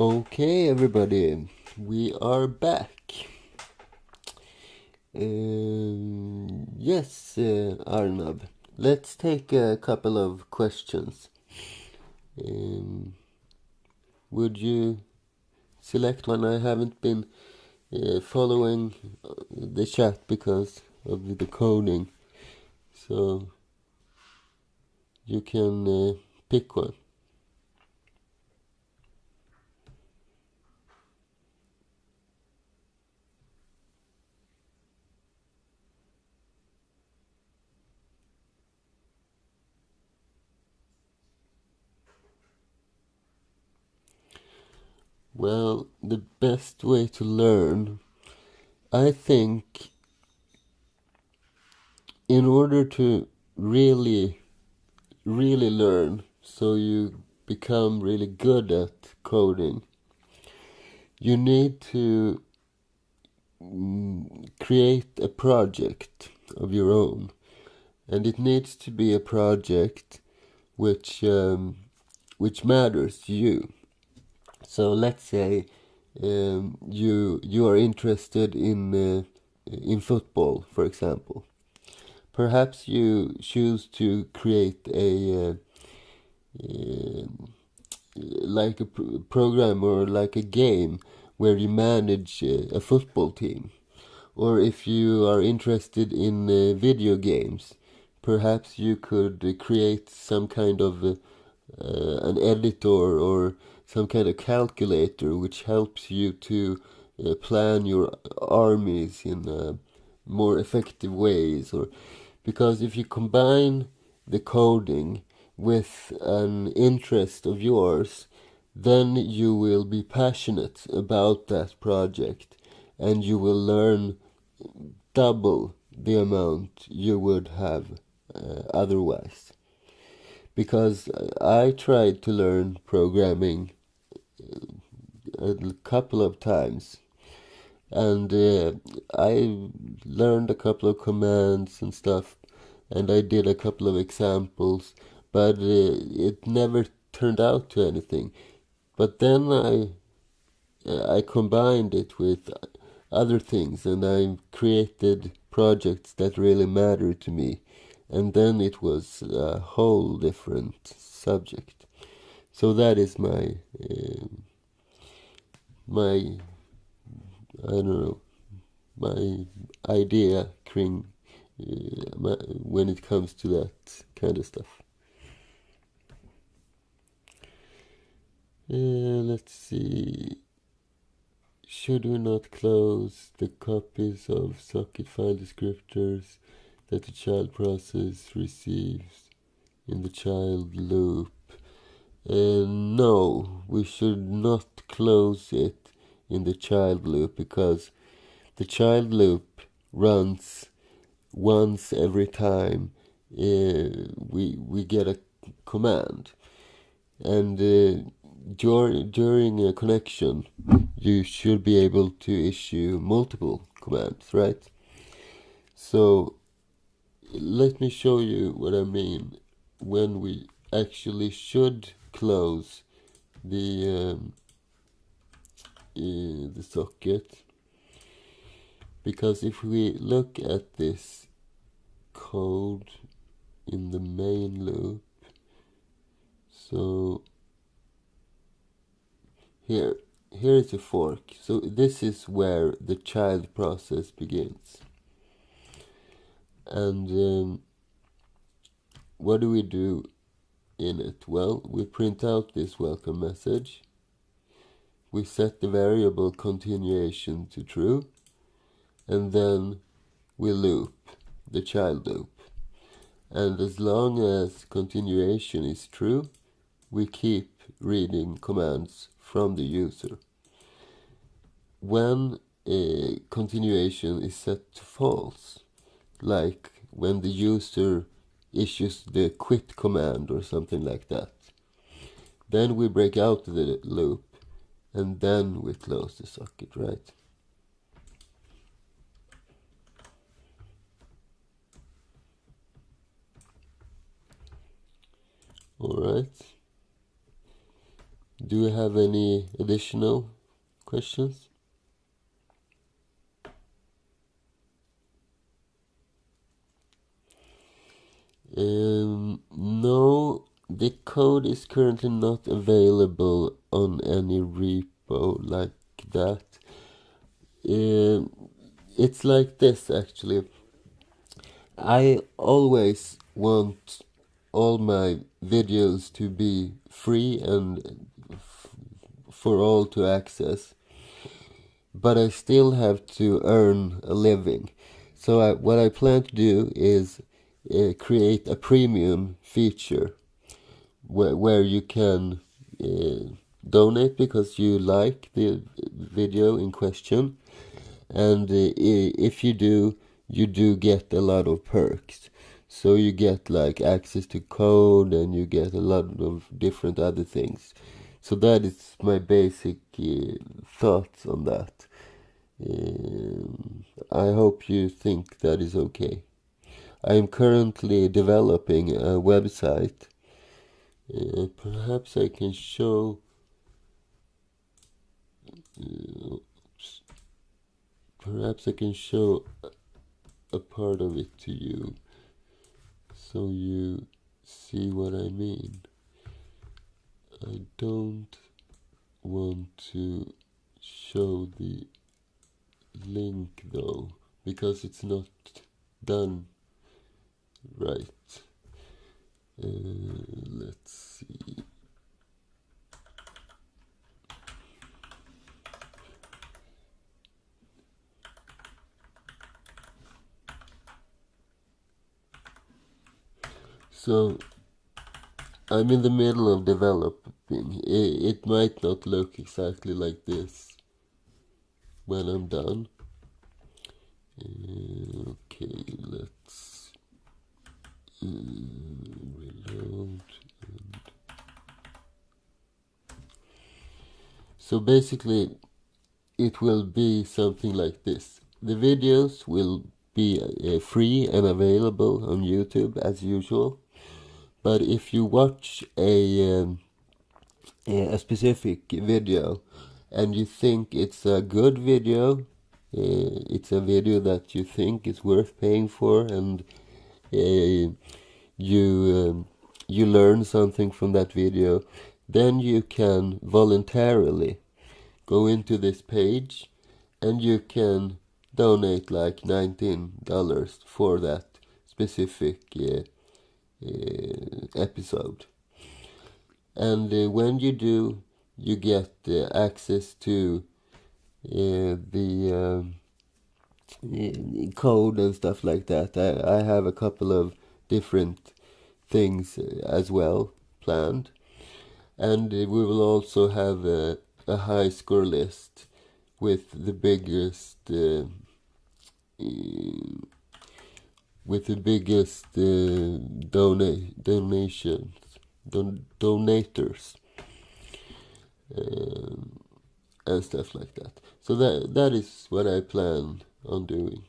Okay, everybody, we are back. Yes, Arnab, let's take a couple of questions. Would you select one? I haven't been following the chat because of the coding, so you can pick one. Well, the best way to learn, I think, in order to really learn, so you become really good at coding, you need to create a project of your own, and it needs to be a project which matters to you. So let's say you are interested in football, for example. Perhaps you choose to create a like a program or like a game where you manage a football team. Or if you are interested in video games, perhaps you could create some kind of an editor or some kind of calculator which helps you to plan your armies in more effective ways. Or because if you combine the coding with an interest of yours, then you will be passionate about that project and you will learn double the amount you would have otherwise. Because I tried to learn programming a couple of times, and I learned a couple of commands and stuff, and I did a couple of examples, but it never turned out to anything. But then I combined it with other things, and I created projects that really mattered to me, and then it was a whole different subject. So that is my I don't know, my idea when it comes to that kind of stuff. Let's see. Should we not close the copies of socket file descriptors that the child process receives in the child loop? No, we should not close it in the child loop, because the child loop runs once every time we get a command, and during a connection you should be able to issue multiple commands, right? So let me show you what I mean when we actually should close the socket. Because if we look at this code in the main loop, so here is a fork. So this is where the child process begins. And what do we do in it? Well, we print out this welcome message. We set the variable continuation to true, and then we loop the child loop. And as long as continuation is true, we keep reading commands from the user. When a continuation is set to false, like when the user issues the quit command or something like that, then we break out the loop and then we close the socket, right? Alright. Do you have any additional questions? No, the code is currently not available on any repo like that. It's like this actually. I always want all my videos to be free and for all to access, but I still have to earn a living. So what I plan to do is create a premium feature where you can donate because you like the video in question, and if you do, you do get a lot of perks. So you get like access to code, and you get a lot of different other things. So that is my basic thoughts on that. I hope you think that is okay. I am currently developing a website. Perhaps I can show. Perhaps I can show a part of it to you, so you see what I mean. I don't want to show the link though, because it's not done right. Let's see. So I'm in the middle of developing. It might not look exactly like this when I'm done. Okay, let's reload. So basically, it will be something like this. The videos will be free and available on YouTube as usual. But if you watch a specific video and you think it's a good video, it's a video that you think is worth paying for, and you learn something from that video, then you can voluntarily go into this page and you can donate like $19 for that specific episode. And when you do, you get access to the code and stuff like that. I have a couple of different things as well planned. And we will also have a high score list with the biggest donators, and stuff like that. So that is what I plan on doing.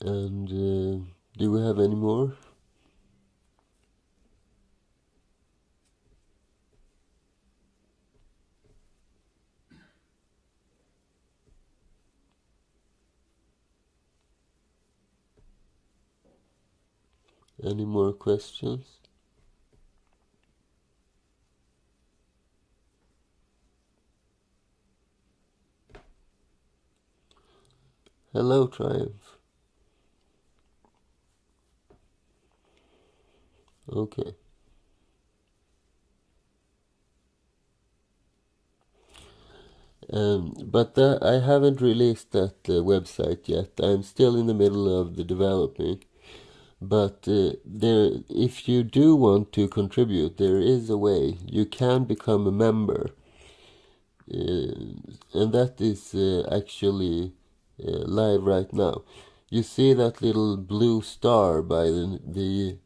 And do we have any more? Any more questions? Hello, Triumph. Okay. But I haven't released that website yet. I'm still in the middle of the developing. But if you do want to contribute, there is a way. You can become a member. And that is actually live right now. You see that little blue star by the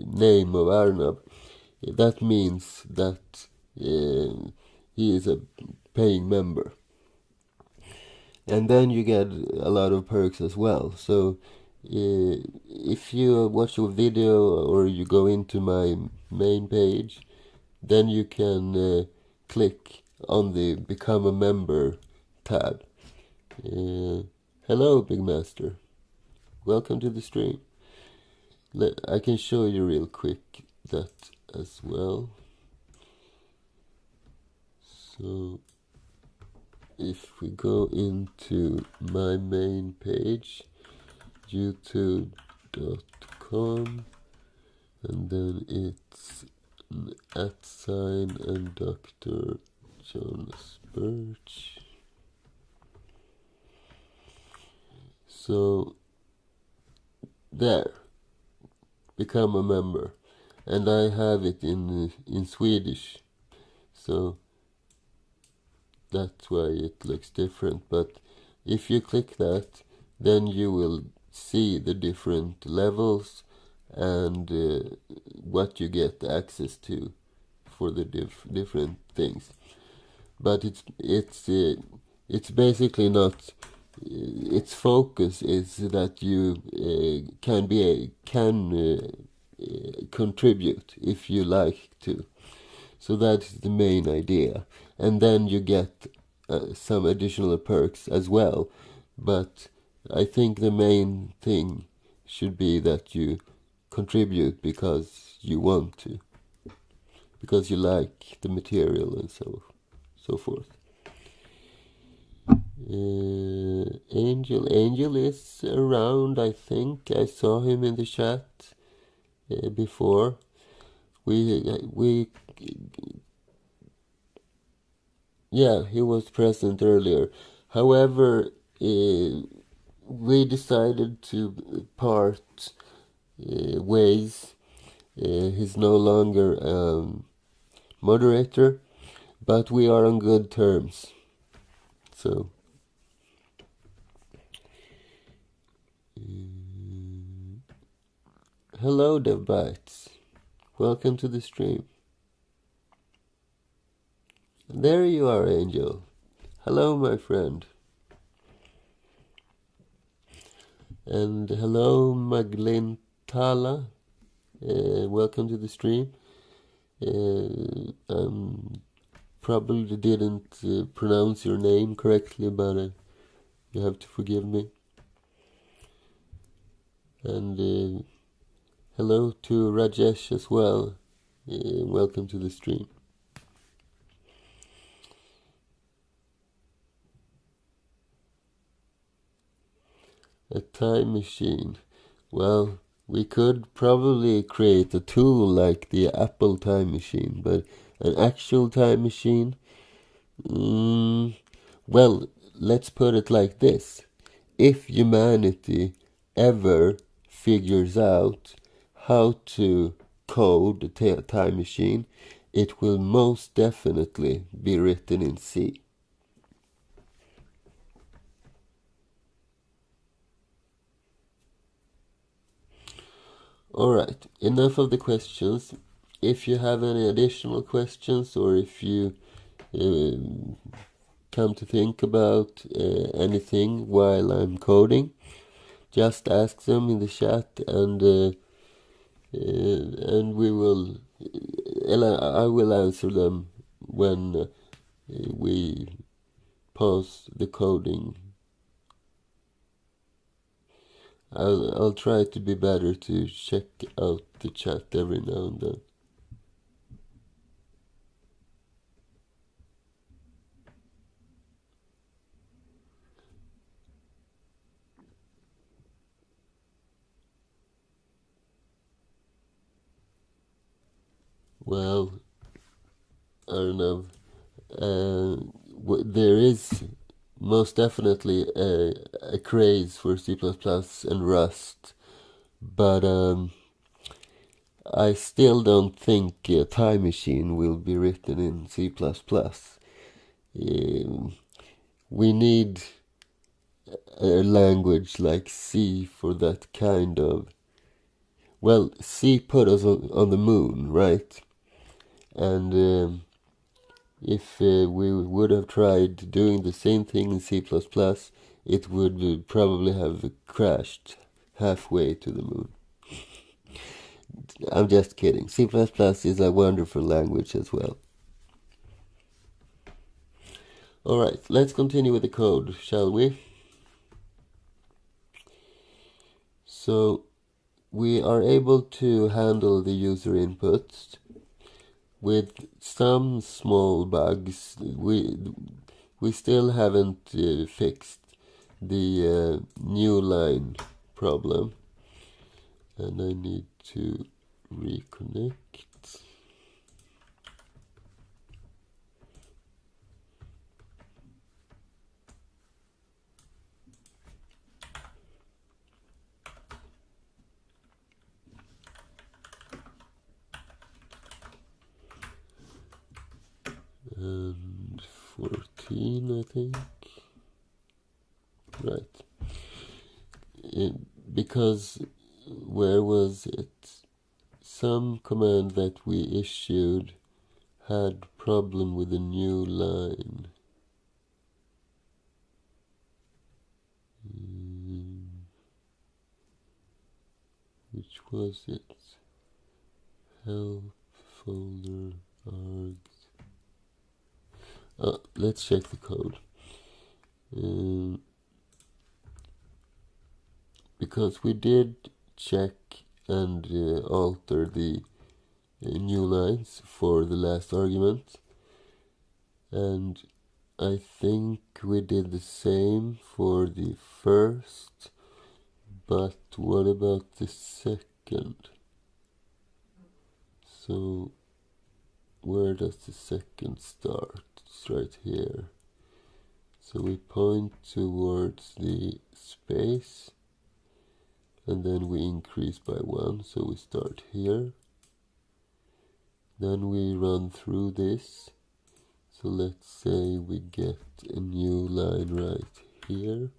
name of Arnab. That means that he is a paying member. And then you get a lot of perks as well. So if you watch a video or you go into my main page, then you can click on the Become a Member tab. Hello, Big Master. Welcome to the stream. I can show you real quick that as well. So if we go into my main page, youtube.com, and then it's @ and Dr. Jonas Birch. So there, become a member, and I have it in Swedish, so that's why it looks different. But if you click that, then you will see the different levels and what you get access to for the different things. But it's basically not. Its focus is that you can contribute if you like to. So that's the main idea, and then you get some additional perks as well. But I think the main thing should be that you contribute because you want to, because you like the material and so forth. Angel is around, I think. I saw him in the chat before. Yeah, he was present earlier. However, we decided to part ways. He's no longer moderator, but we are on good terms. So, hello, DevBytes. Welcome to the stream. There you are, Angel. Hello, my friend. And hello, Maglin Tala. Welcome to the stream. I probably didn't pronounce your name correctly, but you have to forgive me. And hello to Rajesh as well. Welcome to the stream. A time machine. Well, we could probably create a tool like the Apple time machine, but an actual time machine? Well, let's put it like this. If humanity ever figures out how to code a time machine, it will most definitely be written in C. Alright, enough of the questions. If you have any additional questions, or if you come to think about anything while I'm coding, just ask them in the chat, and we will, I will answer them when we pause the coding. I'll try to be better to check out the chat every now and then. Well, I don't know. There is most definitely a craze for C++ and Rust, but I still don't think a time machine will be written in C++. We need a language like C for that kind of... Well, C put us on the moon, right? And If we would have tried doing the same thing in C++, it would probably have crashed halfway to the moon. I'm just kidding. C++ is a wonderful language as well. Alright, let's continue with the code, shall we? So, we are able to handle the user inputs with some small bugs. We still haven't fixed the new line problem, and I need to reconnect. And 14, I think. Right. Because where was it? Some command that we issued had problem with a new line. Which was it? Help folder args. Let's check the code. Because we did check and alter the new lines for the last argument, and I think we did the same for the first, but what about the second? So where does the second start? It's right here. So we point towards the space, and then we increase by 1, so we start here. Then we run through this. So let's say we get a new line right here.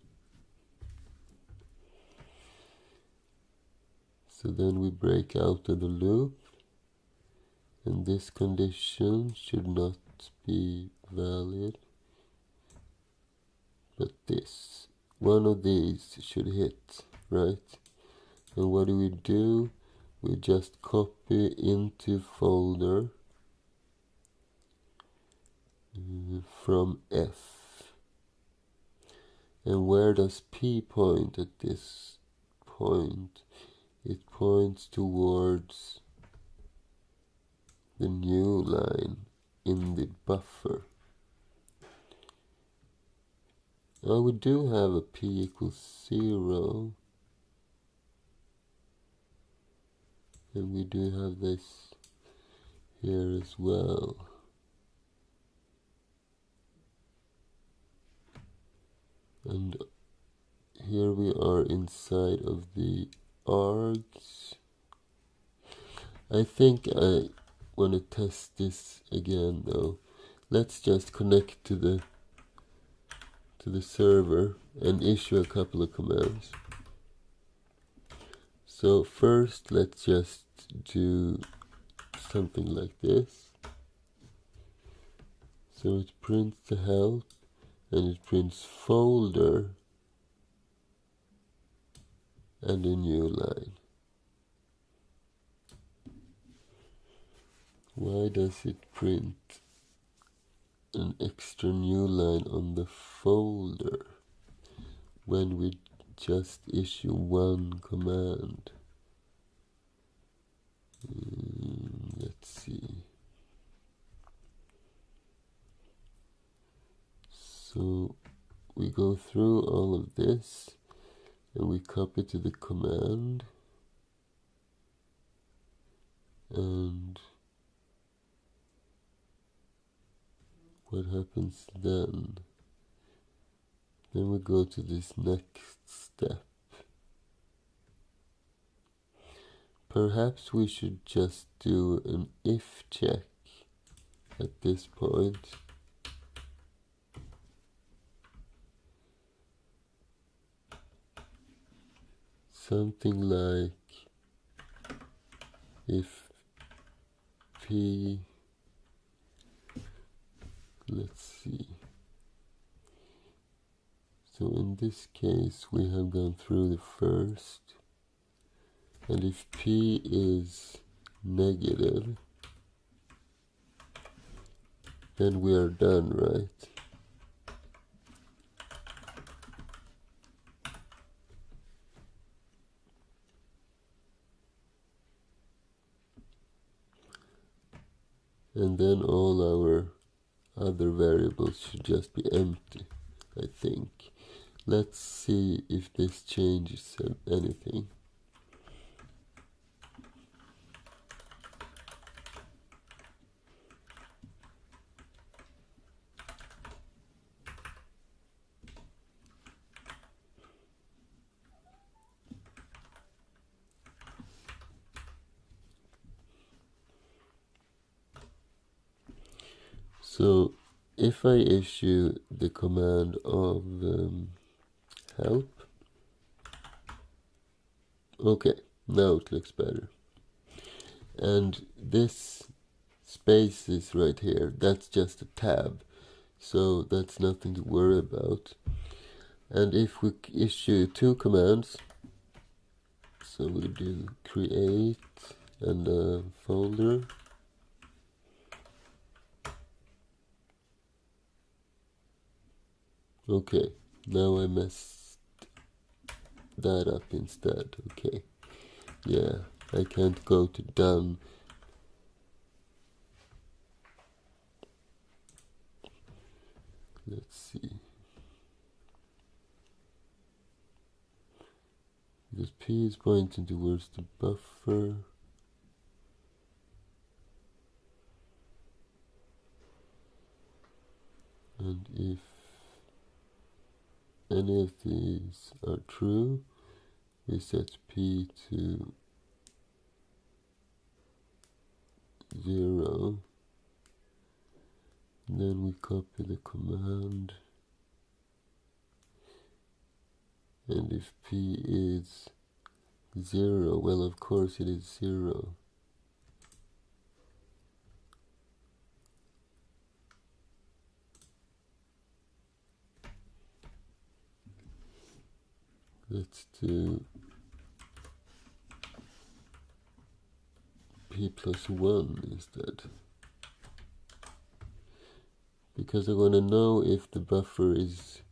So then we break out of the loop, and this condition should not be valid, but this. One of these should hit, right? And what do? We just copy into folder from F. And where does P point at this point? It points towards the new line in the buffer. Now we do have a P equals 0. And we do have this here as well. And here we are inside of the args. I think I want to test this again though. Let's just connect to the server and issue a couple of commands. So first let's just do something like this. So it prints the help and it prints folder and a new line. Why does it print an extra new line on the folder when we just issue one command? Let's see. So we go through all of this and we copy to the command, and what happens then? Then we go to this next step. Perhaps we should just do an if check at this point. Something like if P let's see. So in this case we have gone through the first, and if P is negative, then we are done, right? And then all our other variables should just be empty, I think. Let's see if this changes anything. So if I issue the command of help, okay, now it looks better. And this space is right here, that's just a tab, so that's nothing to worry about. And if we issue two commands, so we do create and a folder, okay, now I messed that up instead. Okay, yeah, I can't go to done. Let's see, because P is pointing towards the buffer, and if any of these are true, we set P to 0, and then we copy the command, and if P is 0, well, of course it is 0. Let's do P plus 1 instead, because I want to know if the buffer has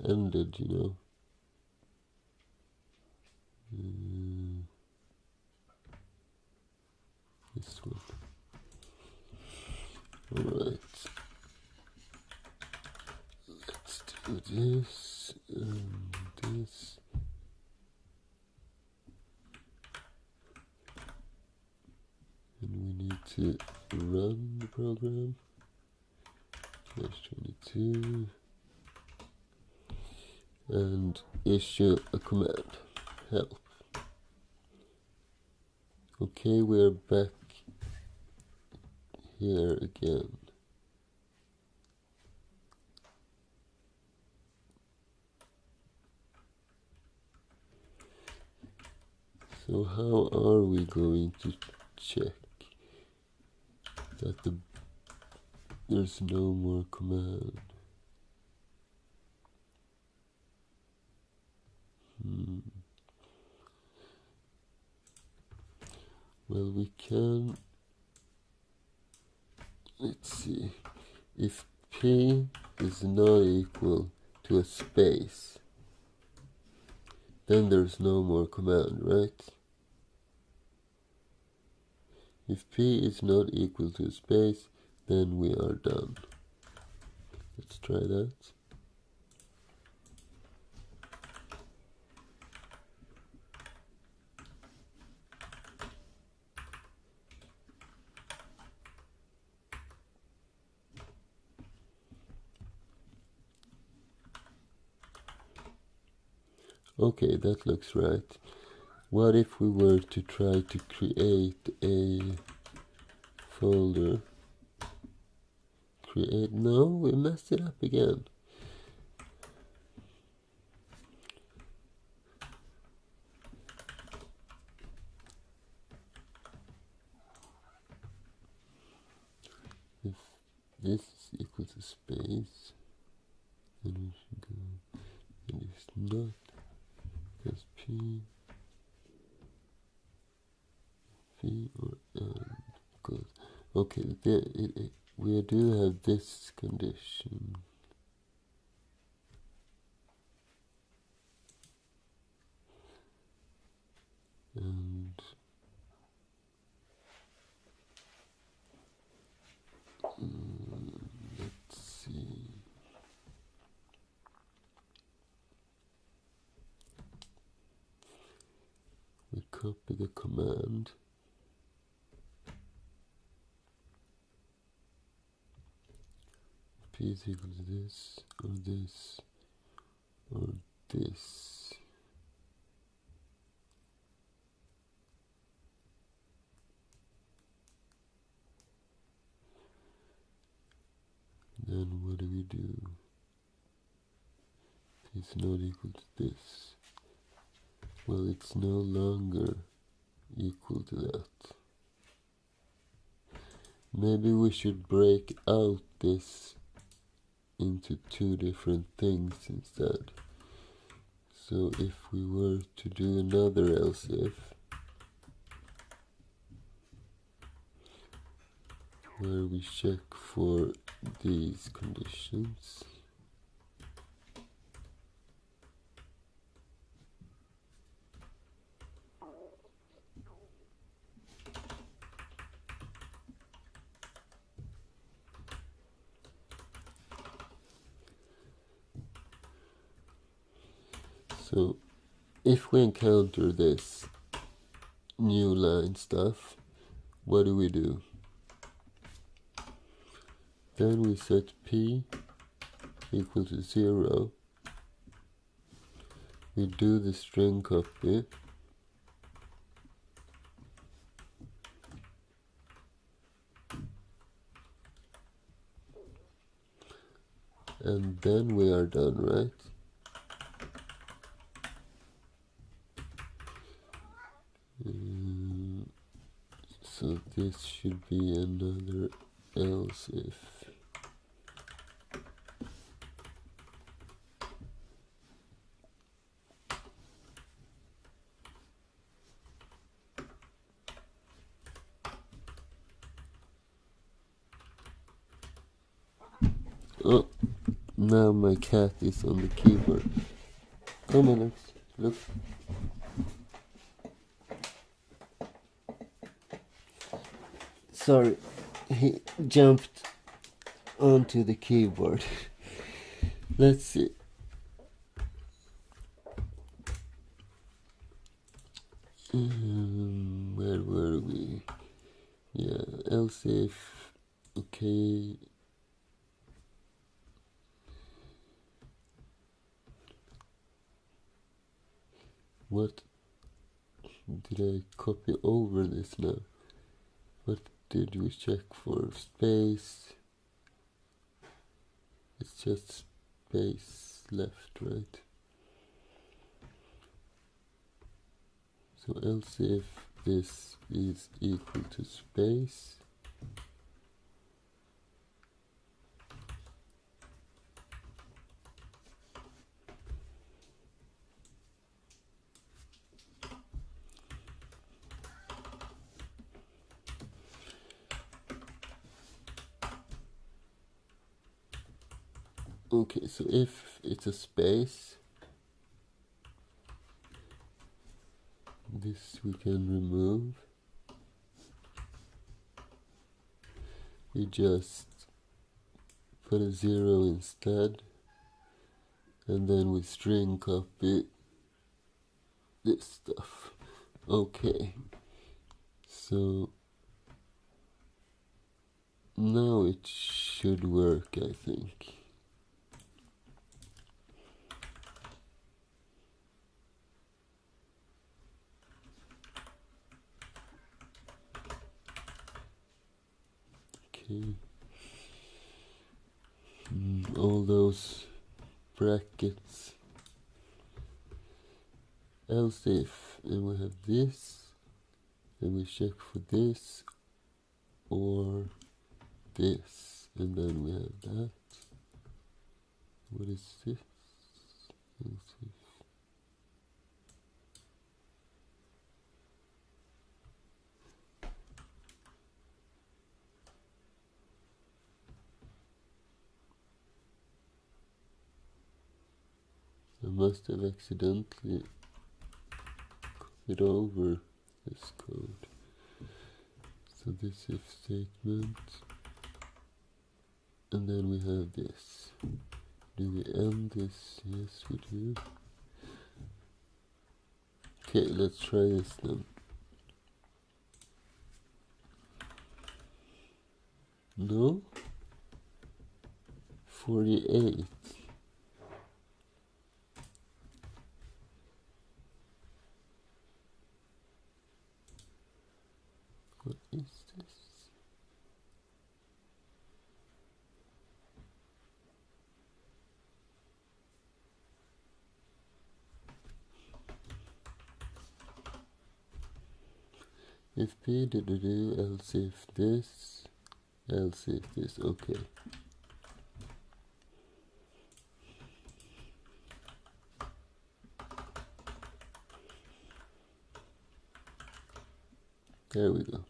ended, you know. This one. Alright. Let's do this and this. And we need to run the program. /22. And issue a command, help. Okay, we're back here again. So how are we going to check that there's no more command? Well, we can, let's see, if P is not equal to a space, then there's no more command, right? If P is not equal to a space, then we are done. Let's try that. Okay, that looks right. What if we were to try to create a folder? No, we messed it up again. this is equal to space, and we should go, and if not, because P or N, because, okay, we do have this condition. And let's see. We copy the command. P is equal to this, or this, or this. Then what do we do? P is not equal to this. Well, it's no longer equal to that. Maybe we should break out this into two different things instead. So if we were to do another else if, where we check for these conditions, so if we encounter this new line stuff, what do? Then we set P equal to 0. We do the string copy. And then we are done, right? So this should be another else if. Oh, now my cat is on the keyboard. Come on, Alex, look. Sorry, he jumped onto the keyboard. Let's see. Where were we? Yeah, else if. Okay. What did I copy over this now? What did we check for? Space. It's just space left, right? So else if this is equal to space, okay, so if it's a space, this we can remove. We just put a 0 instead, and then we string copy this stuff. Okay, so now it should work, I think. Okay. All those brackets. Else if, and we have this, and we check for this or this. and then we have that. What is this? Let's see. I must have accidentally copied over this code. So this if statement, and then we have this. Do we end this? Yes, we do. Okay, let's try this then. No? 48. What is this? If P, else if this, else if this, okay. There we go.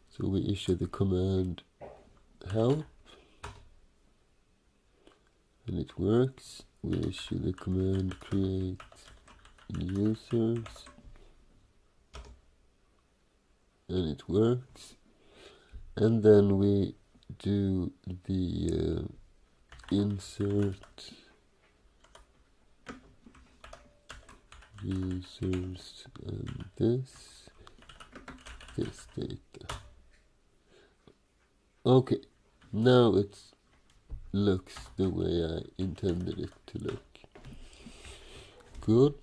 So we issue the command help, and it works. We issue the command create users, and it works. And then we do the insert users and this data. Okay, now it looks the way I intended it to look. Good.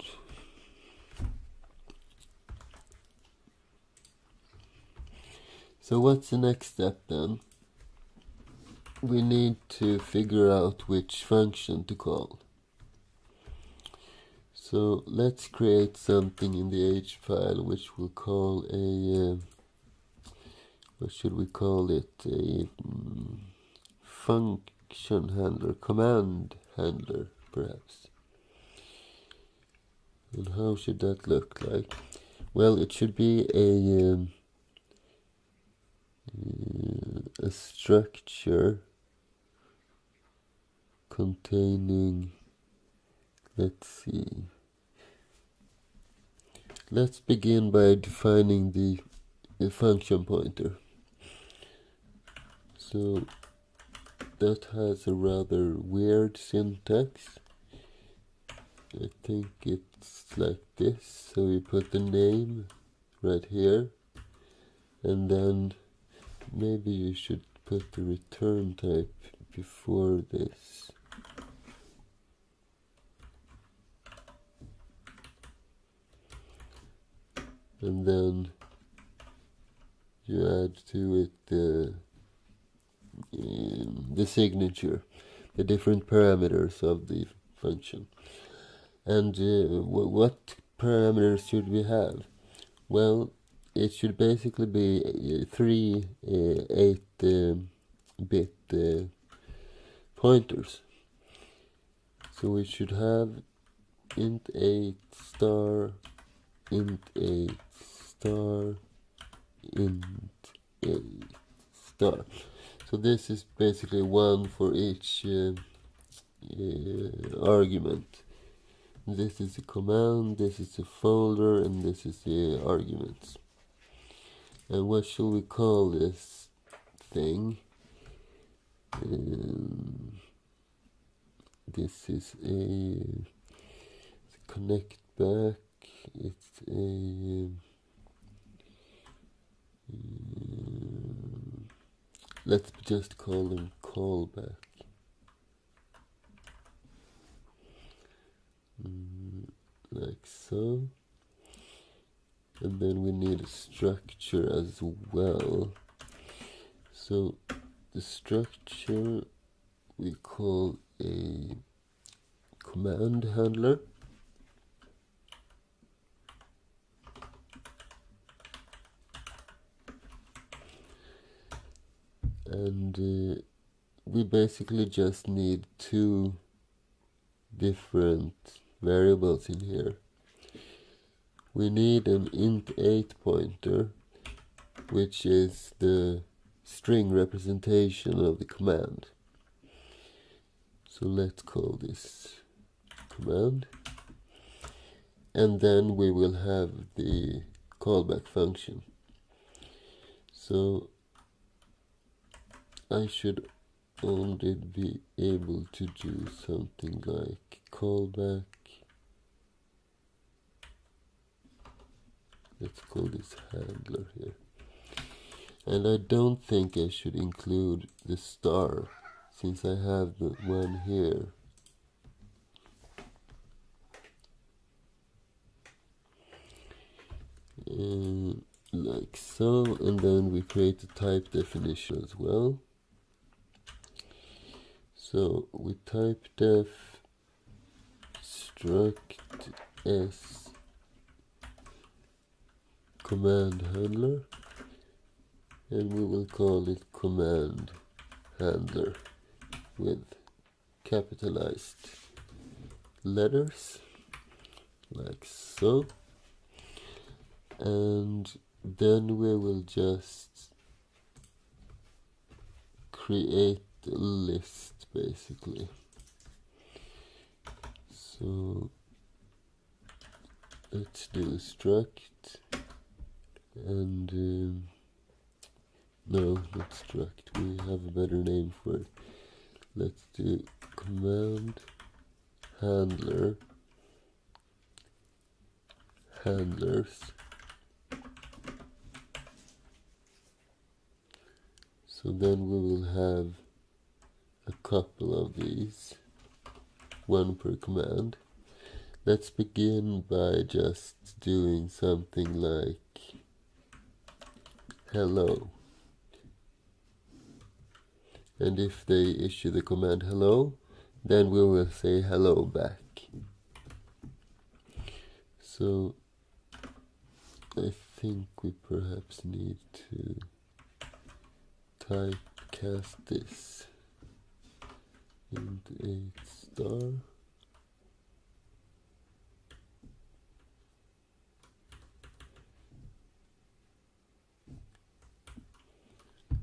So what's the next step then? We need to figure out which function to call. So let's create something in the H file which we'll call a, what should we call it? A function handler, command handler perhaps. And how should that look like? Well, it should be a structure containing, let's see, let's begin by defining the function pointer. So that has a rather weird syntax. I think it's like this. So we put the name right here, and then maybe you should put the return type before this. And then you add to it the signature, the different parameters of the function. And what parameters should we have? Well, it should basically be 3 8-bit pointers. So we should have int 8 star, int 8 star, int 8 star. So this is basically one for each argument. This is a command, this is a folder, and this is the arguments. And what shall we call this thing? This is a connect back. It's a let's just call them callback. Like so. And then we need a structure as well. So the structure we call a command handler. And we basically just need two different variables in here. We need an int8 pointer, which is the string representation of the command. So let's call this command. And then we will have the callback function. So I should only be able to do something like callback. Let's call this handler here. And I don't think I should include the star, since I have the one here. Like so, and then we create a type definition as well. So we type def struct s command handler, and we will call it command handler with capitalized letters, like so. And then we will just create a list basically. So let's do a struct, and no, not struct, we have a better name for it. Let's do command handler handlers. So then we will have a couple of these, one per command. Let's begin by just doing something like hello. And if they issue the command hello, then we will say hello back. So I think we perhaps need to typecast this into 8 star.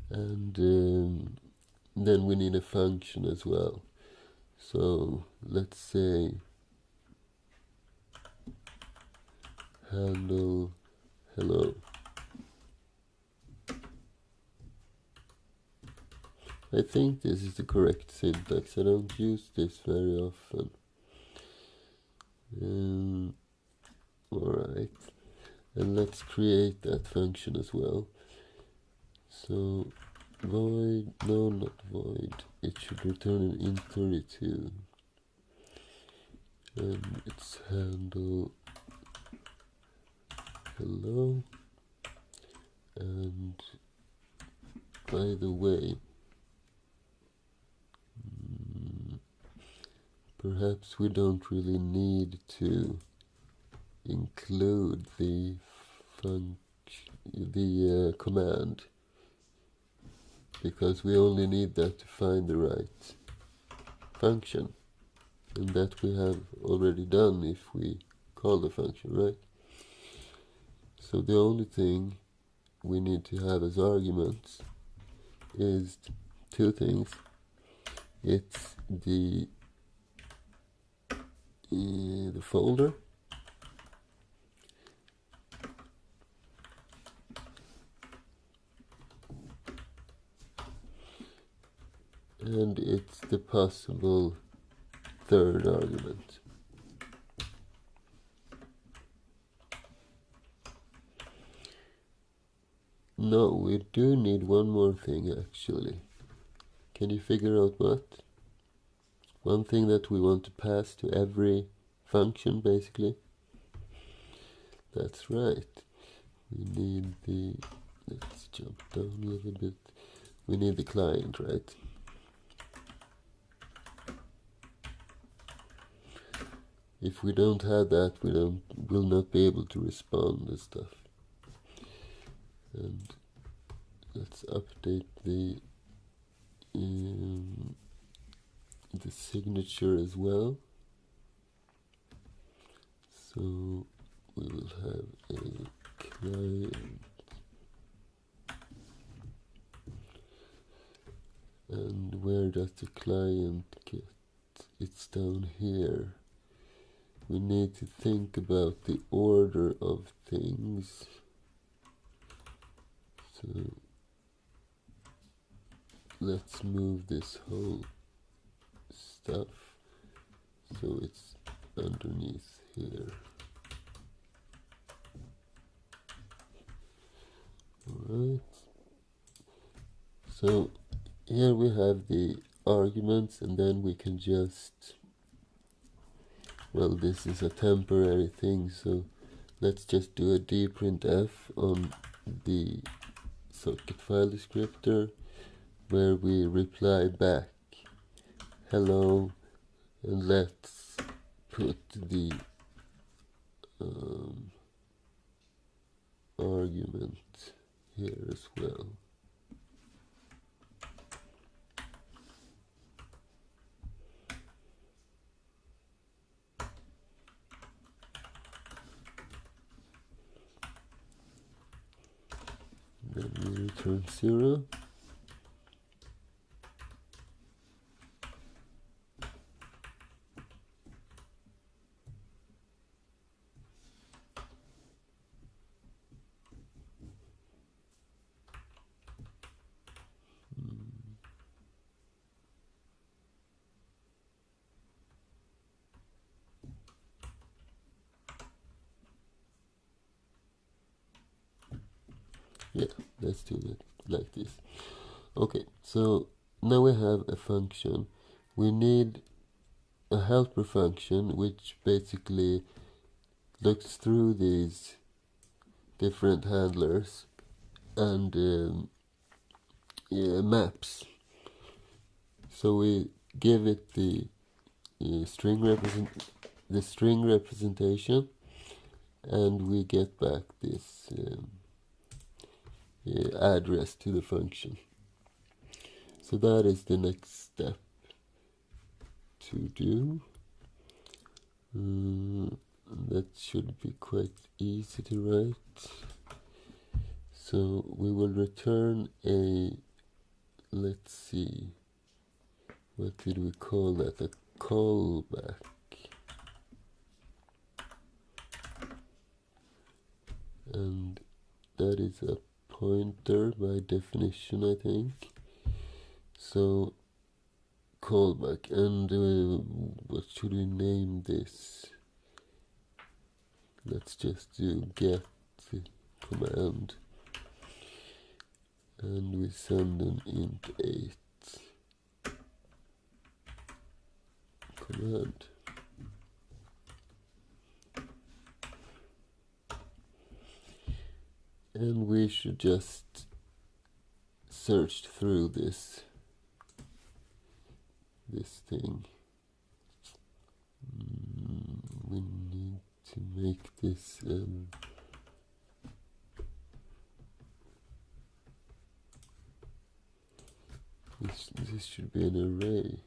And then we need a function as well. So let's say handle hello. I think this is the correct syntax. I don't use this very often. Alright, and let's create that function as well. So void, no, not void, it should return an int32, and it's handle hello. And by the way, perhaps we don't really need to include the command, because we only need that to find the right function, and that we have already done if we call the function, right? So the only thing we need to have as arguments is two things. It's the folder, and it's the possible third argument. No, we do need one more thing actually. Can you figure out what? One thing that we want to pass to every function basically. That's right. We need the, let's jump down a little bit. We need the client, right? if we don't have that, we'll not be able to respond and stuff. And let's update the signature as well. So we will have a client, and where does the client get? It's down here. We need to think about the order of things. So let's move this whole stuff so it's underneath here. Alright. So here we have the arguments, and then we can just, well, this is a temporary thing, so let's just do a dprintf on the socket file descriptor, where we reply back hello, and let's put the argument here as well. Then we return 0. Yeah, let's do it like this. Okay, so now we have a function. We need a helper function which basically looks through these different handlers and maps. So we give it the string representation, and we get back this address to the function. So that is the next step to do. That should be quite easy to write. So we will return a, let's see, what did we call that? A callback. And that is a pointer by definition, I think. So callback, and what should we name this? Let's just do get command, and we send an int 8 command. And we should just search through this thing. We need to make this this should be an array.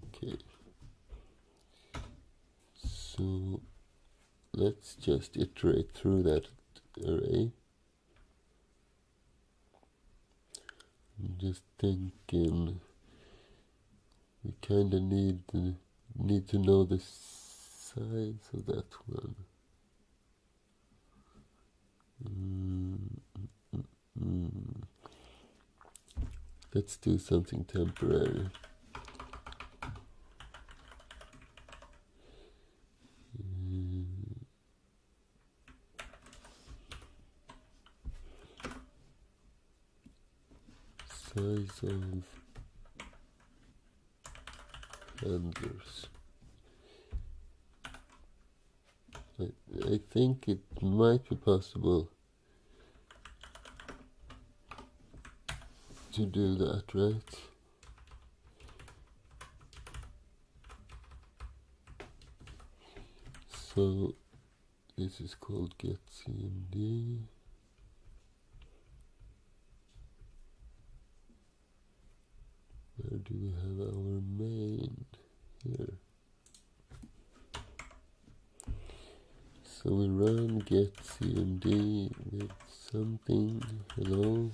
Okay, so let's just iterate through that array. I'm just thinking we kind of need to know the size of that one. Let's do something temporary. Size of handlers. I think it might be possible to do that, right? So this is called getCMD. Where do we have our main? Here. So we run getCMD with something, hello,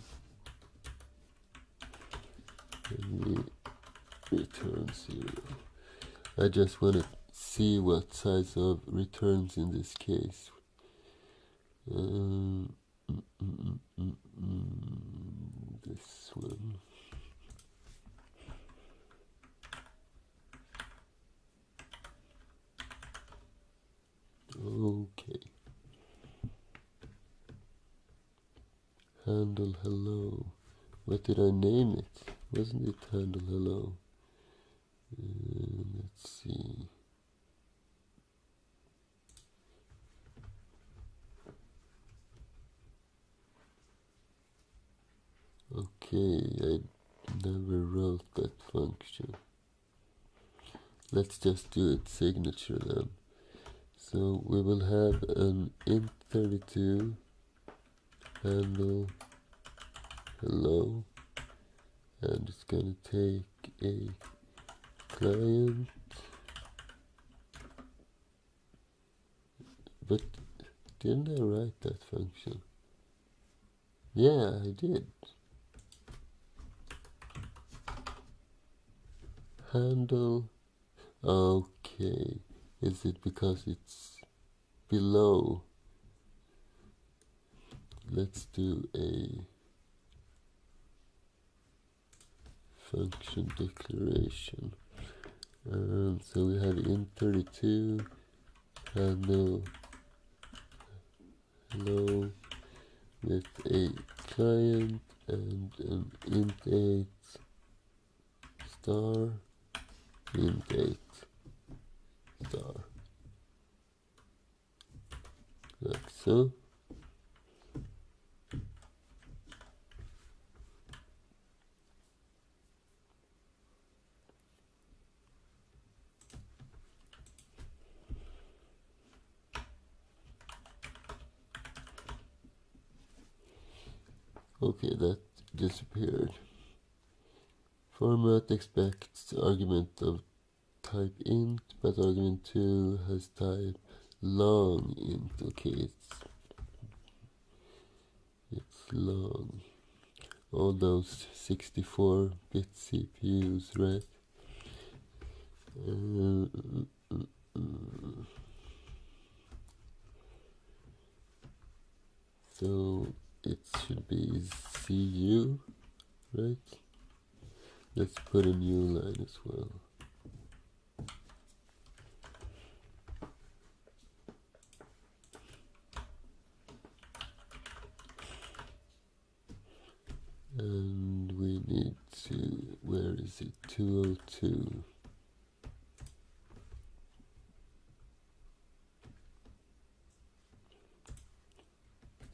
and we return 0. I just want to see what size of returns in this case. This one. Okay. Handle hello. What did I name it? Wasn't it handle hello? Let's see. Okay, I never wrote that function. Let's just do its signature then. So we will have an int32 handle hello, and it's gonna take a client, but didn't I write that function? Yeah, I did. Handle, okay, is it because it's below? Let's do a function declaration. So we have int32 handle hello with a client and an int8 star int8 star, like so. Okay, that disappeared. Format expects argument of type int, but argument 2 has type long int. Okay, it's long. All those 64-bit CPUs, right? So it should be CU, right? Let's put a new line as well. And we need to, where is it? 202.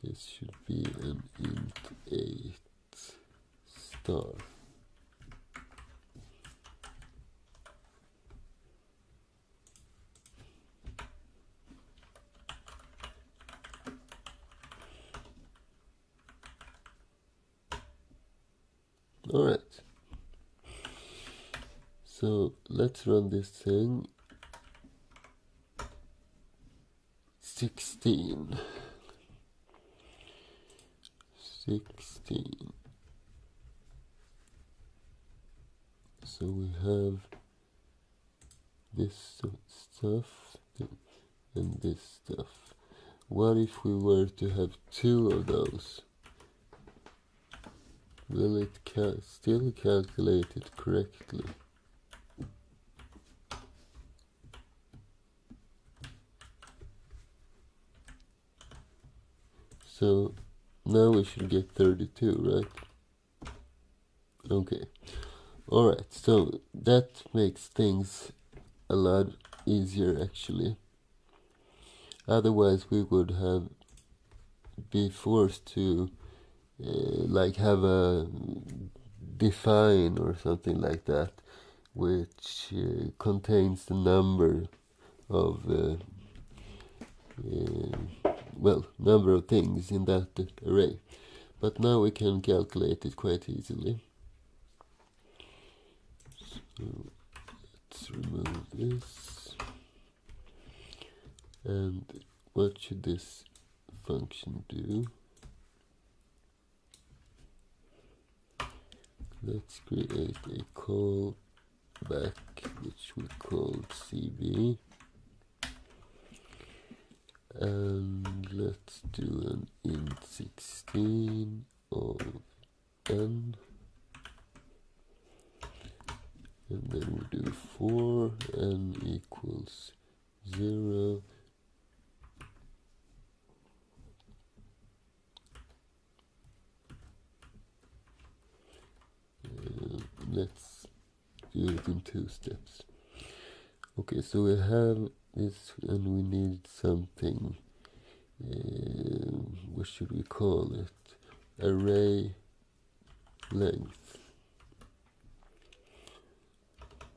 This should be an int8 star. Alright. So let's run this thing. 16. So we have this stuff and this stuff. What if we were to have 2 of those? Will it still calculate it correctly? So now we should get 32, right? Okay. Alright, so that makes things a lot easier actually. Otherwise we would have be forced to like have a define or something like that, which contains the number of number of things in that array. But now we can calculate it quite easily. So let's remove this. And what should this function do? Let's create a call back, which we called CB. And let's do an int 16 of n. And then we do for n equals 0. Let's do it in 2 steps. Okay, so we have this and we need something, what should we call it? Array length.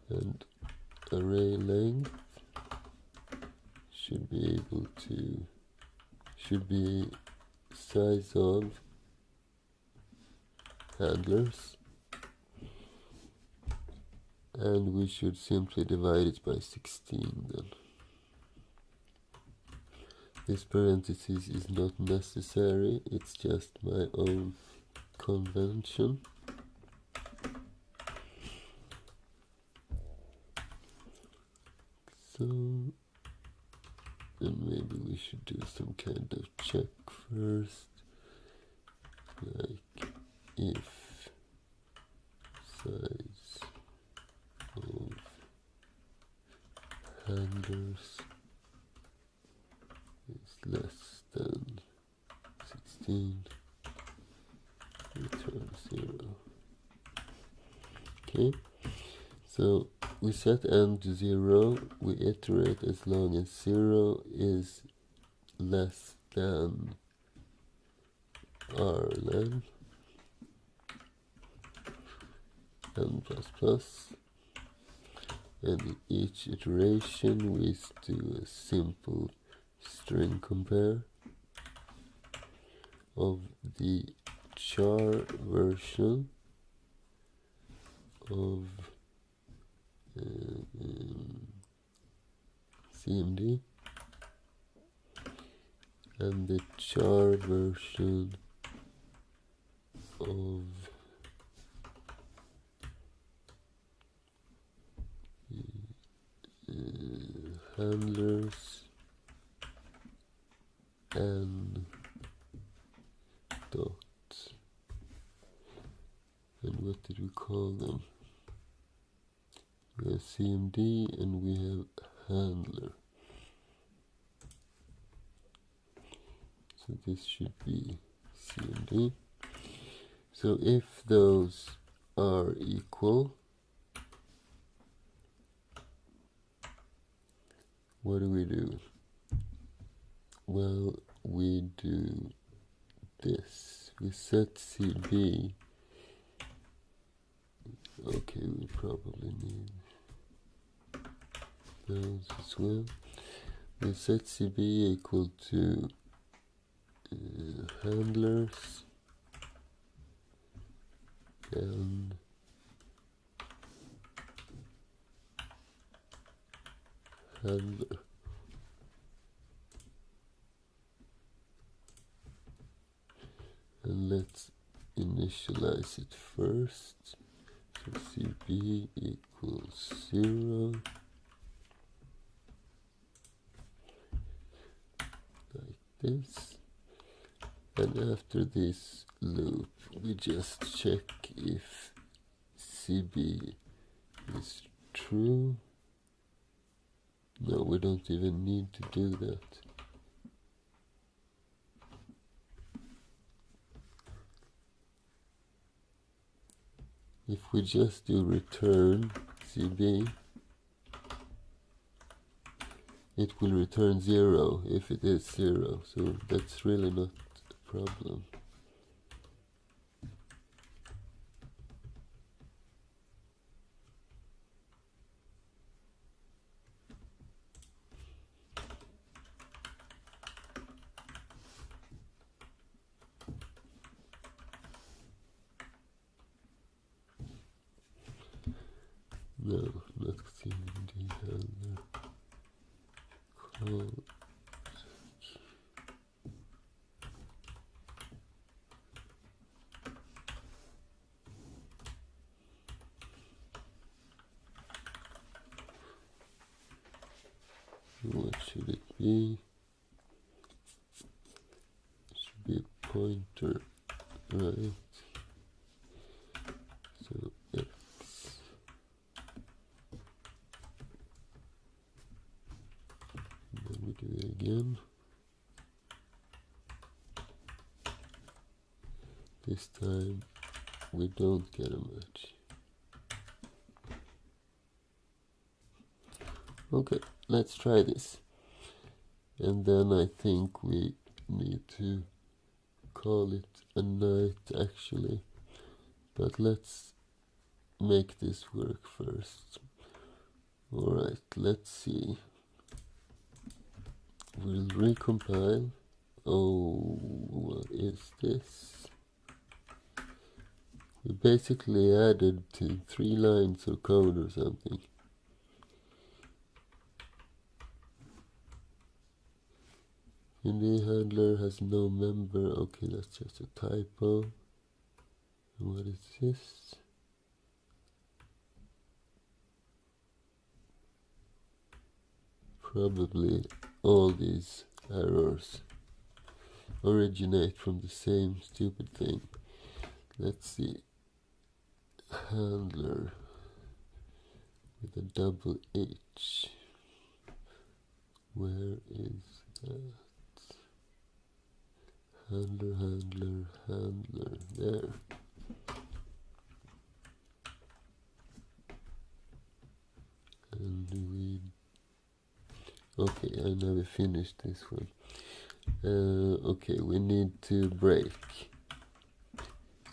And array length should be size of handlers. And we should simply divide it by 16 then. This parenthesis is not necessary, it's just my own convention. So, and maybe we should do some kind of check first, like if size of handlers is less than 16, return 0. Okay, so we set n to 0, we iterate as long as 0 is less than rlen n plus plus. And in each iteration we do a simple string compare of the char version of CMD and the char version of handlers and dots. And what did we call them? We have CMD and we have handler. So this should be CMD. So if those are equal, what do? Well, we do this. We set CB. Okay, we probably need those as well. We set CB equal to handlers and handler. And let's initialize it first. So CB equals 0. Like this. And after this loop, we just check if CB is true. No, we don't even need to do that. If we just do return CB, it will return 0 if it is 0, so that's really not a problem. No, not cd handler. Call. What should it be? It should be a pointer, right? So x. Then we do it again. This time we don't get a match. Okay, let's try this. And then I think we need to call it a night actually. But let's make this work first. Alright, let's see. We'll recompile. Oh, what is this? We basically added to 3 lines of code or something. The handler has no member. Okay, that's just a typo. What is this? Probably all these errors originate from the same stupid thing. Let's see. Handler with a double H. Where is that? Handler, handler, handler. There. And we... Okay, I never finished this one. Okay, we need to break,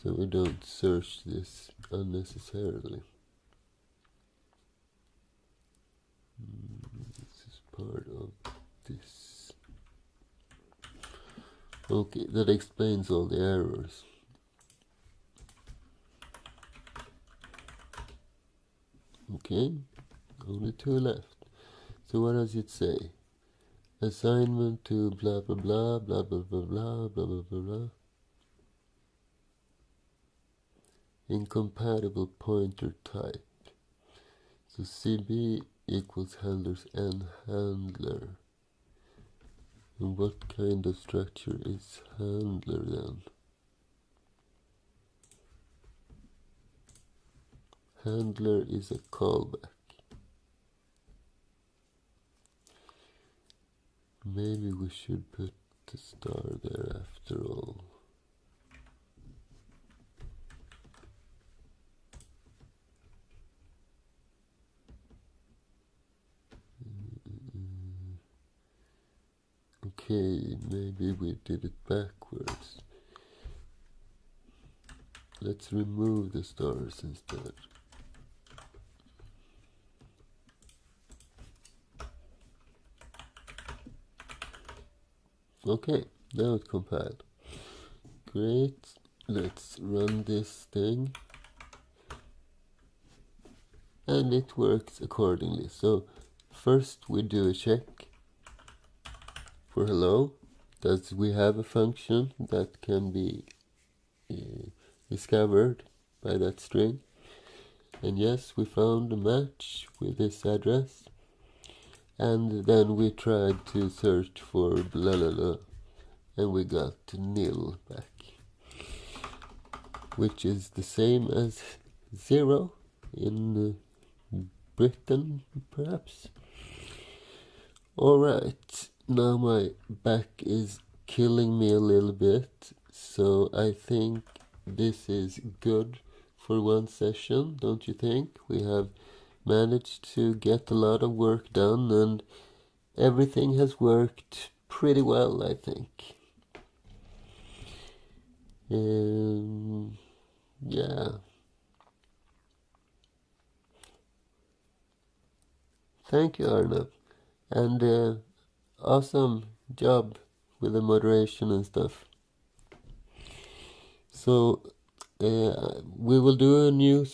so we don't search this unnecessarily. This is part of this. Okay, that explains all the errors. Okay, only 2 left. So what does it say? Assignment to blah blah blah blah blah blah blah blah blah blah blah. Incompatible pointer type. So CB equals handlers and handler. And what kind of structure is handler then? Handler is a callback. Maybe we should put the star there after all. Okay, maybe we did it backwards. Let's remove the stars instead. Okay, now it compiled. Great, let's run this thing. And it works accordingly. So first we do a check for hello. Does we have a function that can be discovered by that string? And yes, we found a match with this address. And then we tried to search for blah blah blah, and we got nil back, which is the same as 0 in Britain, perhaps. Alright, now my back is killing me a little bit, so I think this is good for one session, don't you think? We have managed to get a lot of work done, and everything has worked pretty well, I think. Yeah. Thank you, Arnav. And awesome job with the moderation and stuff. So we will do a new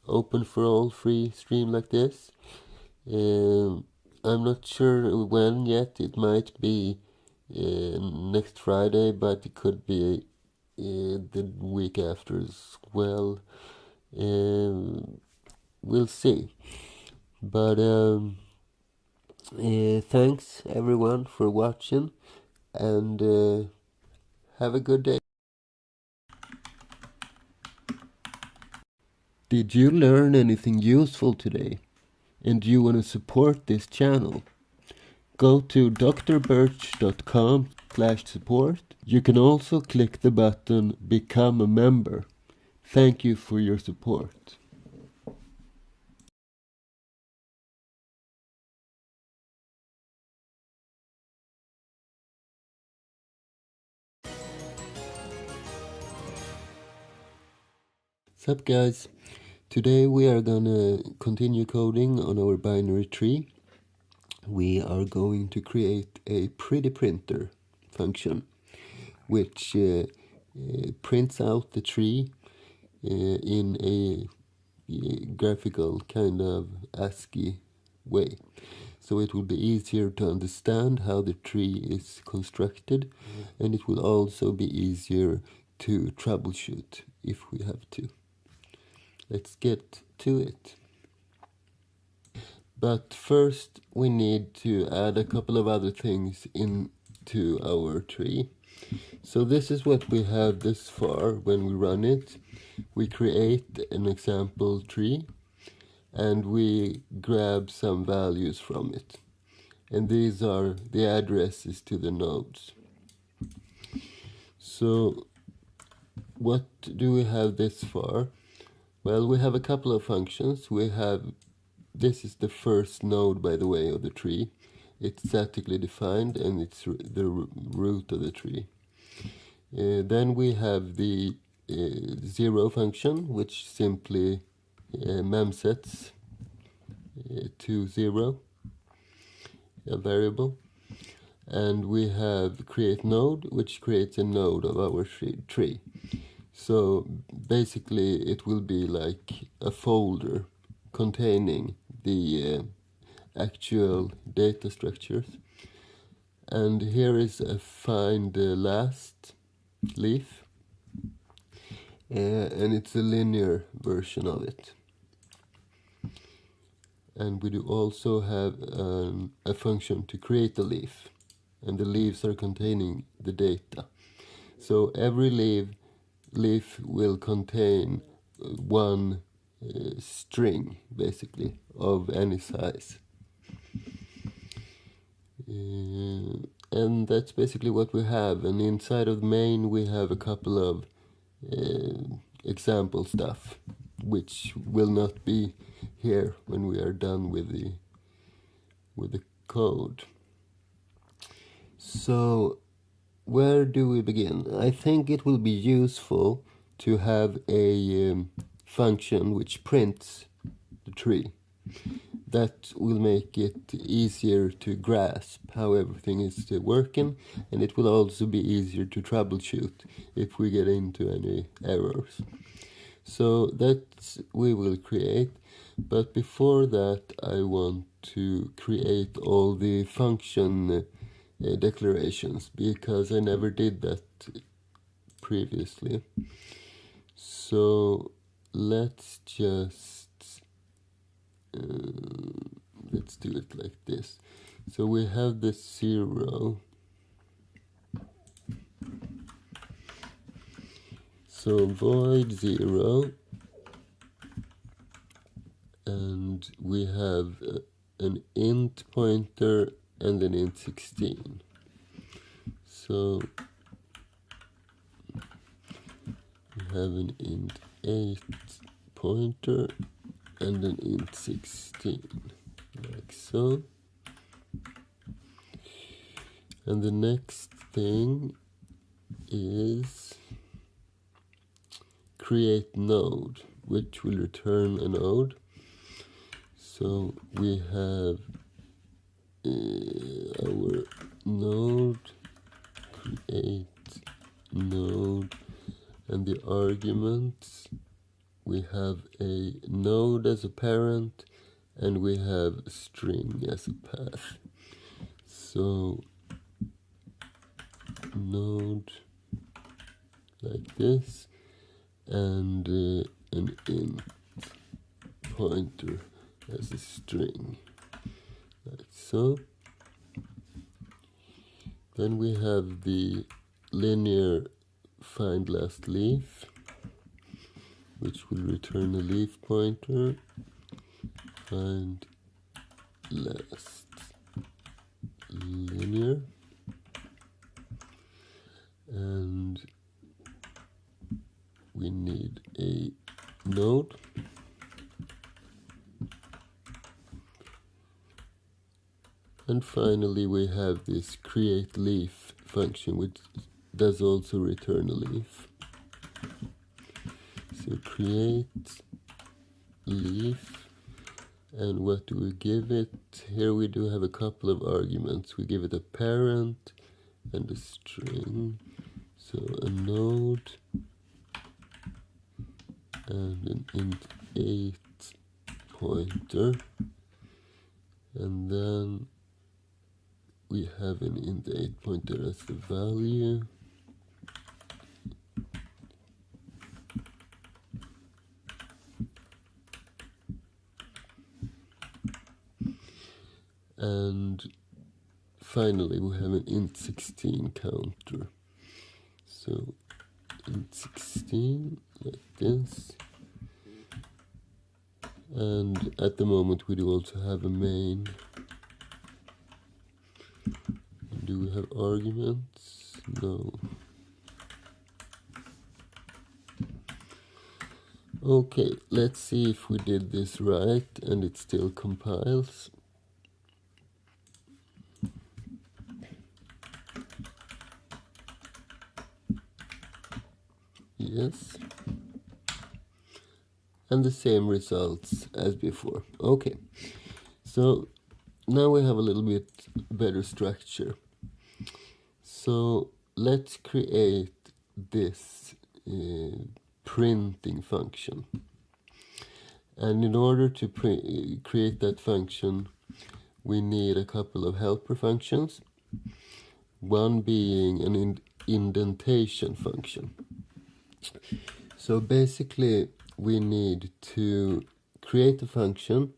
open for all free stream like this. I'm not sure when yet. It might be next Friday, but it could be the week after as well. We'll see. But thanks everyone for watching, and have a good day. Did you learn anything useful today? And do you want to support this channel? Go to drbirch.com/support. You can also click the button Become a Member. Thank you for your support. Sup guys, today we are gonna continue coding on our binary tree. We are going to create a pretty printer function which prints out the tree in a graphical kind of ASCII way. So it will be easier to understand how the tree is constructed, and it will also be easier to troubleshoot if we have to. Let's get to it. But first we need to add a couple of other things into our tree. So this is what we have this far when we run it. We create an example tree and we grab some values from it. And these are the addresses to the nodes. So what do we have this far? Well, we have a couple of functions. This is the first node, by the way, of the tree. It's statically defined and it's the root of the tree. Then we have the 0 function, which simply memsets to 0, a variable. And we have create node, which creates a node of our tree. So basically it will be like a folder containing the actual data structures. And here is a find the last leaf, and it's a linear version of it. And we do also have a function to create a leaf, and the leaves are containing the data. So every leaf will contain one string, basically, of any size. And that's basically what we have. And inside of the main we have a couple of example stuff, which will not be here when we are done with the code. So where do we begin? I think it will be useful to have a function which prints the tree. That will make it easier to grasp how everything is working, and it will also be easier to troubleshoot if we get into any errors. So that we will create, but before that I want to create all the function declarations, because I never did that previously. So let's just let's do it like this. So we have the 0. So void 0, and we have an int pointer and an int 16. So we have an int 8 pointer and an int 16, like so. And the next thing is create node, which will return a node. So we have our node, create node, and the arguments we have a node as a parent, and we have a string as a path. So node like this, and an int pointer as a string, like so. Then we have the linear find last leaf, which will return a leaf pointer, find last linear, and we need a node. And finally we have this create leaf function, which does also return a leaf. So create leaf, and what do we give it? Here we do have a couple of arguments. We give it a parent and a string. So a node and an int 8 pointer, and then we have an int 8 pointer as the value. And finally we have an int 16 counter. So int 16 like this. And at the moment we do also have a main. Do we have arguments? No. Okay, let's see if we did this right and it still compiles. Yes. And the same results as before. Okay, so now we have a little bit better structure. So let's create this printing function. And in order to create that function, we need a couple of helper functions. One being an indentation function. So basically we need to create a function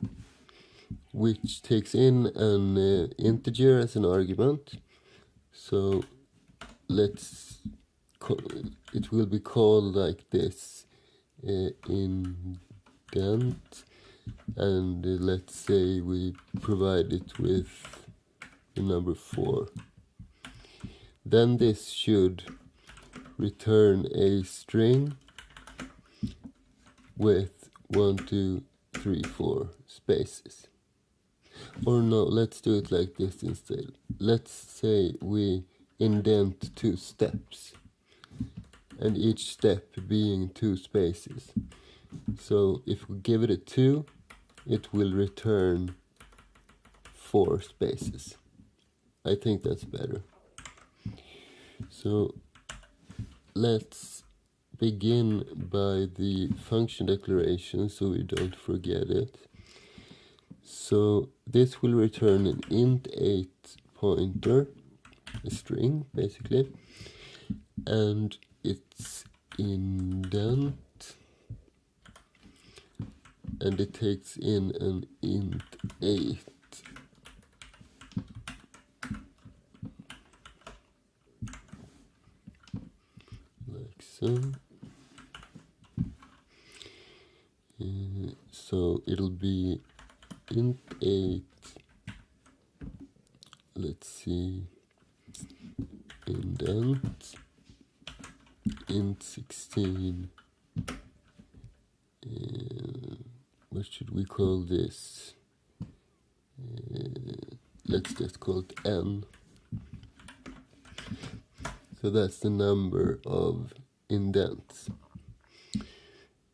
which takes in an integer as an argument. So it will be called like this, indent, and let's say we provide it with the number 4. Then this should return a string with 1, 2, 3, 4 spaces. Or no, let's do it like this instead. Let's say we indent 2 steps, and each step being 2 spaces. So if we give it a 2, it will return 4 spaces. I think that's better. So let's begin by the function declaration so we don't forget it. So this will return an int 8 pointer, a string basically, and it's indent, and it takes in an int 8. Like so. So it'll be int 8, let's see, indent, int 16, what should we call this? Let's just call it n. So that's the number of indents.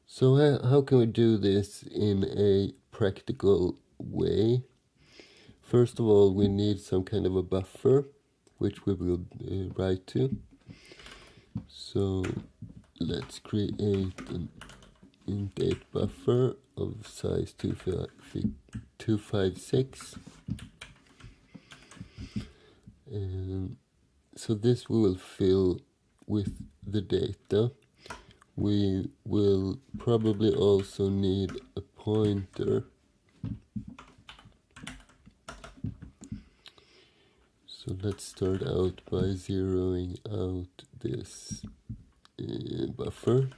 So how can we do this in a practical way? First of all, we need some kind of a buffer, which we will write to. So let's create an int8 buffer of size 256. So this we will fill with the data. We will probably also need a pointer. So let's start out by zeroing out this buffer,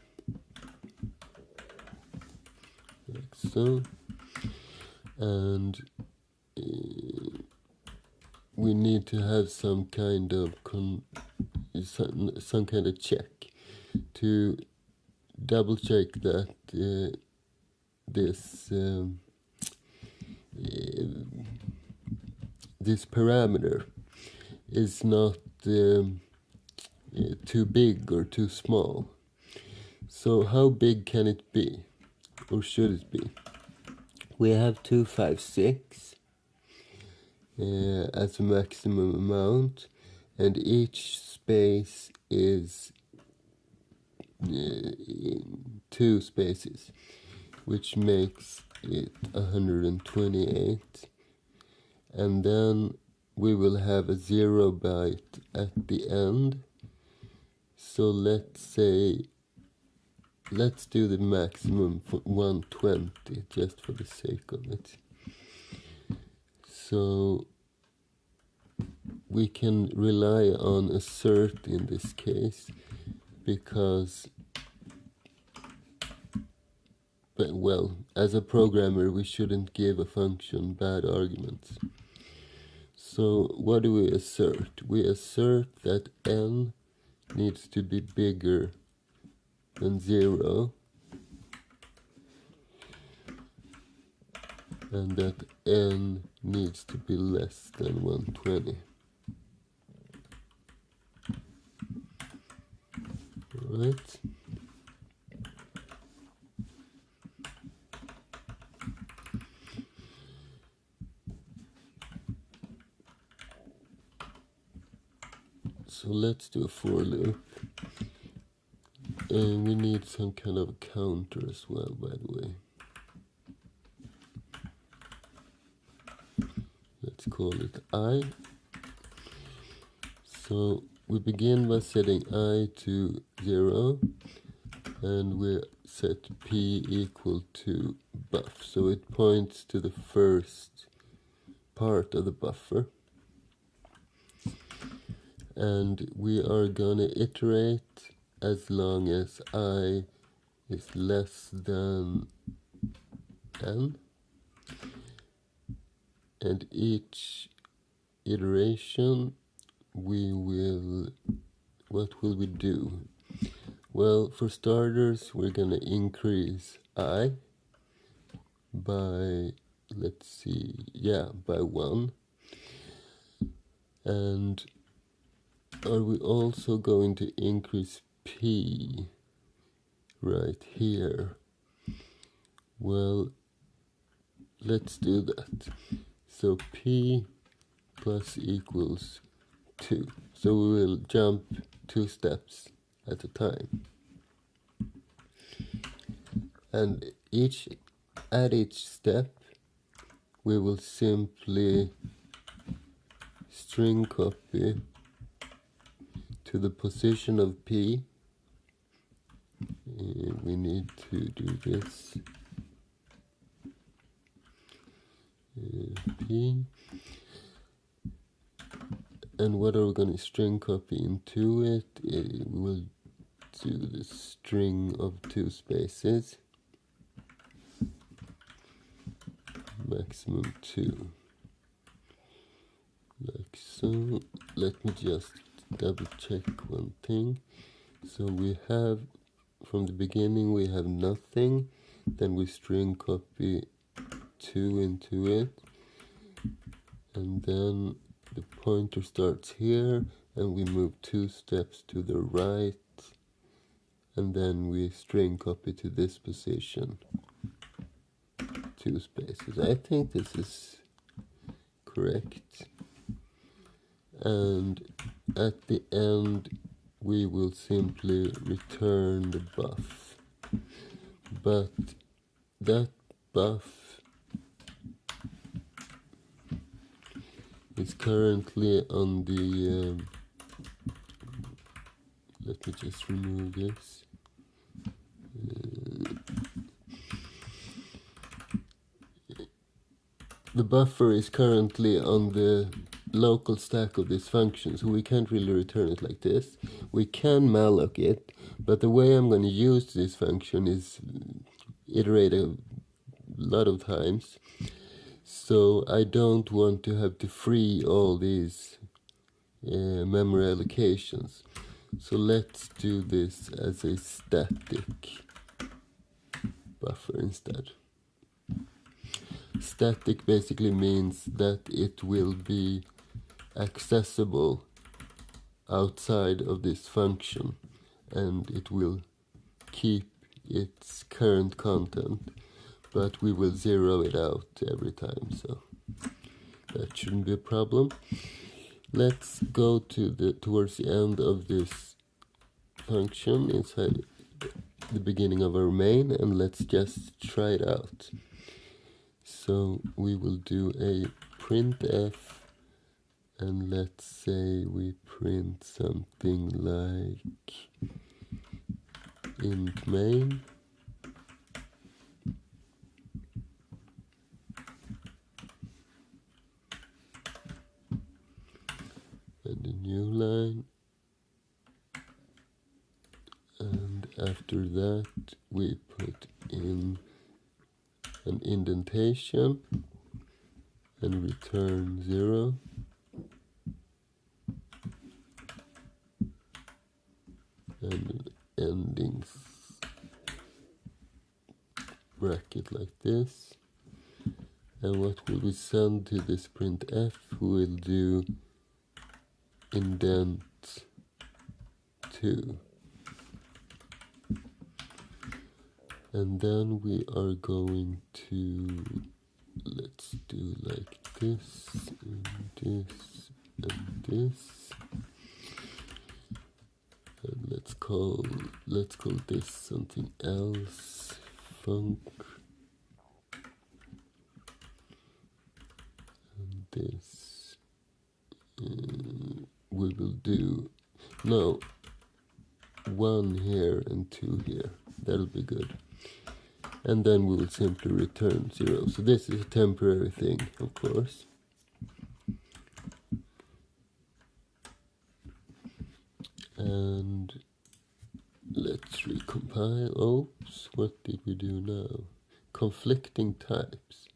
like so, and we need to have some kind of check to double check that this parameter is not too big or too small. So how big can it be, or should it be? We have 256 as a maximum amount, and each space is 2 spaces, which makes it 128. And then we will have a 0 byte at the end. So let's do the maximum for 120 just for the sake of it. So we can rely on assert in this case, because, well, as a programmer we shouldn't give a function bad arguments. So what do we assert? We assert that n needs to be bigger than 0, and that n needs to be less than 120. Right? So let's do a for loop. And we need some kind of counter as well, by the way. Let's call it I. So we begin by setting I to 0, and we set p equal to buff. So it points to the first part of the buffer. And we are gonna iterate as long as I is less than n. And each iteration what will we do? Well, for starters, we're gonna increase I by, by 1. And are we also going to increase p right here? Well, let's do that. So p plus equals 2. So we will jump 2 steps at a time. And at each step, we will simply string copy to the position of p. We need to do this. P. And what are we going to string copy into it? We will do the string of 2 spaces. Maximum 2. Like so. Let me just double check one thing. So we have, from the beginning we have nothing, then we string copy 2 into it, and then the pointer starts here, and we move 2 steps to the right, and then we string copy to this position, 2 spaces. I think this is correct. And at the end we will simply return the buff. but that buff is currently on the let me just remove this. The buffer is currently on the local stack of this function, so we can't really return it like this. We can malloc it, but the way I'm going to use this function is iterate a lot of times, so I don't want to have to free all these memory allocations. So let's do this as a static buffer instead. Static basically means that it will be accessible outside of this function, and it will keep its current content, but we will zero it out every time, so that shouldn't be a problem. Let's go to towards the end of this function inside the beginning of our main, and let's just try it out. So we will do a printf, and let's say we print something like int main, and a new line, and after that we put in an indentation and return 0, and an ending bracket like this. And what will we send to this printf? We'll do indent 2. And then we are going to, let's do like this, and this, and this. And let's call this something else, func. And this we will do, no, 1 here and 2 here. That'll be good. And then we will simply return 0. So this is a temporary thing, of course. And let's recompile. Oops, what did we do now? Conflicting types.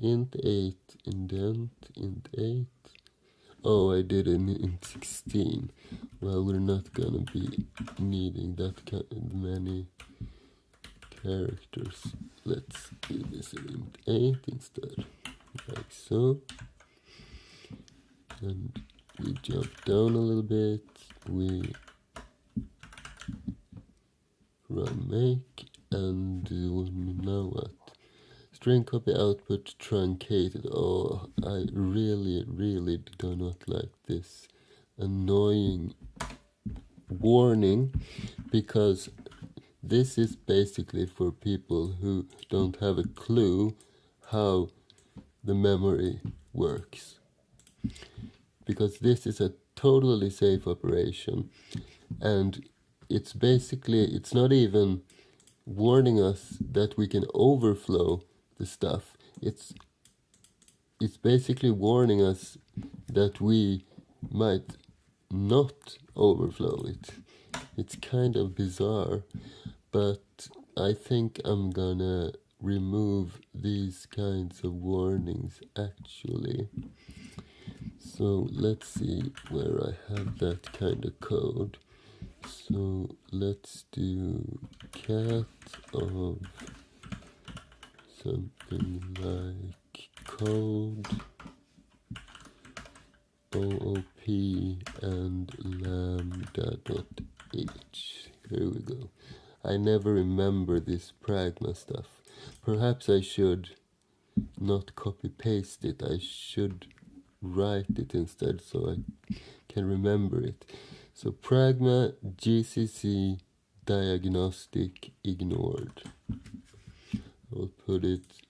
Int 8, indent, int 8. Oh, I did an int 16. Well, we're not gonna be needing that kind of many characters. Let's do this in int 8 instead, like so. And we jump down a little bit, we run make, and now what? String copy output truncated. Oh, I really do not like this annoying warning, because this is basically for people who don't have a clue how the memory works. Because this is a totally safe operation, and it's not even warning us that we can overflow the stuff. It's basically warning us that we might not overflow it. It's kind of bizarre, but I think I'm gonna remove these kinds of warnings actually. So let's see where I have that kind of code. So let's do cat of something like code OOP and lambda.h. Here we go. I never remember this pragma stuff. Perhaps I should not copy paste it. I should write it instead so I can remember it. So pragma gcc diagnostic ignored. I'll put it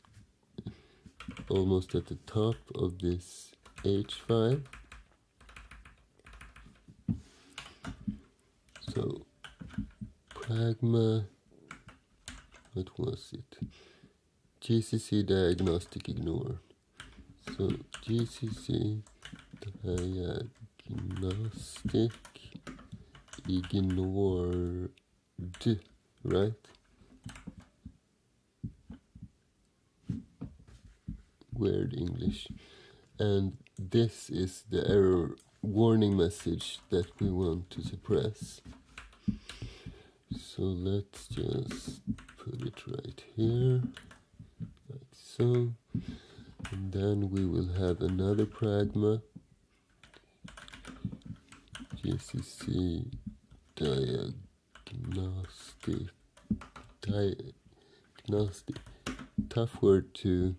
almost at the top of this H file. So pragma, what was it? GCC diagnostic ignored. So GCC diagnostic ignored, right? Weird English. And this is the error warning message that we want to suppress. So let's just put it right here, like so. And then we will have another pragma, GCC diagnostic, tough word to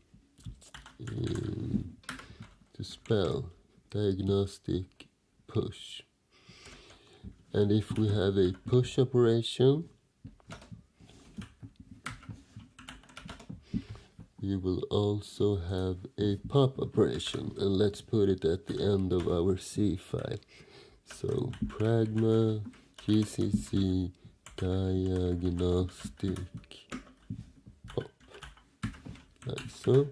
spell, diagnostic push. And if we have a push operation, we will also have a pop operation, and let's put it at the end of our C file. So pragma GCC diagnostic pop, like so.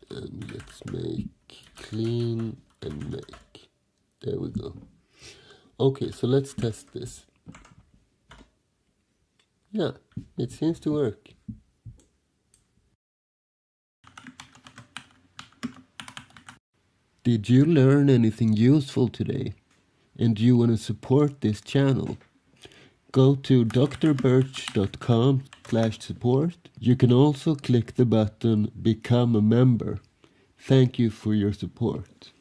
And let's make clean and make. There we go. Okay, so let's test this. Yeah, it seems to work. Did you learn anything useful today? And do you want to support this channel? Go to drbirch.com/support. You can also click the button Become a Member. Thank you for your support.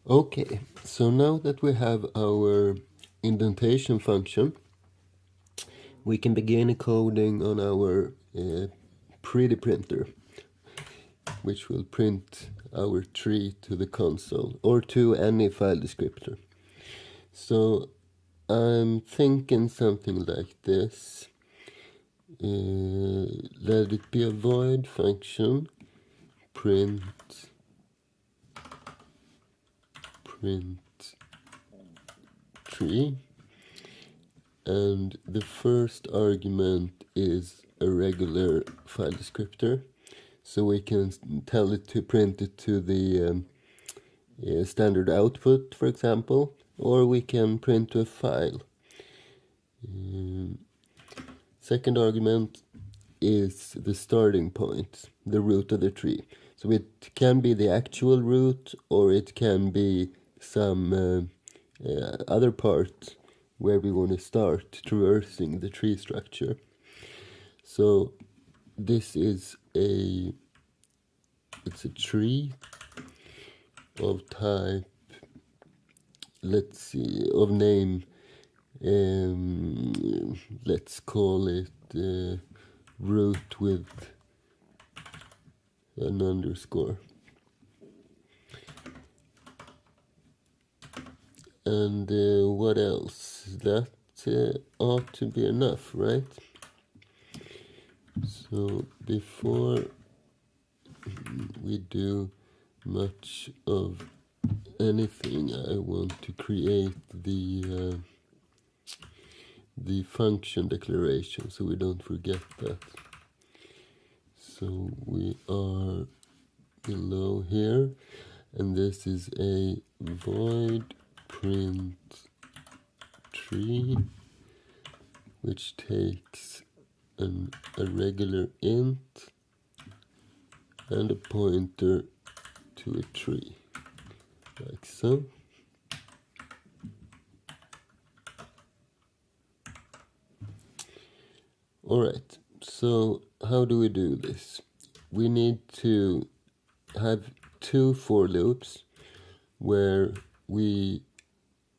Okay, so now that we have our indentation function, we can begin coding on our pretty printer, which will print our tree to the console or to any file descriptor. So I'm thinking something like this. Let it be a void function, print tree, and the first argument is a regular file descriptor, so we can tell it to print it to the standard output, for example, or we can print to a file. Second argument is the starting point, the root of the tree. So it can be the actual root, or it can be some other part where we want to start traversing the tree structure. So this is it's a tree of type, let's see, of name, let's call it root with an underscore. And what else? That ought to be enough, right? So before we do much of anything, I want to create the function declaration so we don't forget that. So we are below here, and this is a void print tree, which takes a regular int and a pointer to a tree, like so. Alright, so how do we do this? We need to have two for loops where we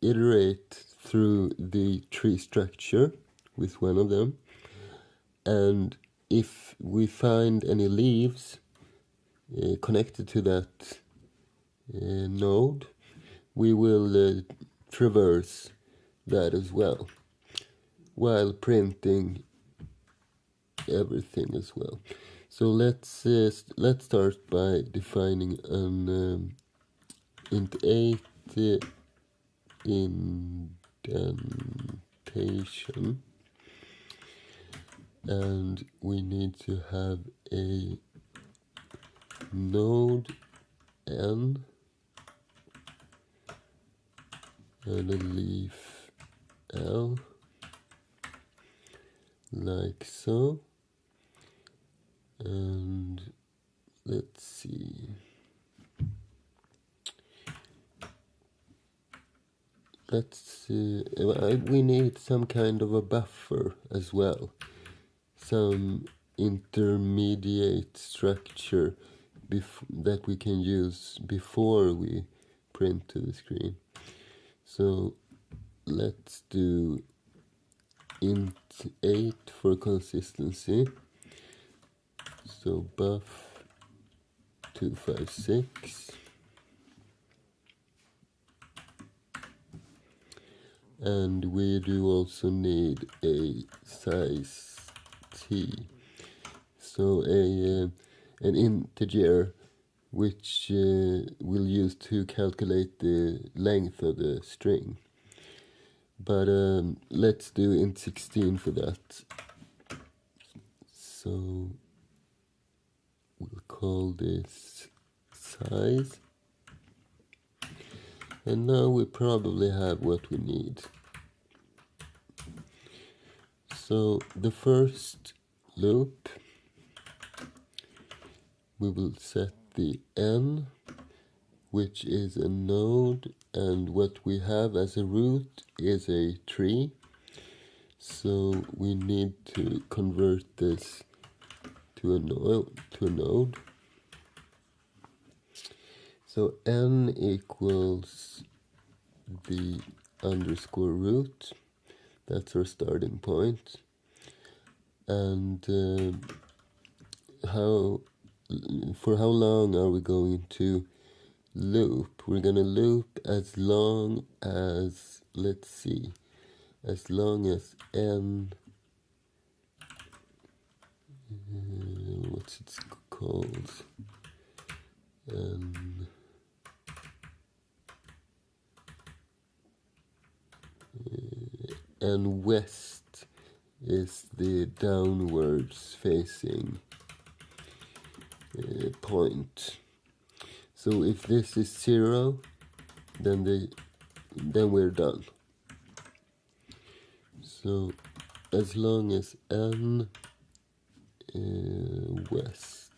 iterate through the tree structure with one of them, and if we find any leaves, connected to that node, we will traverse that as well, while printing everything as well. So let's start by defining an int 8 indentation, and we need to have a node n and a leaf l, like so. And let's see, we need some kind of a buffer as well, some intermediate structure that we can use before we print to the screen. So let's do int 8 for consistency. So buff 256, and we do also need a size t, so an integer which we'll use to calculate the length of the string. But let's do int 16 for that. So we'll call this size. And now we probably have what we need. So the first loop, we will set the n, which is a node, and what we have as a root is a tree. So we need to convert this to a node. So n equals the underscore root. That's our starting point. And for how long are we going to loop? We're going to loop as long as, let's see, as long as n, what's it called? And west is the downwards facing point. So if this is 0, then we're done. So as long as n west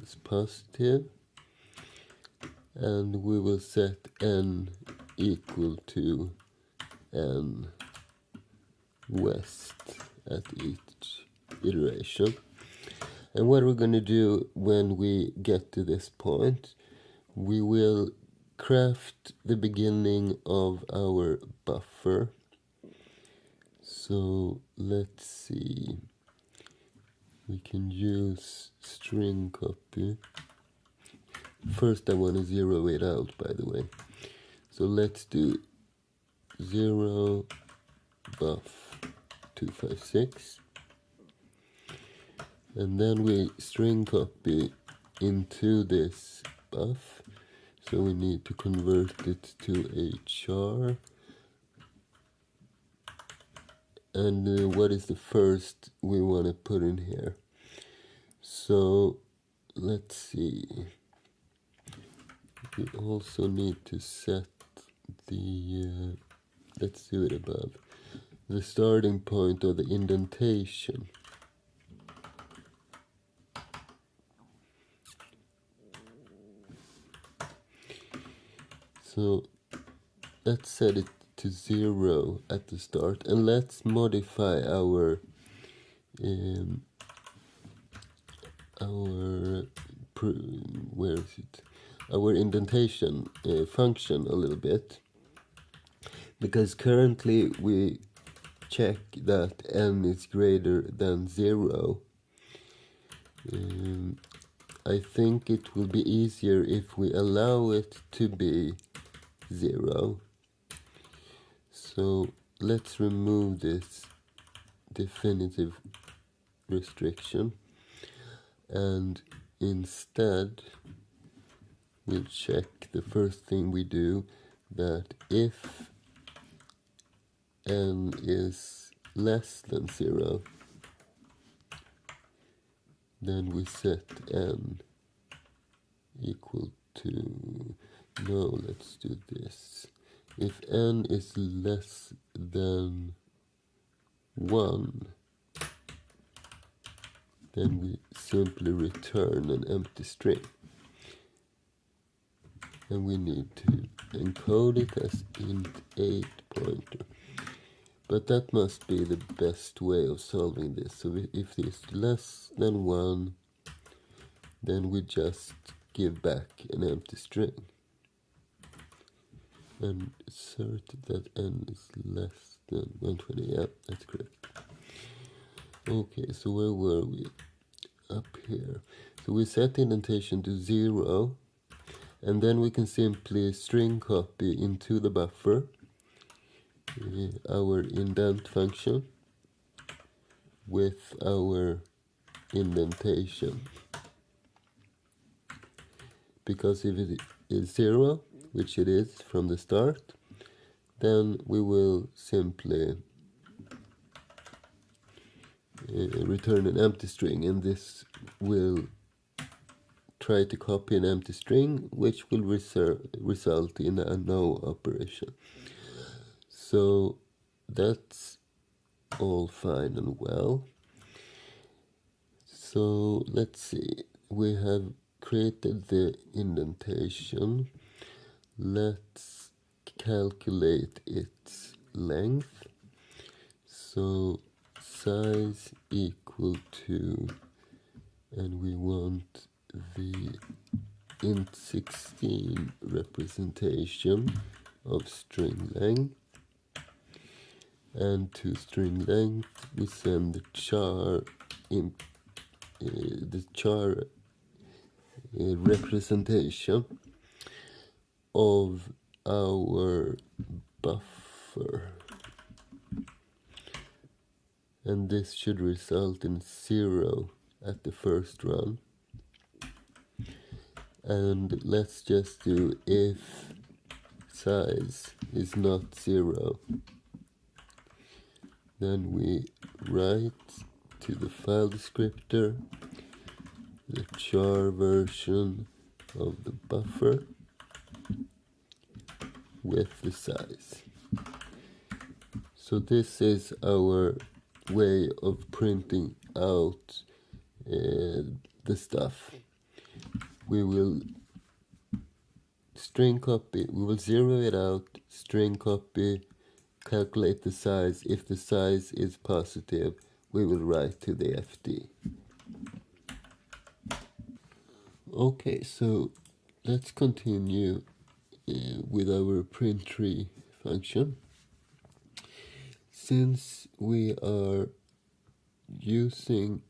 is positive, and we will set n equal to n west at each iteration. And what we're going to do when we get to this point, we will craft the beginning of our buffer. So let's see, we can use string copy. First I want to zero it out, by the way. So let's do 0 buff 256, and then we string copy into this buff, so we need to convert it to a char. And what is the first we want to put in here? So let's see, we also need to set the let's do it above the starting point of the indentation. So let's set it to 0 at the start, and let's modify our our indentation function a little bit, because currently we check that n is greater than 0, I think it will be easier if we allow it to be 0. So let's remove this definitive restriction, and instead we'll check the first thing we do, that if n is less than 0, then we set n equal to, no, let's do this. If n is less than 1, then we simply return an empty string. And we need to encode it as int8 pointer. But that must be the best way of solving this. So if it's less than 1, then we just give back an empty string. And assert that n is less than 120. Yeah, that's correct. Okay, so where were we? Up here. So we set indentation to 0, and then we can simply string copy into the buffer our indent function with our indentation. Because if it is 0, which it is from the start, then we will simply return an empty string, and this will try to copy an empty string, which will result in a no operation. So that's all fine and well. So let's see, we have created the indentation. Let's calculate its length. So size equal to, and we want the int16 representation of string length, and to string length we send the char representation of our buffer, and this should result in 0 at the first run. And let's just do if size is not 0, then we write to the file descriptor the char version of the buffer with the size. So this is our way of printing out the stuff. We will string copy, we will 0 it out, string copy, calculate the size. If the size is positive, we will write to the FD. Okay, so let's continue with our print tree function. Since we are using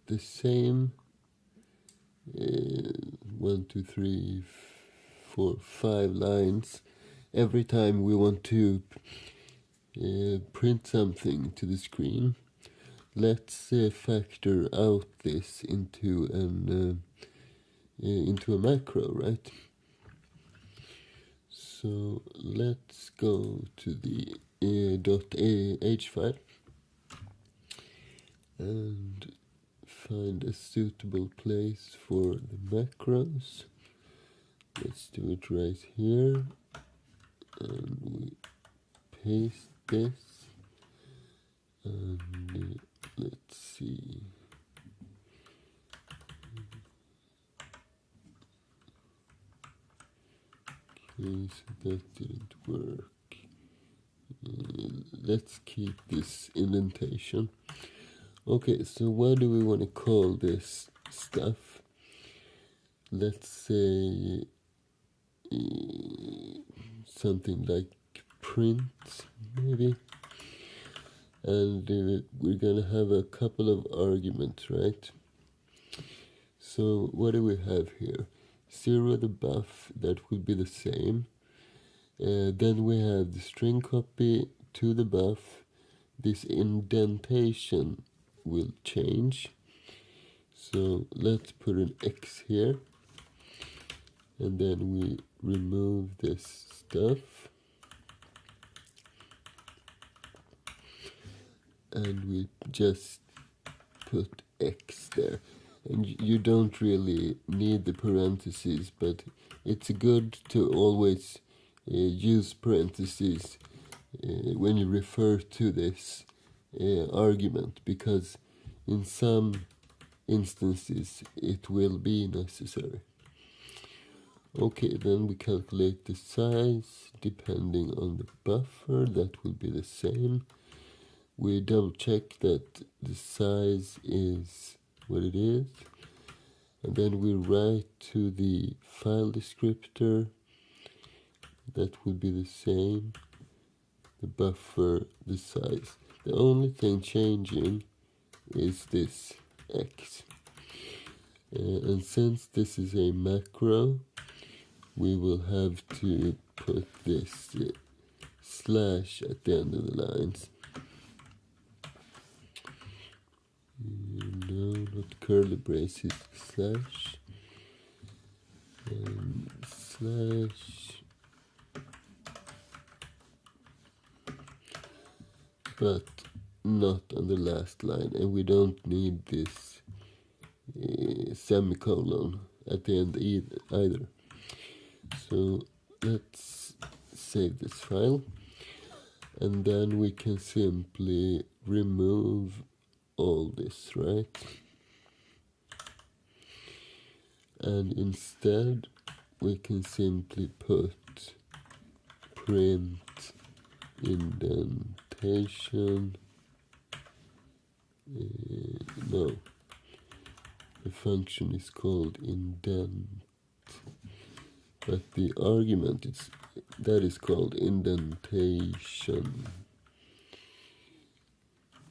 the same 1, 2, 3, 4, 5 lines every time we want to print something to the screen, let's factor out this into a macro, right? So let's go to the .ah file and find a suitable place for the macros. Let's do it right here, and we paste this, and let's see. Okay, so that didn't work. Let's keep this indentation. Okay, so what do we want to call this stuff? Let's say something like print, maybe. And we're gonna have a couple of arguments, right? So what do we have here? 0 the buff, that will be the same. Then we have the string copy to the buff. This indentation will change. So let's put an X here. And then we remove this stuff. And we just put X there. And you don't really need the parentheses, but it's good to always use parentheses when you refer to this argument, because in some instances it will be necessary. Okay, then we calculate the size depending on the buffer. That will be the same. We double check that the size is what it is, and then we write to the file descriptor. That will be the same. The buffer, the size. The only thing changing is this X. And since this is a macro, we will have to put this slash at the end of the lines. No, not curly braces, slash. And slash. But not on the last line, and we don't need this semicolon at the end either. So let's save this file, and then we can simply remove all this, right? And instead we can simply put print indentation. No, the function is called indent, but the argument is called indentation.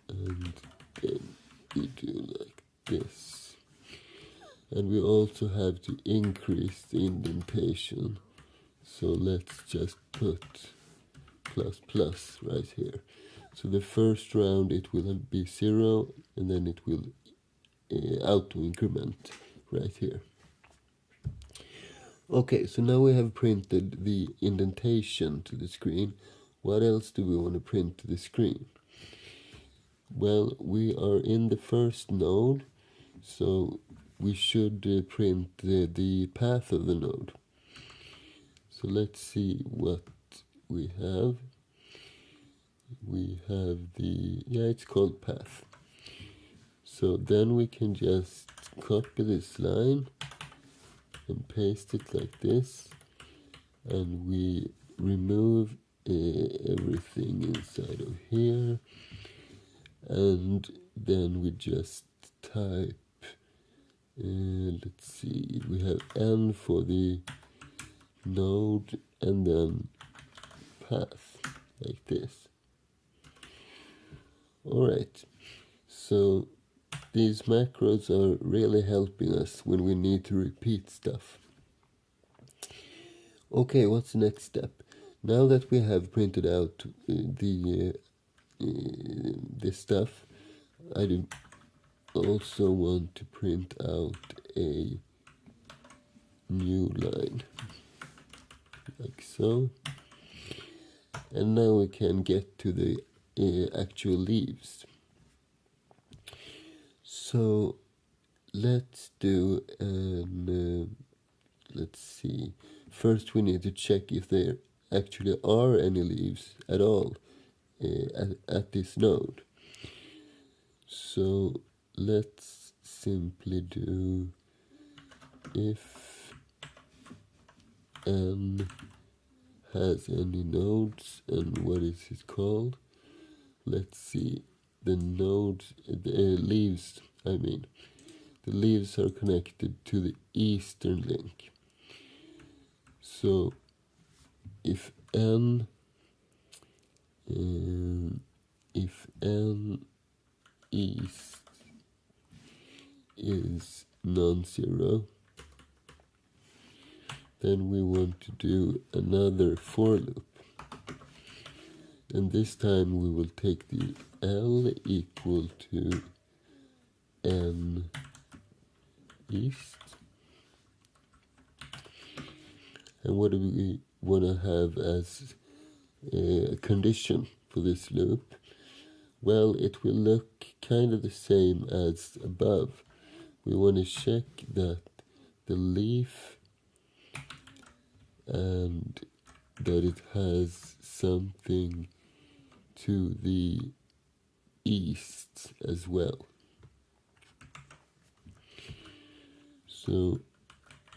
And then we do like this. And we also have to increase the indentation. So let's just put plus plus right here. So the first round it will be 0, and then it will auto increment right here. Okay, so now we have printed the indentation to the screen. What else do we want to print to the screen? Well, we are in the first node, so we should print the path of the node. So let's see what we have. We have it's called path. So then we can just copy this line and paste it like this, and we remove everything inside of here, and then we just type, let's see, we have n for the node, and then path like this. Alright, so these macros are really helping us when we need to repeat stuff. Okay, what's the next step? Now that we have printed out this stuff, I do also want to print out a new line, like so. And now we can get to the actual leaves. So let's do let's see. First we need to check if there actually are any leaves at all at this node. So let's simply do if n has any nodes, and what is it called? Let's see, the nodes, the leaves, the leaves are connected to the eastern link. So if n east is non-zero. Then we want to do another for loop. And this time we will take the L equal to N east. And what do we want to have as a condition for this loop? Well, it will look kind of the same as above. We want to check that the leaf and that it has something to the east as well. So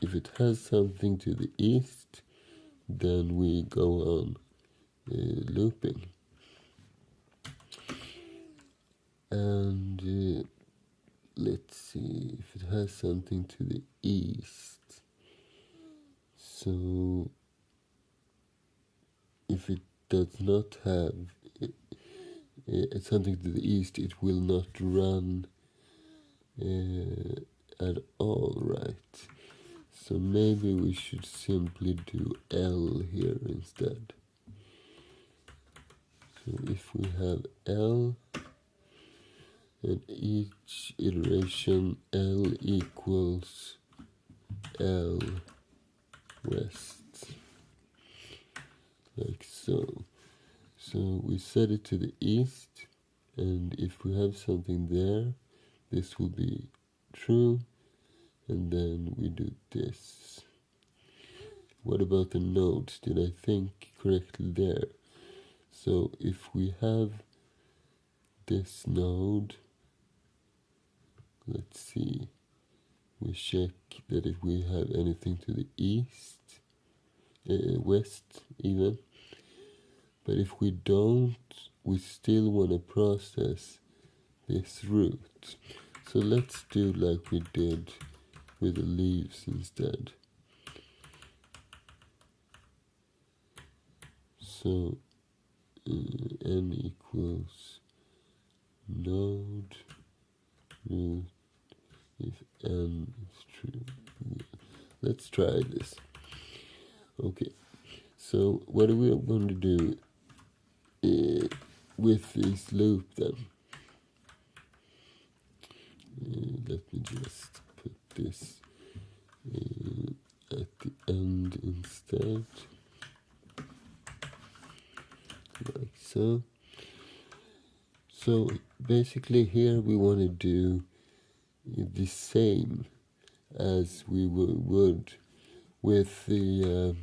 if it has something to the east, then we go on looping. And let's see if it has something to the east. So if it does not have something to the east, it will not run at all, right? So maybe we should simply do L here instead. So if we have L, and each iteration L equals L west, like so. So we set it to the east, and if we have something there, this will be true, and then we do this. What about the nodes? Did I think correctly there? So if we have this node, let's see, we check that if we have anything to the east, west even, but if we don't, we still want to process this root. So let's do like we did with the leaves instead. So n equals node root if n is true. Let's try this. Okay, so what are we going to do with this loop then? Let me just put this at the end instead, like so. So basically here we want to do the same as we would with the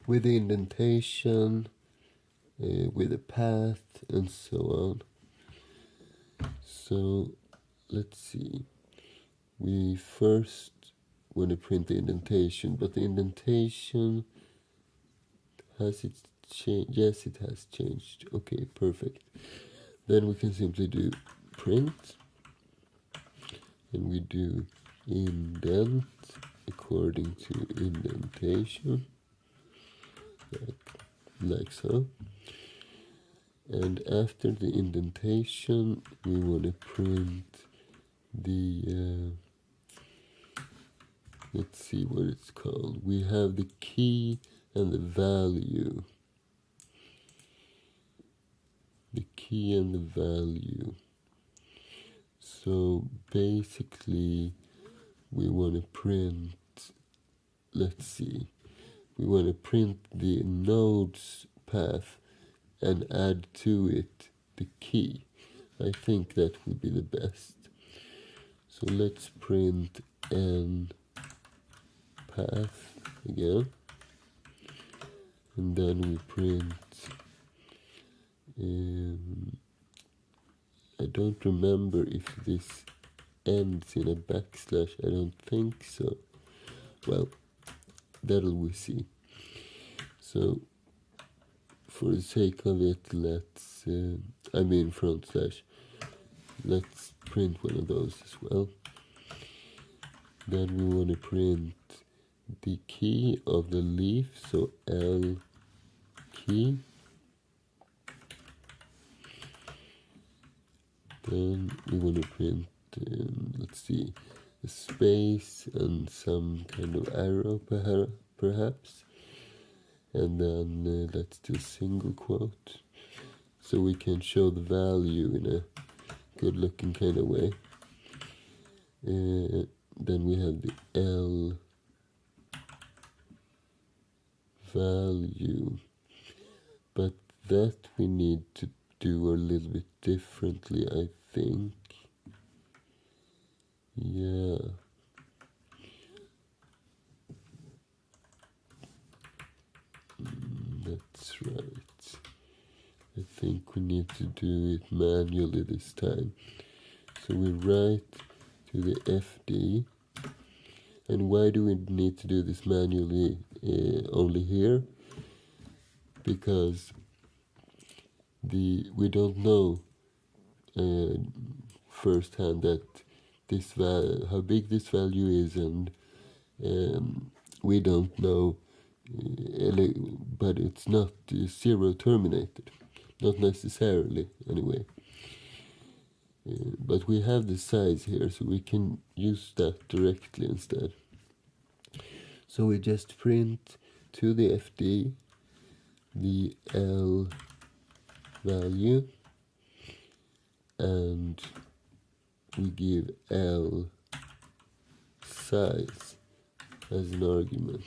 indentation, with the path, and so on. So let's see. We first want to print the indentation, but the indentation has it changed? Yes, it has changed. Okay, perfect. Then we can simply do print, and we do indent according to indentation, like so. And after the indentation, we want to print the let's see what it's called. We have the key and the value. The key and the value. So basically we want to print, let's see, we want to print the node's path and add to it the key. I think that would be the best. So let's print n path again, and then we print I don't remember if this ends in a backslash. I don't think so. Well, that'll we see. So for the sake of it, let's front slash, let's print one of those as well. Then we want to print the key of the leaf, so L key. Then we want to print let's see, a space and some kind of arrow perhaps, and then let's do a single quote so we can show the value in a good looking kind of way. Then we have the L value, but that we need to do a little bit differently, I think. Yeah. That's right. I think we need to do it manually this time. So we write to the FD. And why do we need to do this manually only here? Because we don't know firsthand that this how big this value is, and we don't know, but it's not zero terminated, not necessarily anyway. But we have the size here, so we can use that directly instead. So we just print to the FD the L value, and we give L size as an argument.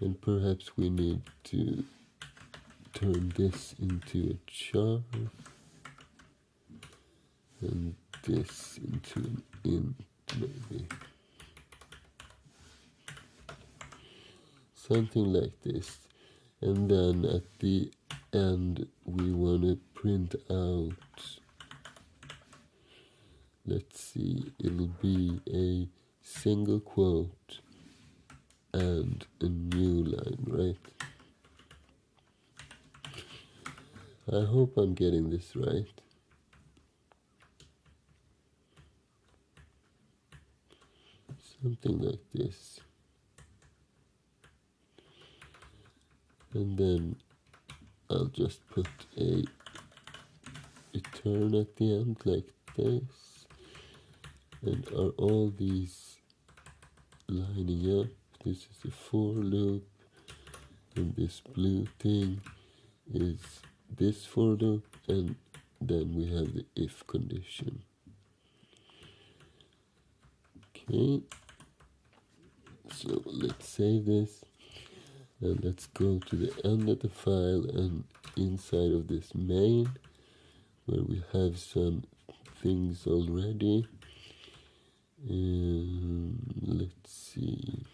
And perhaps we need to turn this into a char and this into an int, maybe. Something like this. And then at the end we want to print out, let's see, it'll be a single quote and a new line, right? I hope I'm getting this right. Something like this. And then I'll just put a return at the end like this. And are all these lining up? This is a for loop, and this blue thing is this for loop, and then we have the if condition. Okay, so let's save this, and let's go to the end of the file, and inside of this main, where we have some things already, let's see,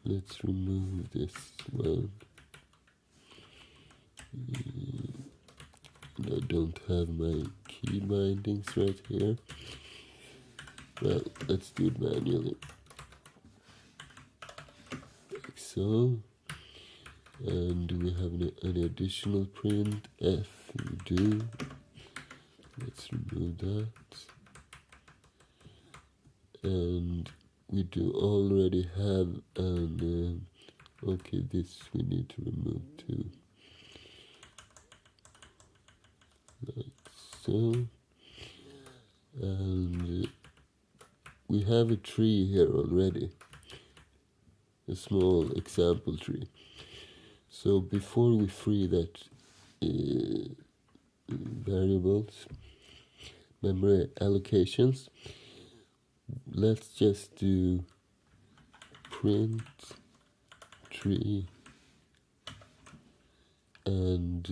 let's remove this one. I don't have my key bindings right here. Well, let's do it manually. Like so. And do we have any additional print? F, we do. Let's remove that. And we do already have an, okay, this we need to remove too. Like so. And we have a tree here already, a small example tree. So before we free that variables, memory allocations, let's just do print tree and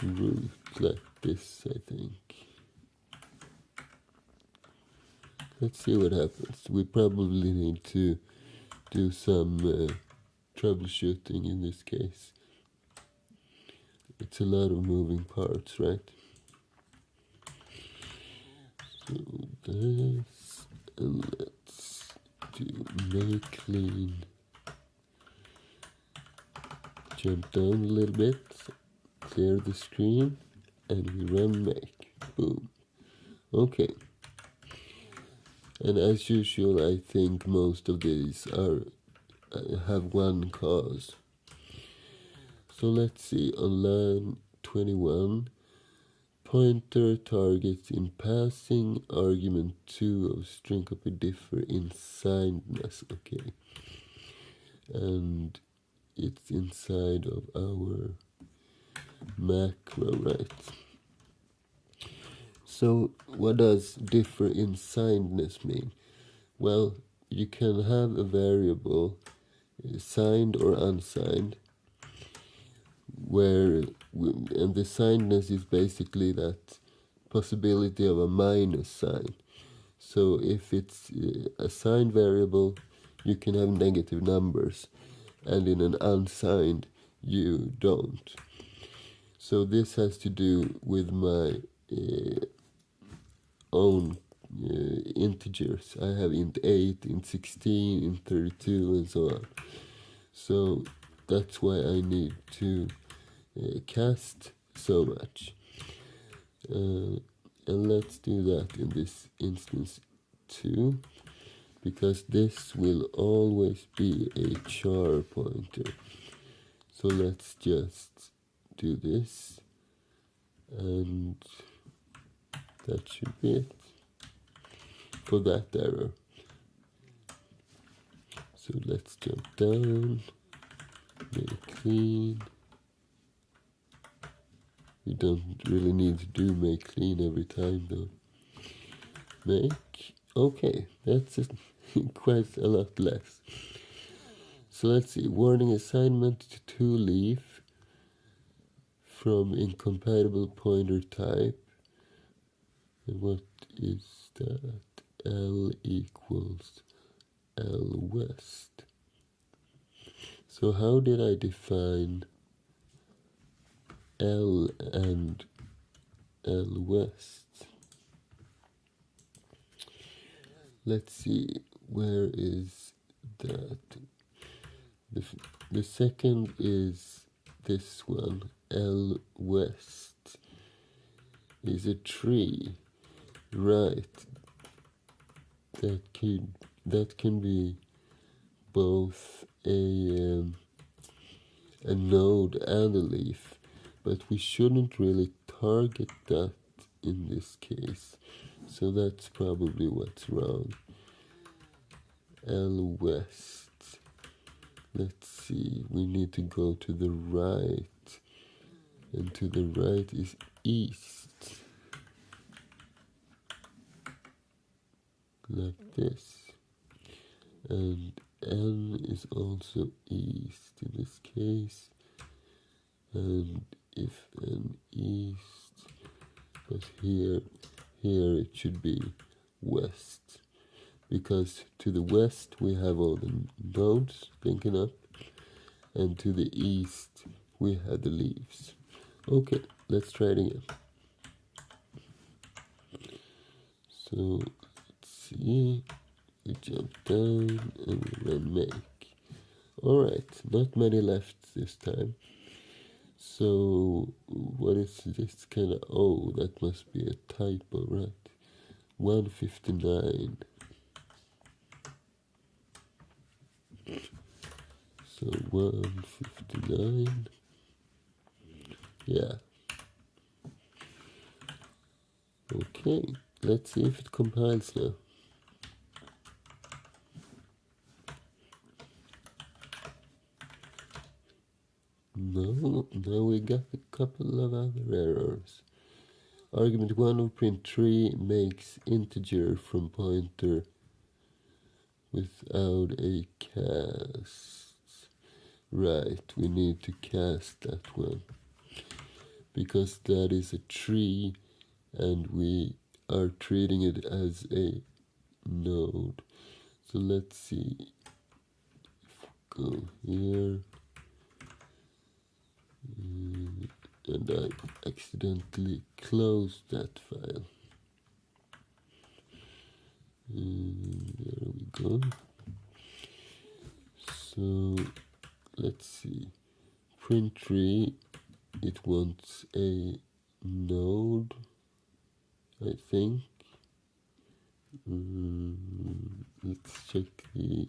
root like this, I think. Let's see what happens. We probably need to do some troubleshooting in this case. It's a lot of moving parts, right? So this, and let's do make clean. Jump down a little bit, clear the screen, and we run make. Boom. Okay. And as usual, I think most of these have one cause. So let's see, on line 21, Pointer targets in passing argument 2 of string copy differ in signedness. Okay. And it's inside of our macro, right? So what does differ in signedness mean? Well, you can have a variable signed or unsigned, and the signedness is basically that possibility of a minus sign. So if it's a signed variable, you can have negative numbers, and in an unsigned, you don't. So this has to do with my own integers. I have int 8, int 16, int 32, and so on. So that's why I need to cast so much. And let's do that in this instance too, because this will always be a char pointer. So let's just do this, and that should be it for that error. So let's jump down, make clean. We don't really need to do make clean every time though. Make, okay, that's quite a lot less. So let's see, warning assignment to leaf from incompatible pointer type. And what is that? L equals L west. So how did I define L and L west? Let's see, where is that? The second is this one, L west, is a tree, right? That can be both a node and a leaf, but we shouldn't really target that in this case. So that's probably what's wrong. L west. Let's see, we need to go to the right, and to the right is east, like this. And N is also east in this case, and if N east, but here it should be west, because to the west we have all the nodes linking up, and to the east we have the leaves. Okay, let's try it again. So let's see, we jump down and we run make. Alright, not many left this time. So what is this kind of, oh, that must be a typo, right? 159. So 159. Yeah. Okay, let's see if it compiles now. No, now we got a couple of other errors. Argument 1 of print tree makes integer from pointer without a cast. Right, we need to cast that one, because that is a tree and we are treating it as a node. So let's see, go here, and I accidentally closed that file. There we go. So let's see, print tree, it wants a node, I think. Let's check the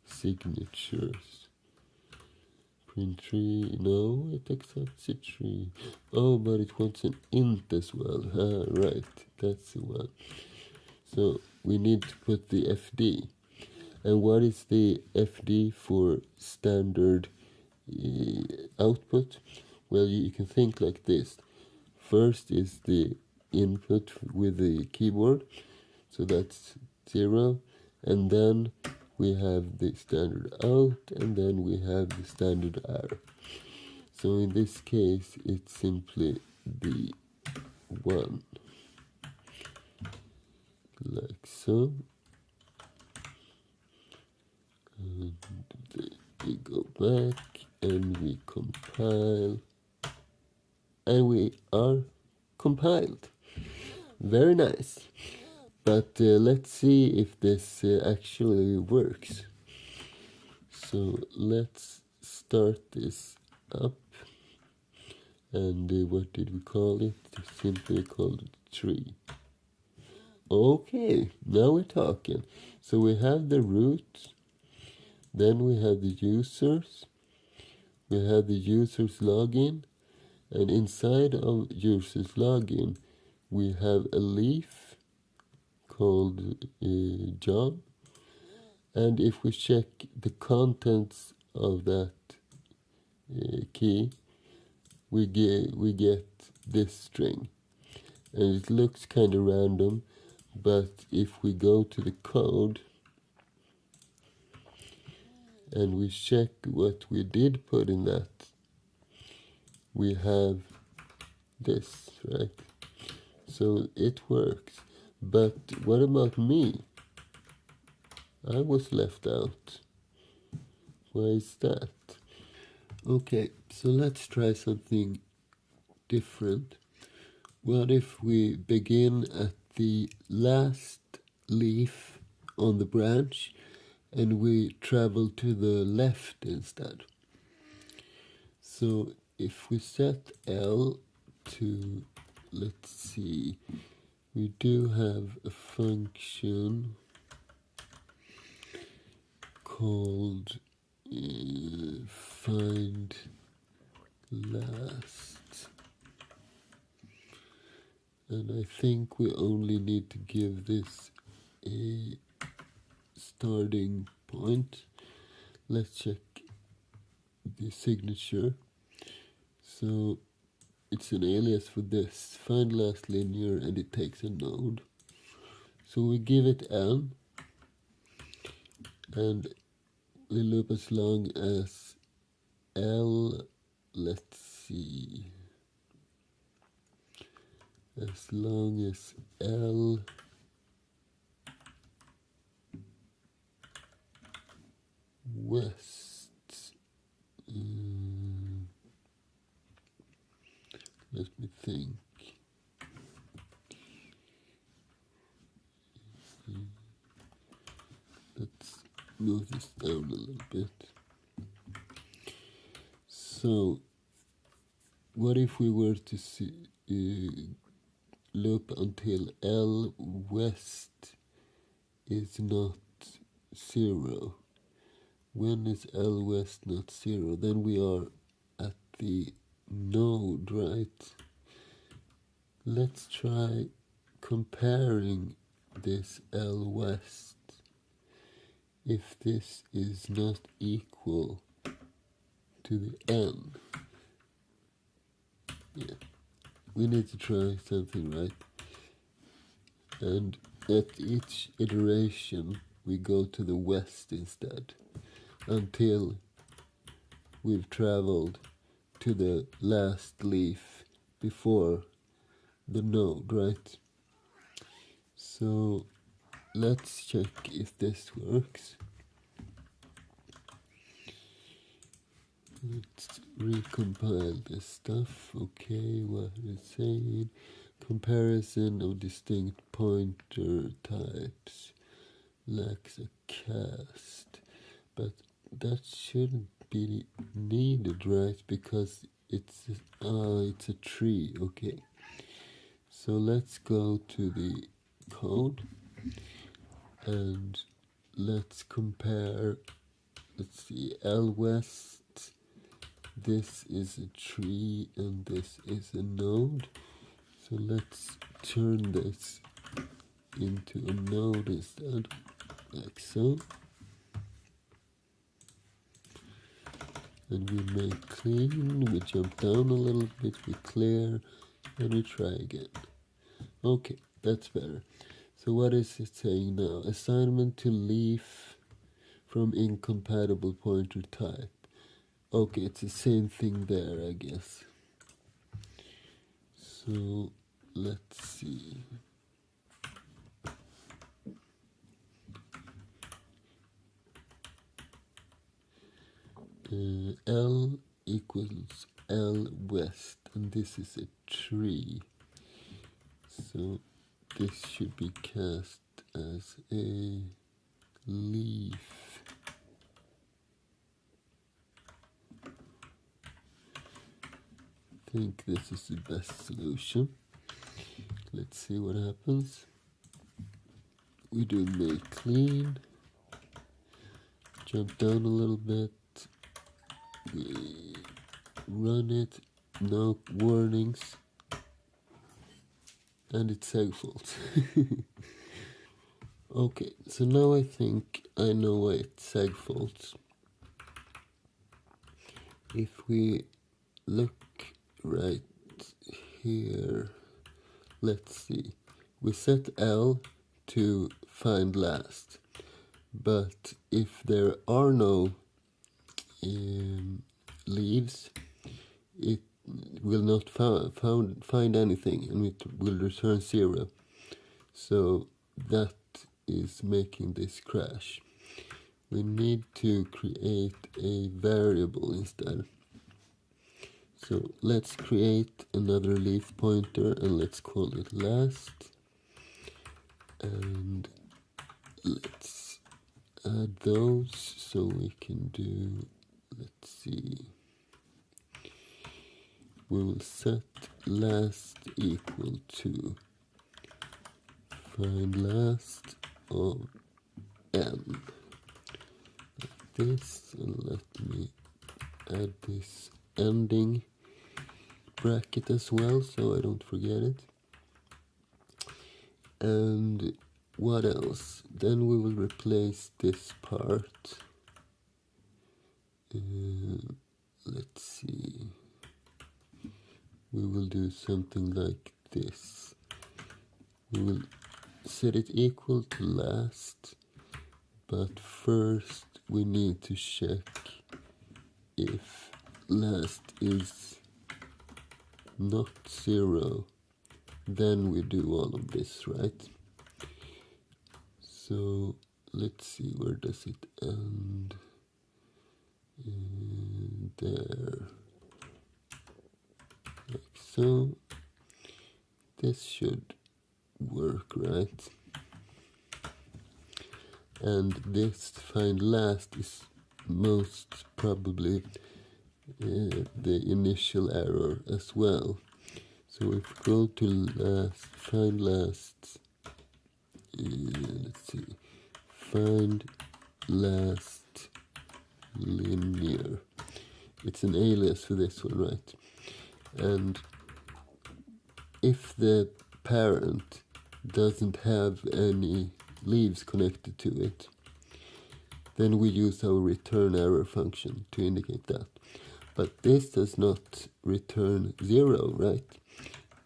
signatures. 3. No, it accepts a tree. Oh, but it wants an int as well. Right, that's the one. So we need to put the FD. And what is the FD for standard output? Well, you can think like this. First is the input with the keyboard, so that's 0, and then we have the standard out, and then we have the standard R. So in this case, it's simply the 1, like so. And we go back and we compile, and we are compiled. Very nice. But let's see if this actually works. So let's start this up. And what did we call it? Simply called it tree. Okay, now we're talking. So we have the root, then we have the users, we have the users login, and inside of users login we have a leaf called John, and if we check the contents of that key, we get this string, and it looks kind of random, but if we go to the code and we check what we did put in that, we have this, right? So it works. But what about me? I was left out. Why is that? Okay, so let's try something different. What if we begin at the last leaf on the branch and we travel to the left instead? So if we set L to, let's see, we do have a function called find last, and I think we only need to give this a starting point. Let's check the signature. So it's an alias for this, find last linear, and it takes a node. So we give it L, and we loop as long as L, let's see, as long as L west, let me think. Let's move this down a little bit. So what if we were to see, loop until L west is not 0? When is L west not 0? Then we are at the node, right? Let's try comparing this L west. If this is not equal to the N, yeah, we need to try something, right? And at each iteration we go to the west instead, until we've traveled to the last leaf before the node, right? So let's check if this works. Let's recompile this stuff. Okay, what is it saying? Comparison of distinct pointer types lacks a cast, but that shouldn't be needed, right? Because it's a tree. Okay, so let's go to the code and let's compare. Let's see, L west this is a tree and this is a node. So let's turn this into a node instead, like so. And we make clean, we jump down a little bit, we clear, and we try again. Okay, that's better. So what is it saying now? Assignment to leaf from incompatible pointer type. Okay, it's the same thing there, I guess. So let's see. L equals L west, and this is a tree. So this should be cast as a leaf. I think this is the best solution. Let's see what happens. We do make clean, jump down a little bit, we run it, no warnings, and it's seg fault. Okay, so now I think I know why it's seg fault. If we look right here, let's see. We set L to find last, but if there are no leaves, it will not find anything, and it will return 0. So that is making this crash. We need to create a variable instead. So let's create another leaf pointer and let's call it last. And let's add those so we can do, let's see. We will set last equal to find last of n. Like this, and let me add this ending bracket as well so I don't forget it. And what else? Then we will replace this part. Let's see. We will do something like this. We will set it equal to last, but first we need to check if last is not 0, then we do all of this, right? So let's see, where does it end? There, like so. This should work, right? And this find last is most probably the initial error as well. So if we go to last, find last, let's see, find last linear. It's an alias for this one, right? And if the parent doesn't have any leaves connected to it, then we use our return error function to indicate that. But this does not return 0, right?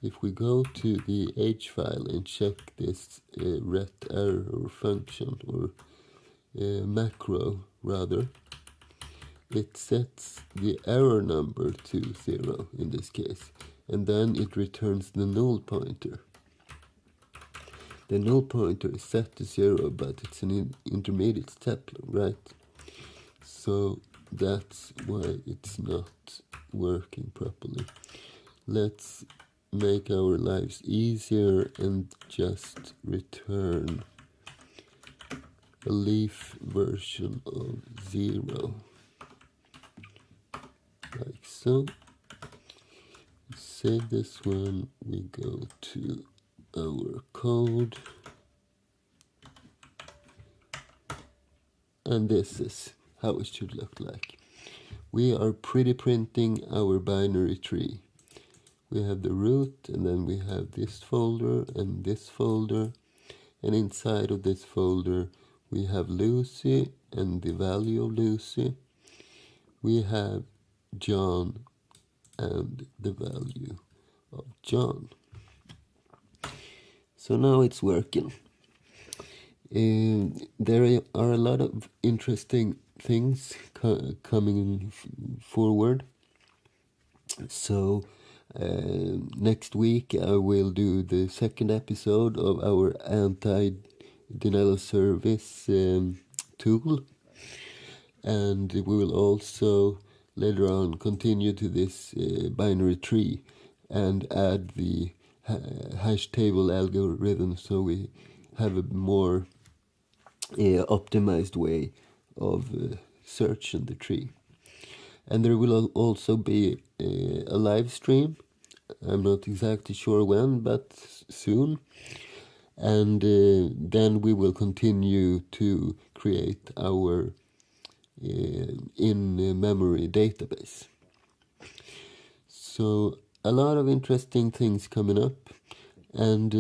If we go to the H file and check this ret error function, or macro rather, it sets the error number to 0 in this case, and then it returns the null pointer. The null pointer is set to 0, but it's an intermediate step, right? So that's why it's not working properly. Let's make our lives easier and just return a leaf version of 0. Like so. Save this one, we go to our code, and this is how it should look like. we are pretty printing our binary tree. We have the root, and then we have this folder and this folder, and inside of this folder we have Lucy and the value of Lucy. We have John and the value of John. So now it's working. There are a lot of interesting things coming forward. So next week I will do the second episode of our anti-denial of service tool, and we will also later on continue to this binary tree and add the hash table algorithm, so we have a more optimized way of searching the tree. And there will also be a live stream. I'm not exactly sure when, but soon. And then we will continue to create our in-memory database. So a lot of interesting things coming up. And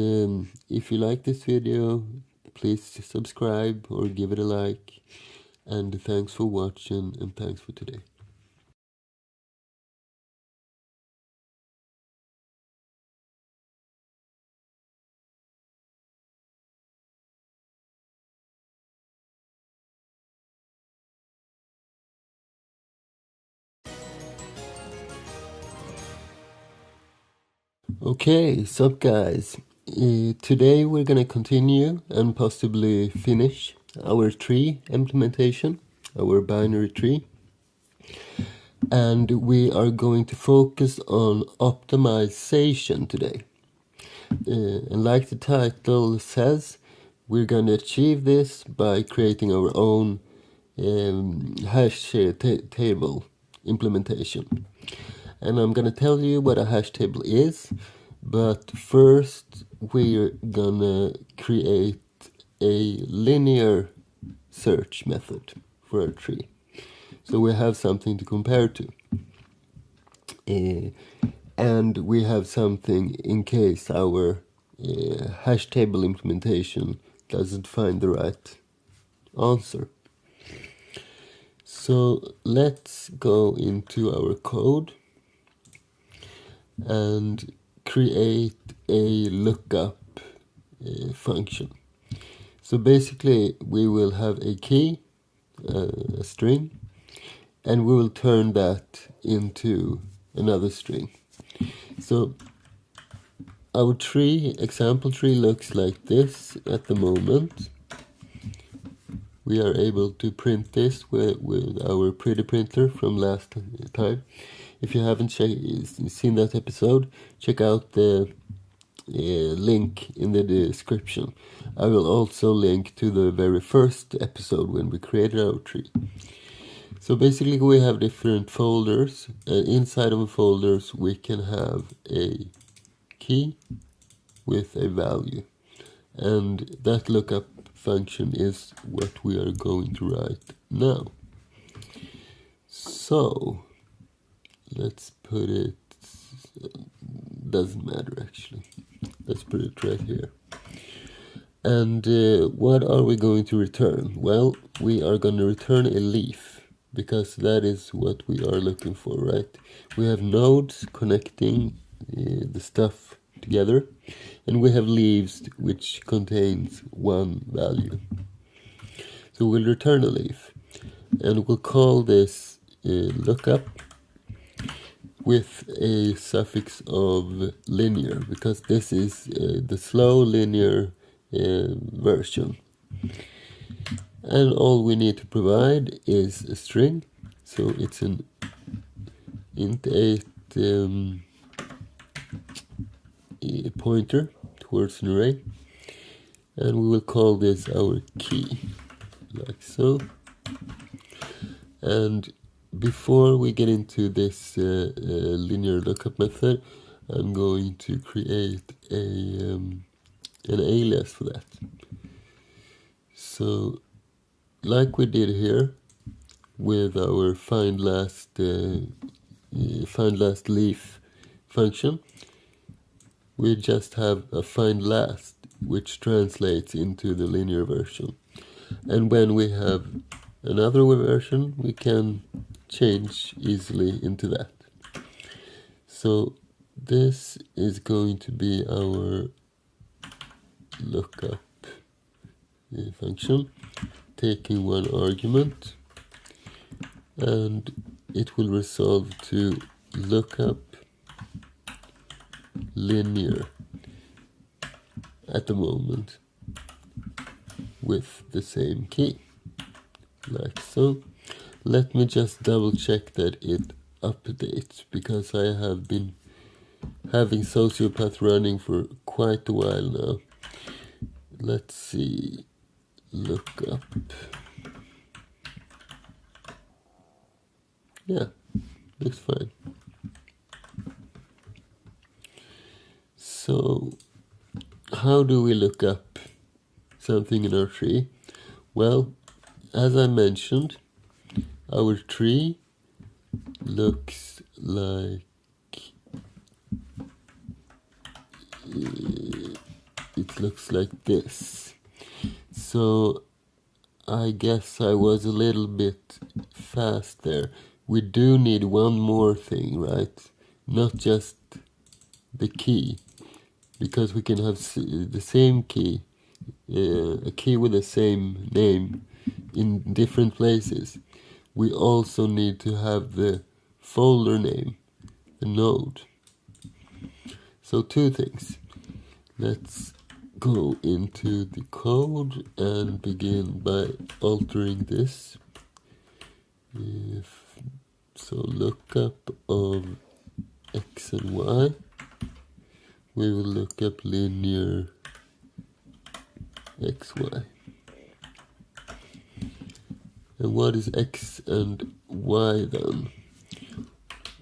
if you like this video, please subscribe or give it a like. And thanks for watching, and thanks for today. Okay, sup guys. Today we're gonna continue and possibly finish our tree implementation, our binary tree. And we are going to focus on optimization today. And like the title says, we're gonna achieve this by creating our own hash table implementation. And I'm gonna tell you what a hash table is, but first we're gonna create a linear search method for a tree, so we have something to compare to, and we have something in case our hash table implementation doesn't find the right answer. So let's go into our code and create a lookup function. So basically we will have a key, a string, and we will turn that into another string. So our example tree looks like this at the moment. We are able to print this with our pretty printer from last time. If you haven't seen that episode, check out the link in the description. I will also link to the very first episode when we created our tree. So basically we have different folders, and inside of the folders we can have a key with a value, and that lookup function is what we are going to write now. So let's put it, doesn't matter actually, let's put it right here. And what are we going to return? Well, we are going to return a leaf, because that is what we are looking for, right? We have nodes connecting the stuff together, and we have leaves which contains one value. So we'll return a leaf, and we'll call this lookup with a suffix of linear, because this is the slow linear version. And all we need to provide is a string, so it's an int8 pointer towards an array, and we will call this our key, like so. And before we get into this linear lookup method, I'm going to create an alias for that. So like we did here, with our find last leaf function, we just have a find last, which translates into the linear version. And when we have another version, we can change easily into that. So this is going to be our lookup function, taking one argument, and it will resolve to lookup linear at the moment with the same key, like so. Let me just double check that it updates, because I have been having Sociopath running for quite a while now. Let's see, lookup. Yeah, looks fine. So how do we look up something in our tree? Well, as I mentioned, our tree looks like it looks like this. So I guess I was a little bit fast there. We do need one more thing, right? Not just the key, because we can have the same key, a key with the same name in different places. We also need to have the folder name, the node. So two things. Let's go into the code and begin by altering this. So lookup of x and y. We will look up linear xy. And what is x and y then?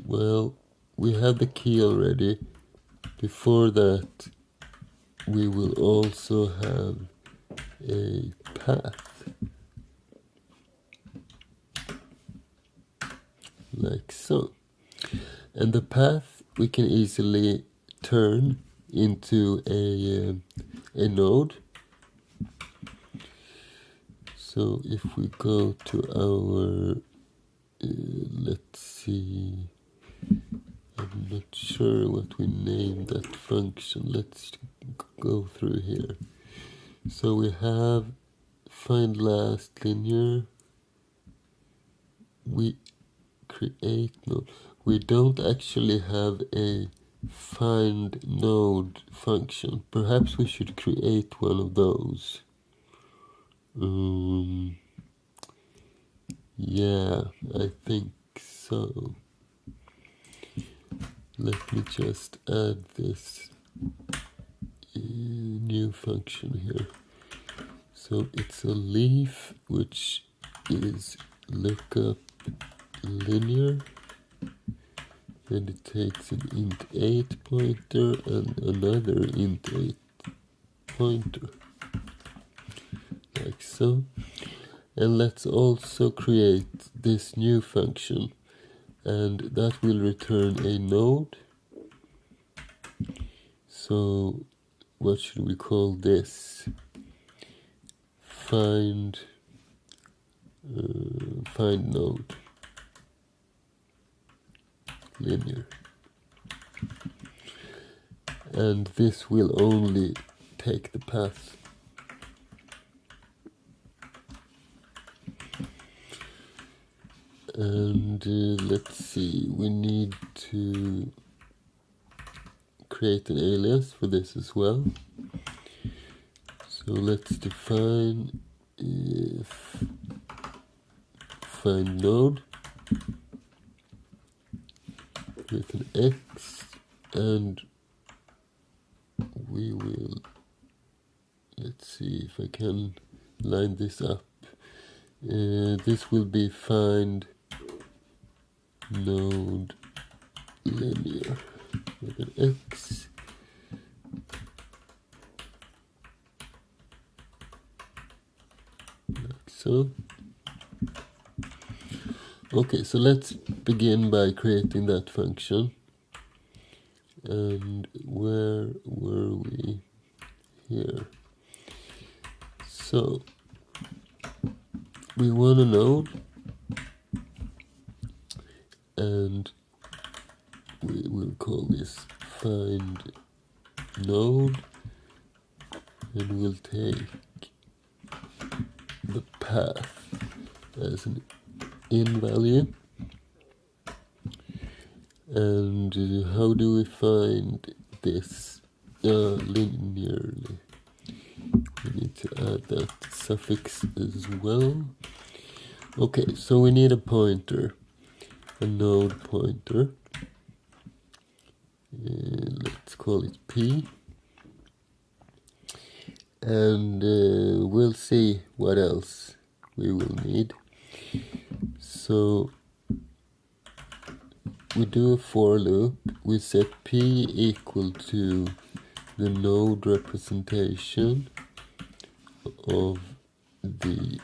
Well, we have the key already. Before that, we will also have a path, like so. And the path we can easily turn into a node. So if we go to our, let's see, I'm not sure what we named that function. Let's go through here. So we have find last linear. We create node. We don't actually have a find node function. Perhaps we should create one of those. Yeah, I think so. Let me just add this new function here. So it's a leaf, which is lookup linear, and it takes an int 8 pointer and another int 8 pointer, like so. And let's also create this new function, and that will return a node. So what should we call this? Find node linear. And this will only take the path. And let's see, we need to create an alias for this as well. So let's define find node with an x, and we will, let's see if I can line this up. This will be find node linear with an x, like so. Okay, so let's begin by creating that function. And where were we? Here. So we want a node, and we will call this find node, and we'll take the path as an in value. And how do we find this linearly? We need to add that suffix as well. Okay, so we need a pointer, a node pointer. Let's call it P. And we'll see what else we will need. So we do a for loop. We set P equal to the node representation of the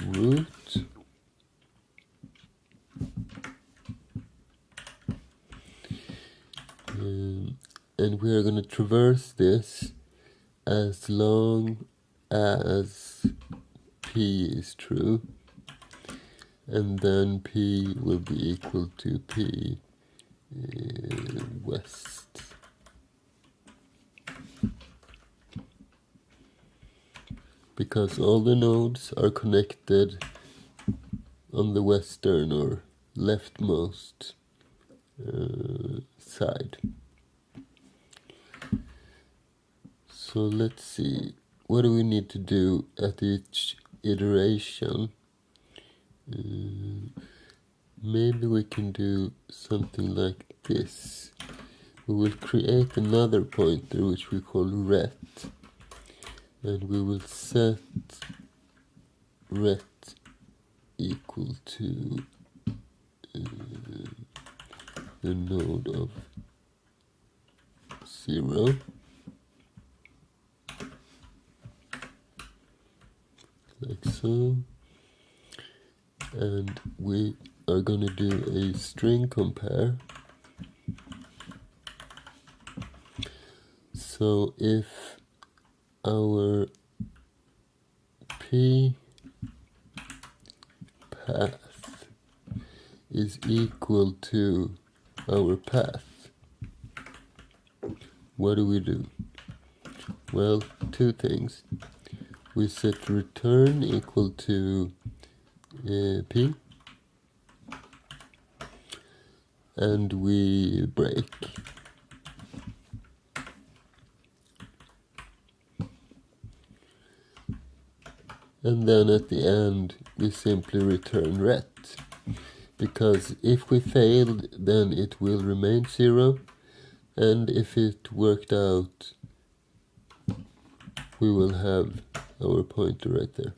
root. And we are going to traverse this as long as P is true, and then P will be equal to P west. Because all the nodes are connected on the western or leftmost side. So let's see, what do we need to do at each iteration? Maybe we can do something like this. We will create another pointer which we call ret, and we will set ret equal to the node of 0. Like so. And we are going to do a string compare. So if our P path is equal to our path, what do? Well, two things. We set return equal to P, and we break. And then at the end we simply return ret, because if we failed then it will remain 0, and if it worked out we will have our pointer right there.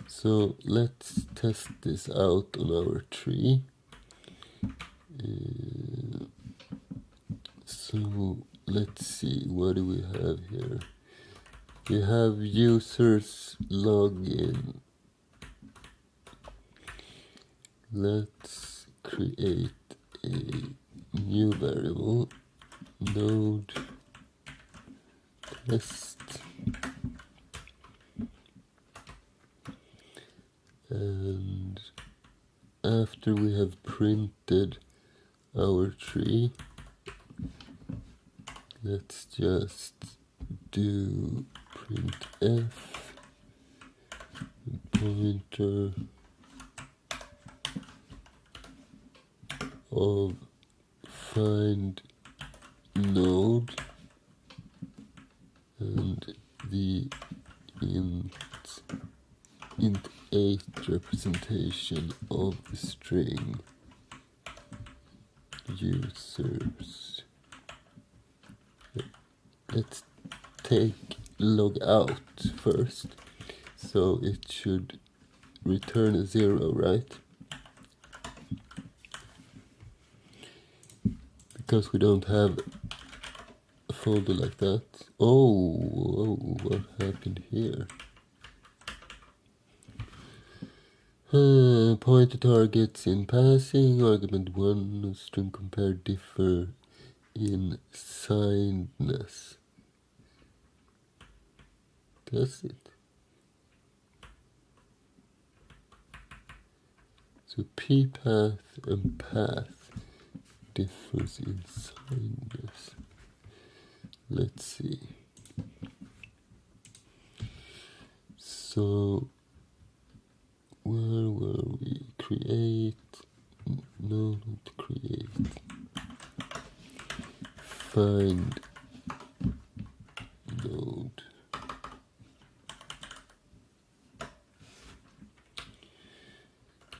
So let's test this out on our tree. So let's see, what do we have here? We have users login. Let's create a new variable, node test, and after we have printed our tree, let's just do printf pointer of find node, and the int 8 representation of the string users. Let's take log out first, so it should return a 0, right? Because we don't have a folder like that. Oh, what happened here? Pointer targets in passing. Argument 1, string compare differ in signedness. Does it? So p path and path differs in signedness. Let's see. So where were we? Create. No, not create. Find node.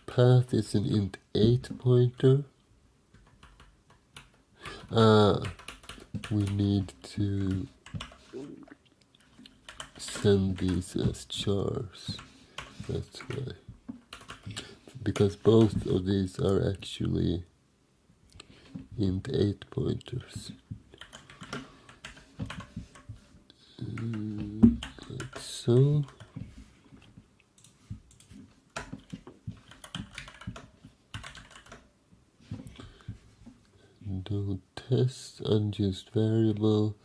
Path is an int 8 pointer. We need to send these as chars. That's why. Because both of these are actually int 8 pointers. Like so. Don't test unused variable.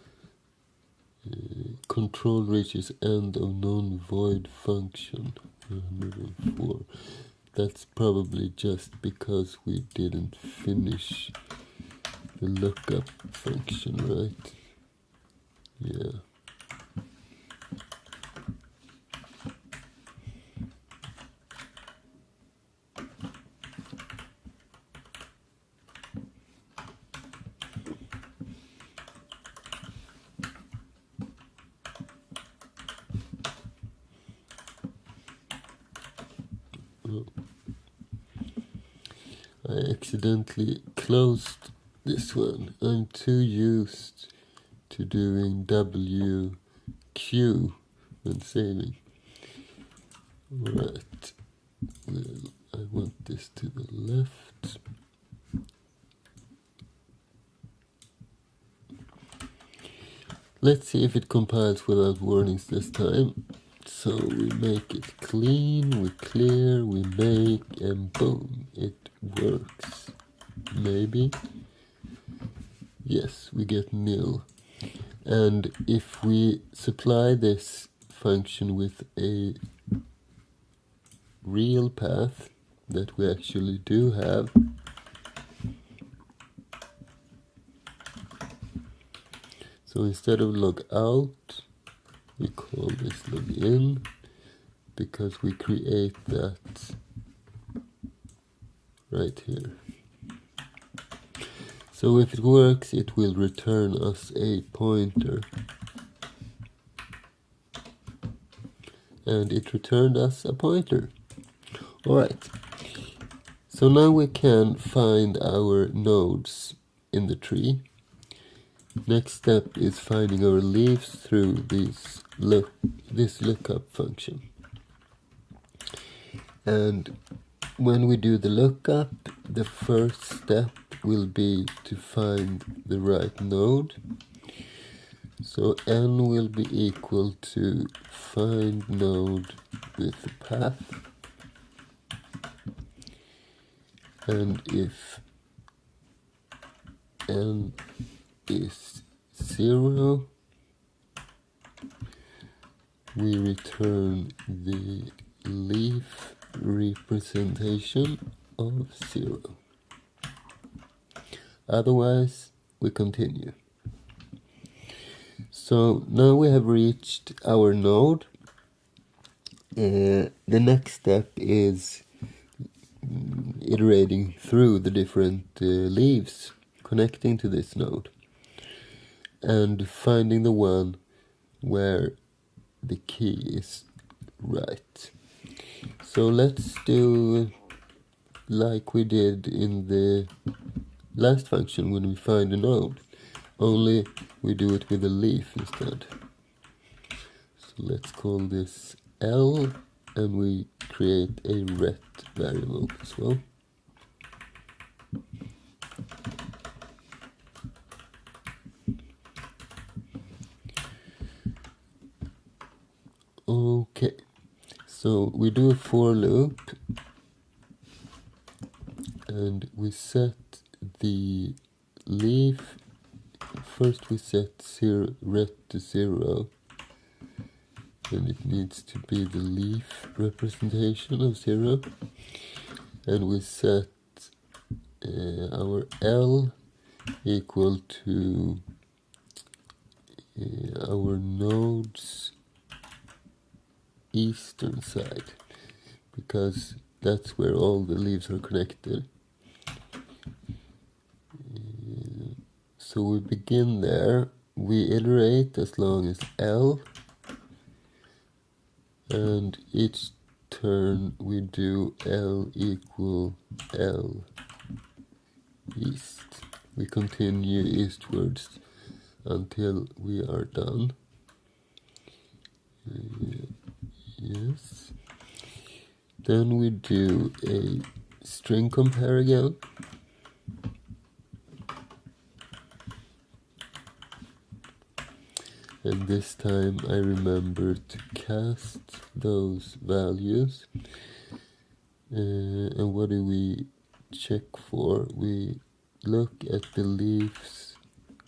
Control reaches end of non-void function. 104. That's probably just because we didn't finish the lookup function, right? Yeah. I accidentally closed this one. I'm too used to doing WQ when saving. Right. Well, I want this to the left. Let's see if it compiles without warnings this time. So we make it clean, we clear, we make, and boom, it works. Maybe. Yes, we get nil. And if we supply this function with a real path that we actually do have, so instead of log out, we call this login, because we create that right here. So if it works, it will return us a pointer. And it returned us a pointer. Alright. So now we can find our nodes in the tree. Next step is finding our leaves through this lookup function. And when we do the lookup, the first step will be to find the right node. So n will be equal to find node with the path. And if n is 0, we return the leaf representation of 0. Otherwise, we continue. So now we have reached our node. The next step is iterating through the different leaves connecting to this node and finding the one where the key is right. So let's do like we did in the last function when we find a node, only we do it with a leaf instead. So let's call this L, and we create a ret variable as well. Okay, so we do a for loop, and we set the leaf. First we set ret to 0, and it needs to be the leaf representation of 0, and we set our L equal to our node's eastern side, because that's where all the leaves are connected. So we begin there, we iterate as long as L, and each turn we do L equal L east. We continue eastwards until we are done. Yes. Then we do a string compare again. And this time I remember to cast those values. And what do we check for? We look at the leaf's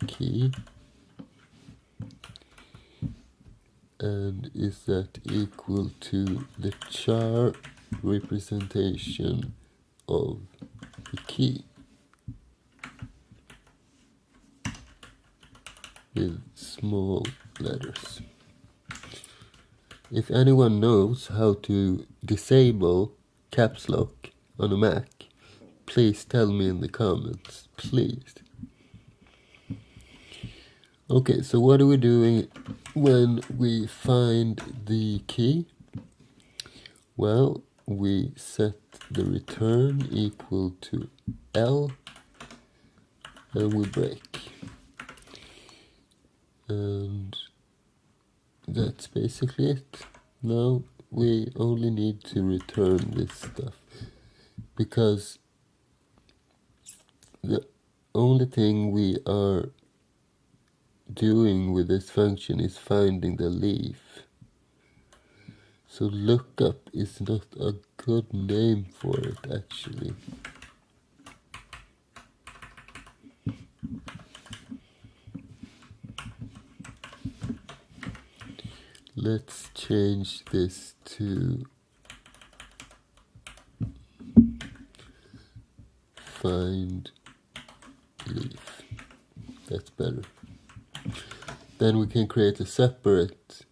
key. And is that equal to the char representation of the key with small letters? If anyone knows how to disable caps lock on a Mac, please tell me in the comments, please. Okay, so what are we doing when we find the key? Well, we set the return equal to L, and we break. And that's basically it. Now we only need to return this stuff, because the only thing we are doing with this function is finding the leaf. So lookup is not a good name for it, actually. Let's change this to find leaf. That's better. Then we can create a separate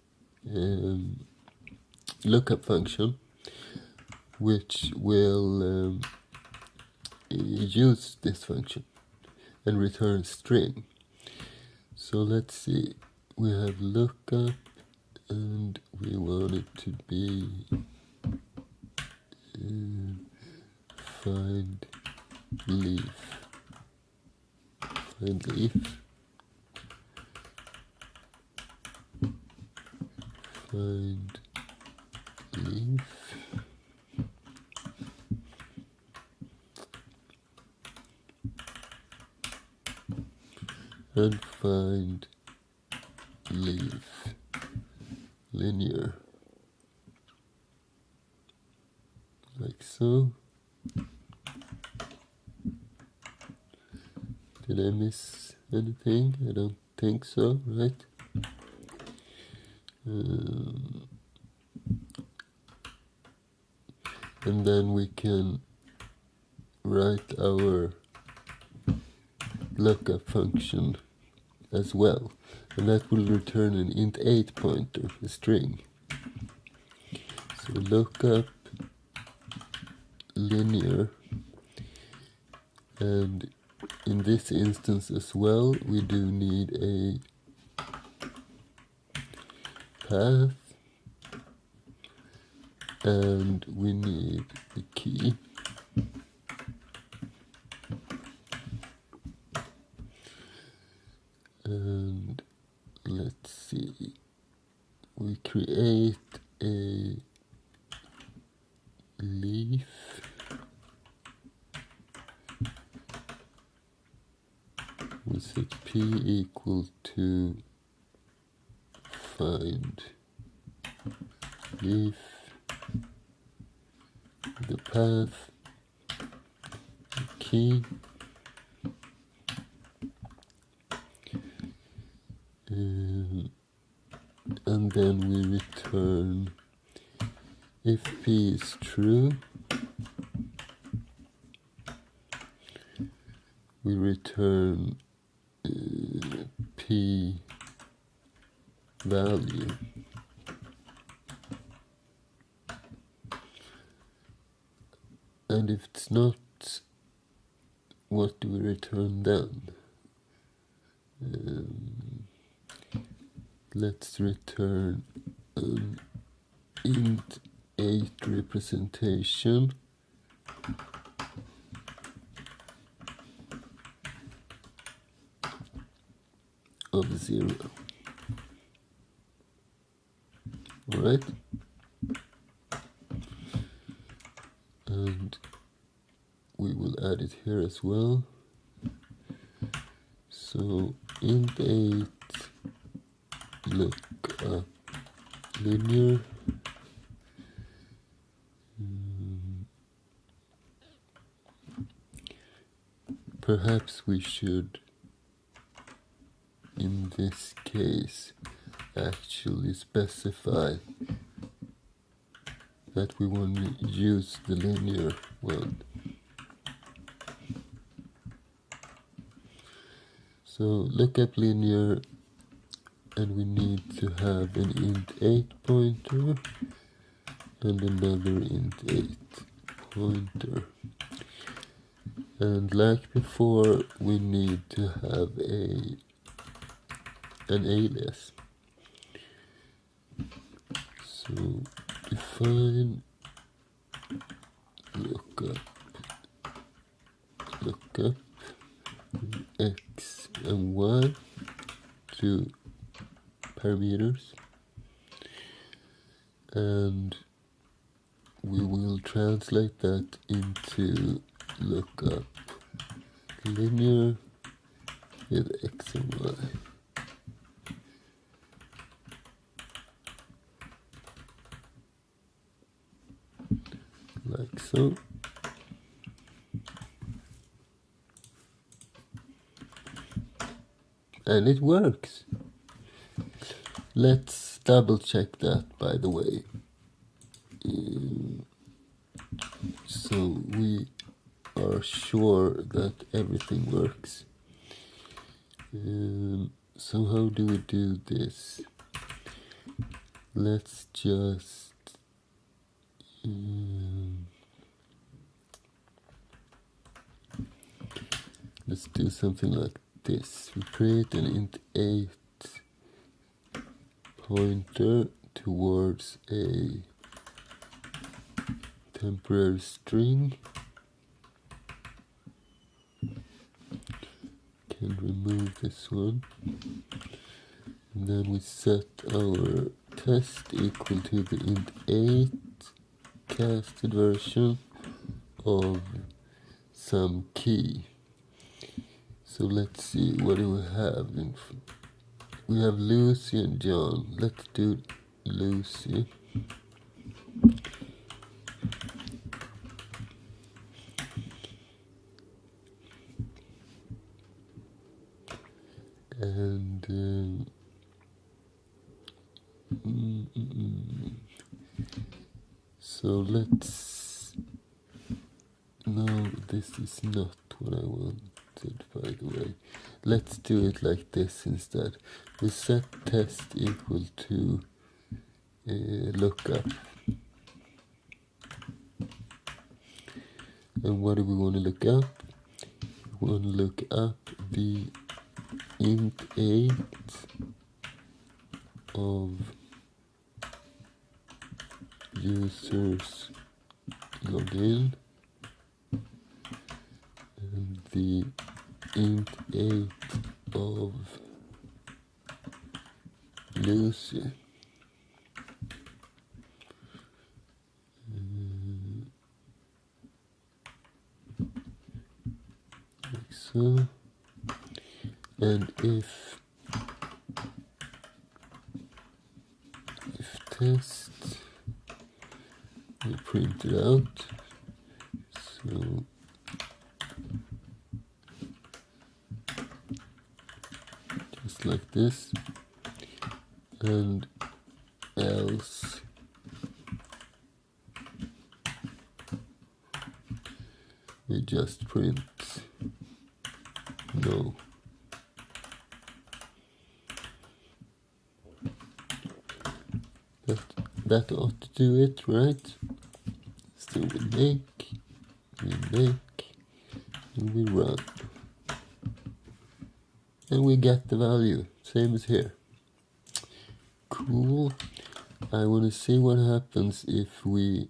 lookup function which will use this function and return string. So let's see, we have lookup and we want it to be find leaf. Find leaf. Find leaf. And find leaf linear, like so. Did I miss anything? I don't think so, right? And then we can write our lookup function as well, and that will return an int8 pointer, a string. So lookup linear, and in this instance as well we do need a path, and we need the key. And let's see, we create a leaf. We set p equal to find leaf, the path key, and then we return, if p is true, we return p value. And if it's not, what do we return then? Let's return an int 8 representation of 0. Alright? And we will add it here as well. So int 8 look up linear. Perhaps we should, in this case, actually specify that we want to use the linear one. So lookup linear, and we need to have an int 8 pointer and another int 8 pointer. And like before, we need to have an alias. So define lookup x and y, two parameters, and we will translate that into lookup linear with x and y. Like so. And it works. Let's double check that, by the way. So we are sure that everything works. So how do we do this? Let's just let's do something like this. We create an int 8 pointer towards a temporary string. Can remove this one. And then we set our test equal to the int 8 casted version of some key. So let's see, what do we have? We have Lucy and John. Let's do Lucy. And so let's, no, this is not what I wanted, by the way. Let's do it like this instead. We set test equal to lookup. And what do we want to look up? We want to look up the int 8 of users login and the int 8 of Lucy. Like so. And if test, we print it out. So like this, and else we just print no. That ought to do it, right? So we make, and we run. And we get the value, same as here. Cool. I want to see what happens if we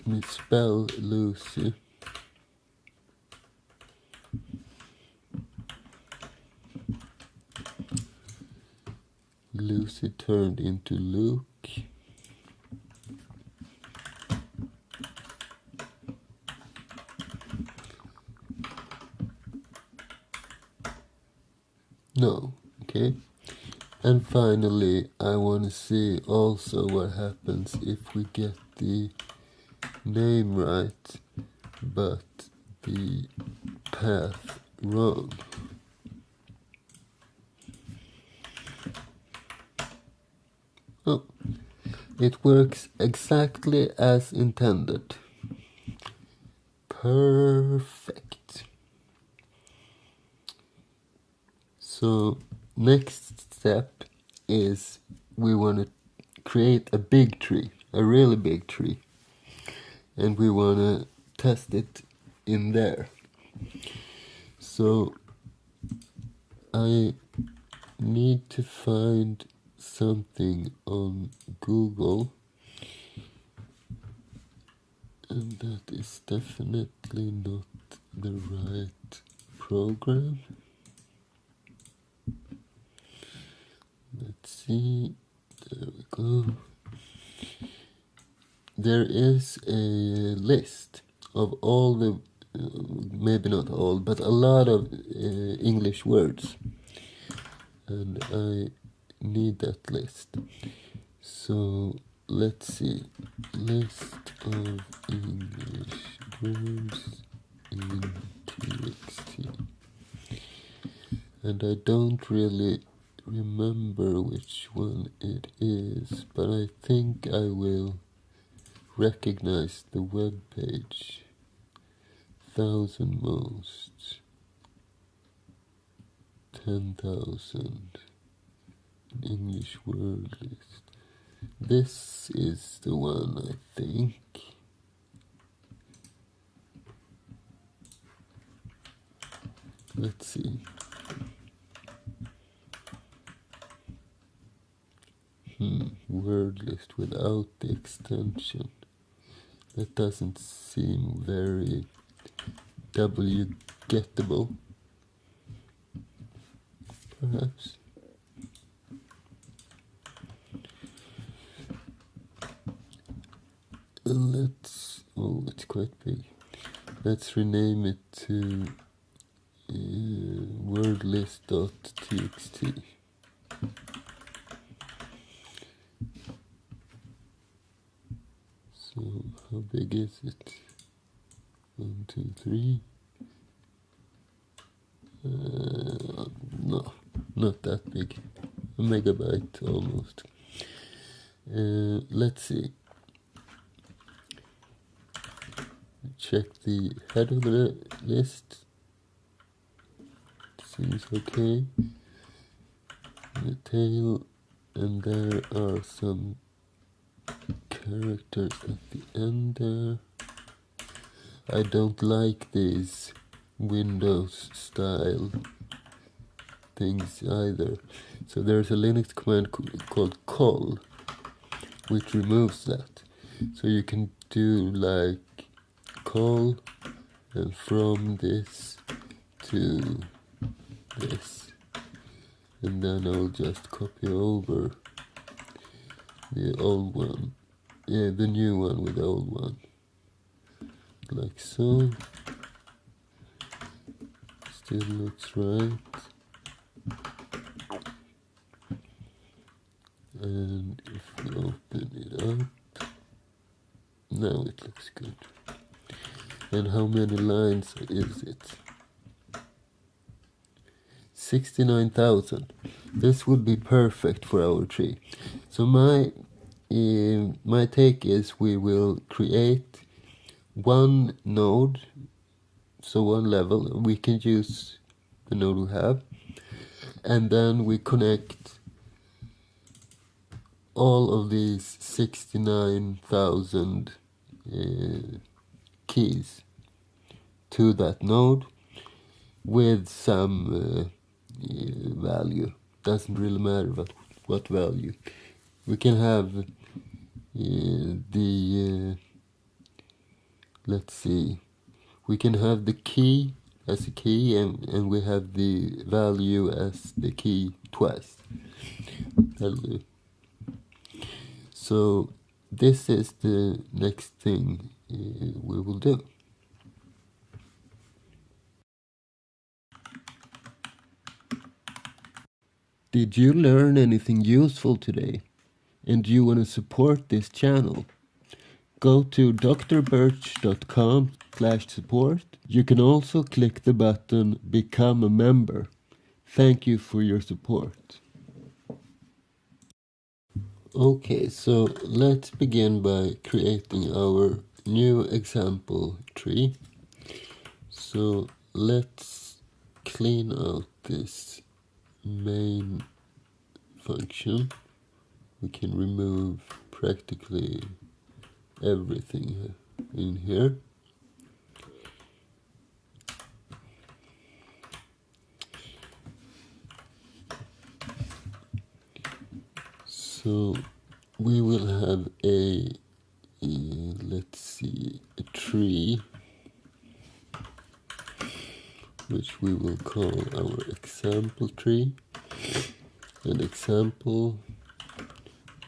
misspell Lucy. Lucy turned into Luke. No, okay. And finally, I want to see also what happens if we get the name right, but the path wrong. Oh, it works exactly as intended. Perfect. So next step is we want to create a big tree, a really big tree, and we want to test it in there. So I need to find something on Google, and that is definitely not the right program. Let's see, there we go. There is a list of all the, maybe not all, but a lot of English words, and I need that list. So let's see, list of English words in TXT. And I don't really remember which one it is, but I think I will recognize the web page. 1,000 most, 10,000 English word list. This is the one, I think. Let's see. Word list without the extension. That doesn't seem very W-gettable, perhaps. Let's, oh, it's quite big. Let's rename it to wordlist.txt. So how big is it? 1, 2, 3. No, not that big. A megabyte almost. Let's see. Check the head of the list. Seems okay. The tail, and there are some characters at the end there. I don't like these Windows style things either. So there's a Linux command called call, which removes that. So you can do like call and from this to this, and then I'll just copy over the old one, the new one with the old one, like so. Still looks right. And if we open it up, now it looks good. And how many lines is it? 69,000. This would be perfect for our tree. So my take is we will create one node, so one level. We can use the node we have, and then we connect all of these 69,000 keys to that node with some value. Doesn't really matter what value. We can have let's see, we can have the key as a key, and we have the value as the key twice. So this is the next thing we will do. Did you learn anything useful today? And do you want to support this channel? Go to drbirch.com/support. You can also click the button Become a Member. Thank you for your support. Okay, so let's begin by creating our new example tree. So let's clean out this main function. We can remove practically everything in here. So we will have a tree, which we will call our example tree, and example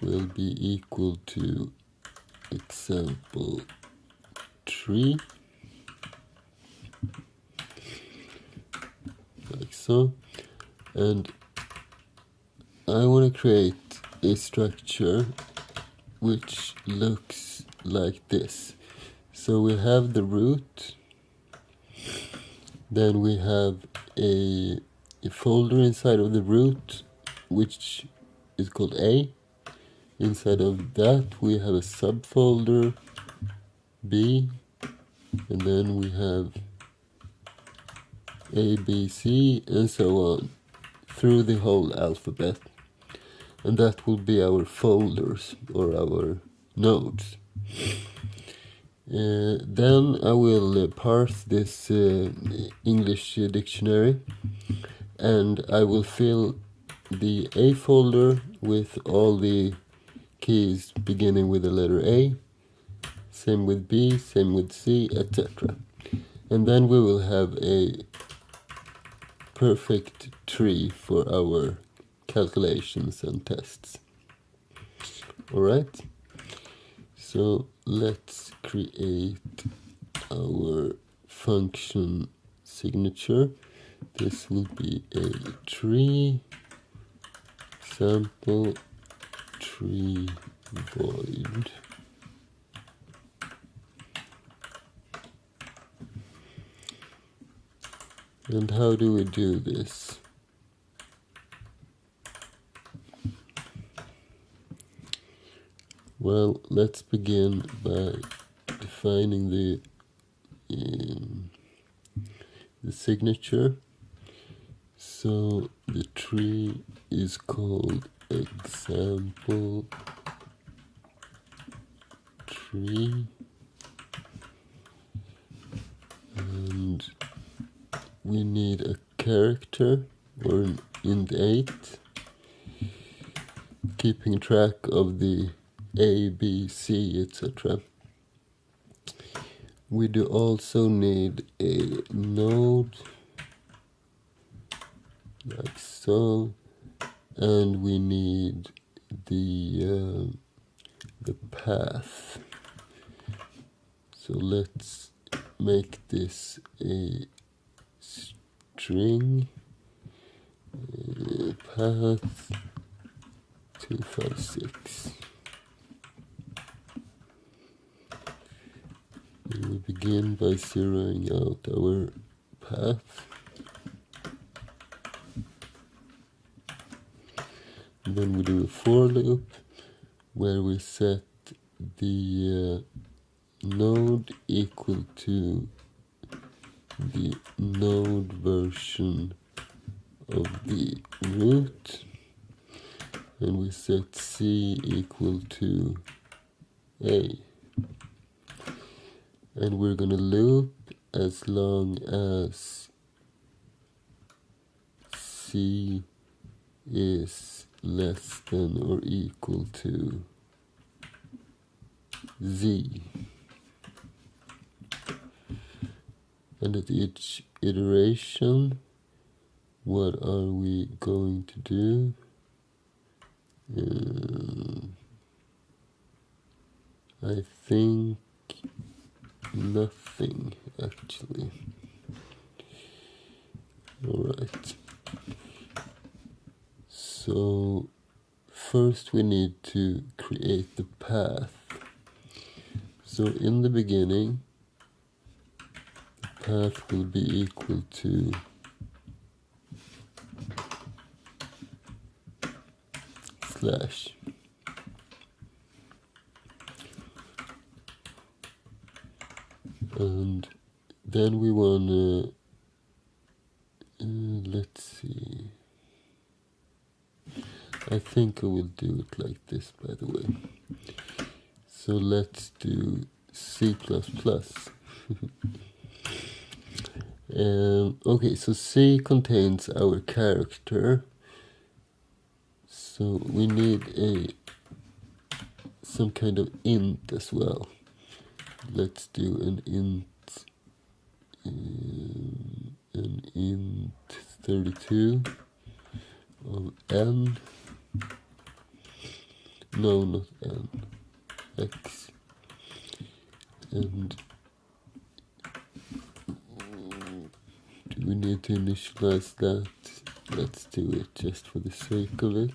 will be equal to example tree, like so. And I want to create a structure which looks like this. So we have the root, then we have a folder inside of the root which is called A. Inside of that we have a subfolder B, and then we have A, B, C, and so on through the whole alphabet. And that will be our folders or our nodes. Then I will parse this English dictionary, and I will fill the A folder with all the keys beginning with the letter A, same with B, same with C, etc. And then we will have a perfect tree for our calculations and tests. Alright, so let's create our function signature. This will be a tree sample tree void. And how do we do this? Well, let's begin by defining the signature. So the tree is called example tree, and we need a character or an int8, keeping track of the A, B, C, etc. We do also need a node, like so, and we need the path. So let's make this a string, path 256. And we begin by zeroing out our path. then we do a for loop where we set the node equal to the node version of the root, and we set c equal to a, and we're gonna loop as long as c is less than or equal to z. And at each iteration, what are we going to do? I think nothing, actually. Alright. So first we need to create the path. So in the beginning, the path will be equal to slash. And then we wanna, let's see. I think I will do it like this, by the way. So let's do C++. Okay, so C contains our character. So we need some kind of int as well. Let's do an int 32 of n. No, not n. X. And do we need to initialize that? Let's do it just for the sake of it.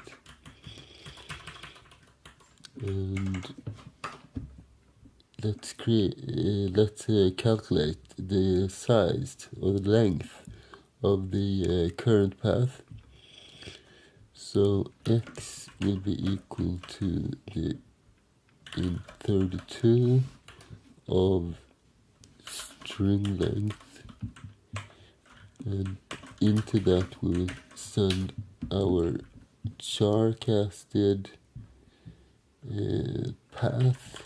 And let's calculate the size or the length of the current path. So x will be equal to the int 32 of string length, and into that we will send our char casted path.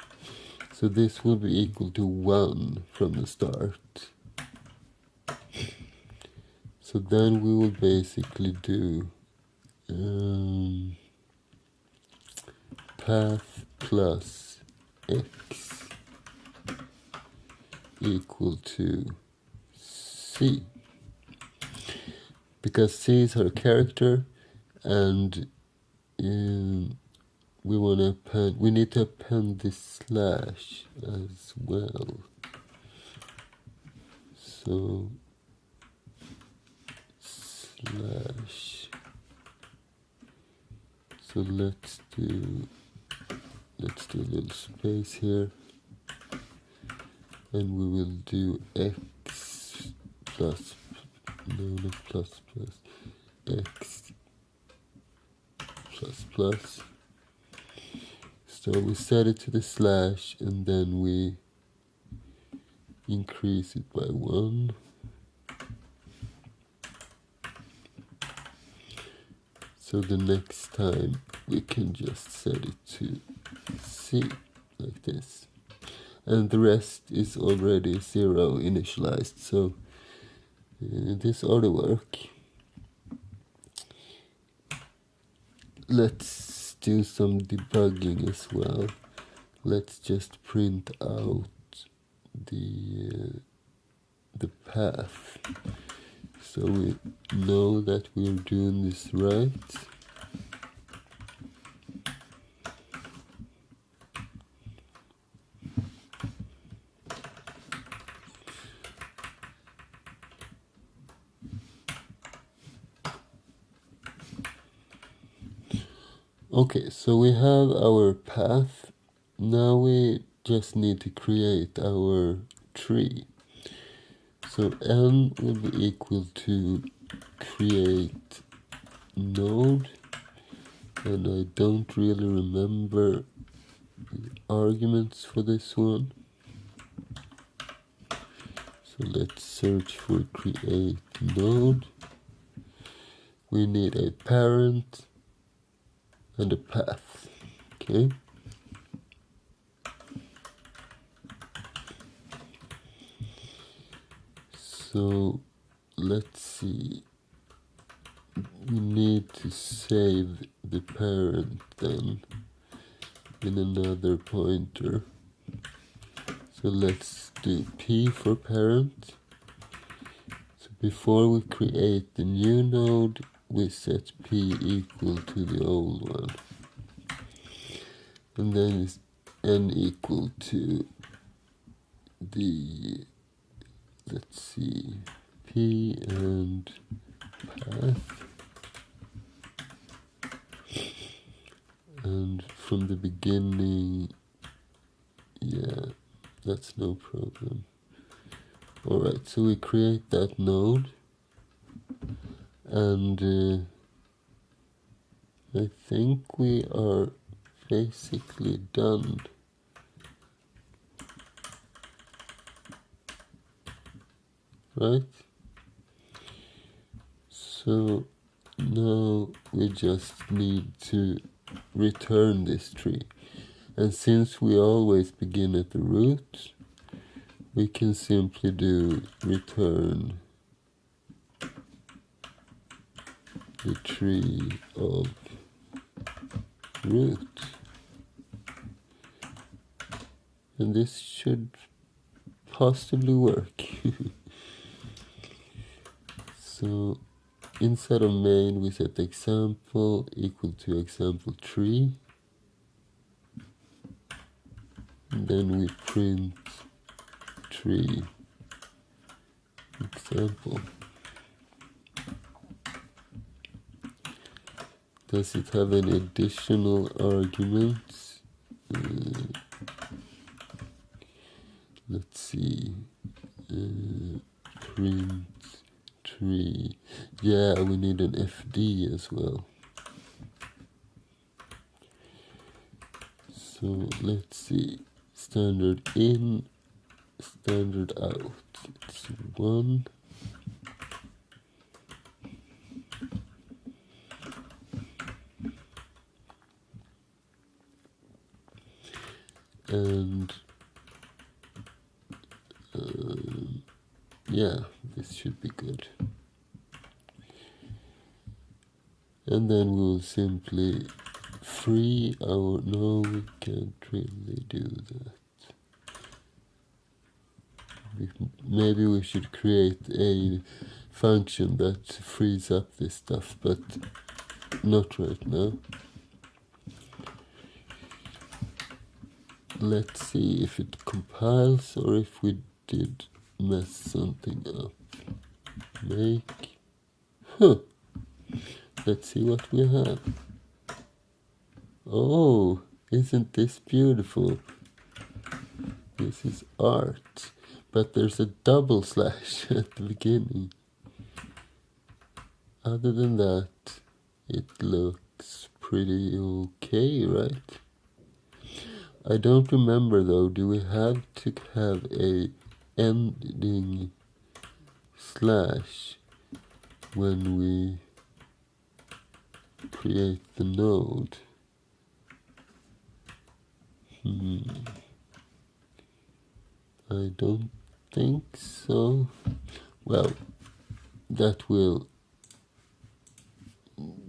So this will be equal to 1 from the start. So then we will basically do path plus x equal to c, because c is our character, and we need to append this slash as well. So slash. So let's do a little space here, and we will do x plus, no, not plus, x plus plus. So we set it to the slash, and then we increase it by 1. So the next time we can just set it to C, like this. And the rest is already 0 initialized, so this ought to work. Let's do some debugging as well. Let's just print out the path, so we know that we're doing this right. Okay, so we have our path. Now we just need to create our tree. So n will be equal to create node, and I don't really remember the arguments for this one. So let's search for create node. We need a parent and a path. Okay. So let's see. We need to save the parent then in another pointer. So let's do P for parent. So before we create the new node, we set P equal to the old one. And then it's N equal to the, let's see, P and path. And from the beginning, yeah, that's no problem. Alright, so we create that node, and I think we are basically done. Right? So now we just need to return this tree. And since we always begin at the root, we can simply do return the tree of root. And this should possibly work. So inside of main we set example equal to example tree. And then we print tree example. Does it have any additional arguments? Let's see. Print tree. Yeah, we need an FD as well. So let's see. Standard in, standard out. It's 1. And yeah, this should be good. And then we'll simply free our, no, we can't really do that. Maybe we should create a function that frees up this stuff, but not right now. Let's see if it compiles or if we did mess something up. Make. Let's see what we have. Oh, isn't this beautiful? This is art. But there's a double slash at the beginning. Other than that, it looks pretty okay, right? I don't remember though, do we have to have a ending slash when we create the node? I don't think so. Well, that will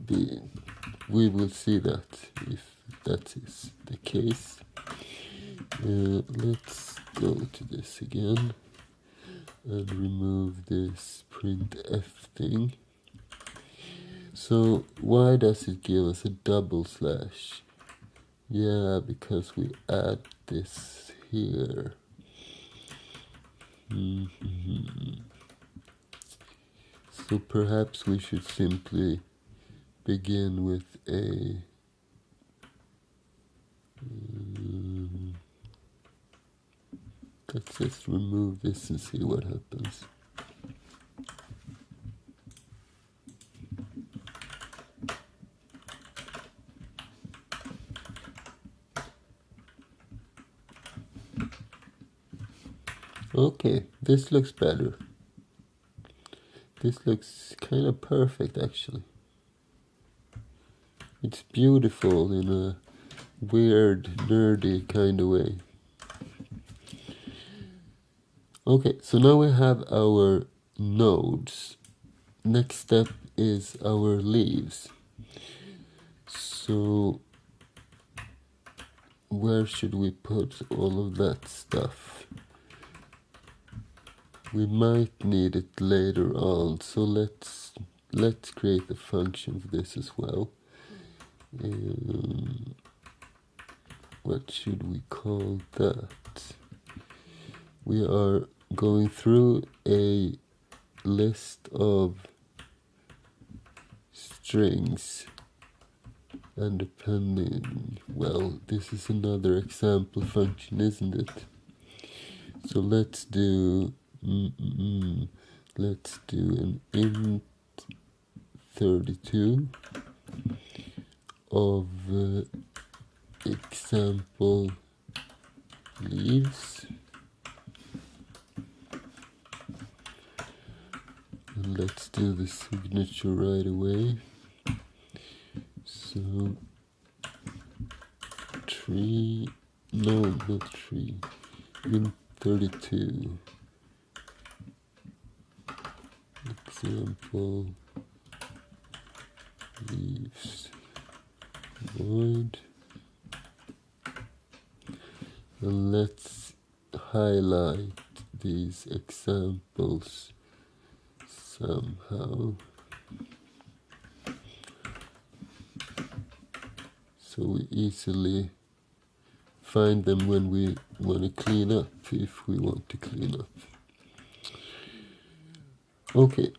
be, we will see that if that is the case. Let's go to this again and remove this printf thing. So why does it give us a double slash? Yeah, because we add this here. So perhaps we should simply begin with a let's just remove this and see what happens. Okay, this looks better. This looks kind of perfect, actually. It's beautiful in a weird, nerdy kind of way. Okay, so now we have our nodes. Next step is our leaves. So where should we put all of that stuff? We might need it later on, so let's create a function for this as well. What should we call that? We are going through a list of strings, and depending, well, this is another example function, isn't it? So let's do an int 32 of example leaves, and let's do the signature right away. So int 32 example leaves void, and let's highlight these examples somehow so we easily find them when we want to clean up, if we want to clean up. Okay,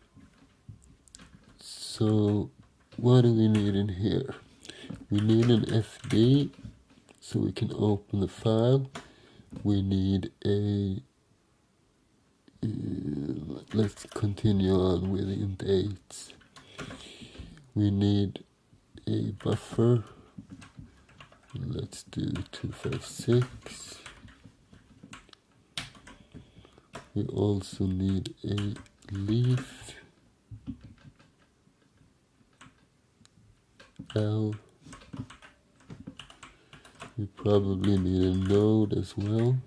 so what do we need in here? We need an FD so we can open the file. We need a let's continue on with int 8. We need a buffer. Let's do 256. We also need a leaf L. We probably need a node as well,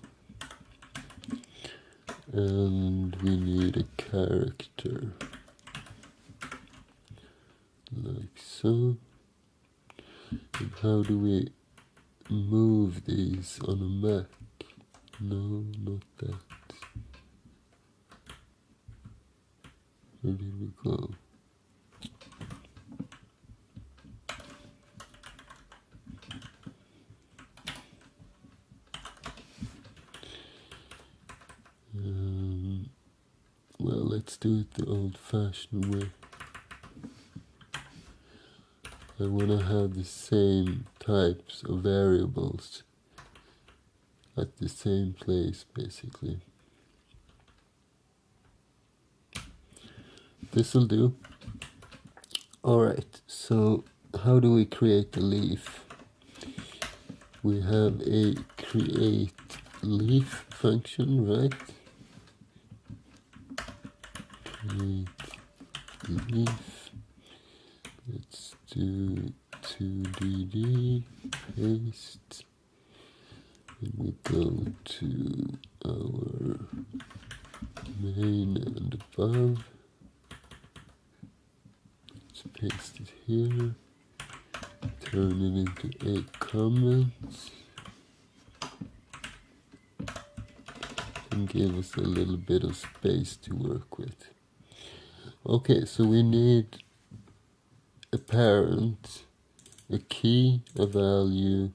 and we need a character like so. And how do we move these on a Mac? No, not that. Where did we go? Well, let's do it the old-fashioned way. I want to have the same types of variables at the same place, basically. This'll do. Alright, so how do we create a leaf? We have a create leaf function, right? Create leaf. Let's do 2dd, paste, and we go to our main and above. Let's paste it here, turn it into 8 comments, and give us a little bit of space to work with. Okay, so we need a parent, a key, a value,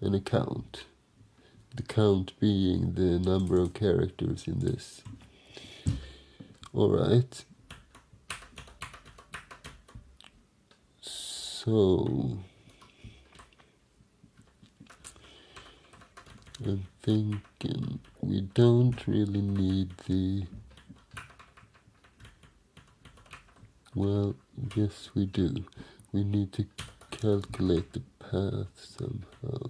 and a count. The count being the number of characters in this. Alright. So I'm thinking we don't really need the, well, yes we do. We need to calculate the path somehow.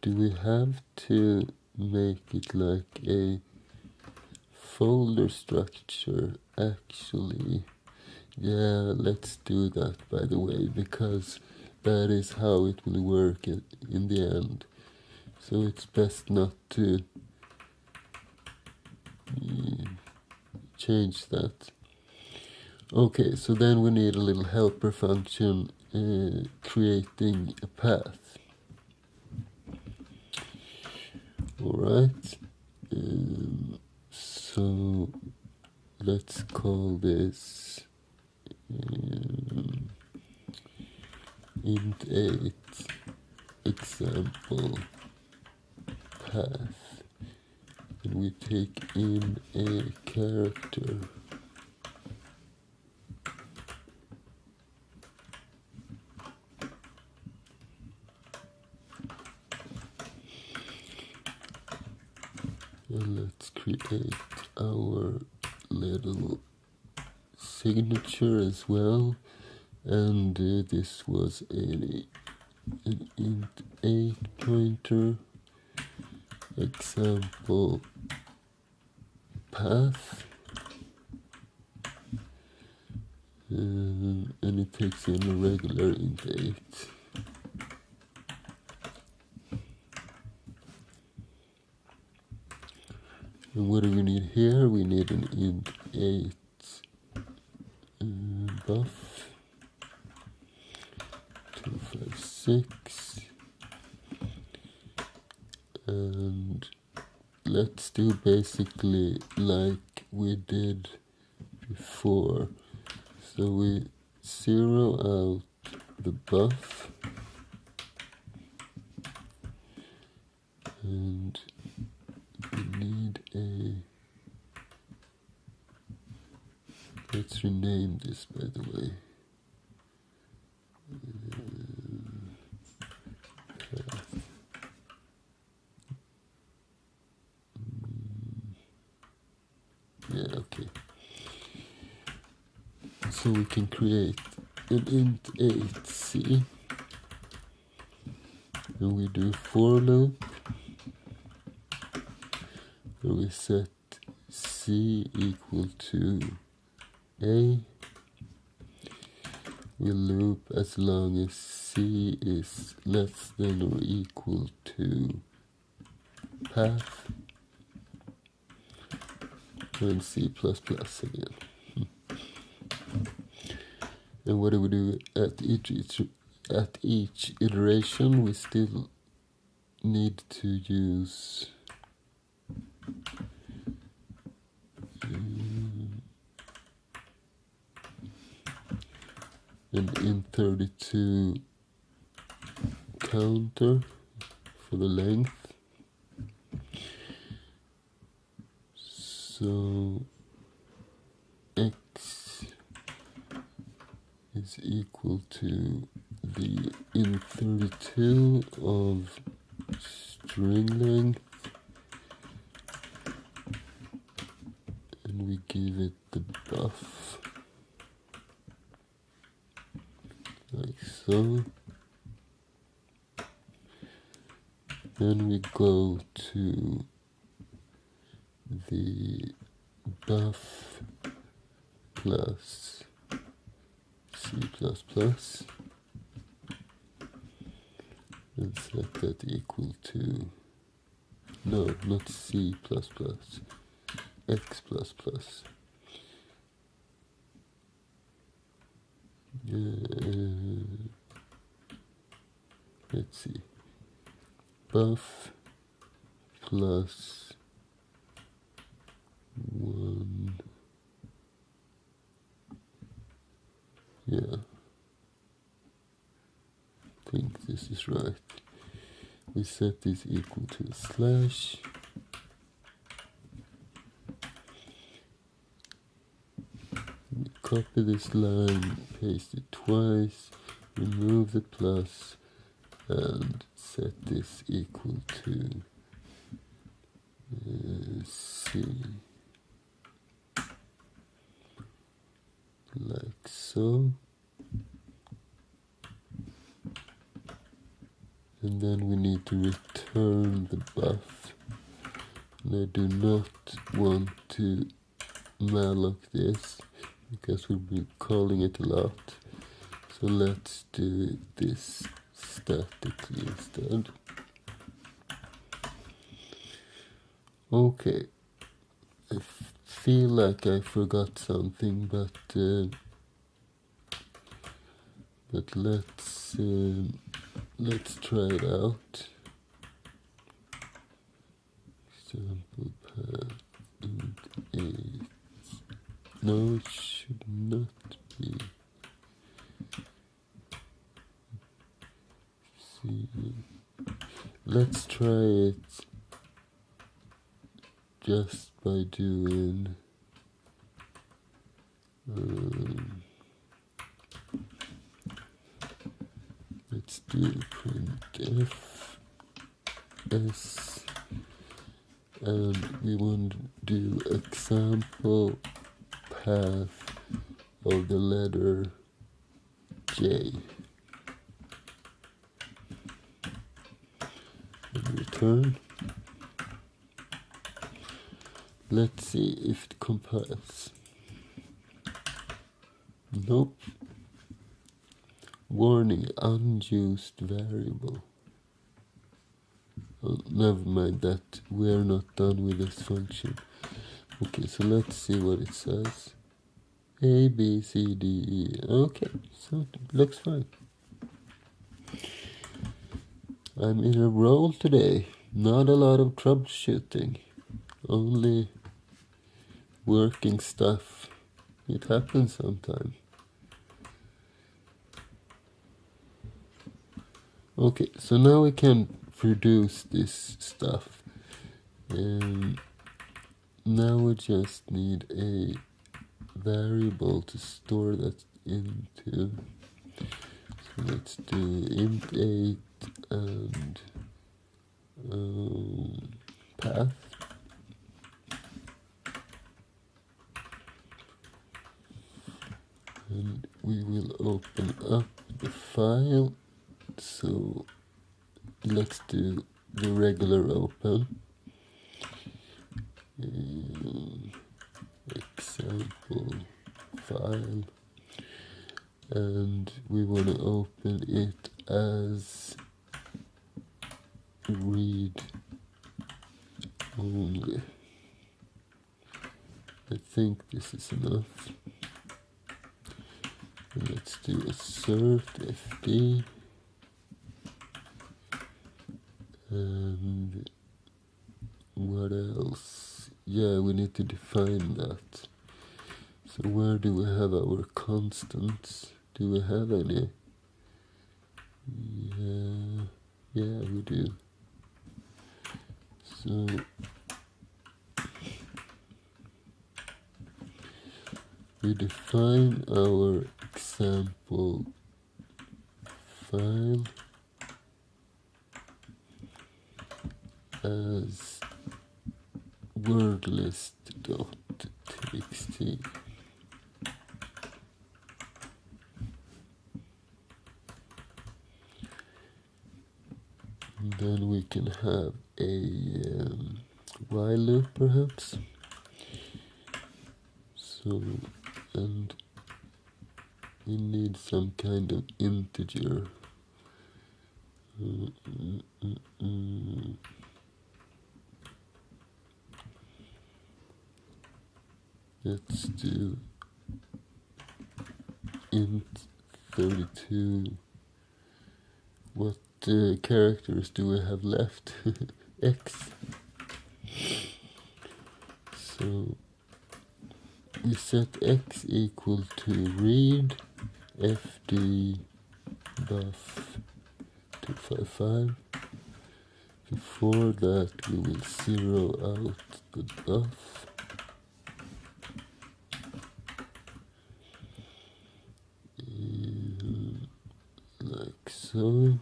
Do we have to make it like a folder structure. Actually, yeah, let's do that, by the way, because that is how it will work in the end. So it's best not to change that. Okay, so then we need a little helper function creating a path. Alright, so let's call this int 8 example path, and we take in a character. And let's create our little signature as well. And this was an int 8 pointer example path. And it takes in a regular int 8. And what do we need here? We need an int 8 buff 256, and let's do basically like we did before. So we zero out the buff and we need a, let's rename this, by the way. Yeah, okay. So we can create an int 8c, and we do for loop where we set c equal to a. We loop as long as c is less than or equal to path, and C++ again. And what do we do at each iteration? We still need to use an int32 counter for the length. So x is equal to the int32 of string length, and we give it the buff like so. Then we go to the buff plus C++ and set that equal to, no, not C++, X++. Let's see, buff plus 1, yeah, I think this is right. We set this equal to a slash, we copy this line, paste it twice, remove the plus, and set this equal to C, like so. And then we need to return the buff And I do not want to malloc this because we'll be calling it a lot. So let's do this statically instead. Okay, I feel like I forgot something, but let's try it out. Example path int 8. No, it should not be. See, let's try it just by doing let's do printf s, and we want to do example path of the letter J. And return. Let's see if it compiles. Nope. Warning, unused variable. Oh, never mind that. We're not done with this function. Okay, so let's see what it says. A, B, C, D, E. Okay, so it looks fine. I'm in a roll today. Not a lot of troubleshooting. Only working stuff. It happens sometime. Okay, so now we can produce this stuff. And now we just need a variable to store that into. So let's do int 8 and path. And we will open up the file. So let's do the regular open. Example file, and we want to open it as read only. I think this is enough. And let's do assert fd, and what else? Yeah, we need to define that. So where do we have our constants? Do we have any? Yeah, we do. So we define our example file as wordlist.txt. And then we can have a while loop perhaps. So, and we need some kind of integer. Let's do int 32. What characters do we have left? X. So we set x equal to read fd buff 255. Before that we will zero out the buff. Like so.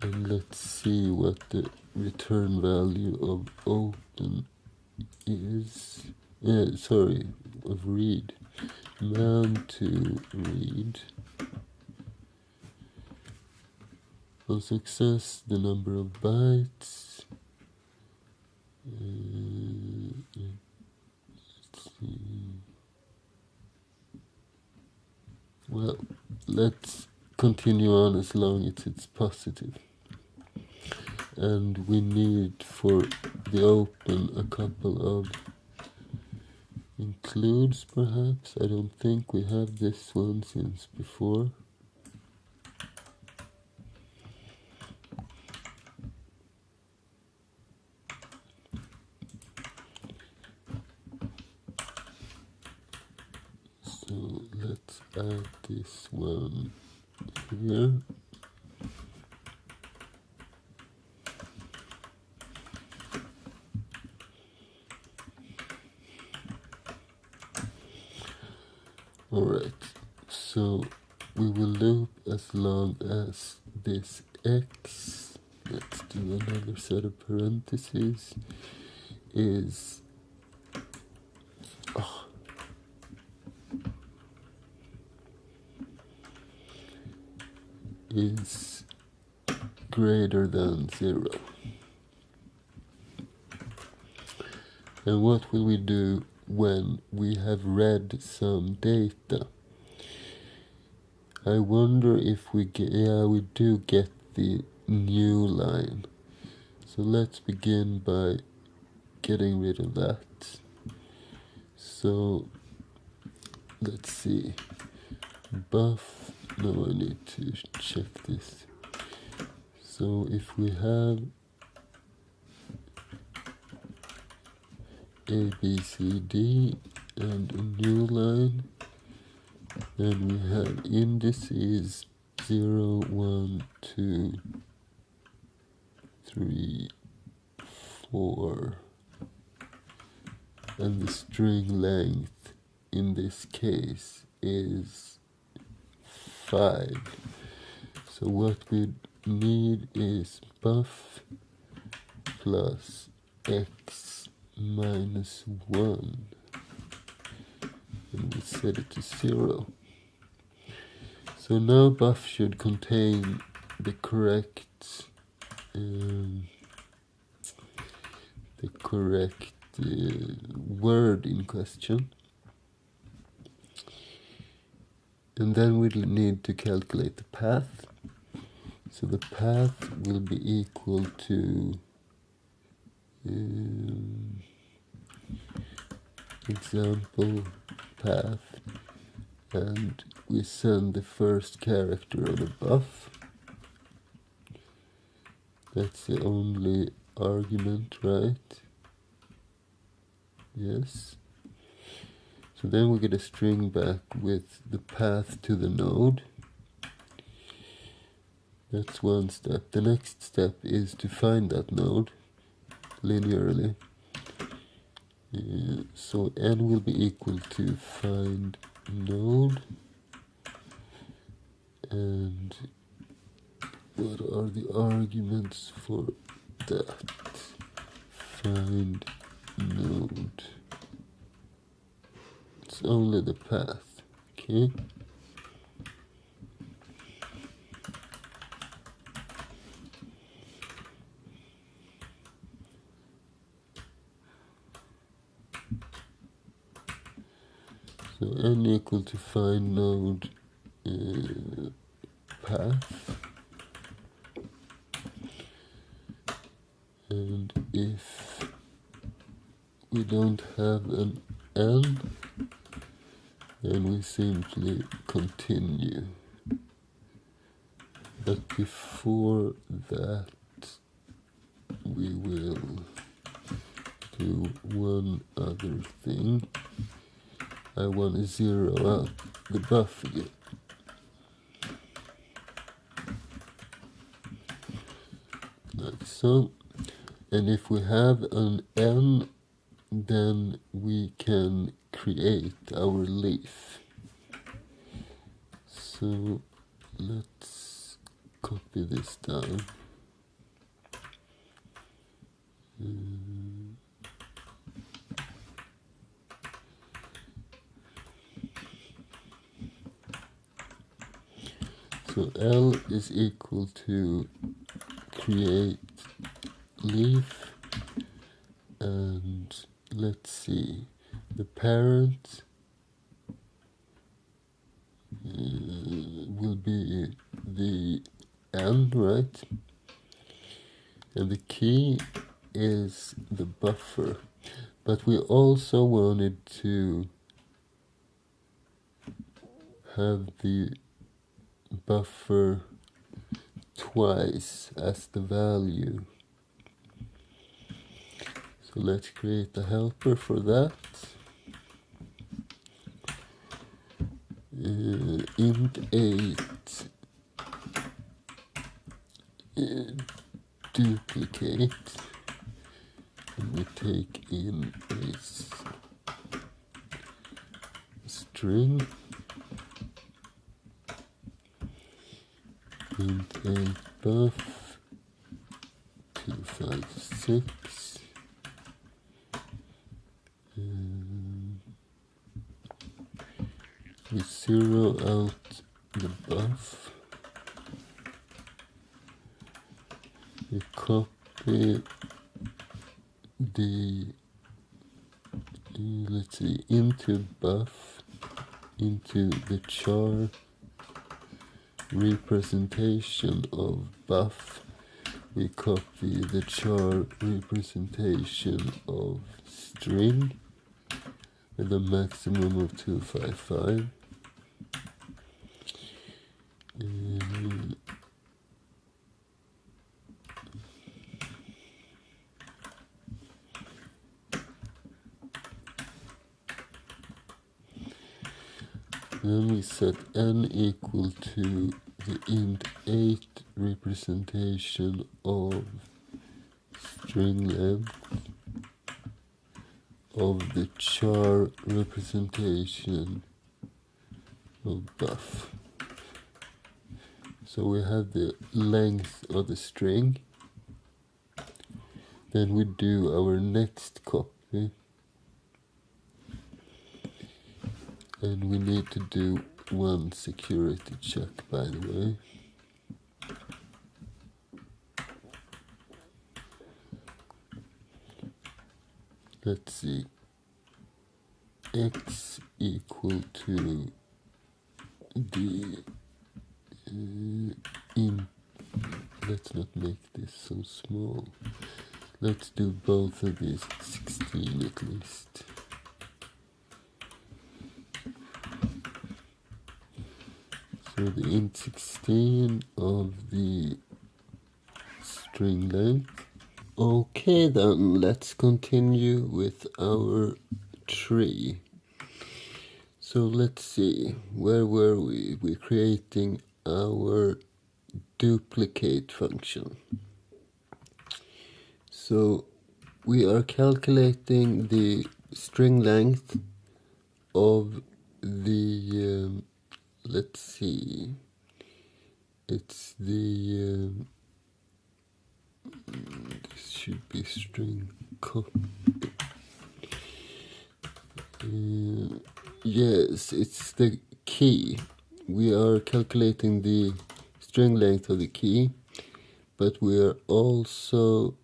And let's see what the return value of open is. Of read. Man to read. For success, the number of bytes. Let's see. Well, let's continue on as long as it's positive. And we need for the open a couple of includes, perhaps. I don't think we have this one since before. So let's add this one here. Alright, so we will loop as long as this x, let's do another set of parentheses, is greater than 0. And what will we do when we have read some data? I wonder if we get, yeah, we do get the new line. So let's begin by getting rid of that. So let's see. Buff, no, I need to check this. So if we have A, B, C, D and a new line, then we have indices 0, 1, 2, 3, 4, and the string length in this case is 5. So what we need is buff plus x minus 1, and we set it to 0. So now buff should contain the correct word in question, and then we'll need to calculate the path. So the path will be equal to example path, and we send the first character of the buff. That's the only argument, right? Yes. So then we get a string back with the path to the node. That's one step. The next step is to find that node linearly. So n will be equal to find node, and what are the arguments for that? Find node. It's only the path, okay? So n equal to find node path, and if we don't have an n, then we simply continue. But before that, we will do one other thing. I want to zero out the buff again. Like so. And if we have an n, then we can create our leaf. So let's copy this down. So L is equal to create leaf, and let's see, the parent will be the N, right? And the key is the buffer. But we also wanted to have the buffer twice as the value. So let's create a helper for that. Int 8 duplicate, and we take in a string, int 8 buff 256, we zero out the buff, we copy the let's see, into buff into the char representation of buff. We copy the char representation of string with a maximum of 255. Then we set n equal to the int 8 representation of string length of the char representation of buff. So we have the length of the string. Then we do our next copy. And we need to do one security check, by the way. Let's see. X equal to the let's not make this so small. Let's do both of these at 16 at least. So the int 16 of the string length. Okay then, let's continue with our tree. So let's see, where were we? We're creating our duplicate function. So we are calculating the string length of the, let's see, it's the, this should be string copy. Yes, it's the key. We are calculating the string length of the key, but we are also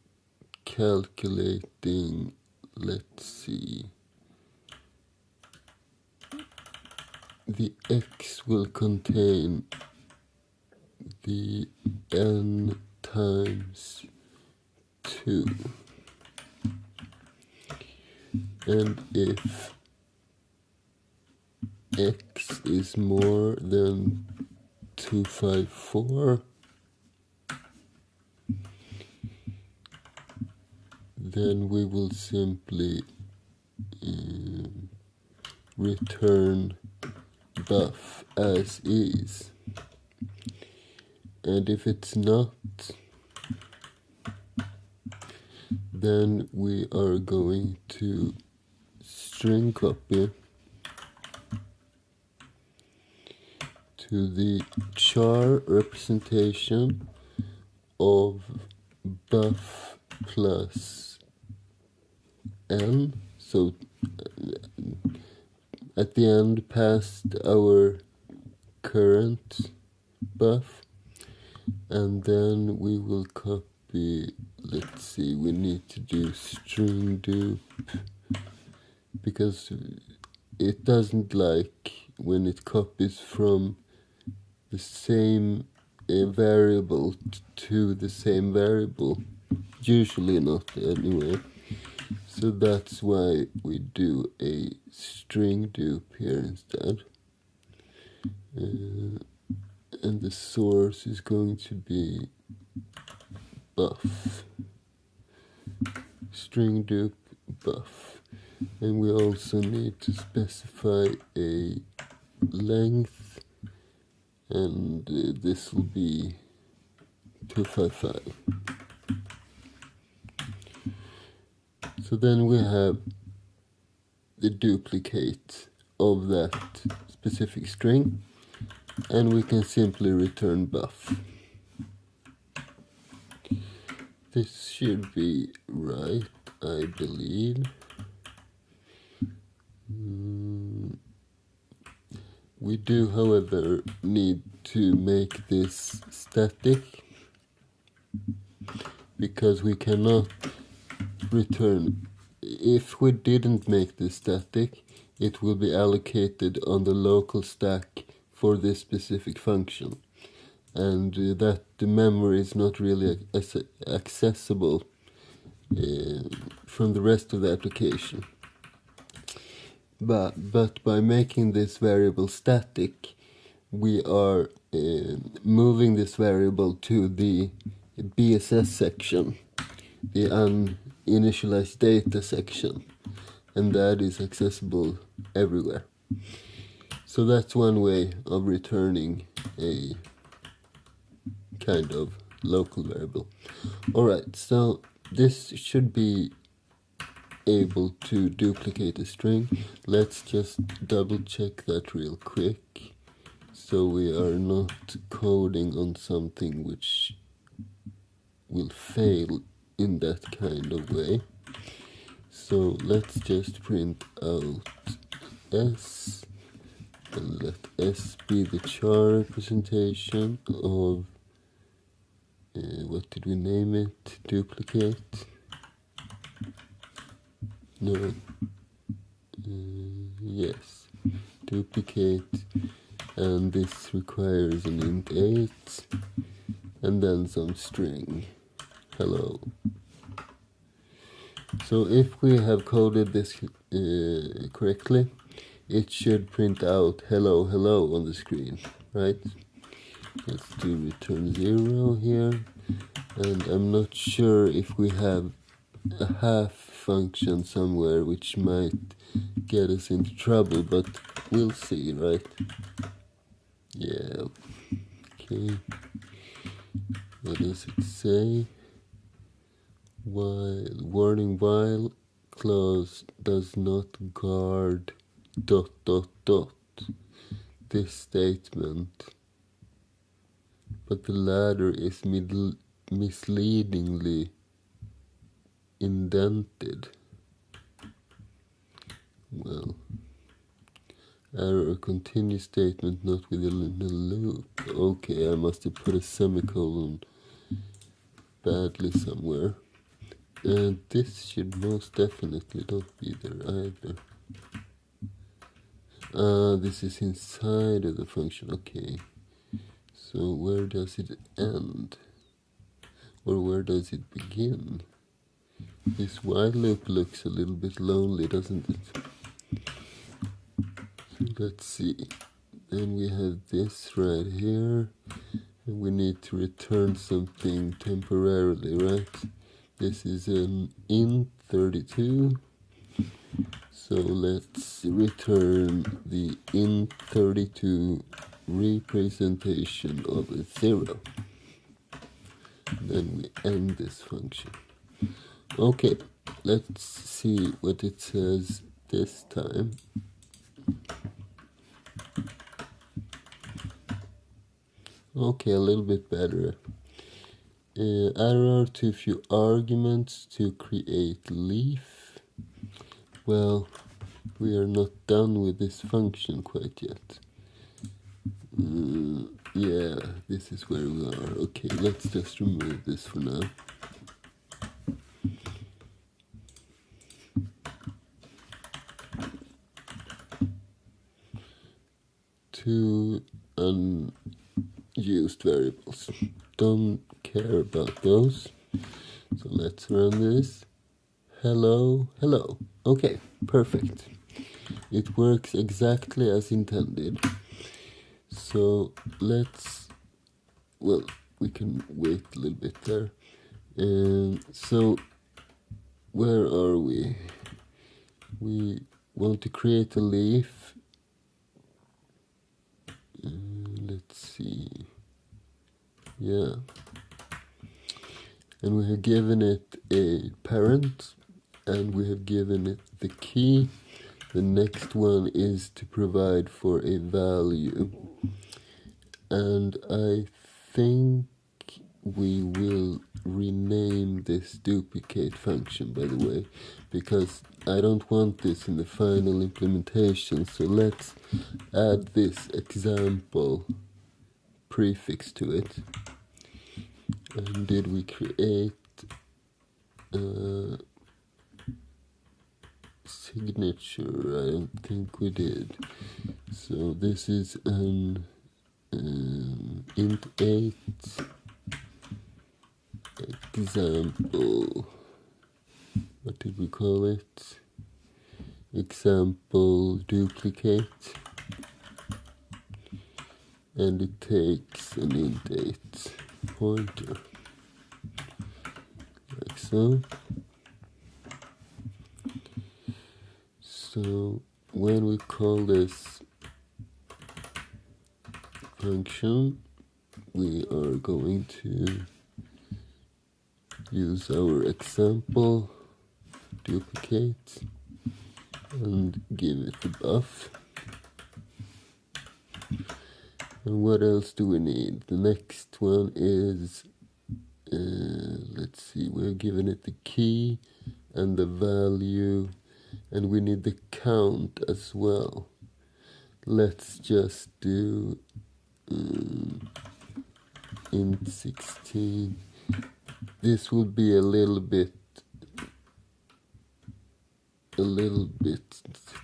calculating, let's see, the x will contain the n times 2. And if x is more than 254, then we will simply return buff as is. And if it's not, then we are going to string copy to the char representation of buff plus n. So at the end, past our current buff, and then we will copy, let's see, we need to do string dupe, because it doesn't like when it copies from the same variable to the same variable, usually not anyway. So that's why we do a string dupe here instead. And the source is going to be buff. String dupe buff. And we also need to specify a length, and this will be 255. So then we have the duplicate of that specific string, and we can simply return buff. This should be right, I believe. We do, however, need to make this static, because we cannot return. If we didn't make this static, it will be allocated on the local stack for this specific function, and that the memory is not really accessible from the rest of the application. But by making this variable static, we are moving this variable to the BSS section, the uninitialized data section, and that is accessible everywhere. So that's one way of returning a kind of local variable. Alright, so this should be able to duplicate a string. Let's just double check that real quick, so we are not coding on something which will fail in that kind of way. So let's just print out S, and let S be the char representation of what did we name it? Duplicate? No. Yes. Duplicate. And this requires an int 8. And then some string. Hello. So if we have coded this correctly, it should print out hello, hello on the screen, right? Let's do return 0 here, and I'm not sure if we have a half function somewhere which might get us into trouble, but we'll see, right? Yeah, okay. What does it say? Warning, while clause does not guard ... this statement, but the latter is misleadingly indented. Well, error, continue statement not within a loop. Okay, I must have put a semicolon badly somewhere. And this should most definitely not be there either. This is inside of the function, okay. So where does it end? Or where does it begin? This while loop looks a little bit lonely, doesn't it? So let's see. Then we have this right here. And we need to return something temporarily, right? This is an int 32. So let's return the int 32 representation of a 0. Then we end this function. Okay, let's see what it says this time. Okay, a little bit better. Error, too few arguments to create leaf. Well, we are not done with this function quite yet. Yeah, this is where we are. Okay, let's just remove this for now. Two unused variables. Don't care about those. So let's run this. Hello, hello. Okay, perfect. It works exactly as intended. So let's, well, we can wait a little bit there. So where are we? We want to create a leaf. Let's see. Yeah. And we have given it a parent, and we have given it the key. The next one is to provide for a value. And I think we will rename this duplicate function, by the way, because I don't want this in the final implementation. So let's add this example prefix to it. And did we create a signature? I don't think we did. So this is an int 8 example. What did we call it? Example duplicate. And it takes an int 8 pointer. Like so. So when we call this function, we are going to use our example duplicate and give it the buff. And what else do we need? The next one is, let's see, we're giving it the key and the value, and we need the count as well. Let's just do int 16. This will be a little bit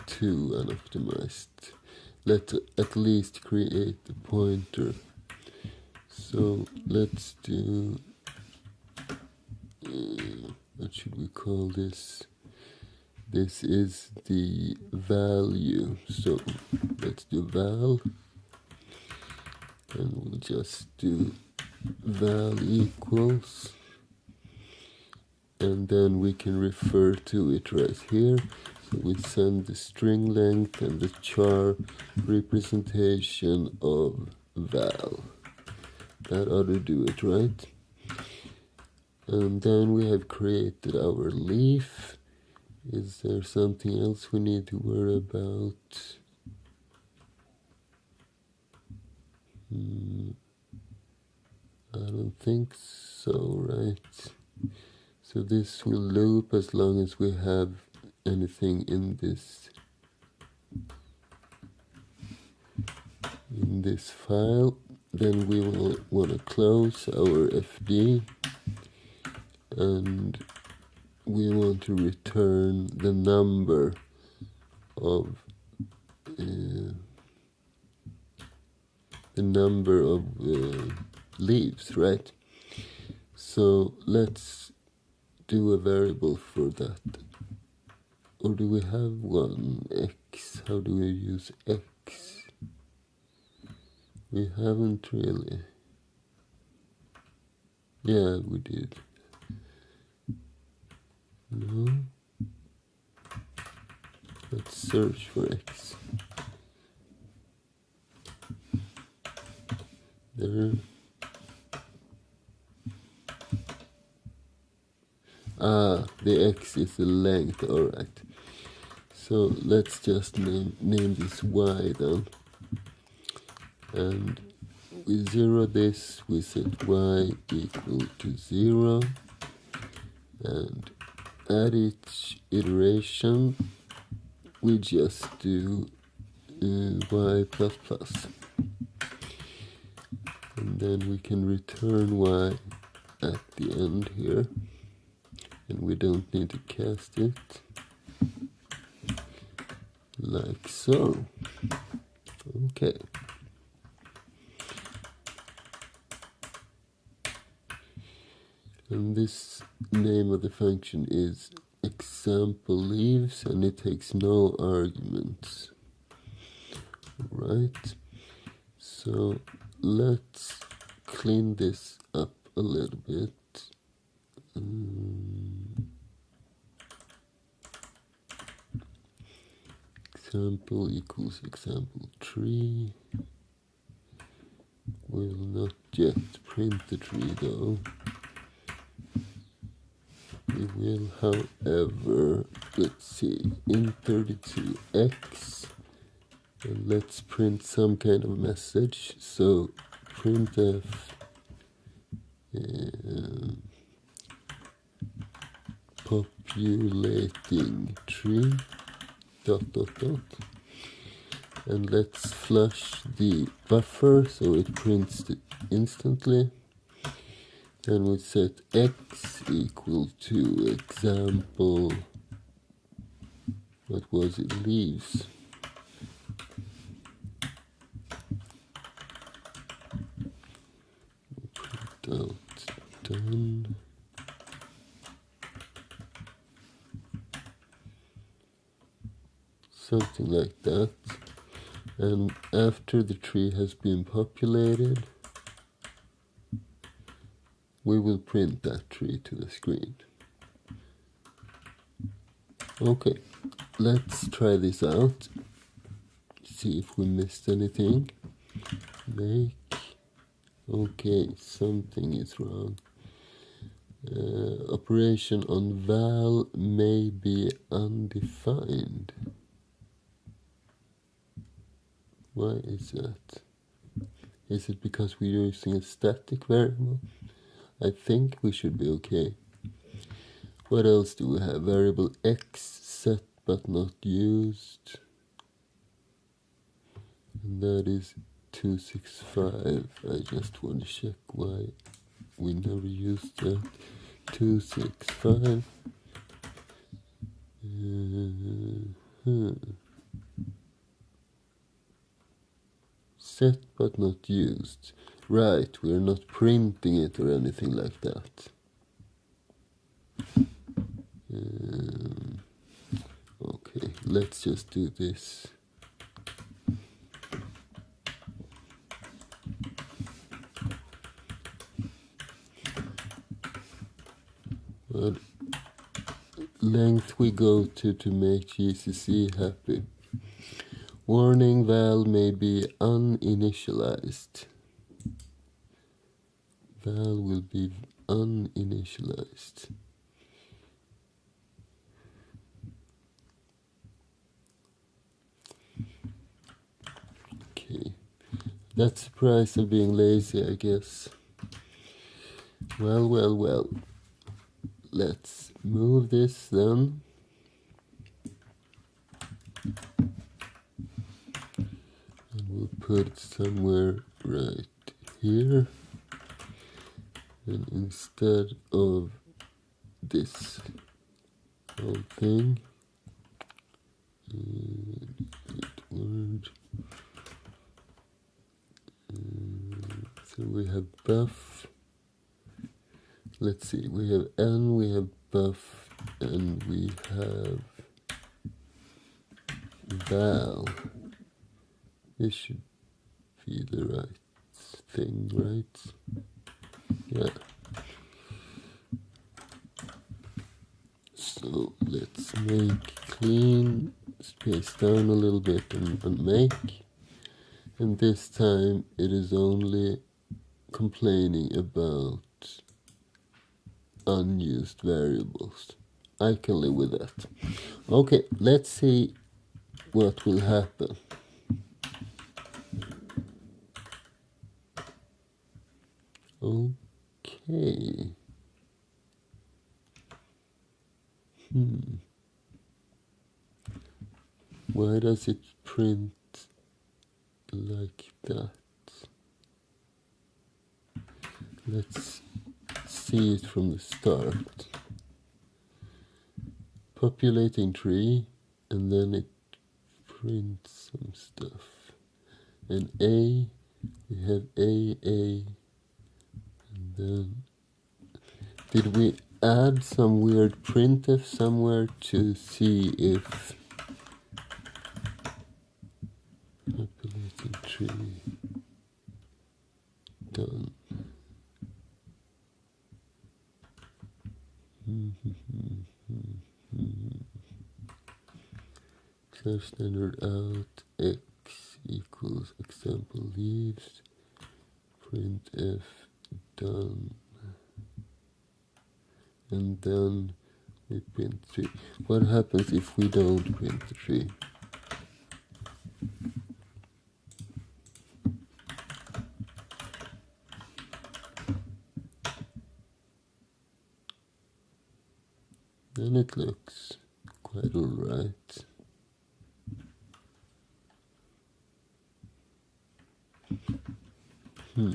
too unoptimized. Let's at least create the pointer. So let's do, what should we call this? This is the value. So let's do val, and we'll just do val equals, and then we can refer to it right here. So we send the string length and the char representation of val. That ought to do it, right? And then we have created our leaf. Is there something else we need to worry about? I don't think so, right? So this will loop as long as we have anything in this file. Then we will want to close our FD, and we want to return the number of leaves, right? So let's do a variable for that. Or do we have one? X. How do we use X? We haven't really. Yeah, we did. No. Let's search for X. There. The X is the length, alright. So let's just name this Y then. And we zero this, we set Y equal to 0. And at each iteration, we just do Y++. And And then we can return y at the end here, and we don't need to cast it, like so. Okay. And this name of the function is example leaves, and it takes no arguments. Right. So let's clean this up a little bit. Example equals example tree. We'll not yet print the tree though. We will, however, let's see, in32x, and let's print some kind of message. So printf populating tree dot dot dot, and let's flush the buffer so it prints it instantly. Then we set x equal to example, what was it, leaves. Print out done. Something like that. And after the tree has been populated, we will print that tree to the screen. Okay, let's try this out. See if we missed anything. Make. Okay, something is wrong. Operation on val may be undefined. Why is that? Is it because we're using a static variable? I think we should be okay. What else do we have? Variable x set but not used. And that is 265. I just want to check why we never used that. 265. Set but not used. Right, we're not printing it or anything like that. Okay, let's just do this. What length we go to make GCC happy. Warning, val may be uninitialized. Val will be uninitialized. Okay, that's the price of being lazy, I guess. Well. Let's move this then. And we'll put it somewhere right here. And instead of this whole thing, word. So we have buff. Let's see, we have n, we have buff, and we have val. This should be the right thing, right? Yeah. So let's make clean, space down a little bit and make. And this time it is only complaining about unused variables. I can live with that. Okay, let's see what will happen. Okay. Why does it print like that? Let's see it from the start. Populating tree, and then it prints some stuff. And A, we have A, and then did we add some weird printf somewhere to see if populating tree done? Slash standard out x equals example leaves printf done, and then we print tree. What happens if we don't print the tree? Then it looks quite alright. So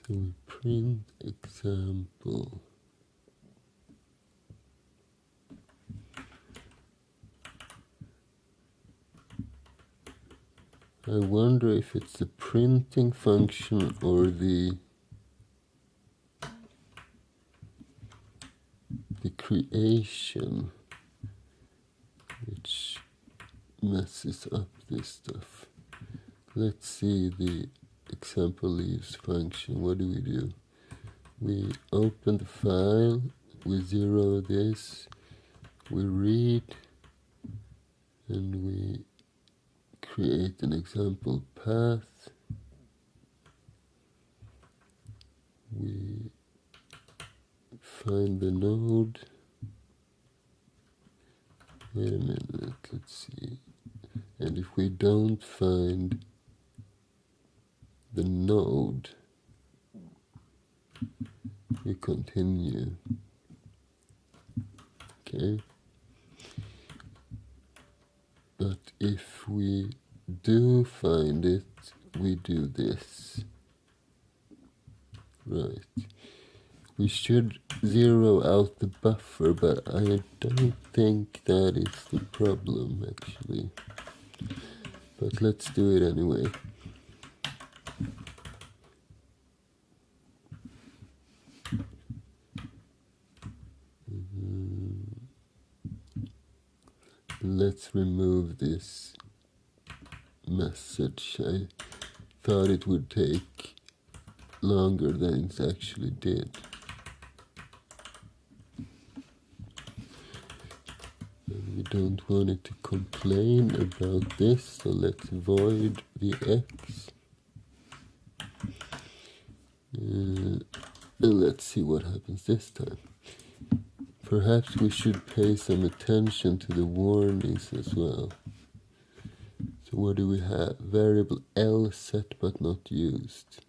we print example. I wonder if it's the printing function or the creation which messes up this stuff. Let's see the example leaves function. What do? We open the file, we zero this, we read, and we create an example path. We find the node. Wait a minute, let's see. And if we don't find the node, we continue. Okay. But if we do find it, we do this. Right. We should zero out the buffer, but I don't think that is the problem, actually. But let's do it anyway. Let's remove this message. I thought it would take longer than it actually did. And we don't want it to complain about this, so let's void the x. And let's see what happens this time. Perhaps we should pay some attention to the warnings as well. So what do we have? Variable L set but not used.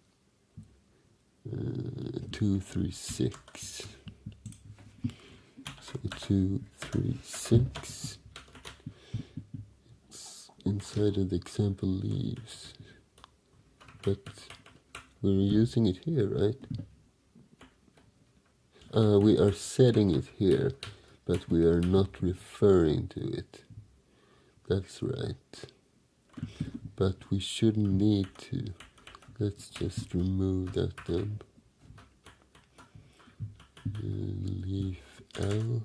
236. So 236. It's inside of the example leaves. But we're using it here, right? We are setting it here, but we are not referring to it. That's right. But we shouldn't need to. Let's just remove that then. Leave L.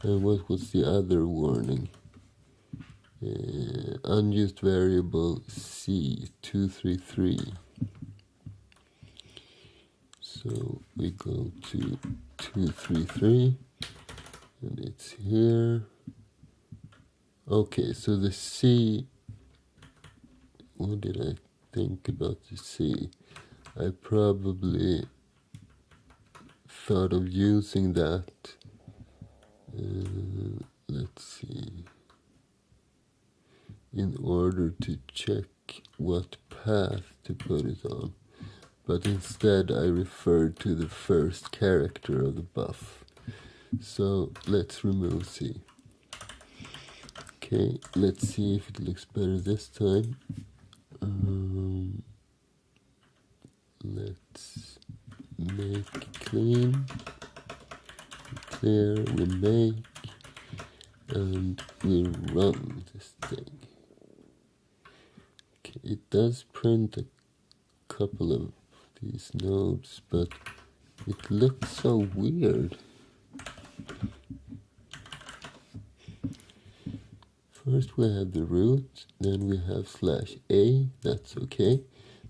And what was the other warning? Unused variable C 233. So we go to 233, and it's here. Okay, so the C, what did I think about the C? I probably thought of using that. Let's see. In order to check what path to put it on. But instead I referred to the first character of the buff. So let's remove C. Okay, let's see if it looks better this time. Let's make clean, clear, we make, and we run this thing. Okay, it does print a couple of these nodes, but it looks so weird. First we have the root, then we have /a, that's okay.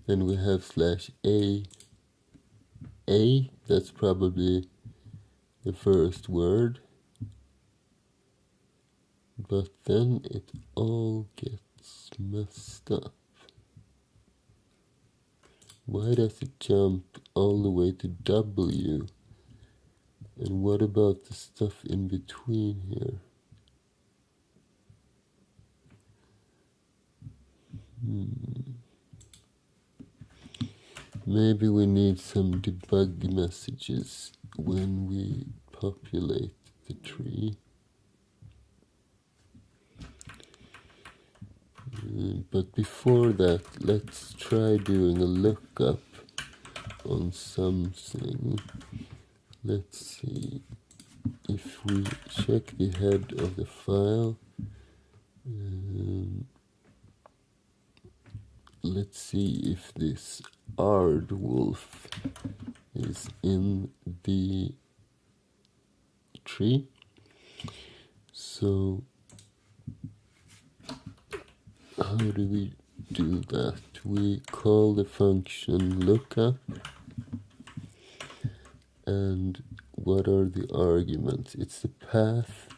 Then we have /a, that's probably the first word. But then it all gets messed up. Why does it jump all the way to W? And what about the stuff in between here? Maybe we need some debug messages when we populate the tree. But before that, let's try doing a lookup on something. Let's see if we check the head of the file. Let's see if this aardwolf is in the tree. So how do we do that? We call the function lookup, and what are the arguments? It's the path,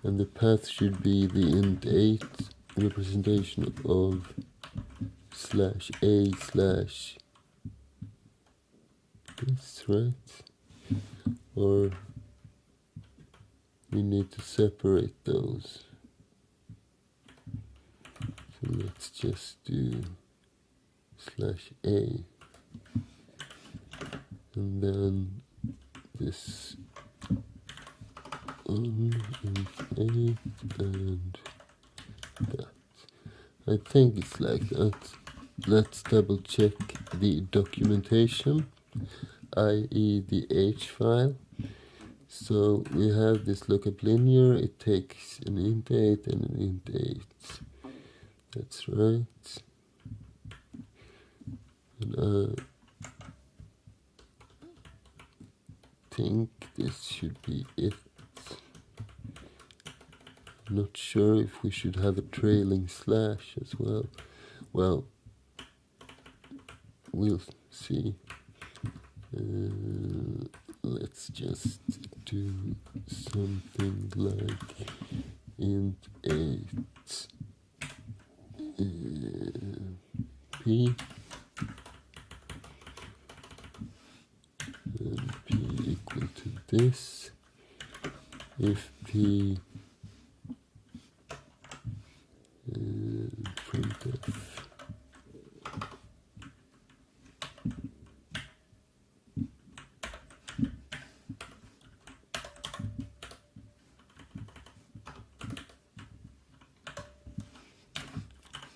and the path should be the int8 representation of /a/ this, right? Or we need to separate those. So let's just do /a, and then this on int8 and that. I think it's like that. Let's double check the documentation, i.e. the H file. So we have this lookup linear, it takes an int8 and an int8. That's right. And I think this should be it. I'm not sure if we should have a trailing slash as well. Well, we'll see. Let's just do something like int8 p, and p equal to this if p printf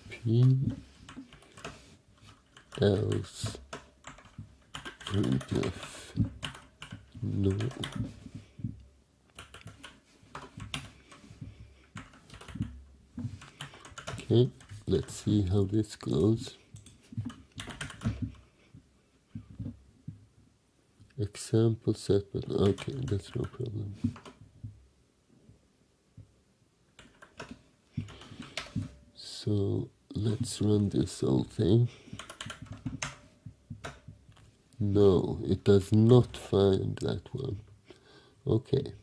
p else printf no. Okay, let's see how this goes. Example set, but okay, that's no problem. So let's run this whole thing. No, it does not find that one. Okay,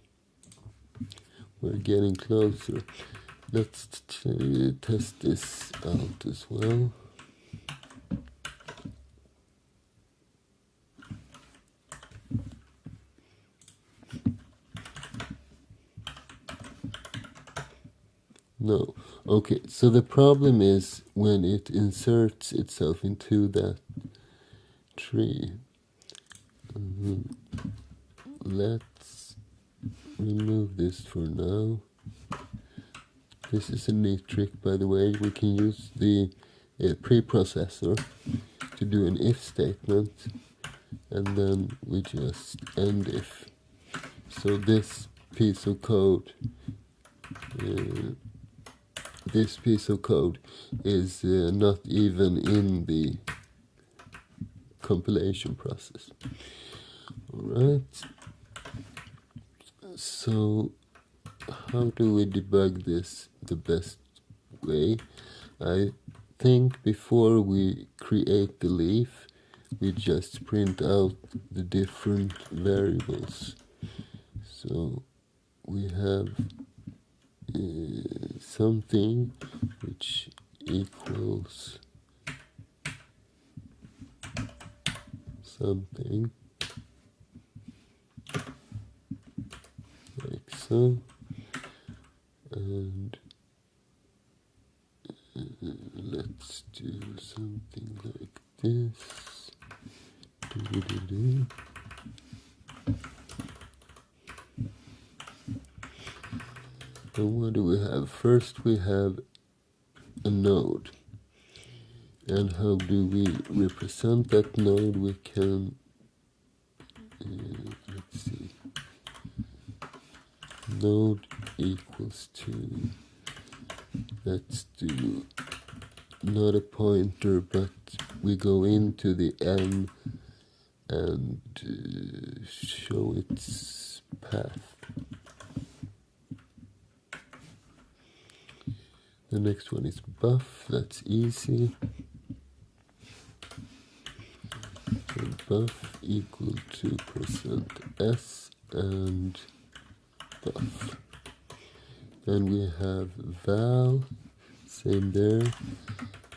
we're getting closer. Let's test this out as well. No. Okay, so the problem is when it inserts itself into that tree. Let's remove this for now. This is a neat trick, by the way. We can use the preprocessor to do an if statement, and then we just end if. So this piece of code is not even in the compilation process. Alright, so how do we debug this the best way? I think before we create the leaf, we just print out the different variables. So we have something which equals something like so, and let's do something like this. And what do we have? First we have a node. And how do we represent that node? We can, let's see, node equals to, let's do not a pointer, but we go into the M and show its path. The next one is buff, that's easy. So buff equal to %s and buff. Then we have val, same there,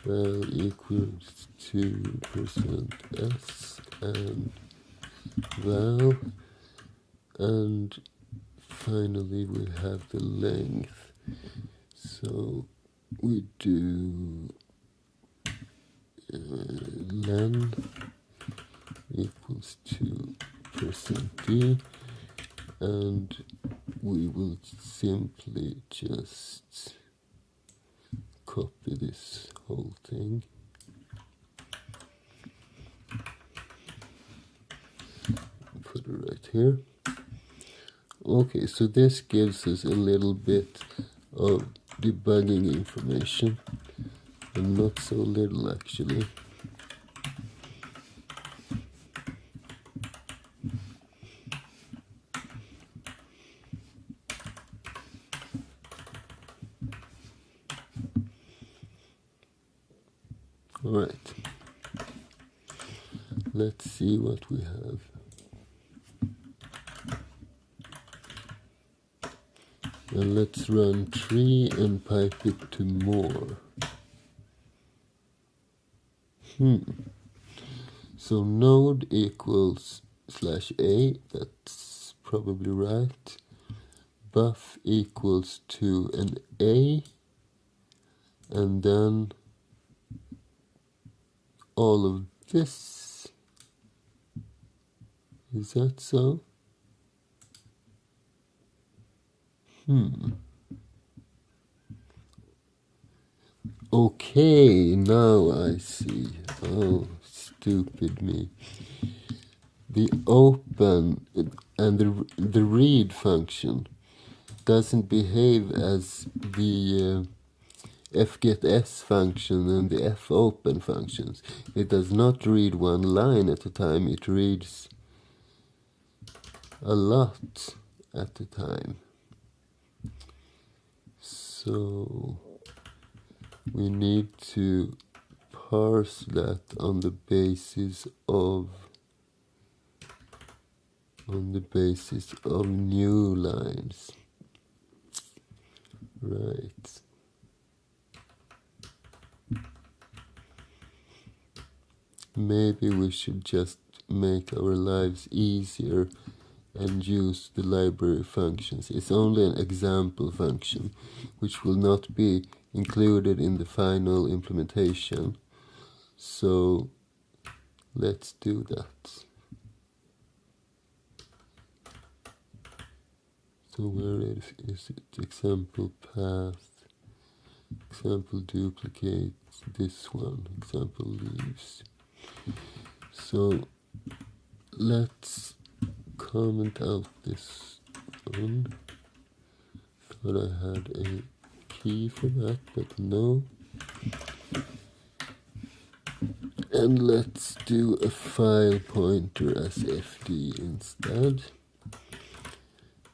val equals to %s and val, and finally we have the length. So we do len equals to %d, and we will simply just copy this whole thing. Put it right here. Okay, so this gives us a little bit of debugging information, and not so little actually. Alright, let's see what we have. And let's run tree and pipe it to more. So node equals /a, that's probably right. Buff equals to an a, and then all of this. Is that so? Okay, now I see. Oh, stupid me. The open and the read function doesn't behave as the fgetS function and the fopen functions. It does not read one line at a time, it reads a lot at a time. So we need to parse that on the basis of new lines. Right. Maybe we should just make our lives easier and use the library functions. It's only an example function, which will not be included in the final implementation. So let's do that. So where is it? Example path. Example duplicate this one, example leaves. So let's comment out this one. Thought I had a key for that, but no. And let's do a file pointer as fd instead.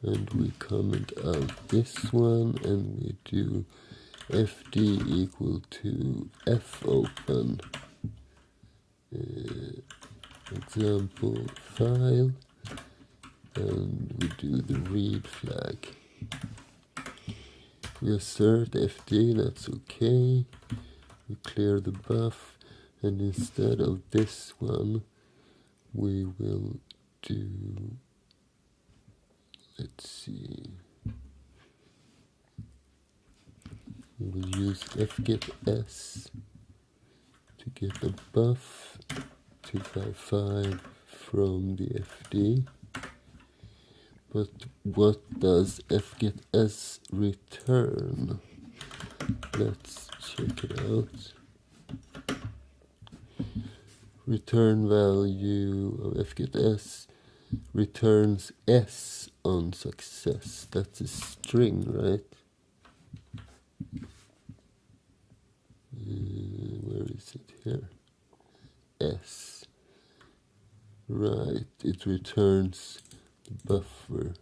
And we comment out this one, and we do fd equal to fopen example file, and we do the read flag. We assert fd, that's okay. We clear the buff, and instead of this one we will do, let's see, we will use fgetS to get the buff 255 from the fd. But what does fgetS return? Let's check it out. Return value of fgetS returns S on success. That's a string, right? Where is it here? S. Right, it returns the buffer.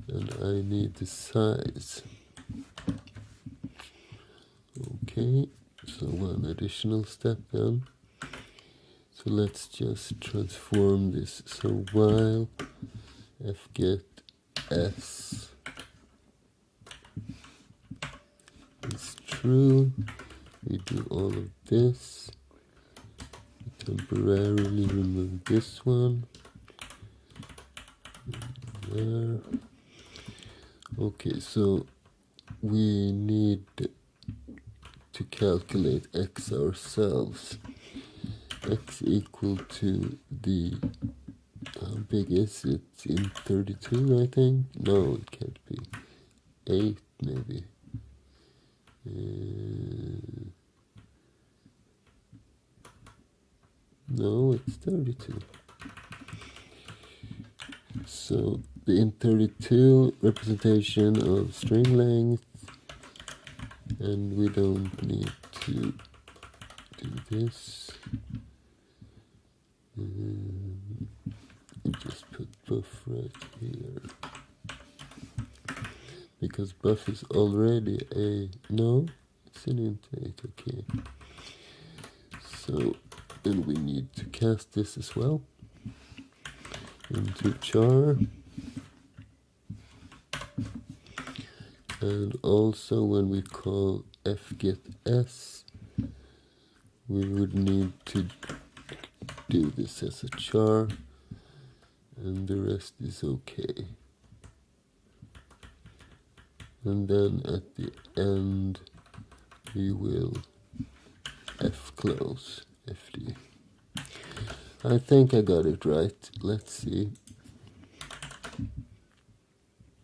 And I need the size. Okay, so one additional step then. So let's just transform this. So while fgetS is true, we do all of this. Temporarily remove this one. There. Okay, so we need to calculate x ourselves. X equal to the, how big is it? In 32, I think? No, it can't be. 8 maybe. No, it's 32. So the int32 representation of string length, and we don't need to do this. Just put buff right here, because buff is already a, no, it's an int 8, okay. So then we need to cast this as well into char. And also when we call fgetS, we would need to do this as a char, and the rest is okay. And then at the end we will fclose fd. I think I got it right. Let's see.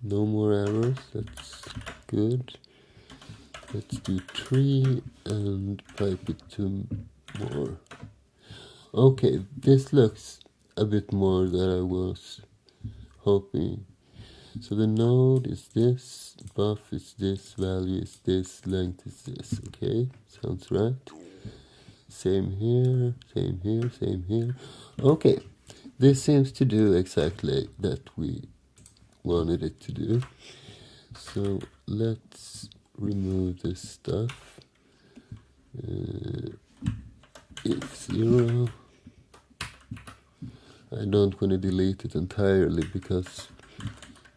No more errors, that's good. Let's do tree and pipe it to more. Okay, this looks a bit more than I was hoping. So the node is this, buff is this, value is this, length is this, okay? Sounds right. Same here, same here, same here. Okay, this seems to do exactly that we wanted it to do. So let's remove this stuff. If 0. I don't want to delete it entirely because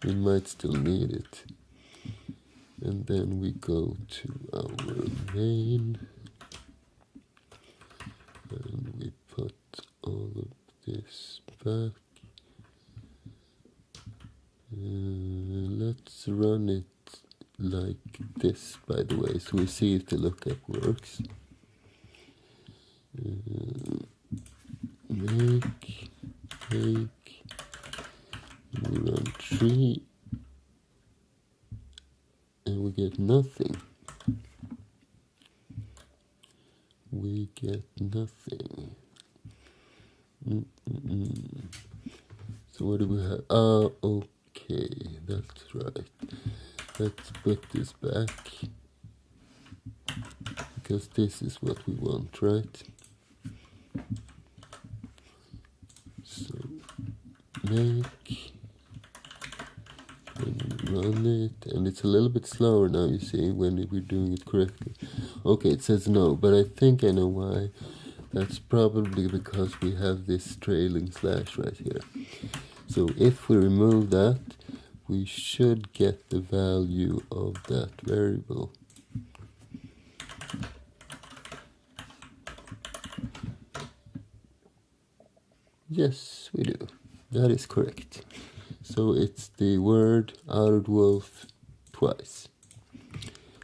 we might still need it. And then we go to our main, and we put all of this back. Let's run it like this, by the way, so we see if the lookup works. Make, we run tree, and we get nothing. We get nothing. So what do we have? Oh, okay, that's right. Let's put this back, because this is what we want, right? So make and run it, and it's a little bit slower now, you see, when we're doing it correctly. Okay, it says no, but I think I know why. That's probably because we have this trailing slash right here. So if we remove that, we should get the value of that variable. Yes, we do. That is correct. So it's the word Ardwolf twice.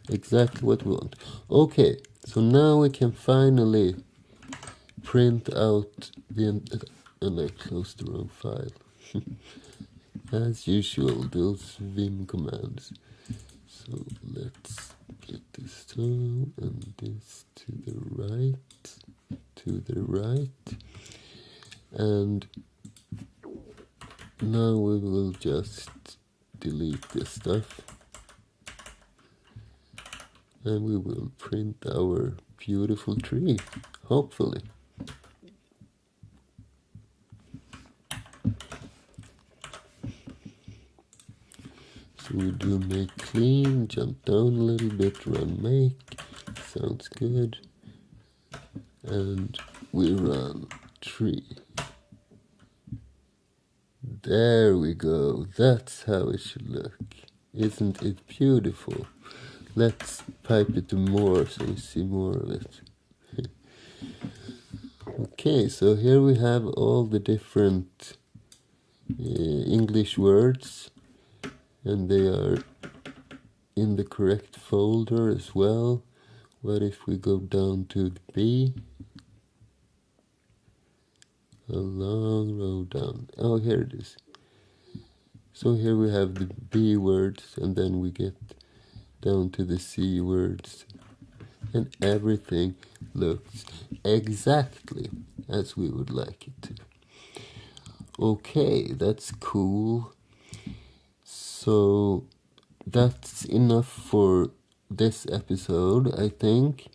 Exactly what we want. Okay, so now we can finally print out the... and I closed the wrong file. As usual, those vim commands. So let's get this down and this to the right, and now we will just delete this stuff, and we will print our beautiful tree, hopefully. So we do make clean, jump down a little bit, run make, sounds good, and we run tree. There we go, that's how it should look. Isn't it beautiful? Let's pipe it to more so you see more of it. Okay, so here we have all the different English words, and they are in the correct folder as well. What if we go down to the B? A long row down. Oh, here it is. So here we have the B words, and then we get down to the C words, and everything looks exactly as we would like it to. Okay, that's cool. So that's enough for this episode, I think.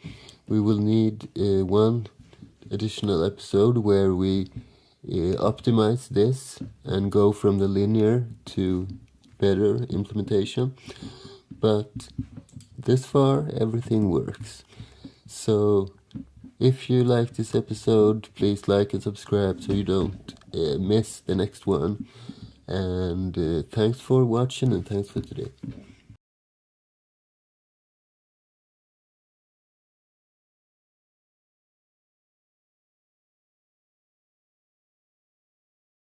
We will need one additional episode where we optimize this and go from the linear to better implementation. But this far, everything works. So if you like this episode, please like and subscribe so you don't miss the next one. And thanks for watching, and thanks for today.